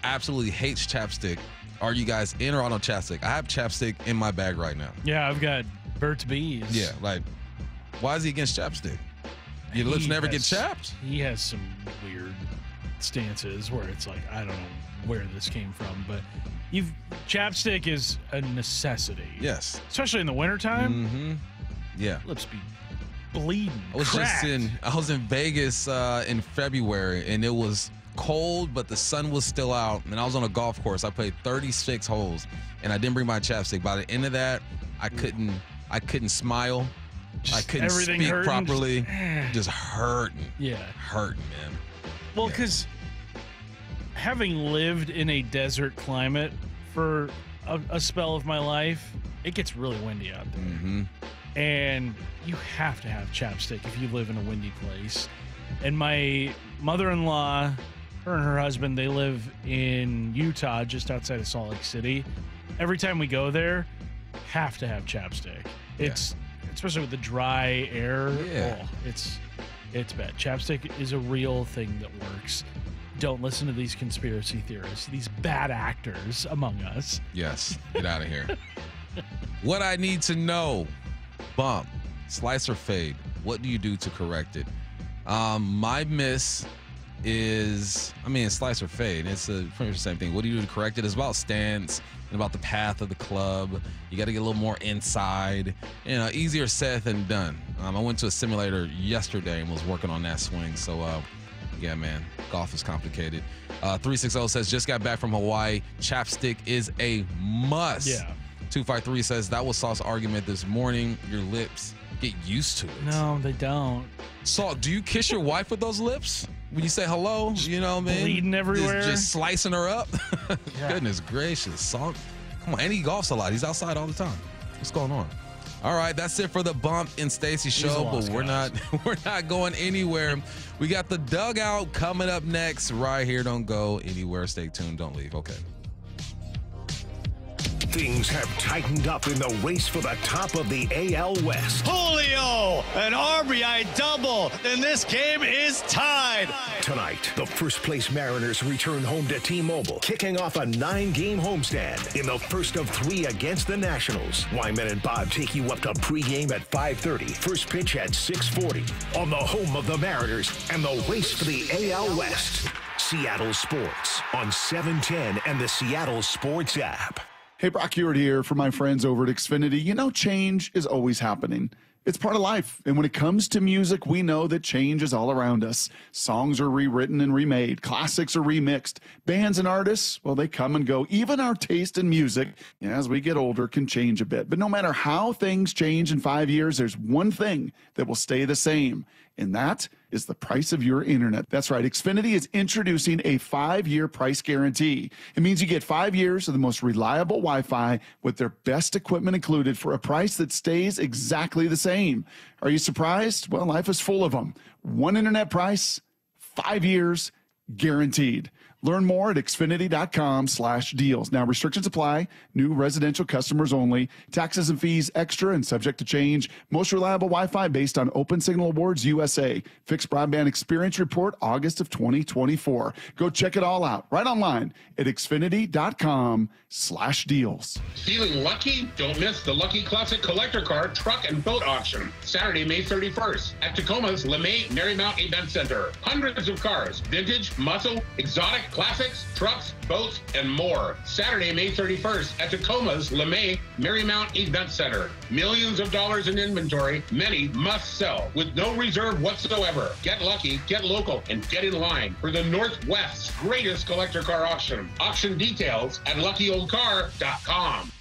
absolutely hates chapstick. Are you guys in or out on chapstick? I have chapstick in my bag right now. Yeah, I've got Burt's Bees. Yeah, like, why is he against chapstick? Your lips never get chapped? He has some weird stances where it's like, I don't know where this came from, but chapstick is a necessity. Yes. Especially in the wintertime. Yeah. Lips be bleeding. I was in Vegas in February, and it was cold, but the sun was still out, and I was on a golf course. I played 36 holes, and I didn't bring my chapstick. By the end of that, I couldn't smile. I couldn't speak properly. Just hurting. Yeah. Hurting, man. Well, because having lived in a desert climate for a spell of my life, it gets really windy out there. And you have to have chapstick if you live in a windy place. And my mother-in-law, her and her husband, they live in Utah, just outside of Salt Lake City. Every time we go there, have to have chapstick. It's especially with the dry air. Yeah. Oh, it's bad. Chapstick is a real thing that works. Don't listen to these conspiracy theorists, these bad actors among us. Yes, get out of here. What I need to know, bump, slice or fade, what do you do to correct it? My miss is, slice or fade. It's pretty much the same thing. What do you do to correct it? It's about stance and about the path of the club. You got to get a little more inside. Easier said than done. I went to a simulator yesterday and was working on that swing. So, yeah, man, golf is complicated. 360 says, just got back from Hawaii. Chapstick is a must. Yeah. 253 says, that was Saul's argument this morning. Your lips get used to it. No, they don't. Saul, do you kiss your wife with those lips? When you say hello, you know what I mean? Bleeding everywhere. Just slicing her up. Yeah. Goodness gracious, Saul. Come on, and he golfs a lot. He's outside all the time. What's going on? All right, that's it for the Bump and Stacy show, but we're not going anywhere. We got the dugout coming up next right here. Don't go anywhere. Stay tuned. Don't leave. Okay. Things have tightened up in the race for the top of the AL West. Julio, an RBI double, and this game is tied. Tonight, the first-place Mariners return home to T-Mobile, kicking off a 9-game homestand in the first of 3 against the Nationals. Wyman and Bob take you up to pregame at 5:30, first pitch at 6:40, on the home of the Mariners and the race for the AL West. Seattle Sports on 710 and the Seattle Sports app. Hey, Brock Hewitt here for my friends over at Xfinity. You know, change is always happening. It's part of life. And when it comes to music, we know that change is all around us. Songs are rewritten and remade. Classics are remixed. Bands and artists, well, they come and go. Even our taste in music, as we get older, can change a bit. But no matter how things change in 5 years, there's one thing that will stay the same. And that is the price of your internet. That's right. Xfinity is introducing a 5-year price guarantee. It means you get 5 years of the most reliable Wi-Fi with their best equipment included for a price that stays exactly the same. Are you surprised? Well, life is full of them. One internet price, 5 years, guaranteed. Learn more at Xfinity.com/deals. Now, restrictions apply. New residential customers only. Taxes and fees extra and subject to change. Most reliable Wi-Fi based on Open Signal Awards USA. Fixed Broadband Experience Report, August of 2024. Go check it all out right online at Xfinity.com/deals. Feeling lucky? Don't miss the Lucky Classic Collector Car Truck and Boat Auction, Saturday, May 31st at Tacoma's LeMay Marymount Event Center. Hundreds of cars, vintage, muscle, exotic, classics, trucks, boats, and more. Saturday, May 31st at Tacoma's LeMay Marymount Event Center. Millions of dollars in inventory, many must sell with no reserve whatsoever. Get lucky, get local, and get in line for the Northwest's greatest collector car auction. Auction details at luckyoldcar.com.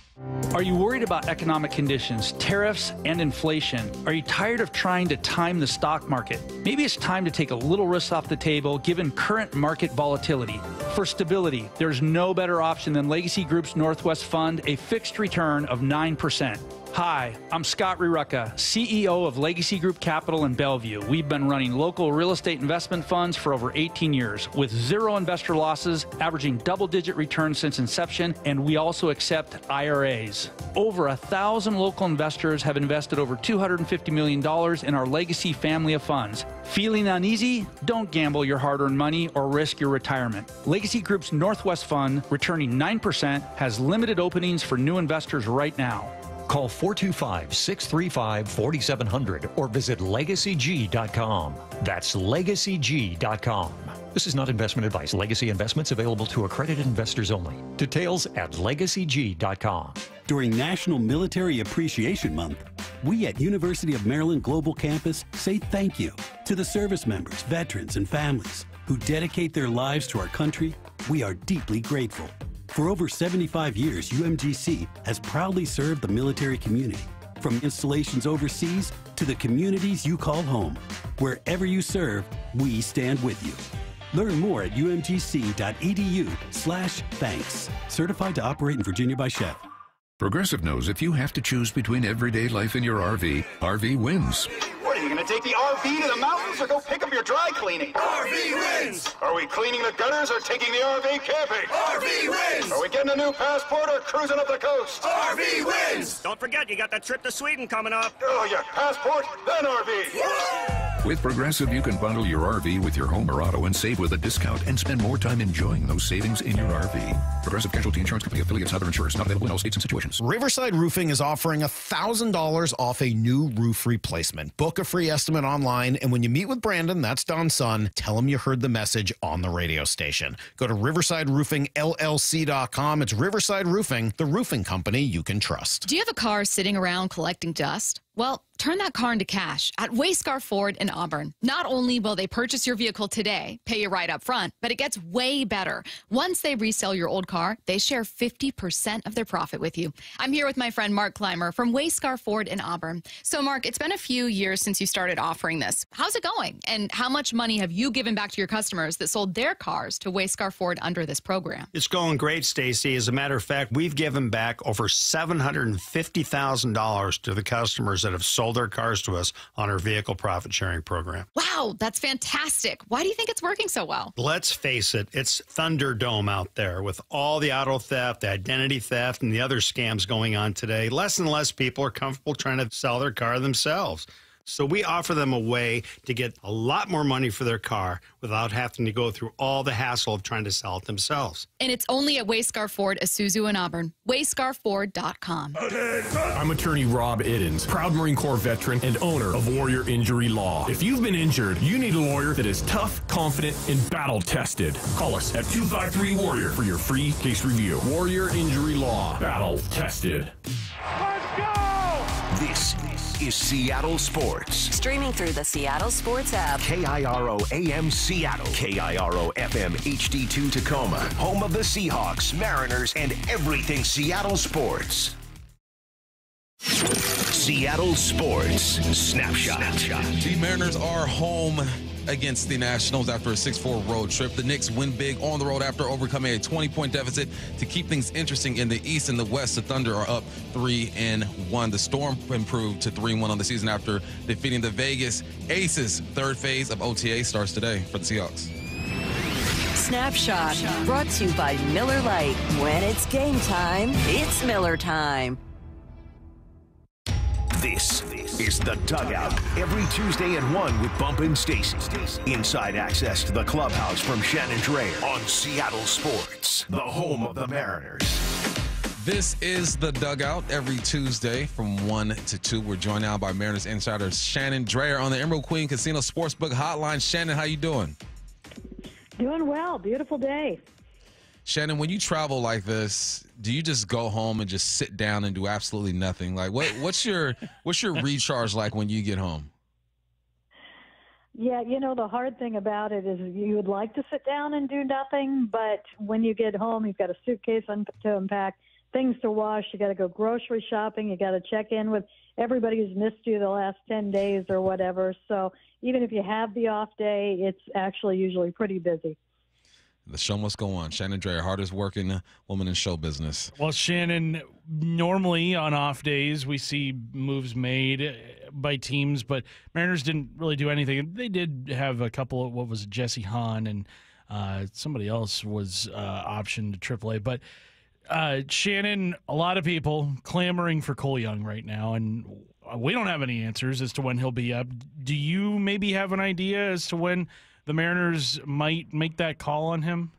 Are you worried about economic conditions, tariffs, and inflation? Are you tired of trying to time the stock market? Maybe it's time to take a little risk off the table given current market volatility. For stability, there's no better option than Legacy Group's Northwest Fund, a fixed return of 9%. Hi, I'm Scott Rirucka, CEO of Legacy Group Capital in Bellevue. We've been running local real estate investment funds for over 18 years with 0 investor losses, averaging double-digit returns since inception, and we also accept IRAs. Over 1,000 local investors have invested over $250 million in our Legacy family of funds. Feeling uneasy? Don't gamble your hard-earned money or risk your retirement. Legacy Group's Northwest Fund, returning 9%, has limited openings for new investors right now. Call 425-635-4700 or visit LegacyG.com. That's LegacyG.com. This is not investment advice. Legacy investments available to accredited investors only. Details at LegacyG.com. During National Military Appreciation Month, we at University of Maryland Global Campus say thank you to the service members, veterans, and families who dedicate their lives to our country. We are deeply grateful. For over 75 years, UMGC has proudly served the military community, from installations overseas to the communities you call home. Wherever you serve, we stand with you. Learn more at umgc.edu/thanks. Certified to operate in Virginia by Chef. Progressive knows if you have to choose between everyday life and your RV, RV wins. What, are you going to take the RV to the mountains or go pick up your dry cleaning? RV wins! Are we cleaning the gutters or taking the RV camping? RV wins! Are we getting a new passport or cruising up the coast? RV wins! Don't forget, you got that trip to Sweden coming up. Oh, yeah, passport, then RV. With Progressive, you can bundle your RV with your home or auto and save with a discount and spend more time enjoying those savings in your RV. Progressive Casualty Insurance Company affiliates and other insurers not available in all states and situations. Riverside Roofing is offering $1,000 off a new roof replacement. Book a free estimate online, and when you meet with Brandon, that's Don's son, tell him you heard the message on the radio station. Go to riversideroofingllc.com. It's Riverside Roofing, the roofing company you can trust. Do you have a car sitting around collecting dust? Well, turn that car into cash at Wayscar Ford in Auburn. Not only will they purchase your vehicle today, pay you right up front, but it gets way better. Once they resell your old car, they share 50% of their profit with you. I'm here with my friend Mark Clymer from Wayscar Ford in Auburn. So, Mark, it's been a few years since you started offering this. How's it going? And how much money have you given back to your customers that sold their cars to Wayscar Ford under this program? It's going great, Stacy. As a matter of fact, we've given back over $750,000 to the customers that have sold sold their cars to us on our vehicle profit sharing program. Wow, that's fantastic. Why do you think it's working so well? Let's face it, it's Thunderdome out there with all the auto theft, the identity theft, and the other scams going on today. Less and less people are comfortable trying to sell their car themselves. So we offer them a way to get a lot more money for their car without having to go through all the hassle of trying to sell it themselves. And it's only at Wayscar Ford, Isuzu, and Auburn. WayscarFord.com. I'm attorney Rob Iddens, proud Marine Corps veteran and owner of Warrior Injury Law. If you've been injured, you need a lawyer that is tough, confident, and battle-tested. Call us at 253-WARRIOR for your free case review. Warrior Injury Law. Battle-tested. Let's go! This is Seattle Sports. Streaming through the Seattle Sports app. KIRO AM Seattle. KIRO FM HD2 Tacoma. Home of the Seahawks, Mariners, and everything Seattle sports. Seattle Sports Snapshot. The Mariners are home against the Nationals after a 6-4 road trip. The Knicks win big on the road after overcoming a 20-point deficit to keep things interesting in the East and the West. The Thunder are up 3-1. The Storm improved to 3-1 on the season after defeating the Vegas Aces. Third phase of OTA starts today for the Seahawks. Snapshot brought to you by Miller Lite. When it's game time, it's Miller time. This is The Dugout, every Tuesday at 1 with Bump and Stacy. Inside access to the clubhouse from Shannon Drayer on Seattle Sports, the home of the Mariners. This is The Dugout every Tuesday from 1 to 2. We're joined now by Mariners insider Shannon Drayer on the Emerald Queen Casino Sportsbook Hotline. Shannon, how you doing? Doing well. Beautiful day. Shannon, when you travel like this, do you just go home and just sit down and do absolutely nothing? Like, what's your recharge like when you get home? Yeah, the hard thing about it is you would like to sit down and do nothing, but when you get home, you've got a suitcase to unpack, things to wash, you got to go grocery shopping, you got to check in with everybody who's missed you the last 10 days or whatever. So even if you have the off day, it's actually usually pretty busy. The show must go on. Shannon Drayer, hardest working woman in show business. Well, Shannon, normally on off days we see moves made by teams, but Mariners didn't really do anything. They did have a couple of, what was it, Jesse Hahn and somebody else was optioned to AAA. But Shannon, a lot of people clamoring for Cole Young right now, and we don't have any answers as to when he'll be up. Do you maybe have an idea as to when the Mariners might make that call on him?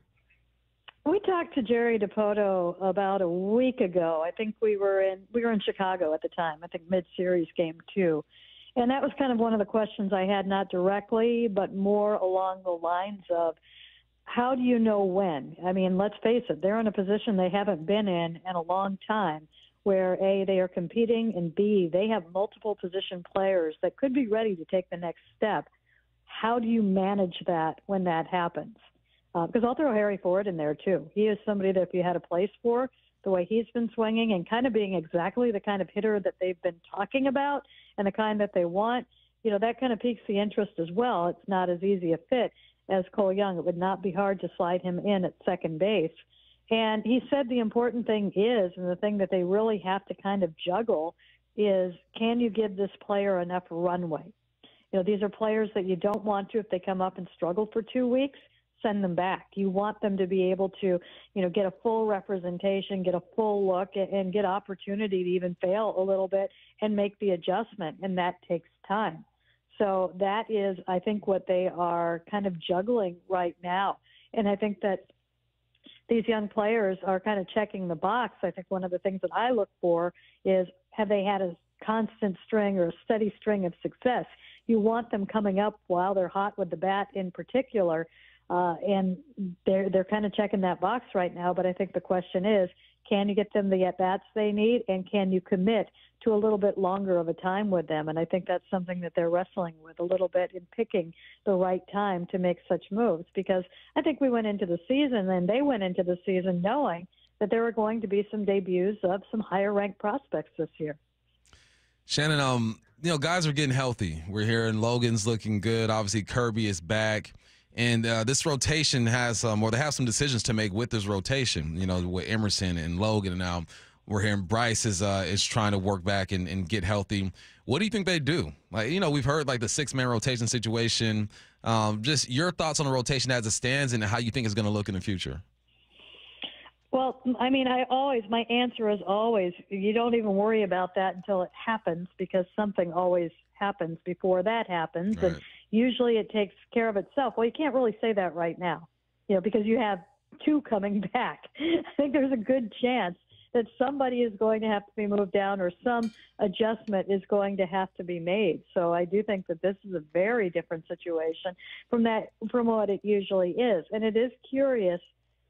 We talked to Jerry DiPoto about a week ago. I think we were in Chicago at the time. I think mid-series game 2. And that was kind of one of the questions I had, not directly, but more along the lines of, how do you know when? I mean, let's face it, they're in a position they haven't been in a long time, where A, they are competing, and B, they have multiple position players that could be ready to take the next step. How do you manage that when that happens? Because I'll throw Harry Ford in there, too. He is somebody that if you had a place for, the way he's been swinging and kind of being exactly the kind of hitter that they've been talking about and the kind that they want, that kind of piques the interest as well. It's not as easy a fit as Cole Young. It would not be hard to slide him in at second base. And he said the important thing is, and the thing that they really have to kind of juggle is, can you give this player enough runway? These are players that you don't want to, if they come up and struggle for 2 weeks, send them back. You want them to be able to, get a full representation, get a full look, and get opportunity to even fail a little bit and make the adjustment, and that takes time. So that is, I think, what they are kind of juggling right now. And I think that these young players are kind of checking the box. I think one of the things that I look for is, have they had a constant string or a steady string of success? You want them coming up while they're hot with the bat in particular, and they're kind of checking that box right now. But I think the question is, can you get them the at-bats they need, and can you commit to a little bit longer of a time with them? And I think that's something that they're wrestling with a little bit in picking the right time to make such moves, because I think we went into the season, and they went into the season knowing that there were going to be some debuts of some higher-ranked prospects this year. Shannon, guys are getting healthy. We're hearing Logan's looking good. Obviously, Kirby is back. And this rotation has they have some decisions to make with this rotation, with Emerson and Logan. Now, we're hearing Bryce is trying to work back and get healthy. What do you think they do? Like, we've heard like the 6-man rotation situation. Just your thoughts on the rotation as it stands and how you think it's going to look in the future. Well, I mean, my answer is always, you don't even worry about that until it happens, because something always happens before that happens. Right. And usually it takes care of itself. Well, you can't really say that right now, because you have 2 coming back. I think there's a good chance that somebody is going to have to be moved down, or some adjustment is going to have to be made. So I do think that this is a very different situation from what it usually is. And it is curious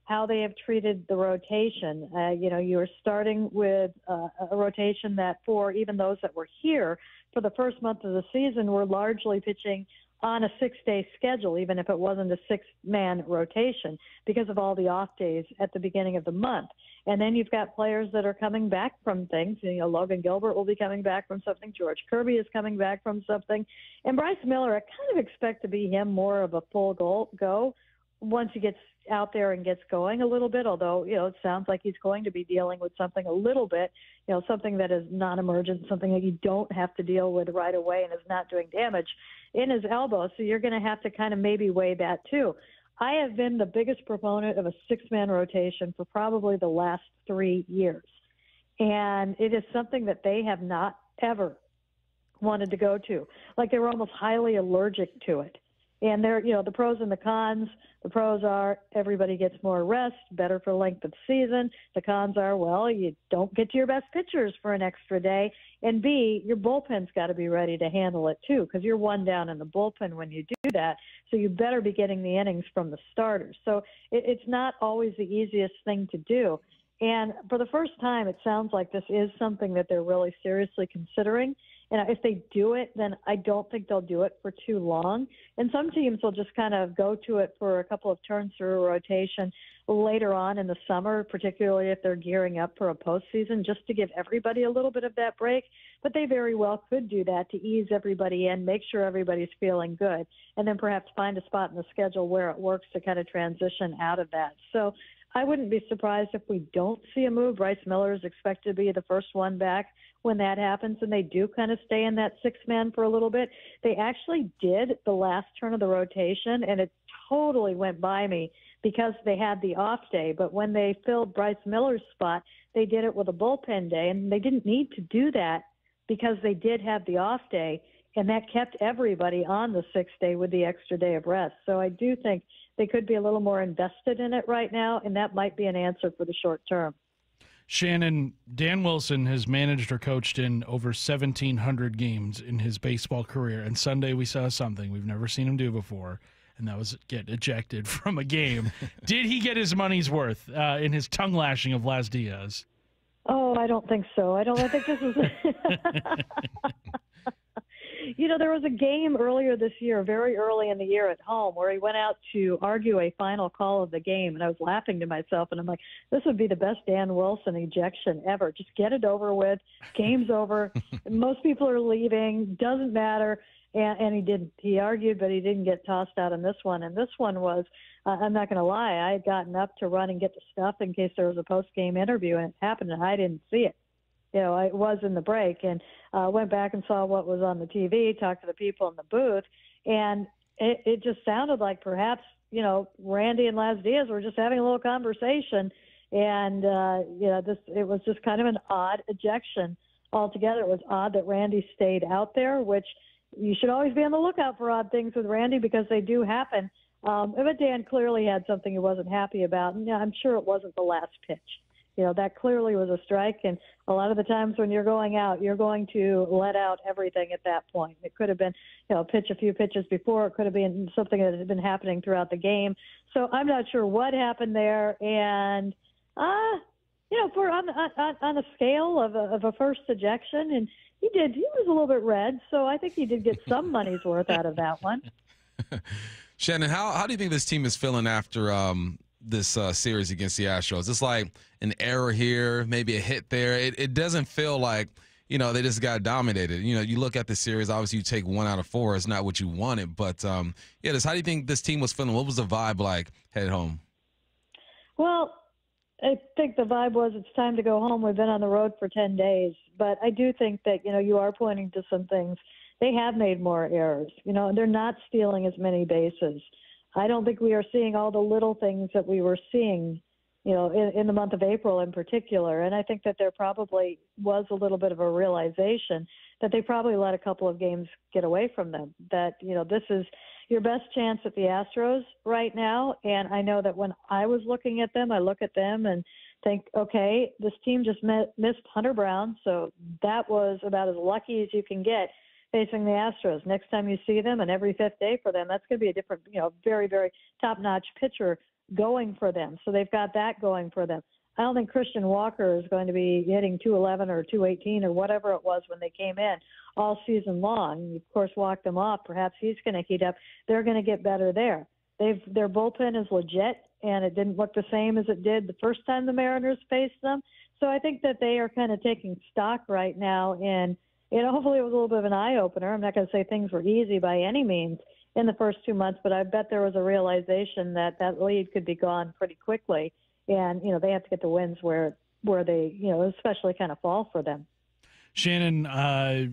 how they have treated the rotation. You're starting with a rotation that, for even those that were here for the first month of the season, were largely pitching on a 6-day schedule, even if it wasn't a 6-man rotation, because of all the off days at the beginning of the month. And then you've got players that are coming back from things. Logan Gilbert will be coming back from something. George Kirby is coming back from something. And Bryce Miller, I kind of expect to be him more of a full go once he gets out there and gets going a little bit, although, it sounds like he's going to be dealing with something a little bit, something that is non-emergent, something that you don't have to deal with right away and is not doing damage in his elbow. So you're going to have to kind of maybe weigh that too. I have been the biggest proponent of a 6-man rotation for probably the last 3 years. And it is something that they have not ever wanted to go to. Like, they were almost highly allergic to it. And there, the pros and the cons. The pros are everybody gets more rest, better for length of season. The cons are, well, you don't get to your best pitchers for an extra day. And B, your bullpen's got to be ready to handle it too, because you're one down in the bullpen when you do that. So you better be getting the innings from the starters. So it's not always the easiest thing to do. And for the first time, it sounds like this is something that they're really seriously considering. And if they do it, then I don't think they'll do it for too long. And some teams will just kind of go to it for a couple of turns through a rotation later on in the summer, particularly if they're gearing up for a postseason, just to give everybody a little bit of that break. But they very well could do that to ease everybody in, make sure everybody's feeling good, and then perhaps find a spot in the schedule where it works to kind of transition out of that. So I wouldn't be surprised if we don't see a move. Bryce Miller is expected to be the first one back when that happens, and they do kind of stay in that 6-man for a little bit. They actually did the last turn of the rotation, and it totally went by me because they had the off day. But when they filled Bryce Miller's spot, they did it with a bullpen day, and they didn't need to do that because they did have the off day, and that kept everybody on the 6th day with the extra day of rest. So I do think they could be a little more invested in it right now, and that might be an answer for the short term. Shannon, Dan Wilson has managed or coached in over 1,700 games in his baseball career, and Sunday we saw something we've never seen him do before, and that was get ejected from a game. Did he get his money's worth in his tongue lashing of Las Diaz? Oh, I don't think so. I think this was there was a game earlier this year, very early in the year at home, where he went out to argue a final call of the game, and I was laughing to myself, and I'm like, this would be the best Dan Wilson ejection ever. Just get it over with. Game's over. Most people are leaving. Doesn't matter. And he didn't. He argued, but he didn't get tossed out in this one. And this one was, I'm not going to lie, I had gotten up to run and get the stuff in case there was a post-game interview, and it happened, and I didn't see it. I was in the break, and went back and saw what was on the TV, talked to the people in the booth, and it just sounded like perhaps, Randy and Las Diaz were just having a little conversation, and, it was just kind of an odd ejection altogether. It was odd that Randy stayed out there, which you should always be on the lookout for odd things with Randy because they do happen. But Dan clearly had something he wasn't happy about, and I'm sure it wasn't the last pitch. That clearly was a strike, and a lot of the times when you're going out, you're going to let out everything at that point. It could have been, pitch a few pitches before. It could have been something that had been happening throughout the game. So I'm not sure what happened there. And, for on a scale of a first ejection, and he was a little bit red, so I think he did get some money's worth out of that one. Shannon, how do you think this team is feeling after this series against the Astros? It's like an error here, maybe a hit there. It doesn't feel like, they just got dominated. You look at the series, obviously you take 1 out of 4. It's not what you wanted. But, how do you think this team was feeling? What was the vibe like headed home? Well, I think the vibe was it's time to go home. We've been on the road for 10 days. But I do think that, you are pointing to some things. They have made more errors, and they're not stealing as many bases. I don't think we are seeing all the little things that we were seeing, in the month of April in particular. And I think that there probably was a little bit of a realization that they probably let a couple of games get away from them, that, this is your best chance at the Astros right now. And I know that when I was looking at them, I look at them and think, okay, this team just missed Hunter Brown, so that was about as lucky as you can get facing the Astros. Next time you see them, and every fifth day for them, that's going to be a different, very, very top-notch pitcher going for them. So they've got that going for them. I don't think Christian Walker is going to be hitting 211 or 218 or whatever it was when they came in all season long. You, of course, walked them off. Perhaps he's going to heat up. They're going to get better there. Their bullpen is legit, and it didn't look the same as it did the first time the Mariners faced them. So I think that they are kind of taking stock right now, and hopefully it was a little bit of an eye-opener. I'm not going to say things were easy by any means in the first 2 months, but I bet there was a realization that that lead could be gone pretty quickly. And, they have to get the wins where they, especially kind of fall for them. Shannon,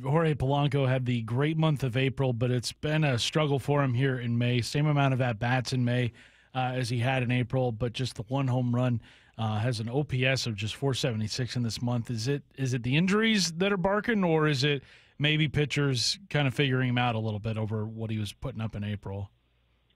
Jorge Polanco had the great month of April, but it's been a struggle for him here in May. Same amount of at-bats in May as he had in April, but just the one home run. Has an OPS of just 476 in this month. Is it the injuries that are barking, or is it maybe pitchers kind of figuring him out a little bit over what he was putting up in April?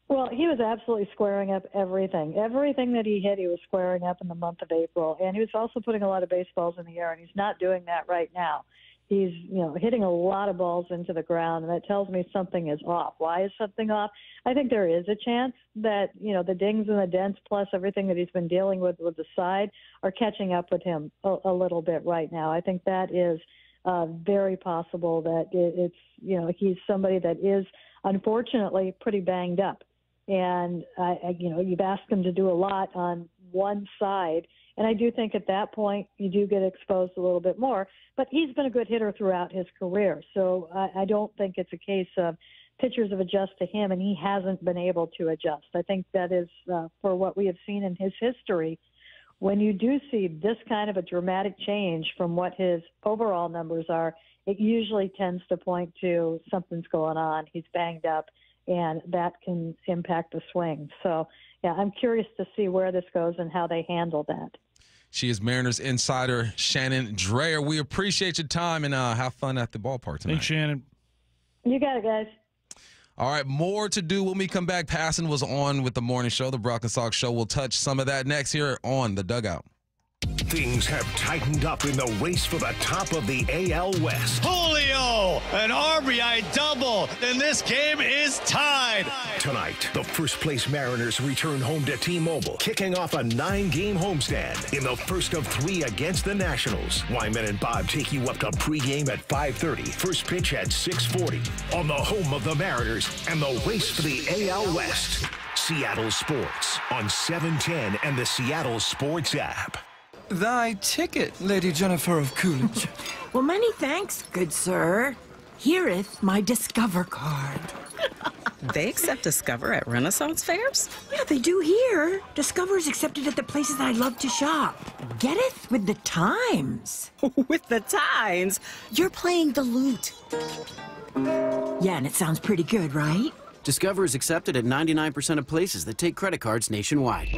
Well, he was absolutely squaring up everything. Everything that he hit, he was squaring up in the month of April. And he was also putting a lot of baseballs in the air, and he's not doing that right now. He's, hitting a lot of balls into the ground, and that tells me something is off. Why is something off? I think there is a chance that, the dings and the dents plus everything that he's been dealing with the side are catching up with him a little bit right now. I think that is very possible that it's, he's somebody that is unfortunately pretty banged up. And, you've asked him to do a lot on one side. And I do think at that point you do get exposed a little bit more. But he's been a good hitter throughout his career. So I don't think it's a case of pitchers have adjusted to him and he hasn't been able to adjust. I think that is for what we have seen in his history. When you do see this kind of a dramatic change from what his overall numbers are, it usually tends to point to something's going on. He's banged up, and that can impact the swing. So, yeah, I'm curious to see where this goes and how they handle that. She is Mariners insider Shannon Drayer. We appreciate your time, and have fun at the ballpark tonight. Thanks, Shannon. You got it, guys. All right, more to do when we come back. Passan was on with the morning show, the Brock and Salk Show. We'll touch some of that next here on The Dugout. Things have tightened up in the race for the top of the AL West. Julio, an RBI double, and this game is tied. Tonight, the first-place Mariners return home to T-Mobile, kicking off a 9-game homestand in the first of 3 against the Nationals. Wyman and Bob take you up to pregame at 5:30, first pitch at 6:40 on the home of the Mariners and the race for the AL West. Seattle Sports on 710 and the Seattle Sports app. Thy ticket, Lady Jennifer of Coolidge. Well, many thanks, good sir. Here'th my Discover card. They accept Discover at Renaissance fairs? Yeah, they do here. Discover's accepted at the places I love to shop. Getteth with the times. With the times? You're playing the lute. Yeah, and it sounds pretty good, right? Discover is accepted at 99% of places that take credit cards nationwide.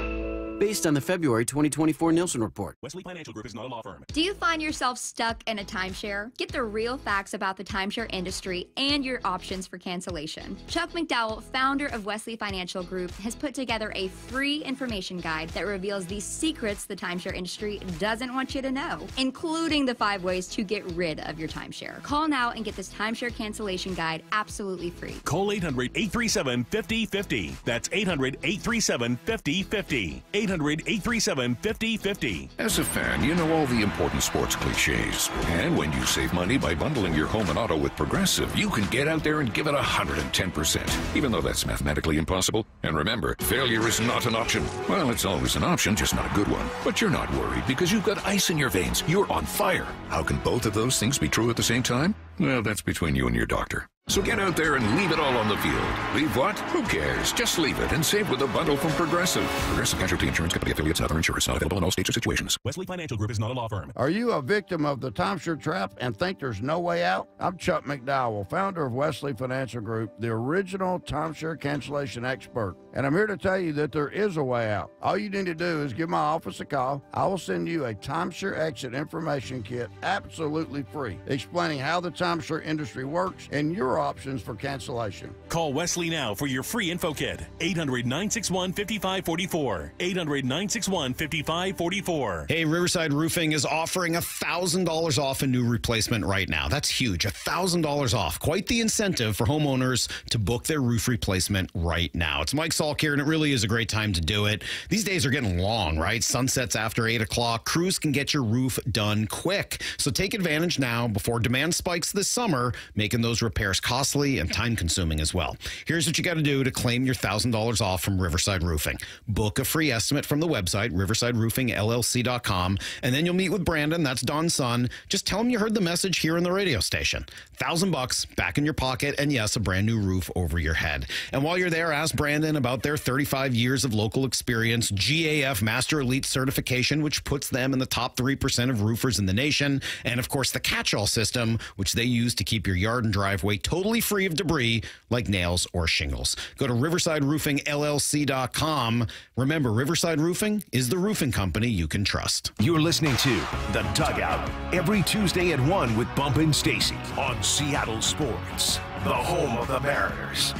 Based on the February 2024 Nielsen report. Wesley Financial Group is not a law firm. Do you find yourself stuck in a timeshare? Get the real facts about the timeshare industry and your options for cancellation. Chuck McDowell, founder of Wesley Financial Group, has put together a free information guide that reveals the secrets the timeshare industry doesn't want you to know, including the 5 ways to get rid of your timeshare. Call now and get this timeshare cancellation guide absolutely free. Call 800-837-5050. That's 800-837-5050. 800-837-5050. As a fan, you know all the important sports cliches. And when you save money by bundling your home and auto with Progressive, you can get out there and give it 110%, even though that's mathematically impossible. And remember, failure is not an option. Well, it's always an option, just not a good one. But you're not worried because you've got ice in your veins. You're on fire. How can both of those things be true at the same time? Well, that's between you and your doctor. So get out there and leave it all on the field. Leave what? Who cares? Just leave it and save with a bundle from Progressive. Progressive Casualty Insurance Company affiliates, other insurers, not available in all states or situations. Wesley Financial Group is not a law firm. Are you a victim of the timeshare trap and think there's no way out? I'm Chuck McDowell, founder of Wesley Financial Group, the original timeshare cancellation expert. And I'm here to tell you that there is a way out. All you need to do is give my office a call. I will send you a timeshare exit information kit absolutely free, explaining how the timeshare industry works and your options for cancellation. Call Wesley now for your free info kit. 800-961-5544. 800-961-5544. Hey, Riverside Roofing is offering $1,000 off a new replacement right now. That's huge. $1,000 off. Quite the incentive for homeowners to book their roof replacement right now. It's Mike Salk here, and it really is a great time to do it. These days are getting long, right? Sunsets after 8 o'clock. Crews can get your roof done quick. So take advantage now before demand spikes this summer, making those repairs costly and time-consuming as well. Here's what you got to do to claim your $1,000 off from Riverside Roofing. Book a free estimate from the website, riversideroofingllc.com, and then you'll meet with Brandon, that's Don's son. Just tell him you heard the message here on the radio station. $1,000 back in your pocket, and yes, a brand new roof over your head. And while you're there, ask Brandon about their 35 years of local experience, GAF Master Elite certification, which puts them in the top 3% of roofers in the nation, and of course the catch-all system, which they use to keep your yard and driveway totally free of debris like nails or shingles. Go to riversideroofingllc.com. Remember, Riverside Roofing is the roofing company you can trust. You're listening to The Dugout every Tuesday at 1 with Bump and Stacy on Seattle Sports, the home of the Mariners.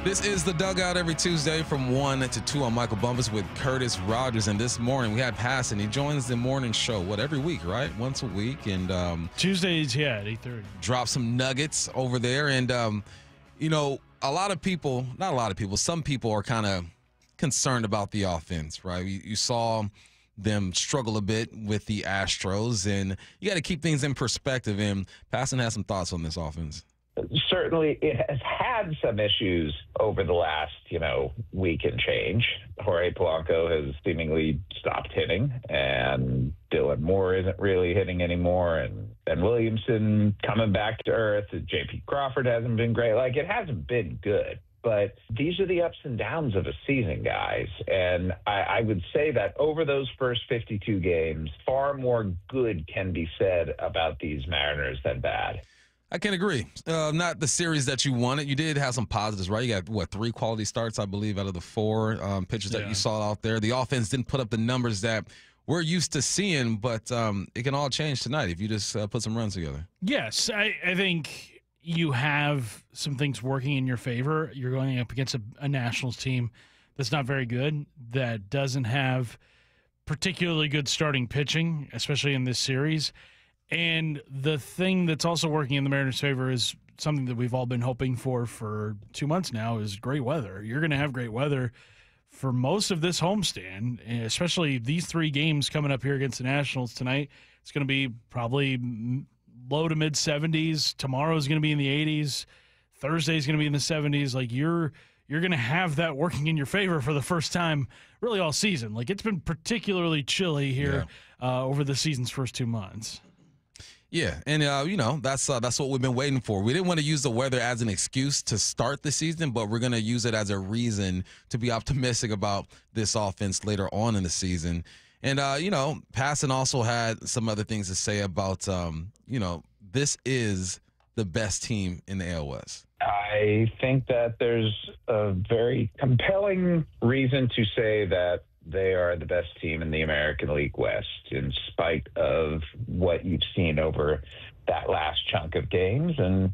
This is The Dugout every Tuesday from 1 to 2 on Michael Bumpus with Curtis Rogers. And this morning we had Passan. He joins the morning show, every week, right? Once a week. And Tuesdays, at 8:30. Drop some nuggets over there. And, a lot of people, not a lot of people, some people are kind of concerned about the offense, right? You saw them struggle a bit with the Astros, and you got to keep things in perspective. And Passan has some thoughts on this offense. Certainly, it has had some issues over the last, week and change. Jorge Polanco has seemingly stopped hitting, and Dylan Moore isn't really hitting anymore, and Ben Williamson coming back to earth. J.P. Crawford hasn't been great. It hasn't been good. But these are the ups and downs of a season, guys. And I would say that over those first 52 games, far more good can be said about these Mariners than bad. I can agree. Not the series that you wanted. You did have some positives, right? You got, 3 quality starts, I believe, out of the 4 pitchers that you saw out there. The offense didn't put up the numbers that we're used to seeing, but it can all change tonight if you just put some runs together. Yes, I think you have some things working in your favor. You're going up against a Nationals team that's not very good, that doesn't have particularly good starting pitching, especially in this series. And the thing that's also working in the Mariners' favor is something that we've all been hoping for 2 months now, is great weather. You're going to have great weather for most of this homestand, especially these 3 games coming up here against the Nationals tonight. It's going to be probably low to mid 70s. Tomorrow is going to be in the 80s. Thursday is going to be in the 70s. You're going to have that working in your favor for the first time really all season. It's been particularly chilly here over the season's first 2 months. Yeah, and, that's what we've been waiting for. We didn't want to use the weather as an excuse to start the season, but we're going to use it as a reason to be optimistic about this offense later on in the season. And, Passan also had some other things to say about, this is the best team in the AL West. I think that there's a very compelling reason to say that they are the best team in the American League West, in spite of what you've seen over that last chunk of games. And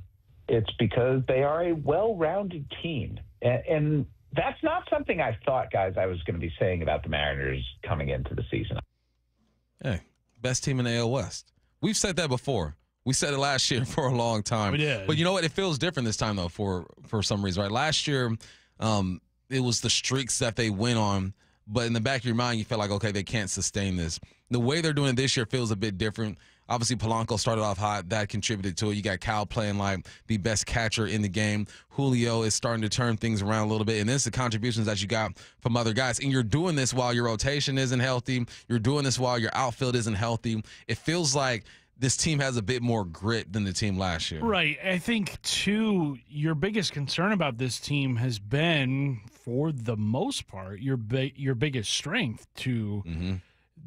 it's because they are a well-rounded team. And that's not something I thought, guys, I was going to be saying about the Mariners coming into the season. Hey, best team in the AL West. We've said that before. We said it last year for a long time. We did. But you know what? It feels different this time, though, for some reason, right? Last year, it was the streaks that they went on. But in the back of your mind, you felt like, okay, they can't sustain this. The way they're doing it this year feels a bit different. Obviously, Polanco started off hot. That contributed to it. You got Cal playing like the best catcher in the game. Julio is starting to turn things around a little bit. And then it's the contributions that you got from other guys. And you're doing this while your rotation isn't healthy. You're doing this while your outfield isn't healthy. It feels like this team has a bit more grit than the team last year. Right. I think, too, your biggest concern about this team has been, for the most part, your biggest strength to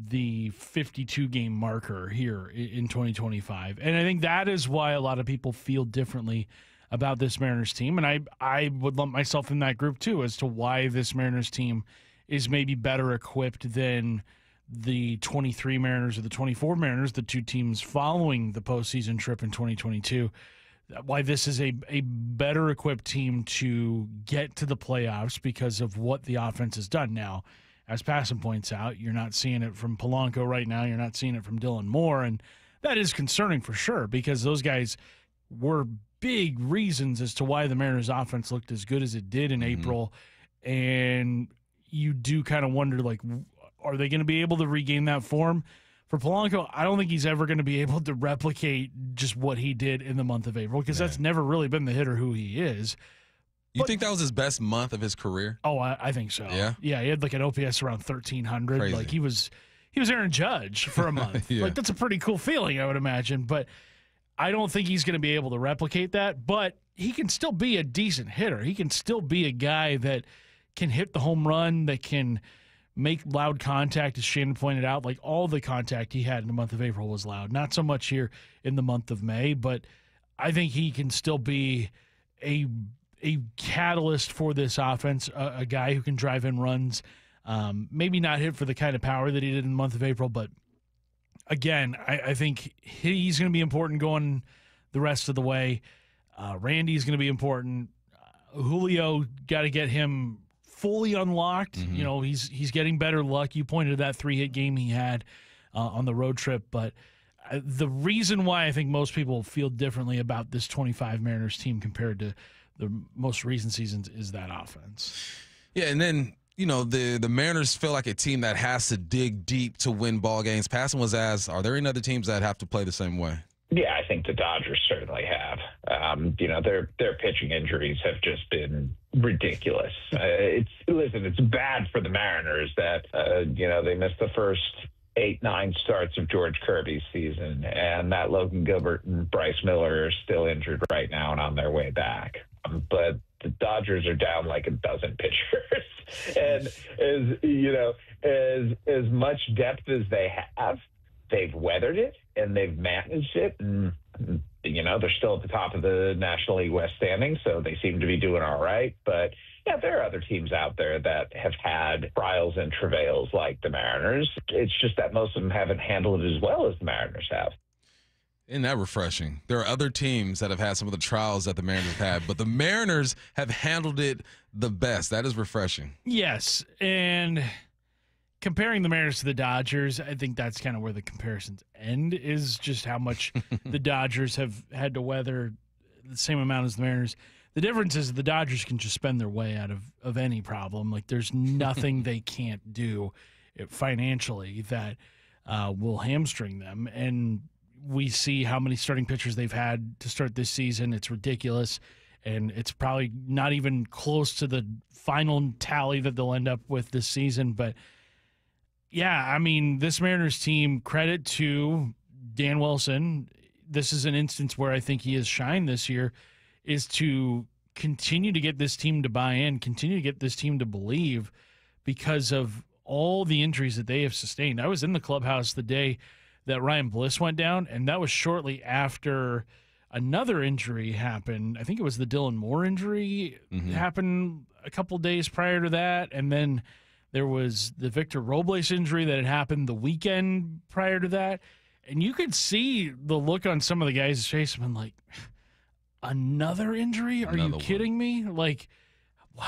the 52-game marker here in 2025. And I think that is why a lot of people feel differently about this Mariners team. And I would lump myself in that group, too, as to why this Mariners team is maybe better equipped than the 23 Mariners or the 24 Mariners, the two teams following the postseason trip in 2022, why this is a better equipped team to get to the playoffs because of what the offense has done. Now, as Passan points out, you're not seeing it from Polanco right now. You're not seeing it from Dylan Moore, and that is concerning for sure because those guys were big reasons as to why the Mariners offense looked as good as it did in April, and you do kind of wonder, like, are they going to be able to regain that form? For Polanco, I don't think he's ever going to be able to replicate just what he did in the month of April because that's never really been the hitter who he is. You think that was his best month of his career? Oh, I think so. Yeah? Yeah, he had like an OPS around 1,300. Crazy. Like he was Aaron Judge for a month. Like that's a pretty cool feeling, I would imagine. But I don't think he's going to be able to replicate that. But he can still be a decent hitter. He can still be a guy that can hit the home run, that can make loud contact, as Shannon pointed out. Like all the contact he had in the month of April was loud. Not so much here in the month of May, but I think he can still be a catalyst for this offense, a guy who can drive in runs, maybe not hit for the kind of power that he did in the month of April, but again, I think he's going to be important going the rest of the way. Randy's going to be important. Julio, got to get him fully unlocked. You know, he's getting better luck. You pointed to that 3-hit game he had on the road trip, but the reason why I think most people feel differently about this 25 Mariners team compared to the most recent seasons is that offense. Yeah, and then, you know, the Mariners feel like a team that has to dig deep to win ball games. Passan was asked, are there any other teams that have to play the same way? Yeah, I think the Dodgers certainly have. You know, their pitching injuries have just been ridiculous. It's bad for the Mariners that, you know, they missed the first 8-9 starts of George Kirby's season, and that Logan Gilbert and Bryce Miller are still injured right now and on their way back. But the Dodgers are down like a dozen pitchers, and as much depth as they have, they've weathered it and they've managed it, and you know they're still at the top of the National League West standings, so they seem to be doing all right. But yeah, there are other teams out there that have had trials and travails like the Mariners. It's just that most of them haven't handled it as well as the Mariners have. Isn't that refreshing? There are other teams that have had some of the trials that the Mariners have had, but the Mariners have handled it the best. That is refreshing. Yes, and comparing the Mariners to the Dodgers, I think that's kind of where the comparisons end, is just how much the Dodgers have had to weather the same amount as the Mariners. The difference is the Dodgers can just spend their way out of any problem. Like there's nothing they can't do financially that will hamstring them. And we see how many starting pitchers they've had to start this season. It's ridiculous. And it's probably not even close to the final tally that they'll end up with this season. But yeah, I mean, this Mariners team, credit to Dan Wilson. This is an instance where I think he has shined this year, is to continue to get this team to buy in, continue to get this team to believe because of all the injuries that they have sustained. I was in the clubhouse the day that Ryan Bliss went down, and that was shortly after another injury happened. I think it was the Dylan Moore injury happened a couple days prior to that, and then there was the Victor Robles injury that had happened the weekend prior to that. And you could see the look on some of the guys' face, and like, another injury? Are you kidding me? Like,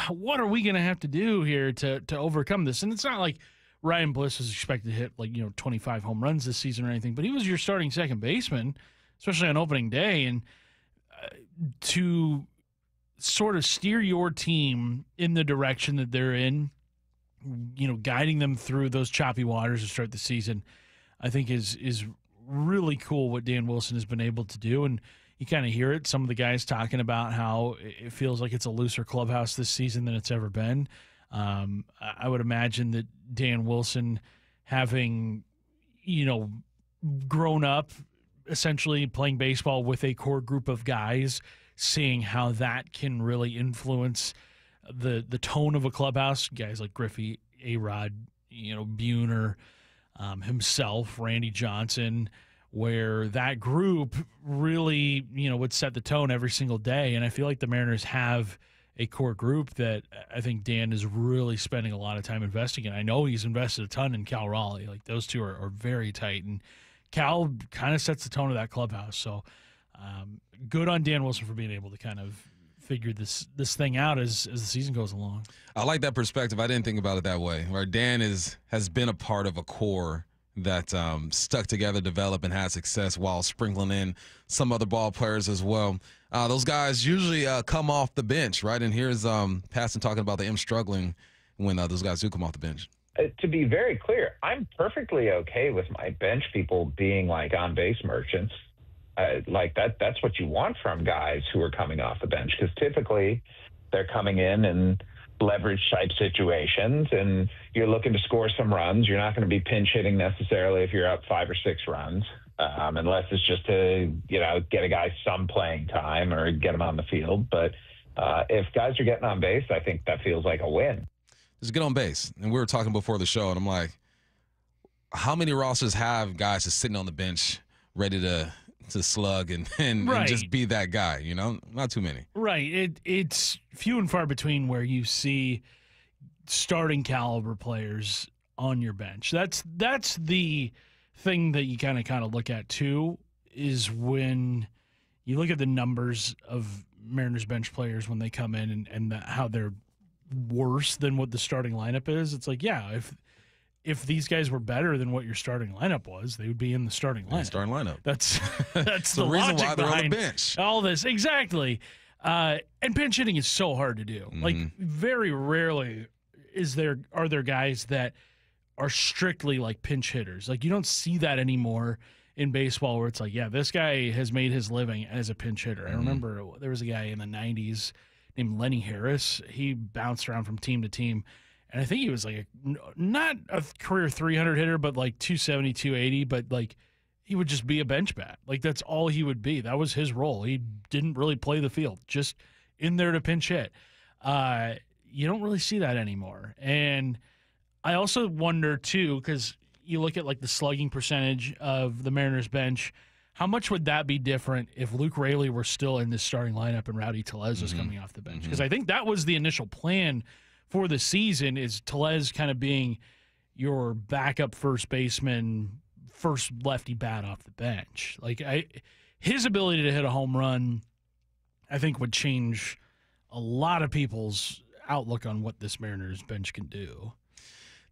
what are we going to have to do here to overcome this? And it's not like Ryan Bliss was expected to hit 25 home runs this season or anything, but he was your starting second baseman, especially on opening day. And to sort of steer your team in the direction that they're in, guiding them through those choppy waters to start the season, I think is really cool what Dan Wilson has been able to do. And you kind of hear it. Some of the guys talking about how it feels like it's a looser clubhouse this season than it's ever been. I would imagine that Dan Wilson, having, grown up essentially playing baseball with a core group of guys, seeing how that can really influence the tone of a clubhouse. Guys like Griffey, A-Rod, Buhner, himself, Randy Johnson, where that group really, would set the tone every single day. And I feel like the Mariners have a core group that I think Dan is really spending a lot of time investing in. I know he's invested a ton in Cal Raleigh. Like, those two are very tight. And Cal kind of sets the tone of that clubhouse. So good on Dan Wilson for being able to kind of figure this thing out as the season goes along. I like that perspective. I didn't think about it that way. Where Dan has been a part of a core that stuck together, developed, and had success while sprinkling in some other ball players as well. Those guys usually come off the bench, right? And here's Passan talking about them struggling when those guys do come off the bench. To be very clear, I'm perfectly okay with my bench people being like on-base merchants. Like that's what you want from guys who are coming off the bench, because typically they're coming in leverage type situations, and you're looking to score some runs. You're not going to be pinch hitting necessarily if you're up 5 or 6 runs, unless it's just to get a guy some playing time or get him on the field. But if guys are getting on base, I think that feels like a win. Just get on base. And we were talking before the show, and I'm like, how many rosters have guys just sitting on the bench ready to slug and just be that guy, Not too many. Right. It's few and far between where you see starting caliber players on your bench. That's the thing that you kind of look at too, is when you look at the numbers of Mariners bench players when they come in and how they're worse than what the starting lineup is. It's like, yeah, if these guys were better than what your starting lineup was, they would be in the starting lineup. That's the reason logic why they're on the behind bench. All this. Exactly. And pinch hitting is so hard to do. Mm-hmm. Like, very rarely are there guys that are strictly like pinch hitters. Like, you don't see that anymore in baseball, where it's like, yeah, this guy has made his living as a pinch hitter. I remember there was a guy in the 90s named Lenny Harris. He bounced around from team to team. And I think he was like not a career 300 hitter, but like 270, 280. But like, he would just be a bench bat. Like, that's all he would be. That was his role. He didn't really play the field, just in there to pinch hit. You don't really see that anymore. And I also wonder too, because you look at like the slugging percentage of the Mariners bench, how much would that be different if Luke Raley were still in this starting lineup and Rowdy Tellez was coming off the bench? Because I think that was the initial plan for the season, is Tellez kind of being your backup first baseman, first lefty bat off the bench. Like, his ability to hit a home run, I think, would change a lot of people's outlook on what this Mariners bench can do.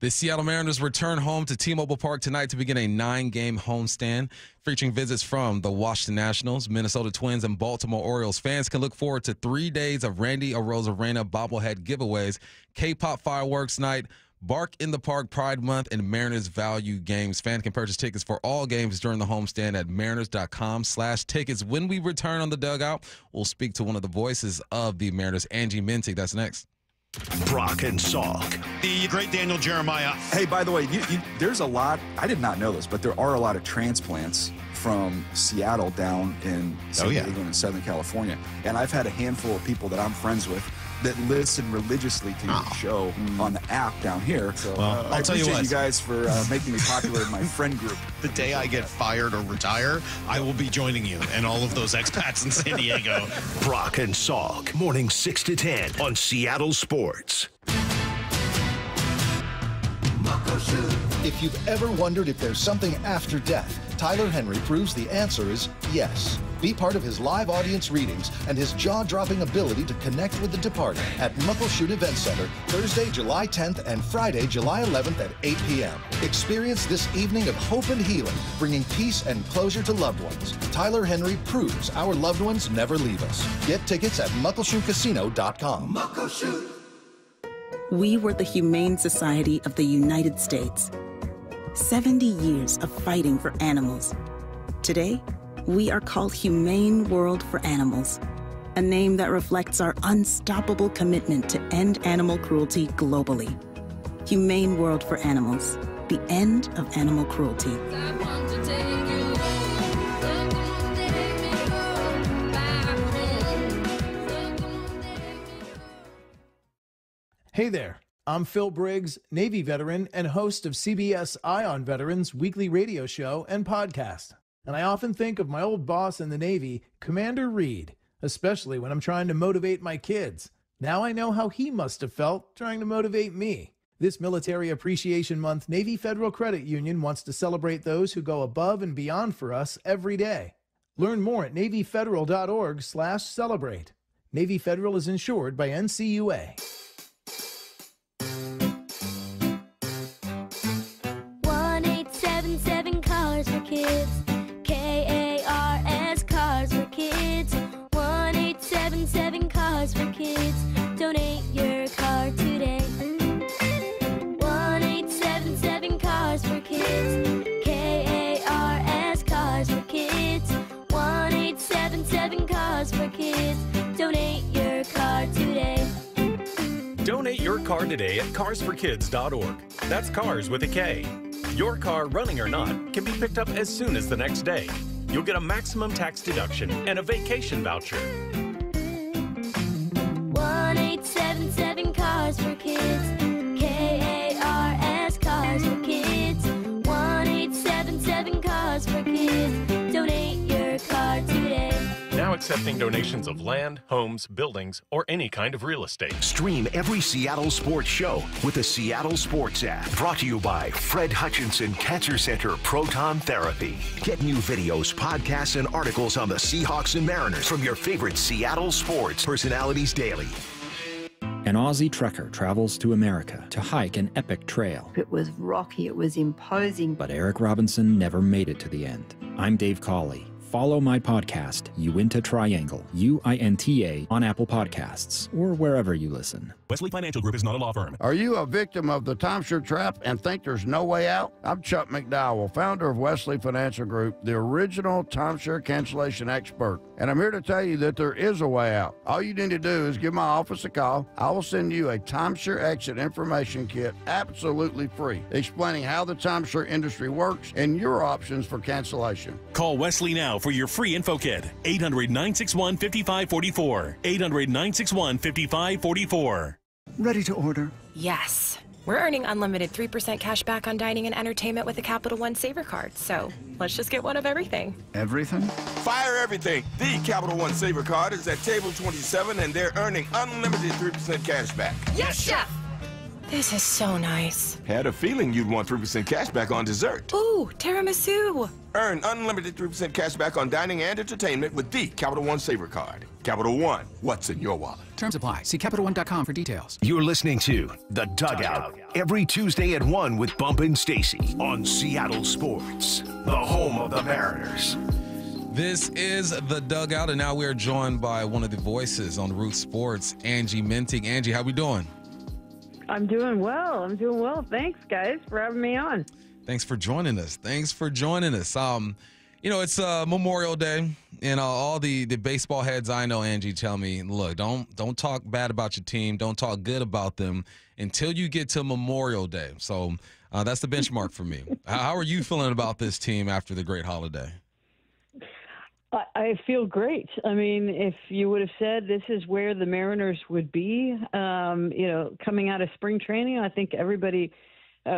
The Seattle Mariners return home to T-Mobile Park tonight to begin a 9-game homestand featuring visits from the Washington Nationals, Minnesota Twins, and Baltimore Orioles. Fans can look forward to 3 days of Randy Arozarena bobblehead giveaways, K-pop fireworks night, Bark in the Park Pride Month, and Mariners value games. Fans can purchase tickets for all games during the homestand at mariners.com/tickets. When we return on the dugout, we'll speak to one of the voices of the Mariners, Angie Mentink. That's next. Brock and Salk. The great Daniel Jeremiah. Hey, by the way, there's a lot, I did not know this, but there are a lot of transplants from Seattle down in San Diego and Southern California. And I've had a handful of people that I'm friends with that listen religiously to the show on the app down here. So I'll tell you what, you guys for making me popular in my friend group. The day I get fired or retire, I will be joining you and all of those expats in San Diego. Brock and Salk, morning 6 to 10 on Seattle Sports. If you've ever wondered if there's something after death, Tyler Henry proves the answer is yes. Be part of his live audience readings and his jaw-dropping ability to connect with the departed at Muckleshoot Event Center, Thursday, July 10th and Friday, July 11th at 8 p.m. Experience this evening of hope and healing, bringing peace and closure to loved ones. Tyler Henry proves our loved ones never leave us. Get tickets at muckleshootcasino.com. Muckleshoot. We were the Humane Society of the United States. 70 years of fighting for animals. Today, we are called Humane World for Animals, a name that reflects our unstoppable commitment to end animal cruelty globally. Humane World for Animals, the end of animal cruelty. I want to take you home. Hey there, I'm Phil Briggs, Navy veteran and host of CBS Eye on Veterans weekly radio show and podcast. And I often think of my old boss in the Navy, Commander Reed, especially when I'm trying to motivate my kids. Now I know how he must have felt trying to motivate me. This Military Appreciation Month, Navy Federal Credit Union wants to celebrate those who go above and beyond for us every day. Learn more at NavyFederal.org/celebrate. Navy Federal is insured by NCUA. 1-877 Cars for Kids. KARS Cars for Kids. 1-877 Cars for Kids. Donate your car today. 1-877 Cars for Kids. KARS Cars for Kids. 1-877 Cars for Kids. Donate your car today. Donate your car today at carsforkids.org. That's cars with a K. Your car, running or not, can be picked up as soon as the next day. You'll get a maximum tax deduction and a vacation voucher. 1-877 Cars for Kids. KARS Cars for Kids. 1-877 Cars for Kids. Donate your car today. Now accepting donations of land, homes, buildings, or any kind of real estate. Stream every Seattle sports show with the Seattle Sports app. Brought to you by Fred Hutchinson Cancer Center Proton Therapy. Get new videos, podcasts, and articles on the Seahawks and Mariners from your favorite Seattle sports personalities daily. An Aussie trekker travels to America to hike an epic trail. It was rocky, it was imposing. But Eric Robinson never made it to the end. I'm Dave Cawley. Follow my podcast, Uinta Triangle, UINTA, on Apple Podcasts or wherever you listen. Wesley Financial Group is not a law firm. Are you a victim of the timeshare trap and think there's no way out? I'm Chuck McDowell, founder of Wesley Financial Group, the original timeshare cancellation expert. And I'm here to tell you that there is a way out. All you need to do is give my office a call. I will send you a timeshare exit information kit absolutely free, explaining how the timeshare industry works and your options for cancellation. Call Wesley now for your free info kit. 800-961-5544. 800-961-5544. Ready to order? Yes. We're earning unlimited 3% cash back on dining and entertainment with a Capital One Saver card, so let's just get one of everything. Everything? Fire everything. The Capital One Saver card is at table 27, and they're earning unlimited 3% cash back. Yes, Chef! This is so nice. Had a feeling you'd want 3% cash back on dessert. Ooh, tiramisu. Earn unlimited 3% cash back on dining and entertainment with the Capital One Saver card. Capital One, what's in your wallet? Terms apply. See CapitalOne.com for details. You're listening to The Dugout every Tuesday at 1 with Bump and Stacy on Seattle Sports, the home of the Mariners. This is The Dugout, and now we're joined by one of the voices on Root Sports, Angie Mentink. Angie, how we doing? I'm doing well. Thanks, guys, for having me on. Thanks for joining us. You know, it's Memorial Day, and all the baseball heads I know, Angie, tell me, look, don't talk bad about your team, don't talk good about them until you get to Memorial Day. So that's the benchmark for me. How are you feeling about this team after the great holiday? I feel great. I mean, if you would have said this is where the Mariners would be, coming out of spring training, I think everybody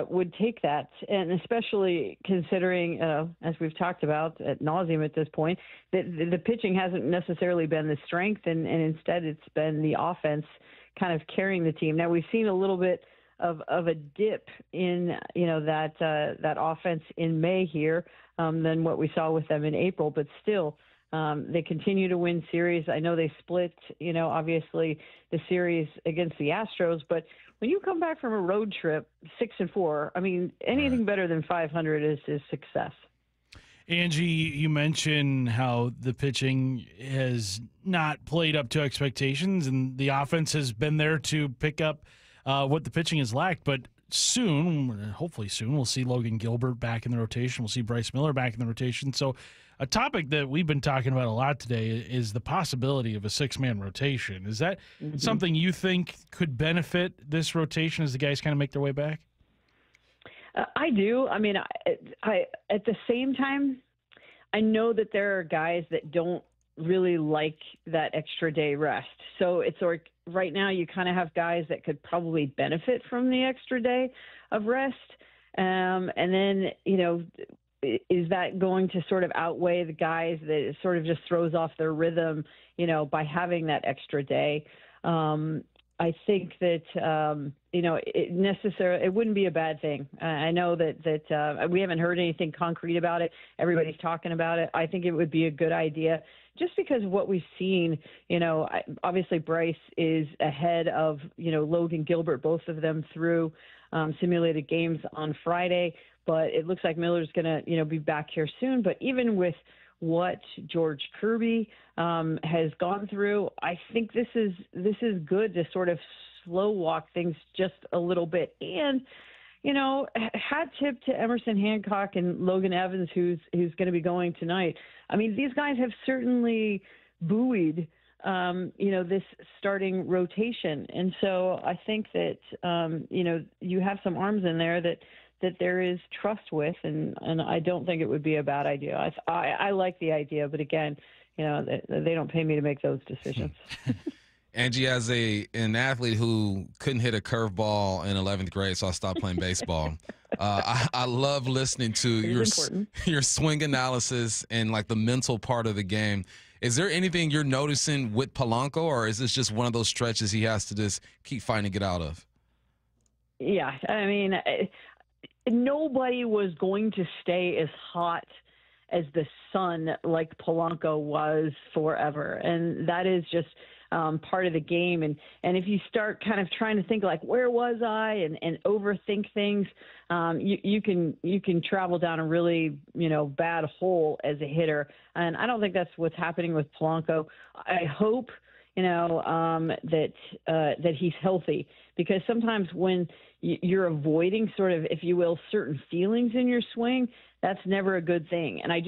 would take that. And especially considering, as we've talked about ad nauseum at this point, that the pitching hasn't necessarily been the strength, and instead it's been the offense kind of carrying the team. Now, we've seen a little bit of a dip in, that offense in May here than what we saw with them in April, but still they continue to win series. I know they split, obviously the series against the Astros, but when you come back from a road trip 6-4, I mean, anything better than 500 is success. Angie, you mentioned how the pitching has not played up to expectations, and the offense has been there to pick up what the pitching has lacked. But hopefully soon, we'll see Logan Gilbert back in the rotation. We'll see Bryce Miller back in the rotation. So a topic that we've been talking about a lot today is the possibility of a six-man rotation. Is that something you think could benefit this rotation as the guys kind of make their way back? I do. I mean, I at the same time, I know that there are guys that don't really like that extra day rest. So it's like right now you kind of have guys that could probably benefit from the extra day of rest. And then, is that going to sort of outweigh the guys that it sort of just throws off their rhythm, by having that extra day? I think that, it wouldn't be a bad thing. I know that we haven't heard anything concrete about it. Everybody's talking about it. I think it would be a good idea just because of what we've seen. Obviously Bryce is ahead of, Logan Gilbert, both of them through simulated games on Friday, but it looks like Miller's going to, be back here soon. But even with what George Kirby has gone through, I think this is good to sort of slow walk things just a little bit. And, hat tip to Emerson Hancock and Logan Evans, who's going to be going tonight. I mean, these guys have certainly buoyed, this starting rotation. And so I think that, you have some arms in there that there is trust with, and I don't think it would be a bad idea. I like the idea, but again, they don't pay me to make those decisions. Angie, as an athlete who couldn't hit a curveball in 11th grade, so I stopped playing baseball. I love listening to your swing analysis and like the mental part of the game. Is there anything you're noticing with Polanco, or is this just one of those stretches he has to just keep fighting to get out of? Yeah, I mean, nobody was going to stay as hot as the sun like Polanco was forever, and that is just part of the game. And if you start kind of trying to think like, where was I, and overthink things, you can travel down a really bad hole as a hitter. And I don't think that's what's happening with Polanco. I hope that he's healthy, because sometimes when you're avoiding sort of, if you will, certain feelings in your swing, that's never a good thing. And I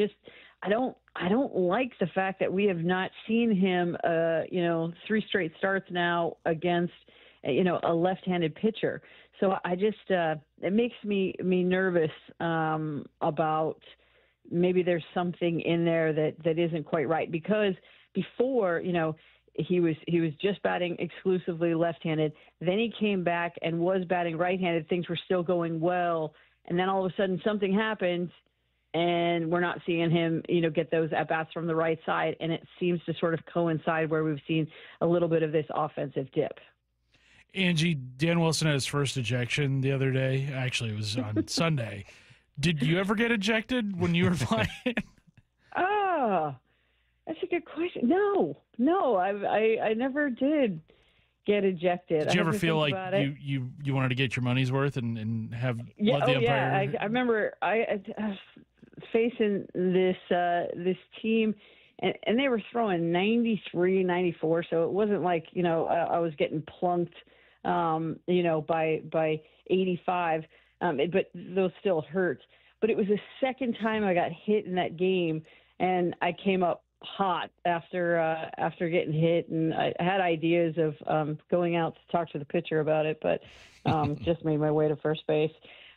don't like the fact that we have not seen him, 3 straight starts now against, a left-handed pitcher. So I just, it makes me nervous about maybe there's something in there that isn't quite right, because before, he was just batting exclusively left-handed. Then he came back and was batting right-handed. Things were still going well. And then all of a sudden something happened, and we're not seeing him, get those at-bats from the right side. And it seems to sort of coincide where we've seen a little bit of this offensive dip. Angie, Dan Wilson had his first ejection the other day. Actually, it was on Sunday. Did you ever get ejected when you were playing? That's a good question. No, I never did get ejected. Did you ever feel like you wanted to get your money's worth and have let the umpire? Yeah, I remember facing this team, and they were throwing 93, 94, so it wasn't like I was getting plunked, by 85, but those still hurt. But it was the second time I got hit in that game, and I came up hot after getting hit, and I had ideas of going out to talk to the pitcher about it, but just made my way to first base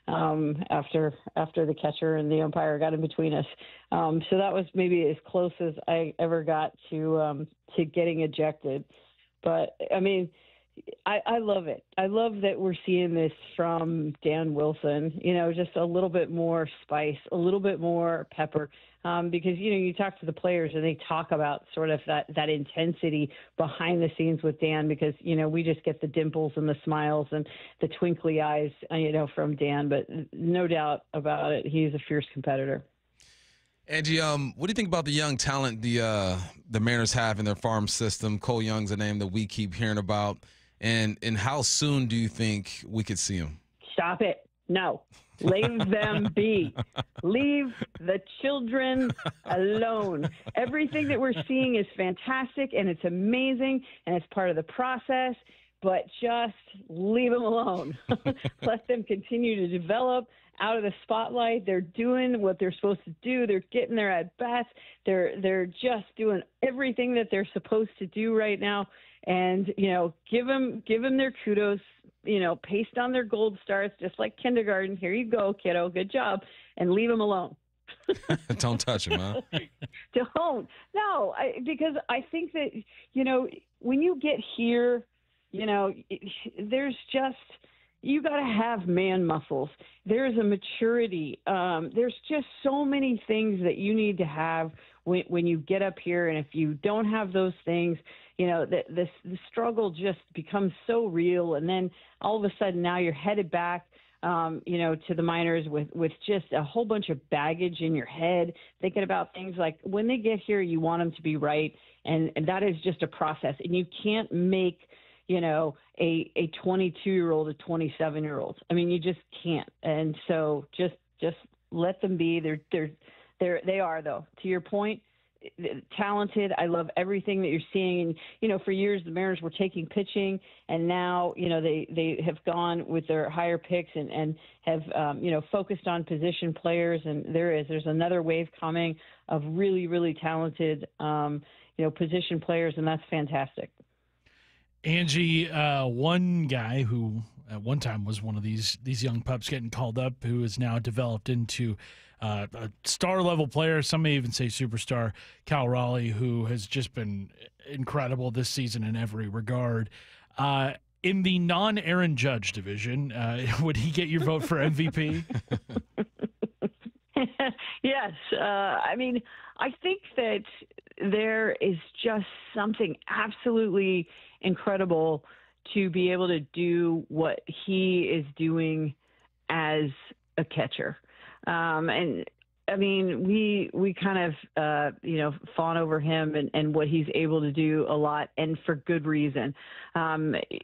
after the catcher and the umpire got in between us. So that was maybe as close as I ever got to getting ejected. But I mean, I love it. I love that we're seeing this from Dan Wilson, just a little bit more spice, a little bit more pepper, because, you talk to the players and they talk about sort of that intensity behind the scenes with Dan, because, we just get the dimples and the smiles and the twinkly eyes, from Dan. But no doubt about it, he's a fierce competitor. Angie, what do you think about the young talent the Mariners have in their farm system? Cole Young's a name that we keep hearing about. And how soon do you think we could see him? Stop it. No. Leave them be. Leave the children alone. Everything that we're seeing is fantastic, and it's amazing, and it's part of the process, but just leave them alone. Let them continue to develop out of the spotlight. They're doing what they're supposed to do. They're getting their at-bats. They're just doing everything that they're supposed to do right now. And, give them their kudos, paste on their gold stars, just like kindergarten. Here you go, kiddo. Good job. And leave them alone. Don't touch him, huh? Don't. No, because I think that, when you get here, there's just, you got to have man muscles. There's a maturity. There's just so many things that you need to have when you get up here. And if you don't have those things, the struggle just becomes so real. And then all of a sudden now you're headed back, to the minors with just a whole bunch of baggage in your head, thinking about things like when they get here, you want them to be right. And that is just a process. And you can't make, a 22-year-old, a 27-year-old. I mean, you just can't. And so just let them be. They are, though, to your point, talented. I love everything that you're seeing. And, for years the Mariners were taking pitching, and now, they have gone with their higher picks and have, focused on position players. And there's another wave coming of really, really talented, position players, and that's fantastic. Angie, one guy who at one time was one of these young pups getting called up, who has now developed into a star-level player, some may even say superstar, Cal Raleigh, who has just been incredible this season in every regard. In the non-Aaron Judge division, would he get your vote for MVP? Yes. I think that there is just something absolutely incredible to be able to do what he is doing as a catcher. We kind of, fawn over him and what he's able to do a lot, and for good reason.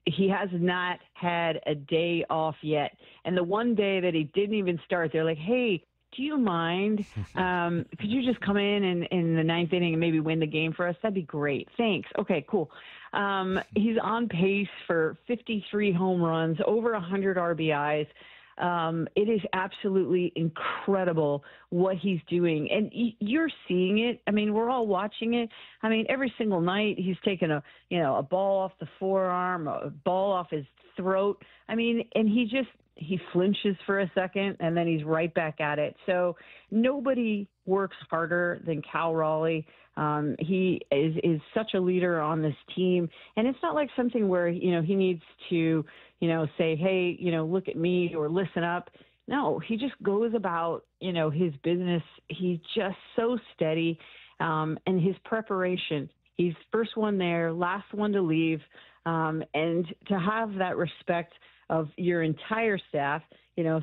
He has not had a day off yet. And the one day that he didn't even start, they're like, hey, do you mind? Could you just come in the ninth inning and maybe win the game for us? That'd be great. Thanks. Okay, cool. He's on pace for 53 home runs, over 100 RBIs. It is absolutely incredible what he's doing. And you're seeing it. We're all watching it. Every single night he's taking a ball off the forearm, a ball off his throat. And he flinches for a second and then he's right back at it. So nobody works harder than Cal Raleigh. He is such a leader on this team. And it's not like something where, he needs to, say, hey, look at me or listen up. No, he just goes about, his business. He's just so steady. And his preparation, he's first one there, last one to leave. And to have that respect of your entire staff,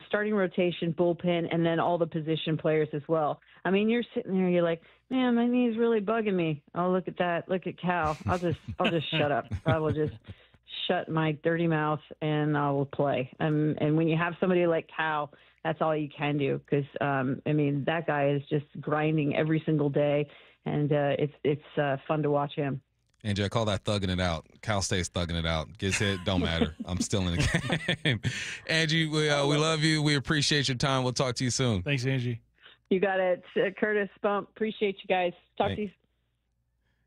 starting rotation, bullpen, and then all the position players as well. You're sitting there, you're like, man, my knee's really bugging me. Oh, look at that. Look at Cal. I'll just shut up. I will just shut my dirty mouth and I will play. And when you have somebody like Cal, that's all you can do. Cause that guy is just grinding every single day, and it's fun to watch him. Angie, I call that thugging it out. Cal stays thugging it out. Gets hit, don't matter. I'm still in the game. Angie, we love you. We appreciate your time. We'll talk to you soon. Thanks, Angie. You got it. Curtis, Bump, appreciate you guys. Talk to you.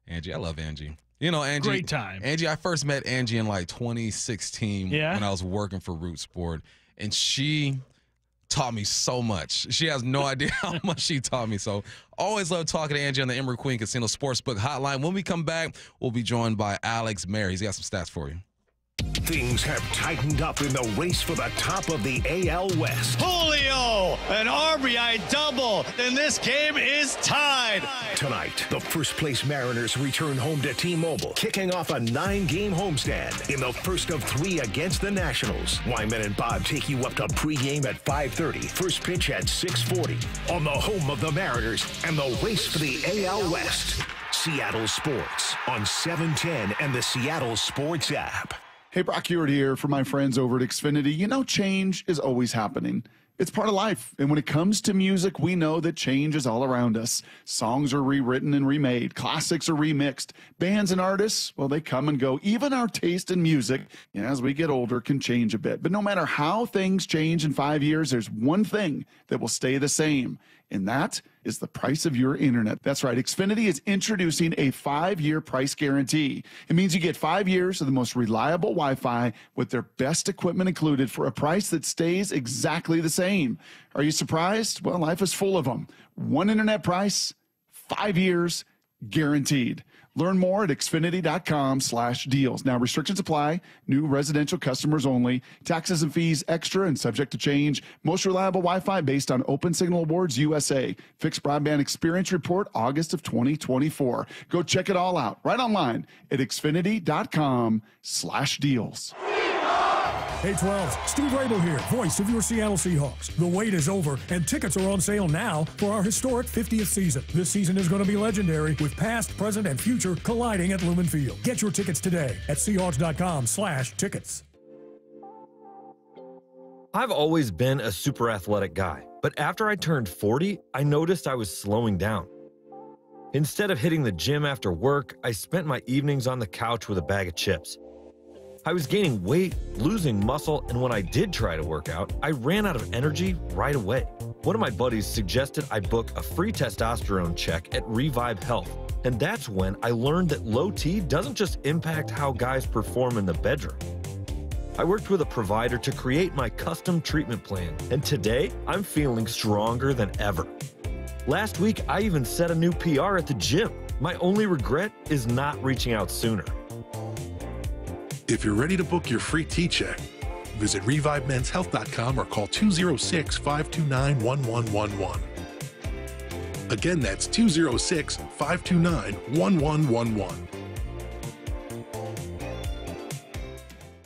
Angie, I love Angie. Angie. Great time. Angie, I first met Angie in 2016 when I was working for Root Sport, and she taught me so much. She has no idea how much she taught me. So always love talking to Angie on the Emery Queen Casino Sportsbook Hotline. When we come back, we'll be joined by Alex Mayer. He's got some stats for you. Things have tightened up in the race for the top of the AL West. Julio, an RBI double, and this game is tied. Tonight, the first-place Mariners return home to T-Mobile, kicking off a 9-game homestand in the first of 3 against the Nationals. Wyman and Bob take you up to pregame at 5:30, first pitch at 6:40, on the home of the Mariners and the race for the AL West. Seattle Sports on 710 and the Seattle Sports app. Hey, Brock Hewitt here for my friends over at Xfinity. Change is always happening. It's part of life. And when it comes to music, we know that change is all around us. Songs are rewritten and remade. Classics are remixed. Bands and artists, well, they come and go. Even our taste in music, as we get older, can change a bit. But no matter how things change in 5 years, there's one thing that will stay the same, and that is the price of your internet. That's right. Xfinity is introducing a 5-year price guarantee. It means you get 5 years of the most reliable Wi-Fi with their best equipment included for a price that stays exactly the same. Are you surprised? Well, life is full of them. One internet price, 5 years, guaranteed. Learn more at Xfinity.com/deals. Now, restrictions apply. New residential customers only. Taxes and fees extra and subject to change. Most reliable Wi-Fi based on Open Signal Awards USA. Fixed Broadband Experience Report, August of 2024. Go check it all out right online at Xfinity.com/deals. Hey 12, Steve Rabel here, voice of your Seattle Seahawks. The wait is over, and tickets are on sale now for our historic 50th season. This season is going to be legendary, with past, present, and future colliding at Lumen Field. Get your tickets today at Seahawks.com/tickets. I've always been a super athletic guy, but after I turned 40, I noticed I was slowing down. Instead of hitting the gym after work, I spent my evenings on the couch with a bag of chips. I was gaining weight, losing muscle, and when I did try to work out, I ran out of energy right away. One of my buddies suggested I book a free testosterone check at Revive Health, and that's when I learned that low T doesn't just impact how guys perform in the bedroom. I worked with a provider to create my custom treatment plan, and today I'm feeling stronger than ever. Last week, I even set a new PR at the gym. My only regret is not reaching out sooner. If you're ready to book your free T-check, visit ReviveMen'sHealth.com or call 206-529-1111. Again, that's 206-529-1111.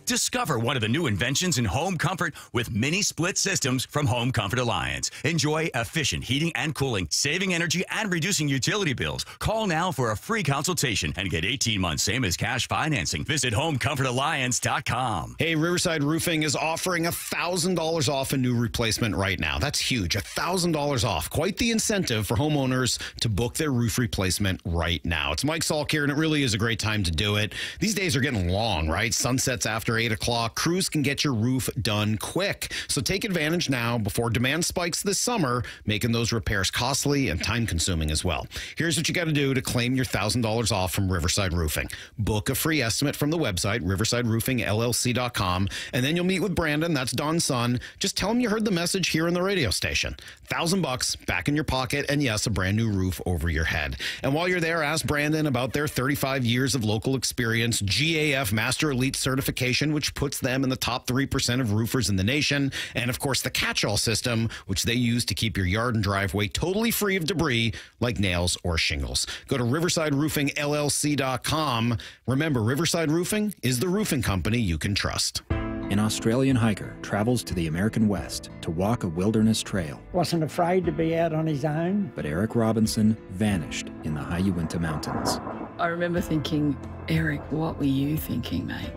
Discover one of the new inventions in home comfort with mini split systems from Home Comfort Alliance. Enjoy efficient heating and cooling, saving energy and reducing utility bills. Call now for a free consultation and get 18 months same as cash financing. Visit HomeComfortAlliance.com. Hey, Riverside Roofing is offering $1,000 off a new replacement right now. That's huge. $1,000 off. Quite the incentive for homeowners to book their roof replacement right now. It's Mike Salk here, and it really is a great time to do it. These days are getting long, right? Sunsets after 8 o'clock. Crews can get your roof done quick. So take advantage now before demand spikes this summer, making those repairs costly and time-consuming as well. Here's what you got to do to claim your $1,000 off from Riverside Roofing. Book a free estimate from the website, riversideroofingllc.com, and then you'll meet with Brandon, that's Don's son. Just tell him you heard the message here on the radio station. $1,000 back in your pocket, and yes, a brand new roof over your head. And while you're there, ask Brandon about their 35 years of local experience, GAF Master Elite certification, which puts them in the top 3% of roofers in the nation, and of course the catch-all system, which they use to keep your yard and driveway totally free of debris like nails or shingles. Go to riversideroofingllc.com. Remember, Riverside Roofing is the roofing company you can trust. An Australian hiker travels to the American West to walk a wilderness trail. Wasn't afraid to be out on his own. But Eric Robinson vanished in the high Uinta Mountains. I remember thinking, Eric, what were you thinking, mate?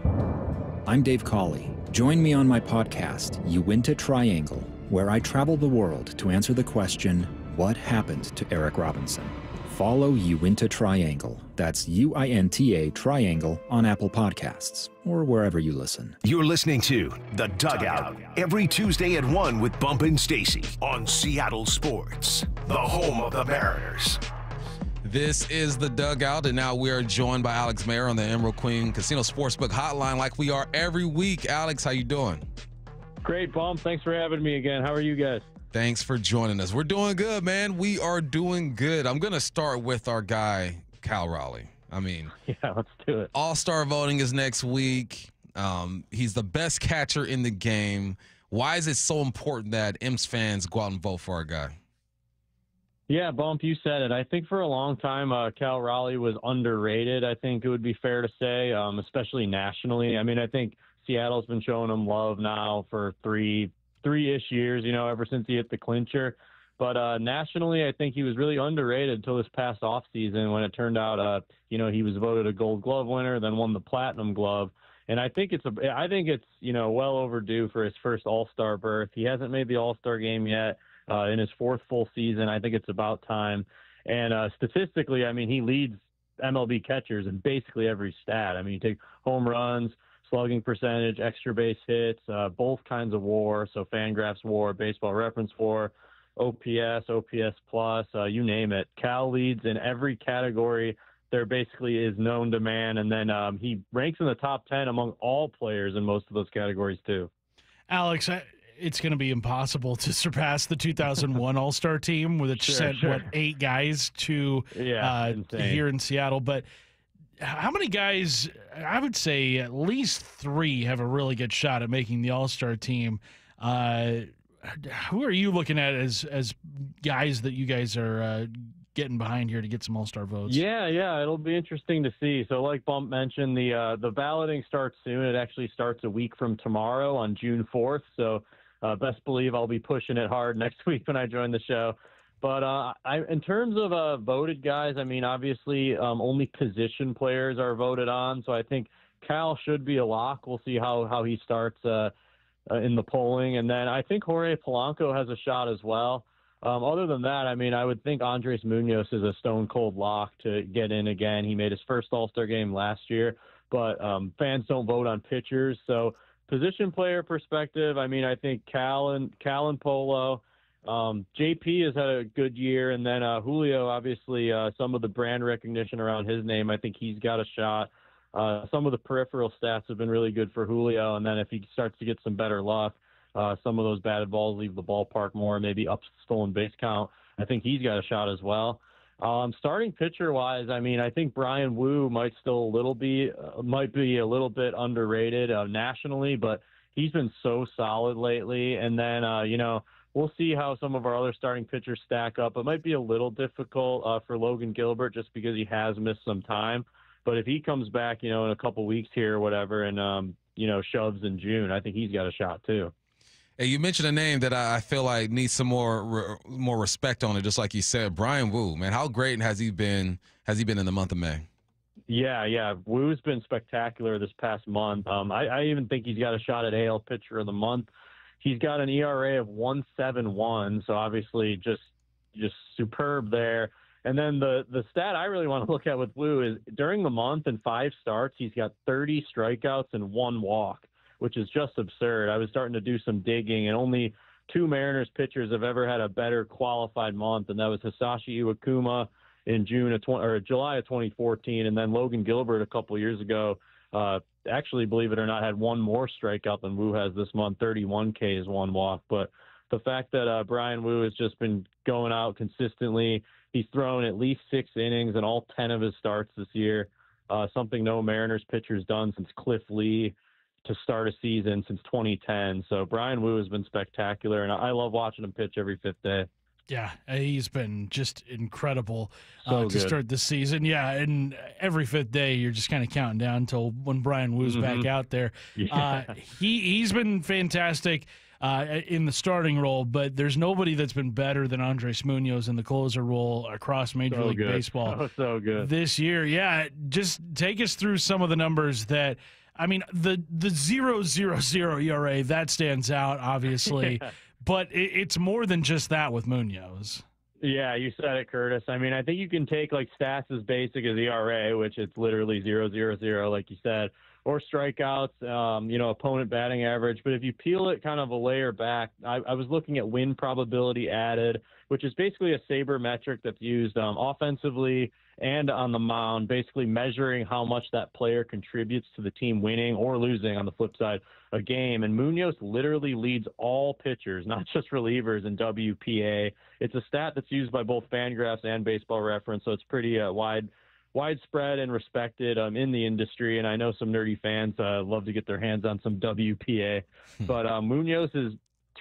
I'm Dave Cawley. Join me on my podcast, Uinta Triangle, where I travel the world to answer the question, what happened to Eric Robinson? Follow Uinta Triangle. That's UINTA Triangle on Apple Podcasts or wherever you listen. You're listening to The Dugout every Tuesday at 1 with Bump and Stacy on Seattle Sports, the home of the Mariners. This is The Dugout, and now we are joined by Alex Mayer on the Emerald Queen Casino Sportsbook Hotline like we are every week. Alex, how you doing? Great, Bump. Thanks for having me again. How are you guys? Thanks for joining us. We're doing good, man. We are doing good. I'm going to start with our guy, Cal Raleigh. I mean, yeah, let's do it. All-Star voting is next week. He's the best catcher in the game. Why is it so important that M's fans go out and vote for our guy? Yeah, Bump, you said it. I think for a long time, Cal Raleigh was underrated. I think it would be fair to say, especially nationally. I mean, I think Seattle's been showing him love now for three-ish years, ever since he hit the clincher. But nationally, I think he was really underrated until this past offseason when it turned out, he was voted a Gold Glove winner, then won the Platinum Glove. And I think it's well overdue for his first All-Star berth. He hasn't made the All-Star game yet in his fourth full season. I think it's about time. And statistically, I mean, he leads MLB catchers in basically every stat. I mean, you take home runs, slugging percentage, extra base hits, both kinds of WAR, so Fangraphs WAR, Baseball Reference WAR, OPS, OPS plus, you name it. Cal leads in every category there basically is known to man, and then he ranks in the top 10 among all players in most of those categories too. Alex, it's going to be impossible to surpass the 2001 All-Star team with it sent, 8 guys to here in Seattle. But how many guys, I would say at least 3 have a really good shot at making the All-Star team. Who are you looking at as guys that you guys are getting behind here to get some All-Star votes? Yeah, it'll be interesting to see. So like Bump mentioned, the balloting starts soon. It actually starts a week from tomorrow on June 4th. So best believe I'll be pushing it hard next week when I join the show. But in terms of voted guys, I mean, obviously only position players are voted on. So I think Cal should be a lock. We'll see how he starts in the polling. And then I think Jorge Polanco has a shot as well. Other than that, I mean, I would think Andres Munoz is a stone-cold lock to get in again. He made his first All-Star game last year, but fans don't vote on pitchers. So position player perspective, I mean, I think Cal and Polo. JP has had a good year, and then Julio, obviously, some of the brand recognition around his name, I think he's got a shot. Some of the peripheral stats have been really good for Julio, and then if he starts to get some better luck, some of those batted balls leave the ballpark more, maybe up stolen base count, I think he's got a shot as well. Starting pitcher-wise, I mean, I think Brian Wu might be a little bit underrated nationally, but he's been so solid lately. And then, we'll see how some of our other starting pitchers stack up. It might be a little difficult for Logan Gilbert just because he has missed some time. But if he comes back, in a couple weeks here or whatever and, shoves in June, I think he's got a shot too. Hey, you mentioned a name that I feel like needs some more respect on it, just like you said, Brian Wu. Man, how great has he been? Has he been in the month of May? Yeah. Wu's been spectacular this past month. I even think he's got a shot at AL Pitcher of the Month. He's got an ERA of 1.71, so obviously just superb there. And then the stat I really want to look at with Wu is during the month in 5 starts, he's got 30 strikeouts and 1 walk, which is just absurd. I was starting to do some digging, and only 2 Mariners pitchers have ever had a better qualified month, and that was Hisashi Iwakuma in July of 2014, and then Logan Gilbert a couple years ago. Actually, believe it or not, had 1 more strikeout than Wu has this month, 31 Ks, 1 walk. But the fact that Brian Wu has just been going out consistently, he's thrown at least 6 innings in all 10 of his starts this year, something no Mariners pitcher's done since Cliff Lee to start a season since 2010. So Brian Wu has been spectacular, and I love watching him pitch every 5th day. Yeah, he's been just incredible to good. start this season. Yeah, and every 5th day you're just kind of counting down until when Brian Wu's back out there. Yeah. He's been fantastic in the starting role, but there's nobody that's been better than Andres Munoz in the closer role across Major League Baseball. So good. This year. Yeah, just take us through some of the numbers that – I mean, the 0.00 ERA, that stands out, obviously. Yeah. But it's more than just that with Munoz. Yeah, you said it, Curtis. I mean, I think you can take like stats as basic as ERA, which it's literally 0.00, like you said, or strikeouts, opponent batting average. But if you peel it kind of a layer back, I was looking at win probability added, which is basically a SABR metric that's used offensively and on the mound, basically measuring how much that player contributes to the team winning or losing on the flip side a game. And Munoz literally leads all pitchers, not just relievers, in WPA. It's a stat that's used by both Fangraphs and Baseball Reference, so it's pretty widespread and respected in the industry. And I know some nerdy fans love to get their hands on some WPA. But Munoz is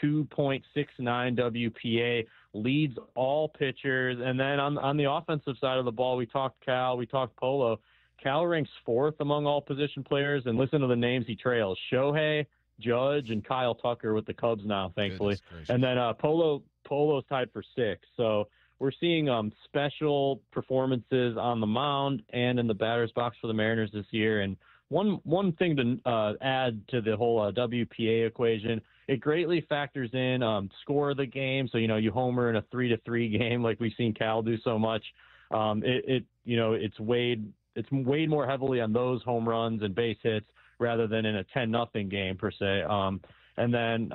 2.69 WPA, leads all pitchers. And then on the offensive side of the ball, we talked Cal, we talked Polo. Cal ranks 4th among all position players, and listen to the names he trails: Shohei, Judge, and Kyle Tucker with the Cubs now, thankfully. And then Polo's tied for 6th. So we're seeing special performances on the mound and in the batter's box for the Mariners this year. And one thing to add to the whole WPA equation, it greatly factors in score of the game. So, you homer in a 3-3 game like we've seen Cal do so much. It's weighed more heavily on those home runs and base hits rather than in a 10-0 game per se. And then,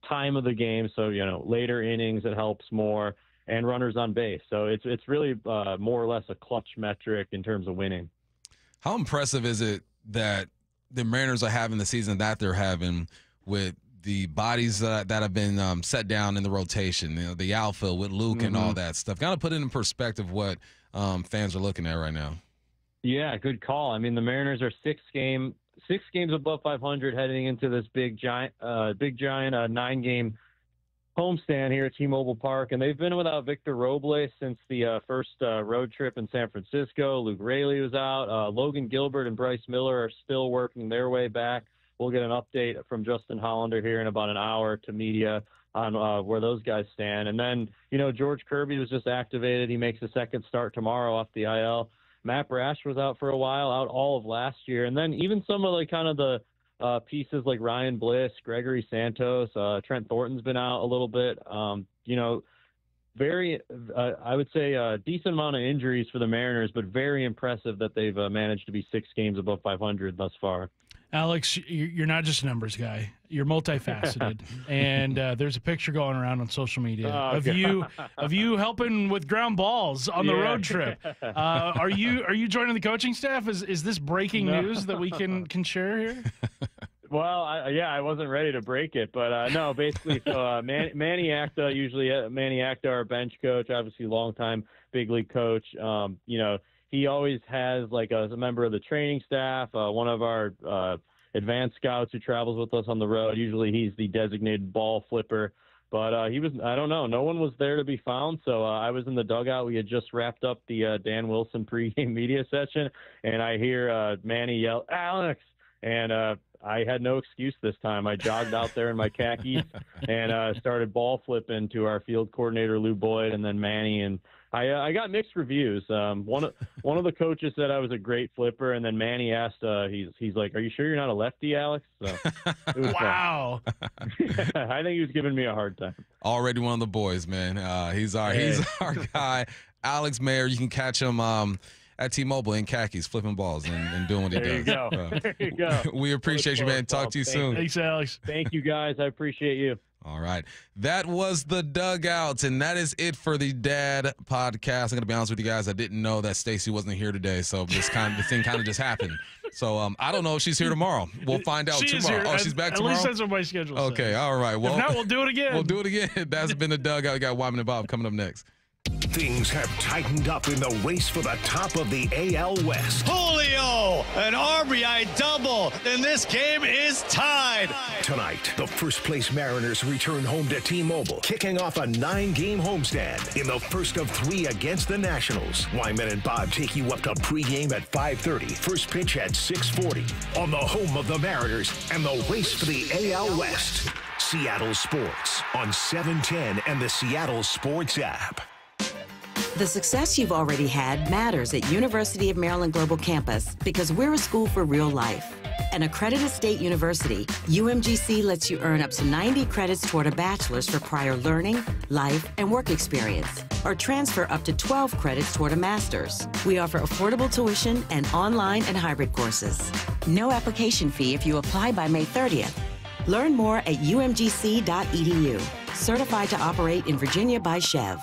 time of the game. So, later innings, it helps more, and runners on base. So it's really more or less a clutch metric in terms of winning. How impressive is it that the Mariners are having the season that they're having with the bodies that have been set down in the rotation, the outfield with Luke and all that stuff. Kind of put it in perspective what fans are looking at right now. Yeah, good call. I mean, the Mariners are 6 games above 500 heading into this big giant 9-game homestand here at T-Mobile Park, and they've been without Victor Robles since the first road trip in San Francisco. Luke Raley was out. Logan Gilbert and Bryce Miller are still working their way back. We'll get an update from Justin Hollander here in about an hour to media on where those guys stand. And then, George Kirby was just activated. He makes a second start tomorrow off the IL. Matt Brash was out for a while, out all of last year. And then even some of the pieces like Ryan Bliss, Gregory Santos, Trent Thornton's been out a little bit. I would say a decent amount of injuries for the Mariners, but very impressive that they've managed to be 6 games above 500 thus far. Alex, you're not just a numbers guy. You're multifaceted, and there's a picture going around on social media of you helping with ground balls on the road trip. Are you joining the coaching staff? Is this breaking news that we can share here? Well, I wasn't ready to break it, but no, basically, so Manny Acta, our bench coach, obviously longtime big league coach. He always has a member of the training staff, one of our advanced scouts who travels with us on the road. Usually he's the designated ball flipper, but he was, I don't know, no one was there to be found. So I was in the dugout. We had just wrapped up the Dan Wilson pregame media session, and I hear Manny yell, "Alex!" And I had no excuse this time. I jogged out there in my khakis and started ball flipping to our field coordinator, Lou Boyd, and then Manny. And I got mixed reviews. One of the coaches said I was a great flipper, and then Manny asked, he's like, "Are you sure you're not a lefty, Alex?" So, it was wow. I think he was giving me a hard time. Already one of the boys, man. He's our guy, Alex Mayer. You can catch him at T-Mobile in khakis, flipping balls and doing what he does. There you go. We appreciate you, man. Talk to you soon. Thanks, Alex. Thank you, guys. I appreciate you. All right. That was the Dugout, and that is it for the Dad podcast. I'm going to be honest with you guys. I didn't know that Stacy wasn't here today, so the thing kind of just happened. So I don't know if she's here tomorrow. We'll find out tomorrow. Oh, she's back tomorrow? At least that's what my schedule says. Okay, all right. Well, if not, we'll do it again. We'll do it again. That's been the Dugout. We got Wyman and Bob coming up next. Things have tightened up in the race for the top of the AL West. Julio, an RBI double, and this game is tied. Tonight, the first-place Mariners return home to T-Mobile, kicking off a 9-game homestand in the first of 3 against the Nationals. Wyman and Bob take you up to pregame at 5:30, first pitch at 6:40 on the home of the Mariners and the race for the AL West. Seattle Sports on 710 and the Seattle Sports app. The success you've already had matters at University of Maryland Global Campus because we're a school for real life. An accredited state university, UMGC lets you earn up to 90 credits toward a bachelor's for prior learning, life, and work experience, or transfer up to 12 credits toward a master's. We offer affordable tuition and online and hybrid courses. No application fee if you apply by May 30th. Learn more at umgc.edu. Certified to operate in Virginia by Chev.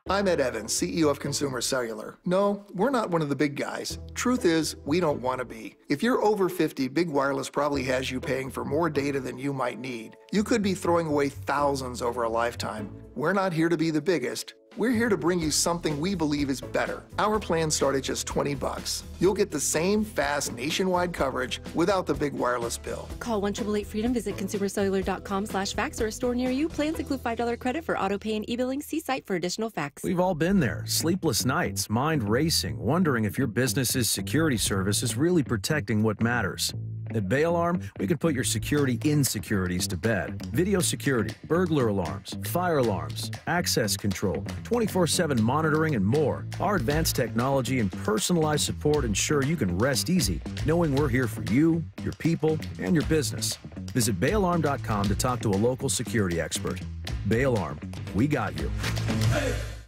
I'm Ed Evans, CEO of Consumer Cellular. No, we're not one of the big guys. Truth is, we don't want to be. If you're over 50, Big Wireless probably has you paying for more data than you might need. You could be throwing away thousands over a lifetime. We're not here to be the biggest. We're here to bring you something we believe is better. Our plans start at just $20. You'll get the same fast nationwide coverage without the big wireless bill. Call 1-888-FREEDOM, visit consumercellular.com/fax or a store near you. Plans include $5 credit for auto pay and e-billing. See site for additional facts. We've all been there. Sleepless nights, mind racing, wondering if your business's security service is really protecting what matters. At Bay Alarm, we can put your security insecurities to bed. Video security, burglar alarms, fire alarms, access control, 24/7 monitoring, and more. Our advanced technology and personalized support ensure you can rest easy, knowing we're here for you, your people, and your business. Visit bayalarm.com to talk to a local security expert. Bay Alarm, we got you.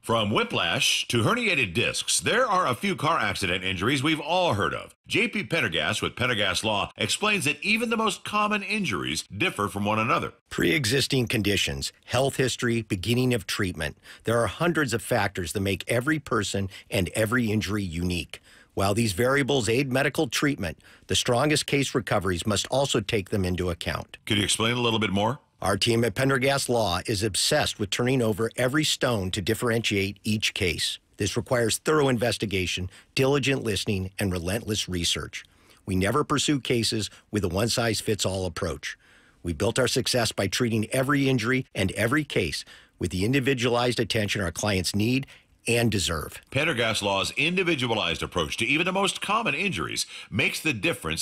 From whiplash to herniated discs, there are a few car accident injuries we've all heard of. J.P. Pendergast with Pendergast Law explains that even the most common injuries differ from one another. Pre-existing conditions, health history, beginning of treatment. There are hundreds of factors that make every person and every injury unique. While these variables aid medical treatment, the strongest case recoveries must also take them into account. Could you explain a little bit more? Our team at Pendergast Law is obsessed with turning over every stone to differentiate each case. This requires thorough investigation, diligent listening, and relentless research. We never pursue cases with a one-size-fits-all approach. We built our success by treating every injury and every case with the individualized attention our clients need and deserve. Pendergast Law's individualized approach to even the most common injuries makes the difference